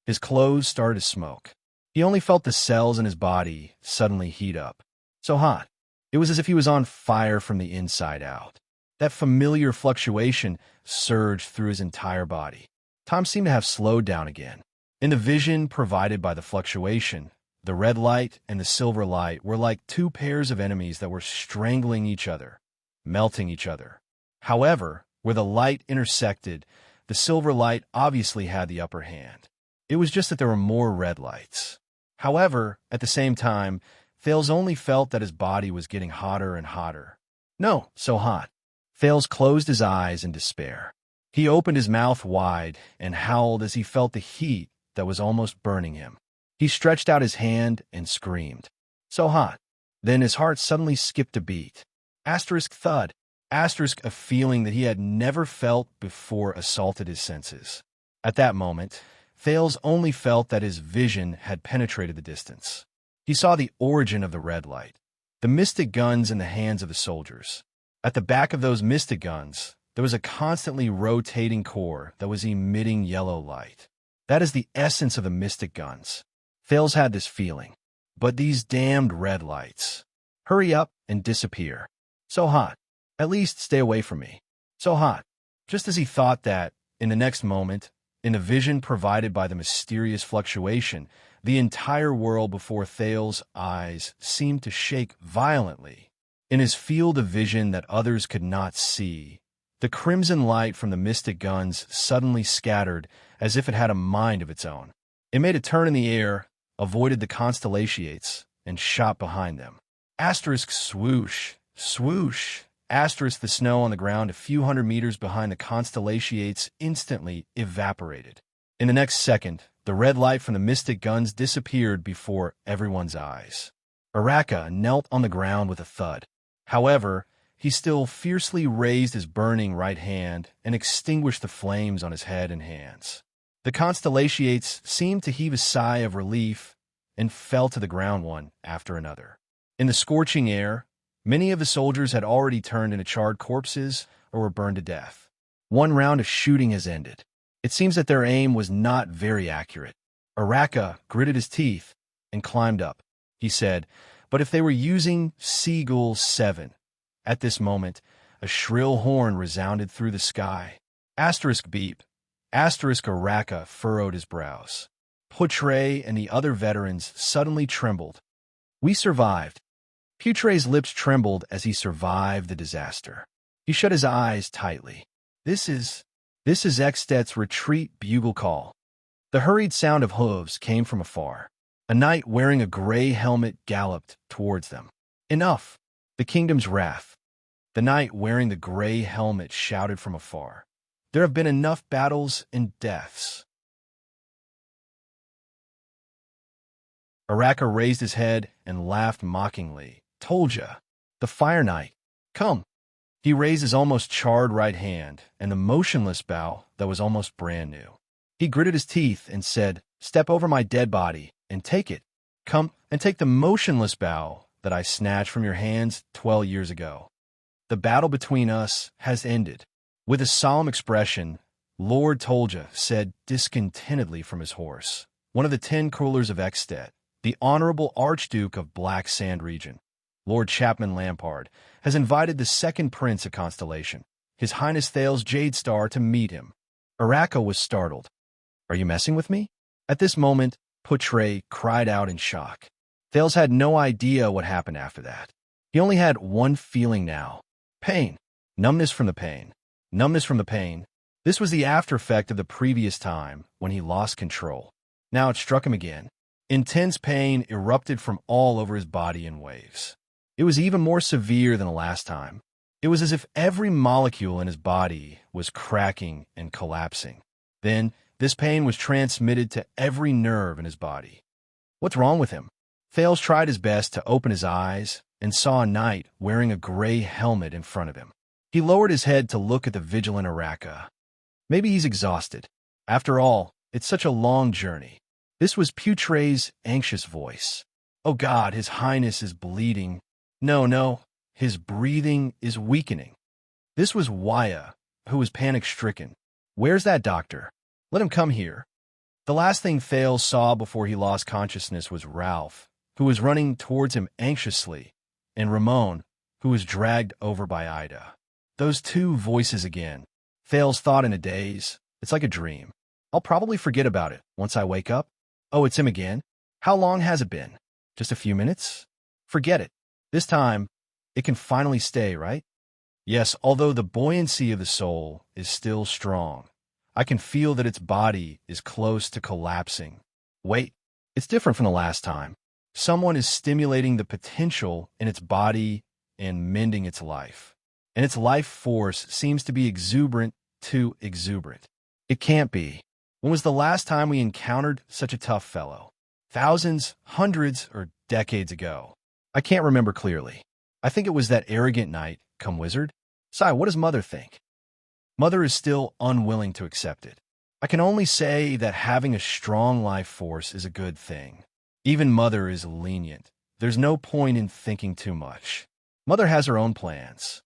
His clothes started to smoke. He only felt the cells in his body suddenly heat up. So hot. It was as if he was on fire from the inside out. That familiar fluctuation surged through his entire body. Time seemed to have slowed down again. In the vision provided by the fluctuation, the red light and the silver light were like two pairs of enemies that were strangling each other, melting each other. However, where the light intersected, the silver light obviously had the upper hand. It was just that there were more red lights. However, at the same time, Thales only felt that his body was getting hotter and hotter. No, so hot. Thales closed his eyes in despair. He opened his mouth wide and howled as he felt the heat that was almost burning him. He stretched out his hand and screamed. So hot. Then his heart suddenly skipped a beat. Asterisk thud. Asterisk a feeling that he had never felt before assaulted his senses. At that moment, Thales only felt that his vision had penetrated the distance. He saw the origin of the red light, the mystic guns in the hands of the soldiers. At the back of those mystic guns, there was a constantly rotating core that was emitting yellow light. That is the essence of the mystic guns. Thales had this feeling. But these damned red lights. Hurry up and disappear. So hot. At least stay away from me. So hot. Just as he thought that, in the next moment, in the vision provided by the mysterious fluctuation, The entire world before Thales's eyes seemed to shake violently. In his field of vision that others could not see, the crimson light from the mystic guns suddenly scattered as if it had a mind of its own. It made a turn in the air, avoided the constellations, and shot behind them. Asterisk swoosh, swoosh. Asterisk the snow on the ground a few hundred meters behind the constellations instantly evaporated. In the next second, the red light from the mystic guns disappeared before everyone's eyes. Araka knelt on the ground with a thud. However, he still fiercely raised his burning right hand and extinguished the flames on his head and hands. The constellations seemed to heave a sigh of relief and fell to the ground one after another. In the scorching air, many of the soldiers had already turned into charred corpses or were burned to death. One round of shooting has ended. It seems that their aim was not very accurate. Araka gritted his teeth and climbed up. He said, but if they were using Seagull 7, at this moment, a shrill horn resounded through the sky. Asterisk beep. Asterisk Araka furrowed his brows. Putre and the other veterans suddenly trembled. We survived. Putre's lips trembled as he survived the disaster. He shut his eyes tightly. This is Extet's retreat bugle call. The hurried sound of hooves came from afar. A knight wearing a gray helmet galloped towards them. Enough! The kingdom's wrath. The knight wearing the gray helmet shouted from afar. There have been enough battles and deaths. Araka raised his head and laughed mockingly. Told ya. The Fire Knight. Come. He raised his almost charred right hand and the motionless bow that was almost brand new. He gritted his teeth and said, Step over my dead body and take it. Come and take the motionless bow that I snatched from your hands 12 years ago. The battle between us has ended. With a solemn expression, Lord Tolja said discontentedly from his horse, one of the 10 coolers of Extet, the Honorable Archduke of Black Sand Region, Lord Chapman Lampard, has invited the second prince of Constellation, His Highness Thales Jadestar, to meet him. Araka was startled. Are you messing with me? At this moment, Putre cried out in shock. Thales had no idea what happened after that. He only had one feeling now. Pain. Numbness from the pain. Numbness from the pain. This was the after effect of the previous time when he lost control. Now it struck him again. Intense pain erupted from all over his body in waves. It was even more severe than the last time. It was as if every molecule in his body was cracking and collapsing. Then, this pain was transmitted to every nerve in his body. What's wrong with him? Thales tried his best to open his eyes and saw a knight wearing a gray helmet in front of him. He lowered his head to look at the vigilant Araka. Maybe he's exhausted. After all, it's such a long journey. This was Putre's anxious voice. Oh God, His Highness is bleeding. No, his breathing is weakening. This was Waya, who was panic-stricken. Where's that doctor? Let him come here. The last thing Thales saw before he lost consciousness was Ralph, who was running towards him anxiously, and Ramon, who was dragged over by Ida. Those two voices again. Thales thought in a daze. It's like a dream. I'll probably forget about it once I wake up. Oh, it's him again? How long has it been? Just a few minutes? Forget it. This time, it can finally stay, right? Yes, although the buoyancy of the soul is still strong, I can feel that its body is close to collapsing. Wait, it's different from the last time. Someone is stimulating the potential in its body and mending its life. And its life force seems to be exuberant too exuberant. It can't be. When was the last time we encountered such a tough fellow? Thousands, hundreds, or decades ago? I can't remember clearly. I think it was that arrogant knight, come wizard. Sai, what does Mother think? Mother is still unwilling to accept it. I can only say that having a strong life force is a good thing. Even Mother is lenient. There's no point in thinking too much. Mother has her own plans.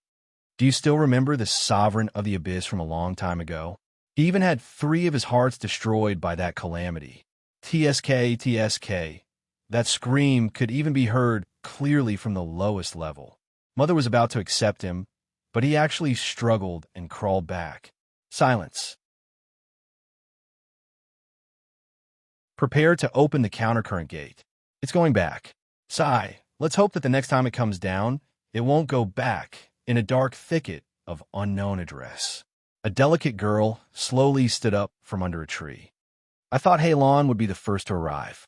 Do you still remember the Sovereign of the Abyss from a long time ago? He even had 3 of his hearts destroyed by that calamity. TSK, TSK. That scream could even be heard clearly from the lowest level. Mother was about to accept him, but he actually struggled and crawled back. Silence. Prepare to open the countercurrent gate. It's going back. Sigh. Let's hope that the next time it comes down, it won't go back in a dark thicket of unknown address. A delicate girl slowly stood up from under a tree. I thought Halon would be the first to arrive.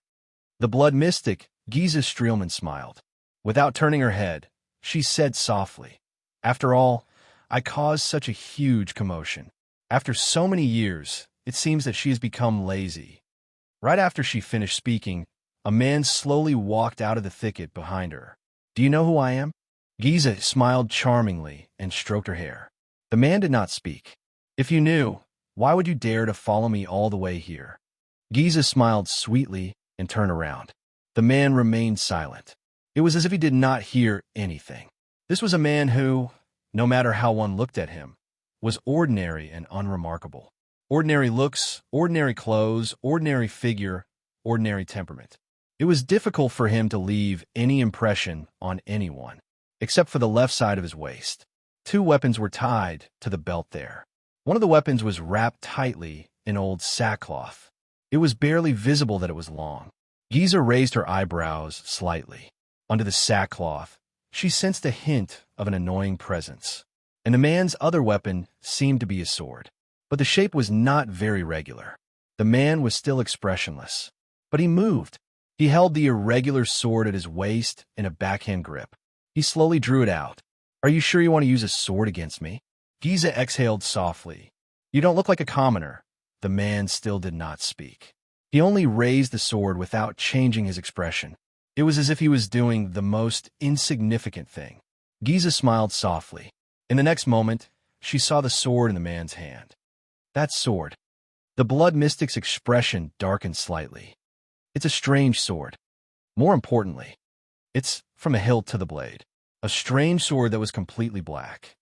The blood mystic, Giza Streelman, smiled. Without turning her head, she said softly, "After all, I caused such a huge commotion. After so many years, it seems that she has become lazy." Right after she finished speaking, a man slowly walked out of the thicket behind her. "Do you know who I am?" Giza smiled charmingly and stroked her hair. The man did not speak. "If you knew, why would you dare to follow me all the way here?" Giza smiled sweetly and turned around. The man remained silent. It was as if he did not hear anything. This was a man who, no matter how one looked at him, was ordinary and unremarkable. Ordinary looks, ordinary clothes, ordinary figure, ordinary temperament. It was difficult for him to leave any impression on anyone, except for the left side of his waist. Two weapons were tied to the belt there. One of the weapons was wrapped tightly in old sackcloth. It was barely visible that it was long. Giza raised her eyebrows slightly. Under the sackcloth, she sensed a hint of an annoying presence. And the man's other weapon seemed to be a sword. But the shape was not very regular. The man was still expressionless. But he moved. He held the irregular sword at his waist in a backhand grip. He slowly drew it out. "Are you sure you want to use a sword against me?" Giza exhaled softly. "You don't look like a commoner." The man still did not speak. He only raised the sword without changing his expression. It was as if he was doing the most insignificant thing. Giza smiled softly. In the next moment, she saw the sword in the man's hand. That sword. The blood mystic's expression darkened slightly. "It's a strange sword. More importantly, it's from a hilt to the blade. A strange sword that was completely black."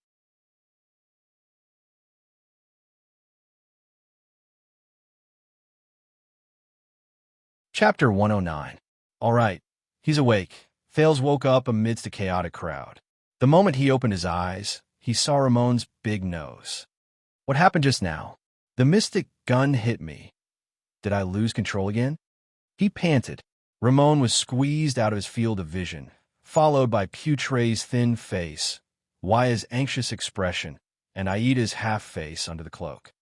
Chapter 109. All right. He's awake. Thales woke up amidst a chaotic crowd. The moment he opened his eyes, he saw Ramon's big nose. "What happened just now? The mystic gun hit me. Did I lose control again?" He panted. Ramon was squeezed out of his field of vision, followed by Putre's thin face, Waya's anxious expression, and Aida's half-face under the cloak.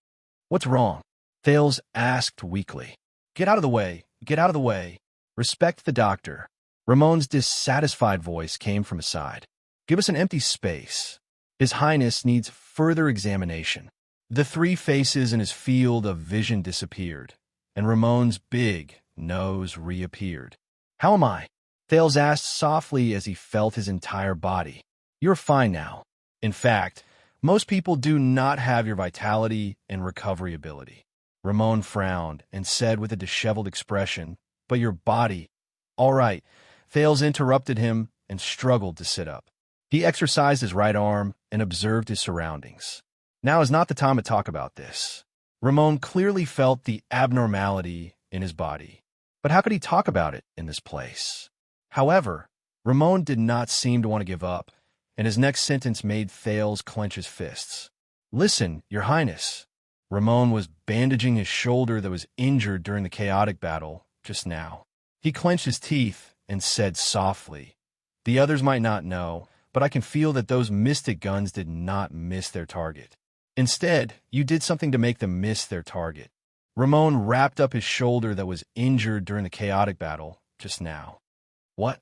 "What's wrong?" Thales asked weakly. "Get out of the way. Get out of the way. Respect the doctor." Ramon's dissatisfied voice came from his side. "Give us an empty space. His Highness needs further examination." The three faces in his field of vision disappeared, and Ramon's big nose reappeared. "How am I?" Thales asked softly as he felt his entire body. "You're fine now. In fact, most people do not have your vitality and recovery ability." Ramon frowned and said with a disheveled expression, "But your body—" "All right." Thales interrupted him and struggled to sit up. He exercised his right arm and observed his surroundings. Now is not the time to talk about this. Ramon clearly felt the abnormality in his body. But how could he talk about it in this place? However, Ramon did not seem to want to give up, and his next sentence made Thales clench his fists. "Listen, Your Highness." Ramon was bandaging his shoulder that was injured during the chaotic battle just now. He clenched his teeth and said softly, "The others might not know, but I can feel that those mystic guns did not miss their target. Instead, you did something to make them miss their target." Ramon wrapped up his shoulder that was injured during the chaotic battle just now. "What?"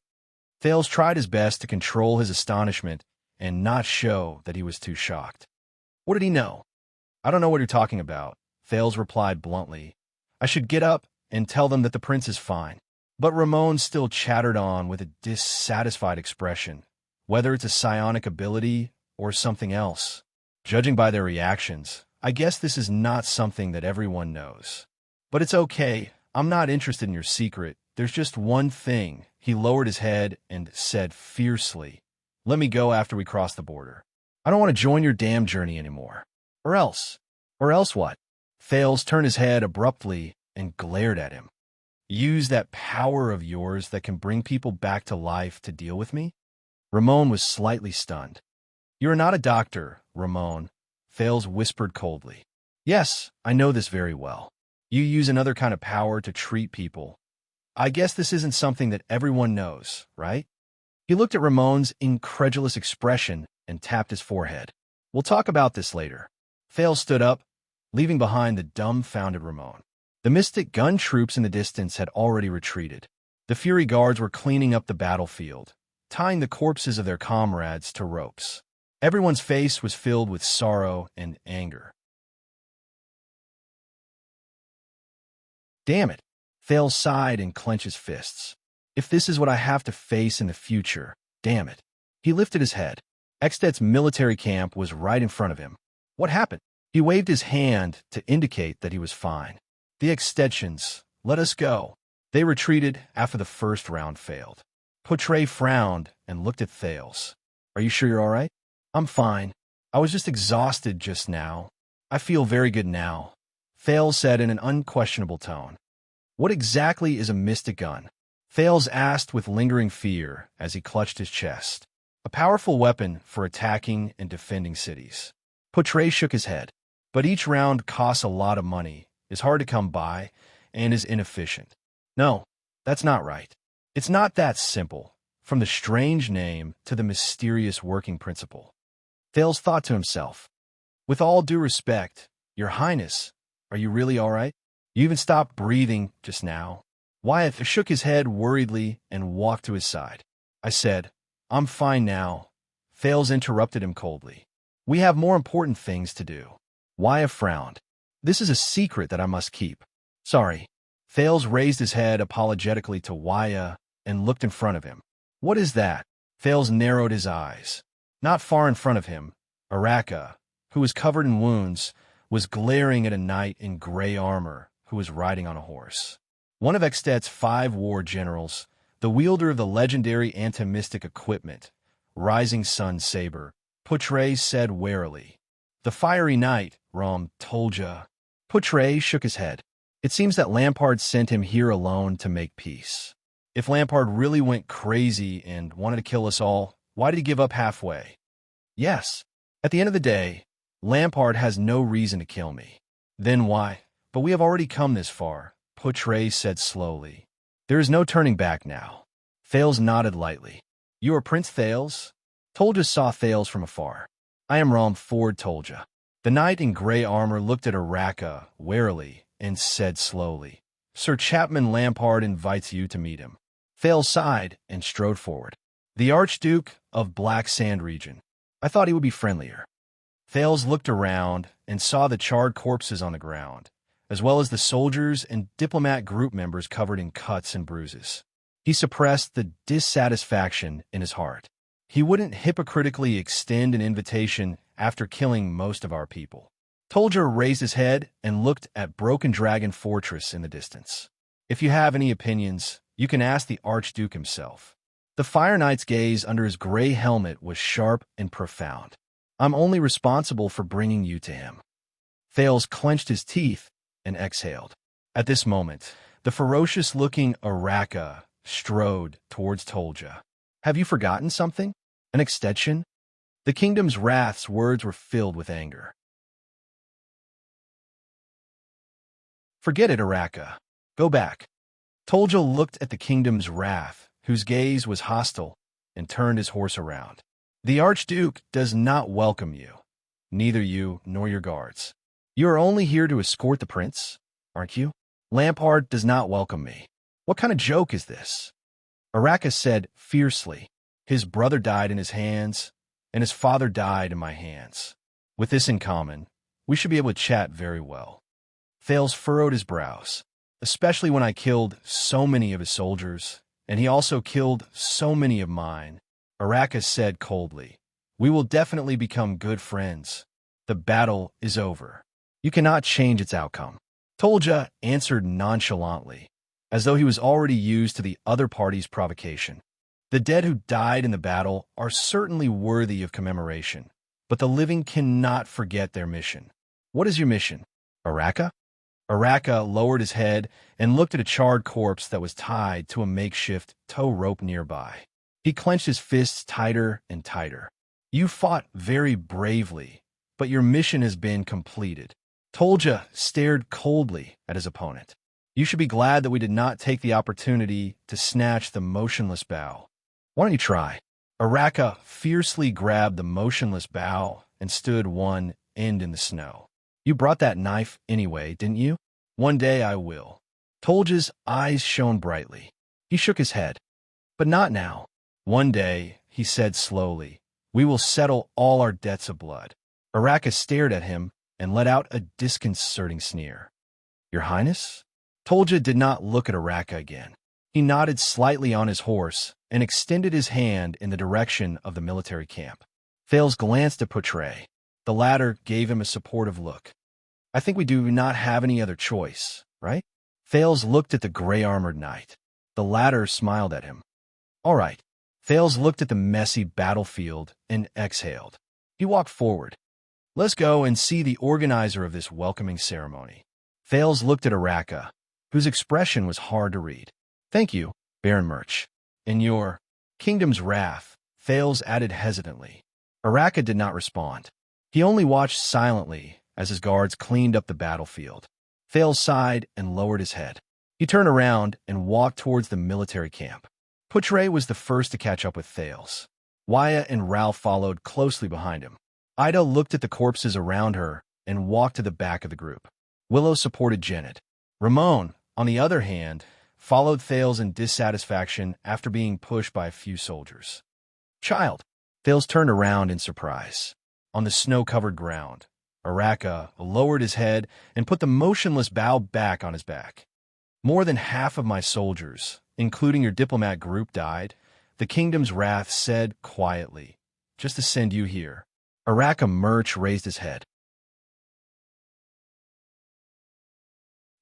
Thales tried his best to control his astonishment and not show that he was too shocked. "What did he know?" "I don't know what you're talking about," Thales replied bluntly. "I should get up and tell them that the prince is fine." But Ramon still chattered on with a dissatisfied expression, whether it's a psionic ability or something else. Judging by their reactions, I guess this is not something that everyone knows. "But it's okay. I'm not interested in your secret. There's just one thing." He lowered his head and said fiercely, "Let me go after we cross the border. I don't want to join your damn journey anymore. Or else." "Or else what?" Thales turned his head abruptly and glared at him. "Use that power of yours that can bring people back to life to deal with me?" Ramon was slightly stunned. "You're not a doctor, Ramon," Thales whispered coldly. "Yes, I know this very well. You use another kind of power to treat people. I guess this isn't something that everyone knows, right? He looked at Ramon's incredulous expression and tapped his forehead. We'll talk about this later. Thales stood up, leaving behind the dumbfounded Ramon. The mystic gun troops in the distance had already retreated. The Fury Guards were cleaning up the battlefield, tying the corpses of their comrades to ropes. Everyone's face was filled with sorrow and anger. Damn it! Thales sighed and clenched his fists. If this is what I have to face in the future, damn it. He lifted his head. Extet's military camp was right in front of him. What happened? He waved his hand to indicate that he was fine. The Extensions, let us go. They retreated after the first round failed. Potre frowned and looked at Thales. Are you sure you're all right? I'm fine. I was just exhausted just now. I feel very good now, Thales said in an unquestionable tone. What exactly is a mystic gun? Thales asked with lingering fear as he clutched his chest. A powerful weapon for attacking and defending cities. Potre shook his head. But each round costs a lot of money, is hard to come by, and is inefficient. No, that's not right. It's not that simple, from the strange name to the mysterious working principle. Thales thought to himself, with all due respect, Your Highness, are you really all right? You even stopped breathing just now. Wyeth shook his head worriedly and walked to his side. I said, I'm fine now. Thales interrupted him coldly. We have more important things to do. Wyeth frowned. This is a secret that I must keep. Sorry. Thales raised his head apologetically to Wyeth and looked in front of him. What is that? Thales narrowed his eyes. Not far in front of him, Araka, who was covered in wounds, was glaring at a knight in gray armor who was riding on a horse. One of Extet's 5 war generals, the wielder of the legendary anti-mystic equipment, Rising Sun Saber, Potre said warily. The fiery knight, Rom told ya. Potre shook his head. It seems that Lampard sent him here alone to make peace. If Lampard really went crazy and wanted to kill us all, why did he give up halfway? Yes. At the end of the day, Lampard has no reason to kill me. Then why? But we have already come this far, Potre said slowly. There is no turning back now. Thales nodded lightly. You are Prince Thales? Tolja saw Thales from afar. I am Rom Ford Tolja. The knight in gray armor looked at Araka warily and said slowly, Sir Chapman Lampard invites you to meet him. Thales sighed and strode forward. The Archduke of Black Sand region. I thought he would be friendlier. Thales looked around and saw the charred corpses on the ground, as well as the soldiers and diplomat group members covered in cuts and bruises. He suppressed the dissatisfaction in his heart. He wouldn't hypocritically extend an invitation after killing most of our people. Tolja raised his head and looked at Broken Dragon Fortress in the distance. If you have any opinions, you can ask the Archduke himself. The Fire Knight's gaze under his gray helmet was sharp and profound. I'm only responsible for bringing you to him. Thales clenched his teeth and exhaled. At this moment, the ferocious-looking Araka strode towards Tolja. Have you forgotten something? An extension? The kingdom's wrath's words were filled with anger. Forget it, Araka. Go back. Tolja looked at the kingdom's wrath, whose gaze was hostile, and turned his horse around. The Archduke does not welcome you, neither you nor your guards. You are only here to escort the prince, aren't you? Lampard does not welcome me. What kind of joke is this? Araka said fiercely. His brother died in his hands, and his father died in my hands. With this in common, we should be able to chat very well. Thales furrowed his brows, especially when I killed so many of his soldiers, and he also killed so many of mine. Araka said coldly, we will definitely become good friends. The battle is over. You cannot change its outcome. Tolja answered nonchalantly, as though he was already used to the other party's provocation. The dead who died in the battle are certainly worthy of commemoration, but the living cannot forget their mission. What is your mission, Araka? Araka lowered his head and looked at a charred corpse that was tied to a makeshift tow rope nearby. He clenched his fists tighter and tighter. You fought very bravely, but your mission has been completed. Tolja stared coldly at his opponent. You should be glad that we did not take the opportunity to snatch the motionless bow. Why don't you try? Araka fiercely grabbed the motionless bow and stood one end in the snow. You brought that knife anyway, didn't you? One day I will. Tolja's eyes shone brightly. He shook his head. But not now. One day, he said slowly, we will settle all our debts of blood. Araka stared at him and let out a disconcerting sneer. Your Highness? Tolja did not look at Araka again. He nodded slightly on his horse and extended his hand in the direction of the military camp. Thales glanced at Portray. The latter gave him a supportive look. I think we do not have any other choice, right? Thales looked at the gray-armored knight. The latter smiled at him. All right. Thales looked at the messy battlefield and exhaled. He walked forward. Let's go and see the organizer of this welcoming ceremony. Thales looked at Araka, whose expression was hard to read. Thank you, Baron Murch. In your kingdom's wrath, Thales added hesitantly. Araka did not respond. He only watched silently as his guards cleaned up the battlefield. Thales sighed and lowered his head. He turned around and walked towards the military camp. Portray was the first to catch up with Thales. Waya and Ralph followed closely behind him. Ida looked at the corpses around her and walked to the back of the group. Willow supported Janet. Ramon, on the other hand, followed Thales in dissatisfaction after being pushed by a few soldiers. Child. Thales turned around in surprise. On the snow-covered ground, Araka lowered his head and put the motionless bow back on his back. More than half of my soldiers, including your diplomat group, died, the kingdom's wrath said quietly, just to send you here. Araka Murch raised his head.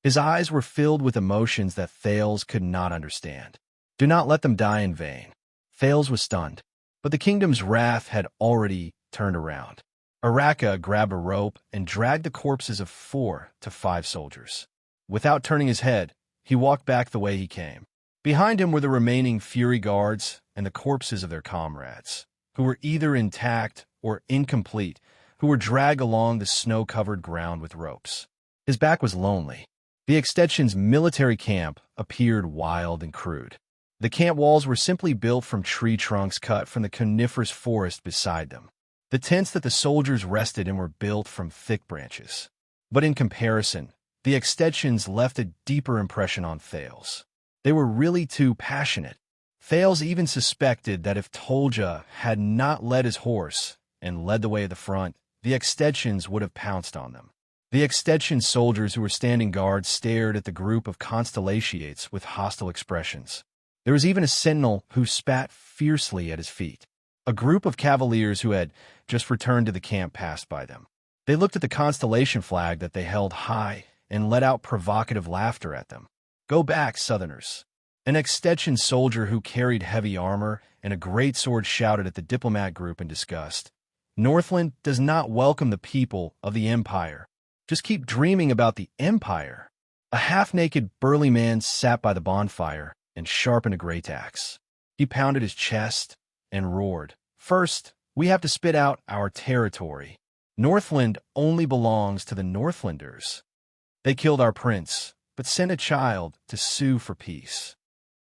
His eyes were filled with emotions that Thales could not understand. Do not let them die in vain. Thales was stunned, but the kingdom's wrath had already turned around. Araka grabbed a rope and dragged the corpses of 4 to 5 soldiers. Without turning his head, he walked back the way he came. Behind him were the remaining Fury guards and the corpses of their comrades, who were either intact or incomplete, who were dragged along the snow-covered ground with ropes. His back was lonely. The extension's military camp appeared wild and crude. The camp walls were simply built from tree trunks cut from the coniferous forest beside them. The tents that the soldiers rested in were built from thick branches. But in comparison, the extensions left a deeper impression on Thales. They were really too passionate. Thales even suspected that if Tolja had not led his horse and led the way at the front, the extensions would have pounced on them. The extension soldiers who were standing guard stared at the group of constellations with hostile expressions. There was even a sentinel who spat fiercely at his feet. A group of cavaliers who had just returned to the camp passed by them. They looked at the constellation flag that they held high and let out provocative laughter at them. Go back, Southerners. An extension soldier who carried heavy armor and a great sword shouted at the diplomat group in disgust. Northland does not welcome the people of the Empire. Just keep dreaming about the Empire. A half-naked burly man sat by the bonfire and sharpened a great axe. He pounded his chest and roared. First, we have to spit out our territory. Northland only belongs to the Northlanders. They killed our prince, but sent a child to sue for peace.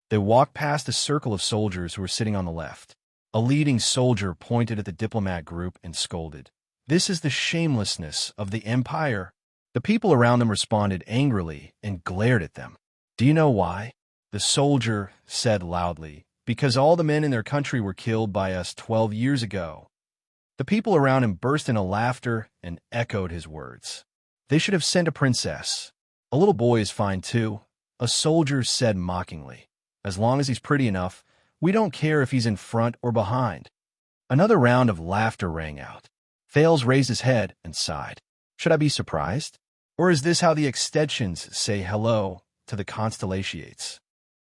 They walked past a circle of soldiers who were sitting on the left. A leading soldier pointed at the diplomat group and scolded. This is the shamelessness of the Empire. The people around them responded angrily and glared at them. Do you know why? The soldier said loudly, because all the men in their country were killed by us 12 years ago. The people around him burst into laughter and echoed his words. They should have sent a princess. A little boy is fine too, a soldier said mockingly. As long as he's pretty enough, we don't care if he's in front or behind. Another round of laughter rang out. Thales raised his head and sighed. Should I be surprised? Or is this how the extensions say hello to the constellations?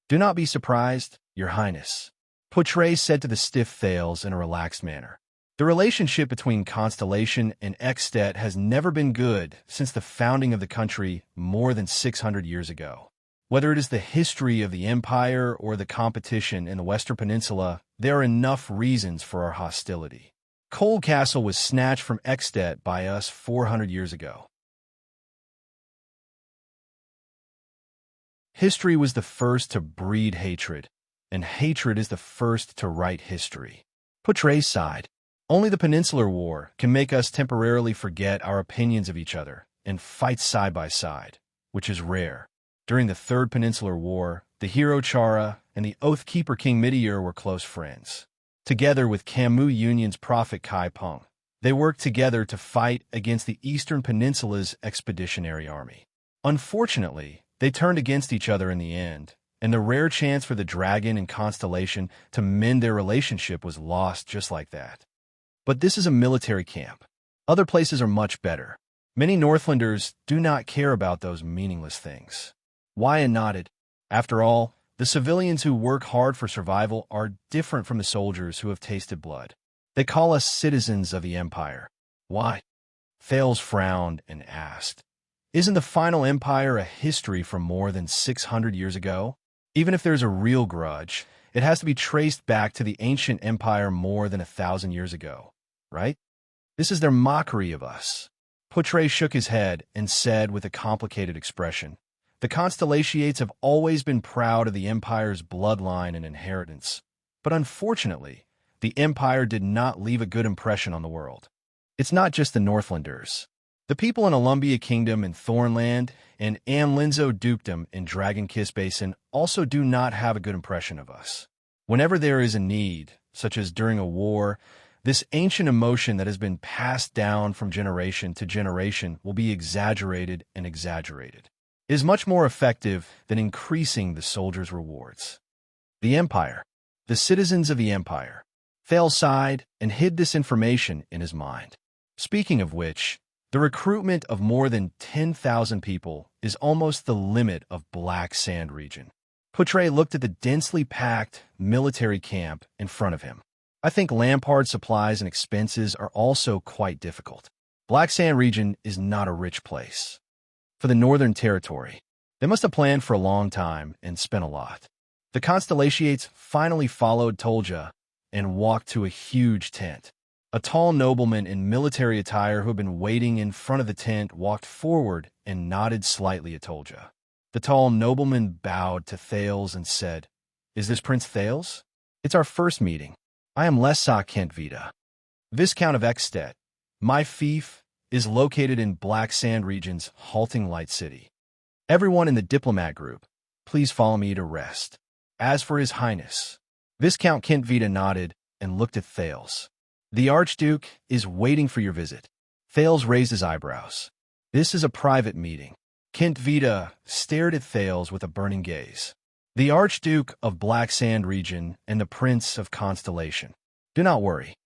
Do not be surprised, Your Highness, Portray said to the stiff Thales in a relaxed manner. The relationship between Constellation and Extet has never been good since the founding of the country more than 600 years ago. Whether it is the history of the Empire or the competition in the Western Peninsula, there are enough reasons for our hostility. Cold Castle was snatched from Extet by us 400 years ago. History was the first to breed hatred, and hatred is the first to write history. Portray sighed. Only the Peninsular War can make us temporarily forget our opinions of each other and fight side by side, which is rare. During the Third Peninsular War, the hero Chara and the Oathkeeper King Midier were close friends. Together with Kamu Union's prophet Kai Peng, they worked together to fight against the Eastern Peninsula's expeditionary army. Unfortunately, they turned against each other in the end, and the rare chance for the dragon and constellation to mend their relationship was lost just like that. But this is a military camp. Other places are much better. Many Northlanders do not care about those meaningless things. Waya nodded. After all, the civilians who work hard for survival are different from the soldiers who have tasted blood. They call us citizens of the Empire. Why? Thales frowned and asked, "Isn't the final empire a history from more than 600 years ago? Even if there's a real grudge, it has to be traced back to the ancient empire more than 1,000 years ago, right? This is their mockery of us." Portray shook his head and said with a complicated expression, "The Constellations have always been proud of the Empire's bloodline and inheritance, but unfortunately, the Empire did not leave a good impression on the world. It's not just the Northlanders. The people in Olumbia Kingdom and Thornland and Anlinzo Dukedom and Dragon Kiss Basin also do not have a good impression of us. Whenever there is a need, such as during a war, this ancient emotion that has been passed down from generation to generation will be exaggerated and exaggerated. It is much more effective than increasing the soldiers' rewards. The Empire, the citizens of the Empire." Thales sighed and hid this information in his mind. Speaking of which, the recruitment of more than 10,000 people is almost the limit of Black Sand region. Portray looked at the densely packed military camp in front of him. "I think Lampard supplies and expenses are also quite difficult. Black Sand region is not a rich place. For the Northern Territory, they must have planned for a long time and spent a lot." The Constellations finally followed Tolja and walked to a huge tent. A tall nobleman in military attire who had been waiting in front of the tent walked forward and nodded slightly at Tolja. The tall nobleman bowed to Thales and said, "Is this Prince Thales? It's our first meeting. I am Lessa Kentvita, Viscount of Ekstedt. My fief is located in Black Sand region's Halting Light City. Everyone in the diplomat group, please follow me to rest. As for His Highness..." Viscount Kentvita nodded and looked at Thales. "The Archduke is waiting for your visit." Thales raised his eyebrows. "This is a private meeting." Kentvita stared at Thales with a burning gaze. "The Archduke of Black Sand region and the Prince of Constellation. Do not worry."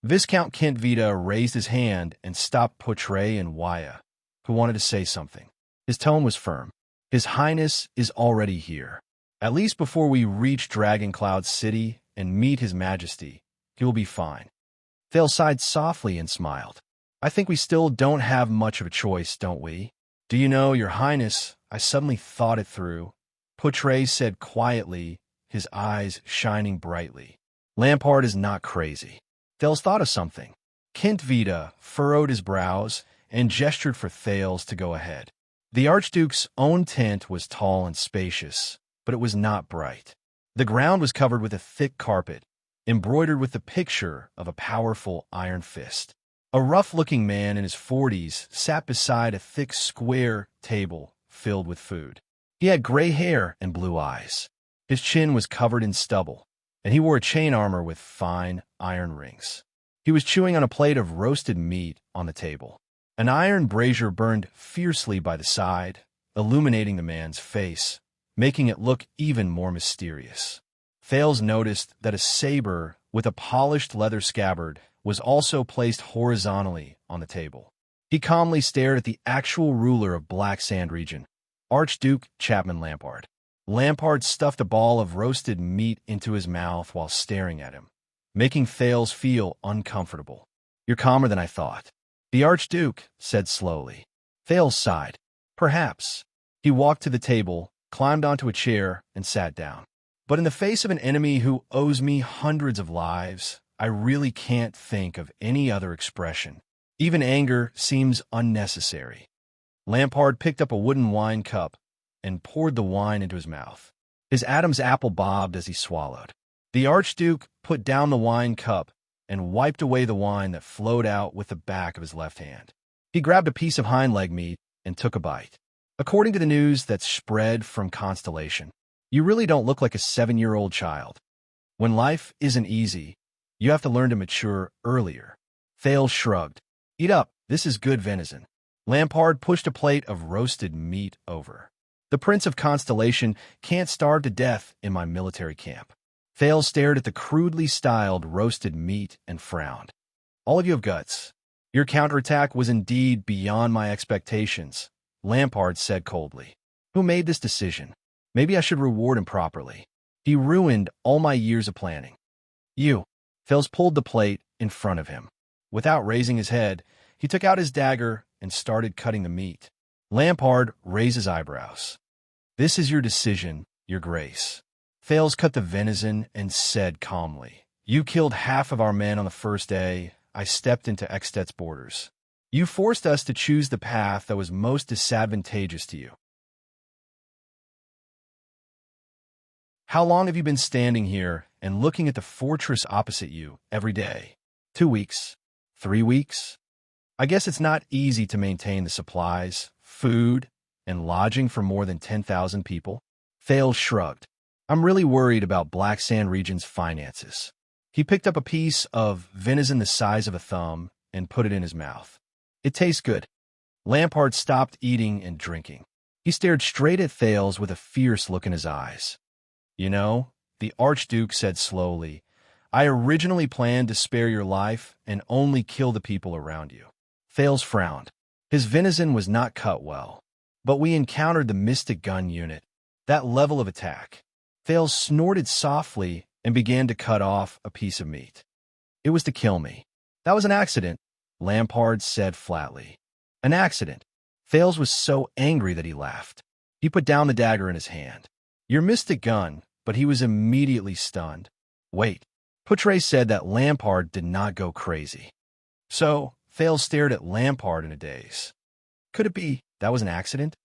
Viscount Kentvita raised his hand and stopped Portray and Waya, who wanted to say something. His tone was firm. "His Highness is already here. At least before we reach Dragon Cloud City and meet His Majesty, he will be fine." Thales sighed softly and smiled. "I think we still don't have much of a choice, don't we?" "Do you know, Your Highness, I suddenly thought it through," Portray said quietly, his eyes shining brightly. "Lampard is not crazy." Thales thought of something. Kentvita furrowed his brows and gestured for Thales to go ahead. The Archduke's own tent was tall and spacious, but it was not bright. The ground was covered with a thick carpet, embroidered with the picture of a powerful iron fist. A rough-looking man in his 40s sat beside a thick square table filled with food. He had gray hair and blue eyes. His chin was covered in stubble, and he wore a chain armor with fine iron rings. He was chewing on a plate of roasted meat on the table. An iron brazier burned fiercely by the side, illuminating the man's face, making it look even more mysterious. Thales noticed that a saber with a polished leather scabbard was also placed horizontally on the table. He calmly stared at the actual ruler of Black Sand region, Archduke Chapman Lampard. Lampard stuffed a ball of roasted meat into his mouth while staring at him, making Thales feel uncomfortable. "You're calmer than I thought," the Archduke said slowly. Thales sighed. "Perhaps." He walked to the table, climbed onto a chair, and sat down. "But in the face of an enemy who owes me hundreds of lives, I really can't think of any other expression. Even anger seems unnecessary." Lampard picked up a wooden wine cup and poured the wine into his mouth. His Adam's apple bobbed as he swallowed. The Archduke put down the wine cup and wiped away the wine that flowed out with the back of his left hand. He grabbed a piece of hind leg meat and took a bite. According to the news that's spread from Constellation, you really don't look like a 7-year-old child. When life isn't easy, you have to learn to mature earlier. Thales shrugged. Eat up, this is good venison. Lampard pushed a plate of roasted meat over. The Prince of Constellation can't starve to death in my military camp. Thales stared at the crudely styled roasted meat and frowned. All of you have guts. Your counterattack was indeed beyond my expectations, Lampard said coldly. Who made this decision? Maybe I should reward him properly. He ruined all my years of planning. You. Thales pulled the plate in front of him. Without raising his head, he took out his dagger and started cutting the meat. Lampard raised his eyebrows. This is your decision, Your Grace. Thales cut the venison and said calmly, You killed half of our men on the first day I stepped into Extet's borders. You forced us to choose the path that was most disadvantageous to you. How long have you been standing here and looking at the fortress opposite you every day? 2 weeks? 3 weeks? I guess it's not easy to maintain the supplies, food, and lodging for more than 10,000 people. Thales shrugged. I'm really worried about Black Sand Region's finances. He picked up a piece of venison the size of a thumb and put it in his mouth. It tastes good. Lampard stopped eating and drinking. He stared straight at Thales with a fierce look in his eyes. You know, the Archduke said slowly, I originally planned to spare your life and only kill the people around you. Thales frowned. His venison was not cut well, but we encountered the Mystic Gun unit. That level of attack. Thales snorted softly and began to cut off a piece of meat. It was to kill me. That was an accident, Lampard said flatly. An accident. Thales was so angry that he laughed. He put down the dagger in his hand. Your Mystic Gun, but he was immediately stunned. Wait. Poutre said that Lampard did not go crazy. So, Thales stared at Lampard in a daze. Could it be that was an accident?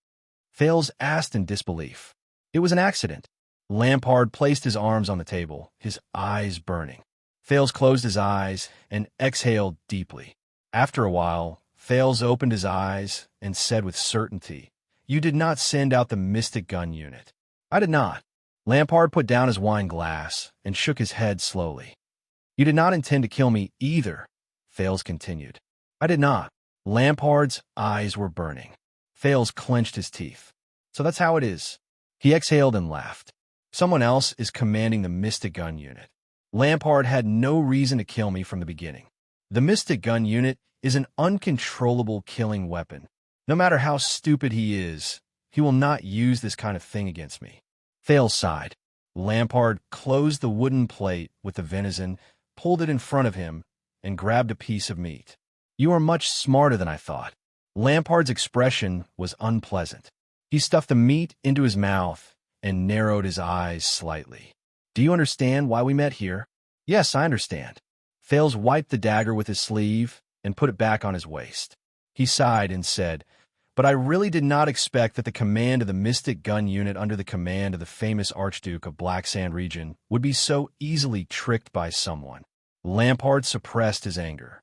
Thales asked in disbelief. It was an accident. Lampard placed his arms on the table, his eyes burning. Thales closed his eyes and exhaled deeply. After a while, Thales opened his eyes and said with certainty, You did not send out the Mystic Gun unit. I did not. Lampard put down his wine glass and shook his head slowly. You did not intend to kill me either, Thales continued. I did not. Lampard's eyes were burning. Thales clenched his teeth. So that's how it is. He exhaled and laughed. Someone else is commanding the Mystic Gun unit. Lampard had no reason to kill me from the beginning. The Mystic Gun unit is an uncontrollable killing weapon. No matter how stupid he is, he will not use this kind of thing against me. Thales sighed. Lampard closed the wooden plate with the venison, pulled it in front of him, and grabbed a piece of meat. You are much smarter than I thought. Lampard's expression was unpleasant. He stuffed the meat into his mouth and narrowed his eyes slightly. Do you understand why we met here? Yes, I understand. Thales wiped the dagger with his sleeve and put it back on his waist. He sighed and said, But I really did not expect that the command of the Mystic Gun unit under the command of the famous Archduke of Black Sand Region would be so easily tricked by someone. Lampard suppressed his anger.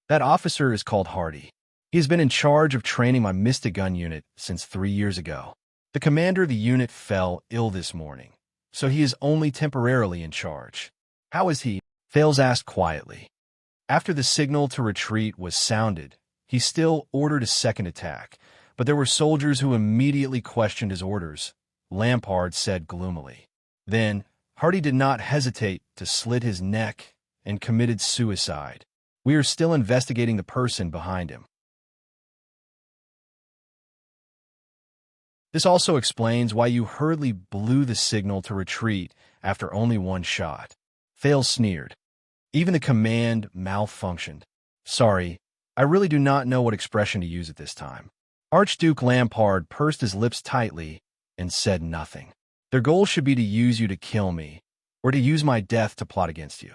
That officer is called Hardy. He has been in charge of training my Mystic Gun unit since 3 years ago. The commander of the unit fell ill this morning, so he is only temporarily in charge. How is he? Thales asked quietly. After the signal to retreat was sounded, he still ordered a second attack, but there were soldiers who immediately questioned his orders, Lampard said gloomily. Then, Hardy did not hesitate to slit his neck and committed suicide. We are still investigating the person behind him. This also explains why you hurriedly blew the signal to retreat after only one shot. Thales sneered. Even the command malfunctioned. Sorry, I really do not know what expression to use at this time. Archduke Lampard pursed his lips tightly and said nothing. Their goal should be to use you to kill me, or to use my death to plot against you.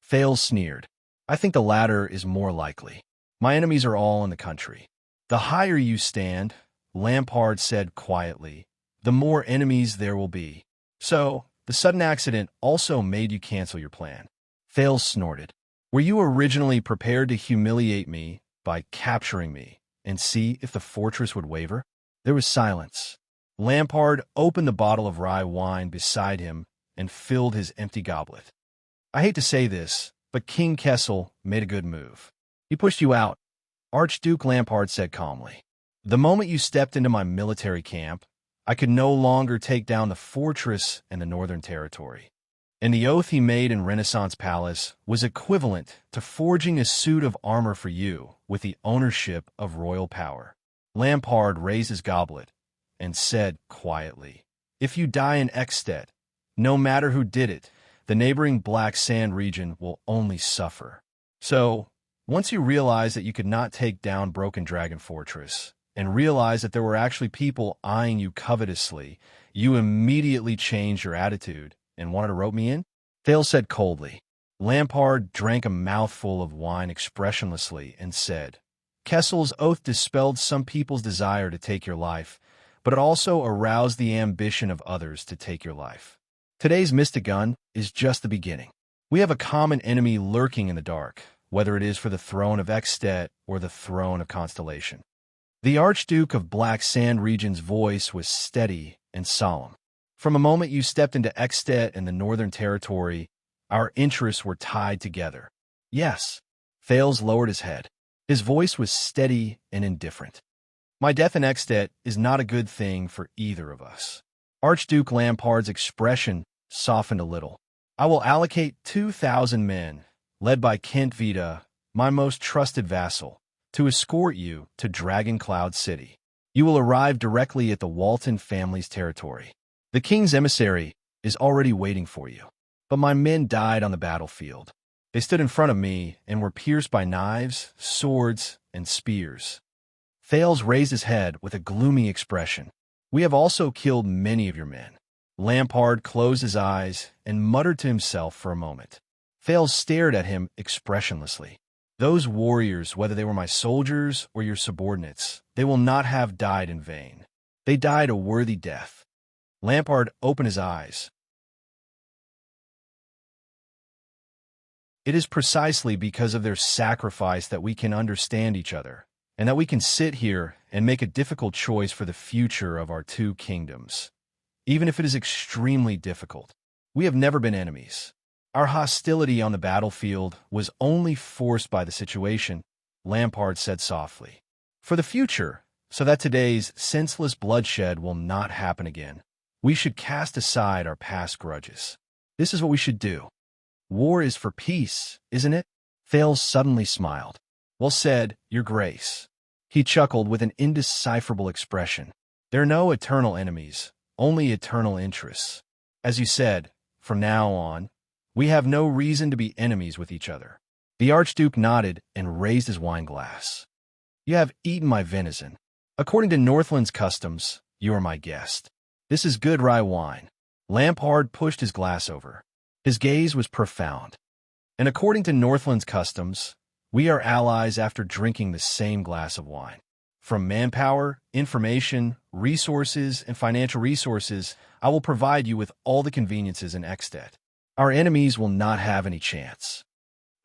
Thales sneered. I think the latter is more likely. My enemies are all in the country. The higher you stand, Lampard said quietly, the more enemies there will be. So, the sudden accident also made you cancel your plan. Thales snorted. Were you originally prepared to humiliate me by capturing me and see if the fortress would waver? There was silence. Lampard opened the bottle of rye wine beside him and filled his empty goblet. I hate to say this, but King Kessel made a good move. He pushed you out, Archduke Lampard said calmly. The moment you stepped into my military camp, I could no longer take down the fortress and the Northern Territory. And the oath he made in Renaissance Palace was equivalent to forging a suit of armor for you with the ownership of royal power. Lampard raised his goblet and said quietly, if you die in Ekstedt, no matter who did it, the neighboring Black Sand region will only suffer. So, once you realized that you could not take down Broken Dragon Fortress, and realized that there were actually people eyeing you covetously, you immediately changed your attitude and wanted to rope me in? Thales said coldly. Lampard drank a mouthful of wine expressionlessly and said, Kessel's oath dispelled some people's desire to take your life, but it also aroused the ambition of others to take your life. Today's Mystic Gun is just the beginning. We have a common enemy lurking in the dark, whether it is for the throne of Ekstedt or the throne of Constellation. The Archduke of Black Sand Region's voice was steady and solemn. From the moment you stepped into Ekstedt and the Northern Territory, our interests were tied together. Yes. Thales lowered his head. His voice was steady and indifferent. My death in Ekstedt is not a good thing for either of us. Archduke Lampard's expression softened a little. I will allocate 2,000 men, led by Kent Vida, my most trusted vassal, to escort you to Dragon Cloud City. You will arrive directly at the Walton family's territory. The king's emissary is already waiting for you. But my men died on the battlefield. They stood in front of me and were pierced by knives, swords, and spears. Thales raised his head with a gloomy expression. We have also killed many of your men. Lampard closed his eyes and muttered to himself for a moment. Thales stared at him expressionlessly. Those warriors, whether they were my soldiers or your subordinates, they will not have died in vain. They died a worthy death. Lampard opened his eyes. It is precisely because of their sacrifice that we can understand each other, and that we can sit here and make a difficult choice for the future of our two kingdoms. Even if it is extremely difficult, we have never been enemies. Our hostility on the battlefield was only forced by the situation, Lampard said softly. For the future, so that today's senseless bloodshed will not happen again, we should cast aside our past grudges. This is what we should do. War is for peace, isn't it? Thales suddenly smiled. Well said, Your Grace. He chuckled with an indecipherable expression. There are no eternal enemies, only eternal interests. As you said, from now on, we have no reason to be enemies with each other. The Archduke nodded and raised his wine glass. You have eaten my venison. According to Northland's customs, you are my guest. This is good rye wine. Lampard pushed his glass over. His gaze was profound. And according to Northland's customs, we are allies after drinking the same glass of wine. From manpower, information, resources, and financial resources, I will provide you with all the conveniences in Ekstedt. Our enemies will not have any chance.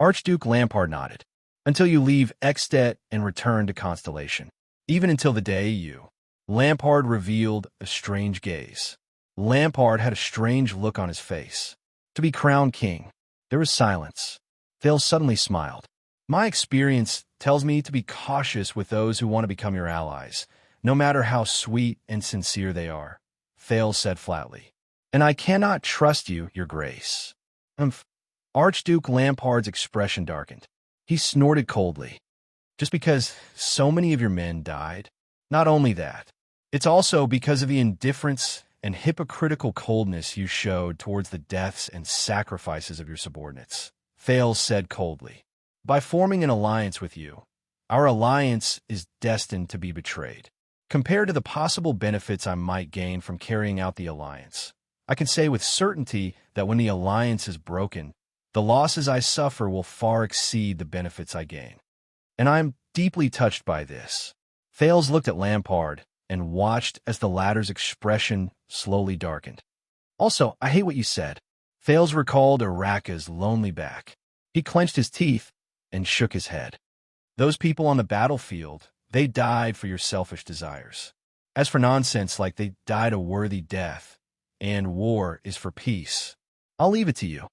Archduke Lampard nodded. Until you leave Ekstedt and return to Constellation. Even until the day you. Lampard revealed a strange gaze. Lampard had a strange look on his face. To be crowned king. There was silence. Thales suddenly smiled. My experience tells me to be cautious with those who want to become your allies, no matter how sweet and sincere they are, Thales said flatly. And I cannot trust you, Your Grace. Archduke Lampard's expression darkened. He snorted coldly. Just because so many of your men died? Not only that, it's also because of the indifference and hypocritical coldness you showed towards the deaths and sacrifices of your subordinates, Thales said coldly. By forming an alliance with you, our alliance is destined to be betrayed. Compared to the possible benefits I might gain from carrying out the alliance, I can say with certainty that when the alliance is broken, the losses I suffer will far exceed the benefits I gain. And I am deeply touched by this. Thales looked at Lampard and watched as the latter's expression slowly darkened. Also, I hate what you said. Thales recalled Araka's lonely back. He clenched his teeth and shook his head. Those people on the battlefield, they died for your selfish desires. As for nonsense like they died a worthy death, and war is for peace, I'll leave it to you.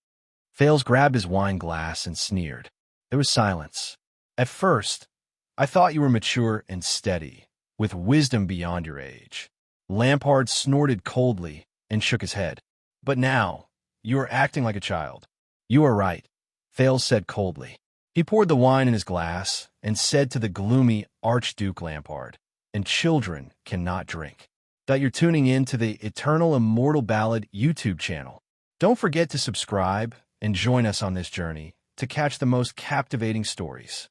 Thales grabbed his wine glass and sneered. There was silence. At first, I thought you were mature and steady, with wisdom beyond your age. Lampard snorted coldly and shook his head. But now, you are acting like a child. You are right, Thales said coldly. He poured the wine in his glass and said to the gloomy Archduke Lampard, and children cannot drink. That you're tuning in to the Eternal Immortal Ballad YouTube channel. Don't forget to subscribe and join us on this journey to catch the most captivating stories.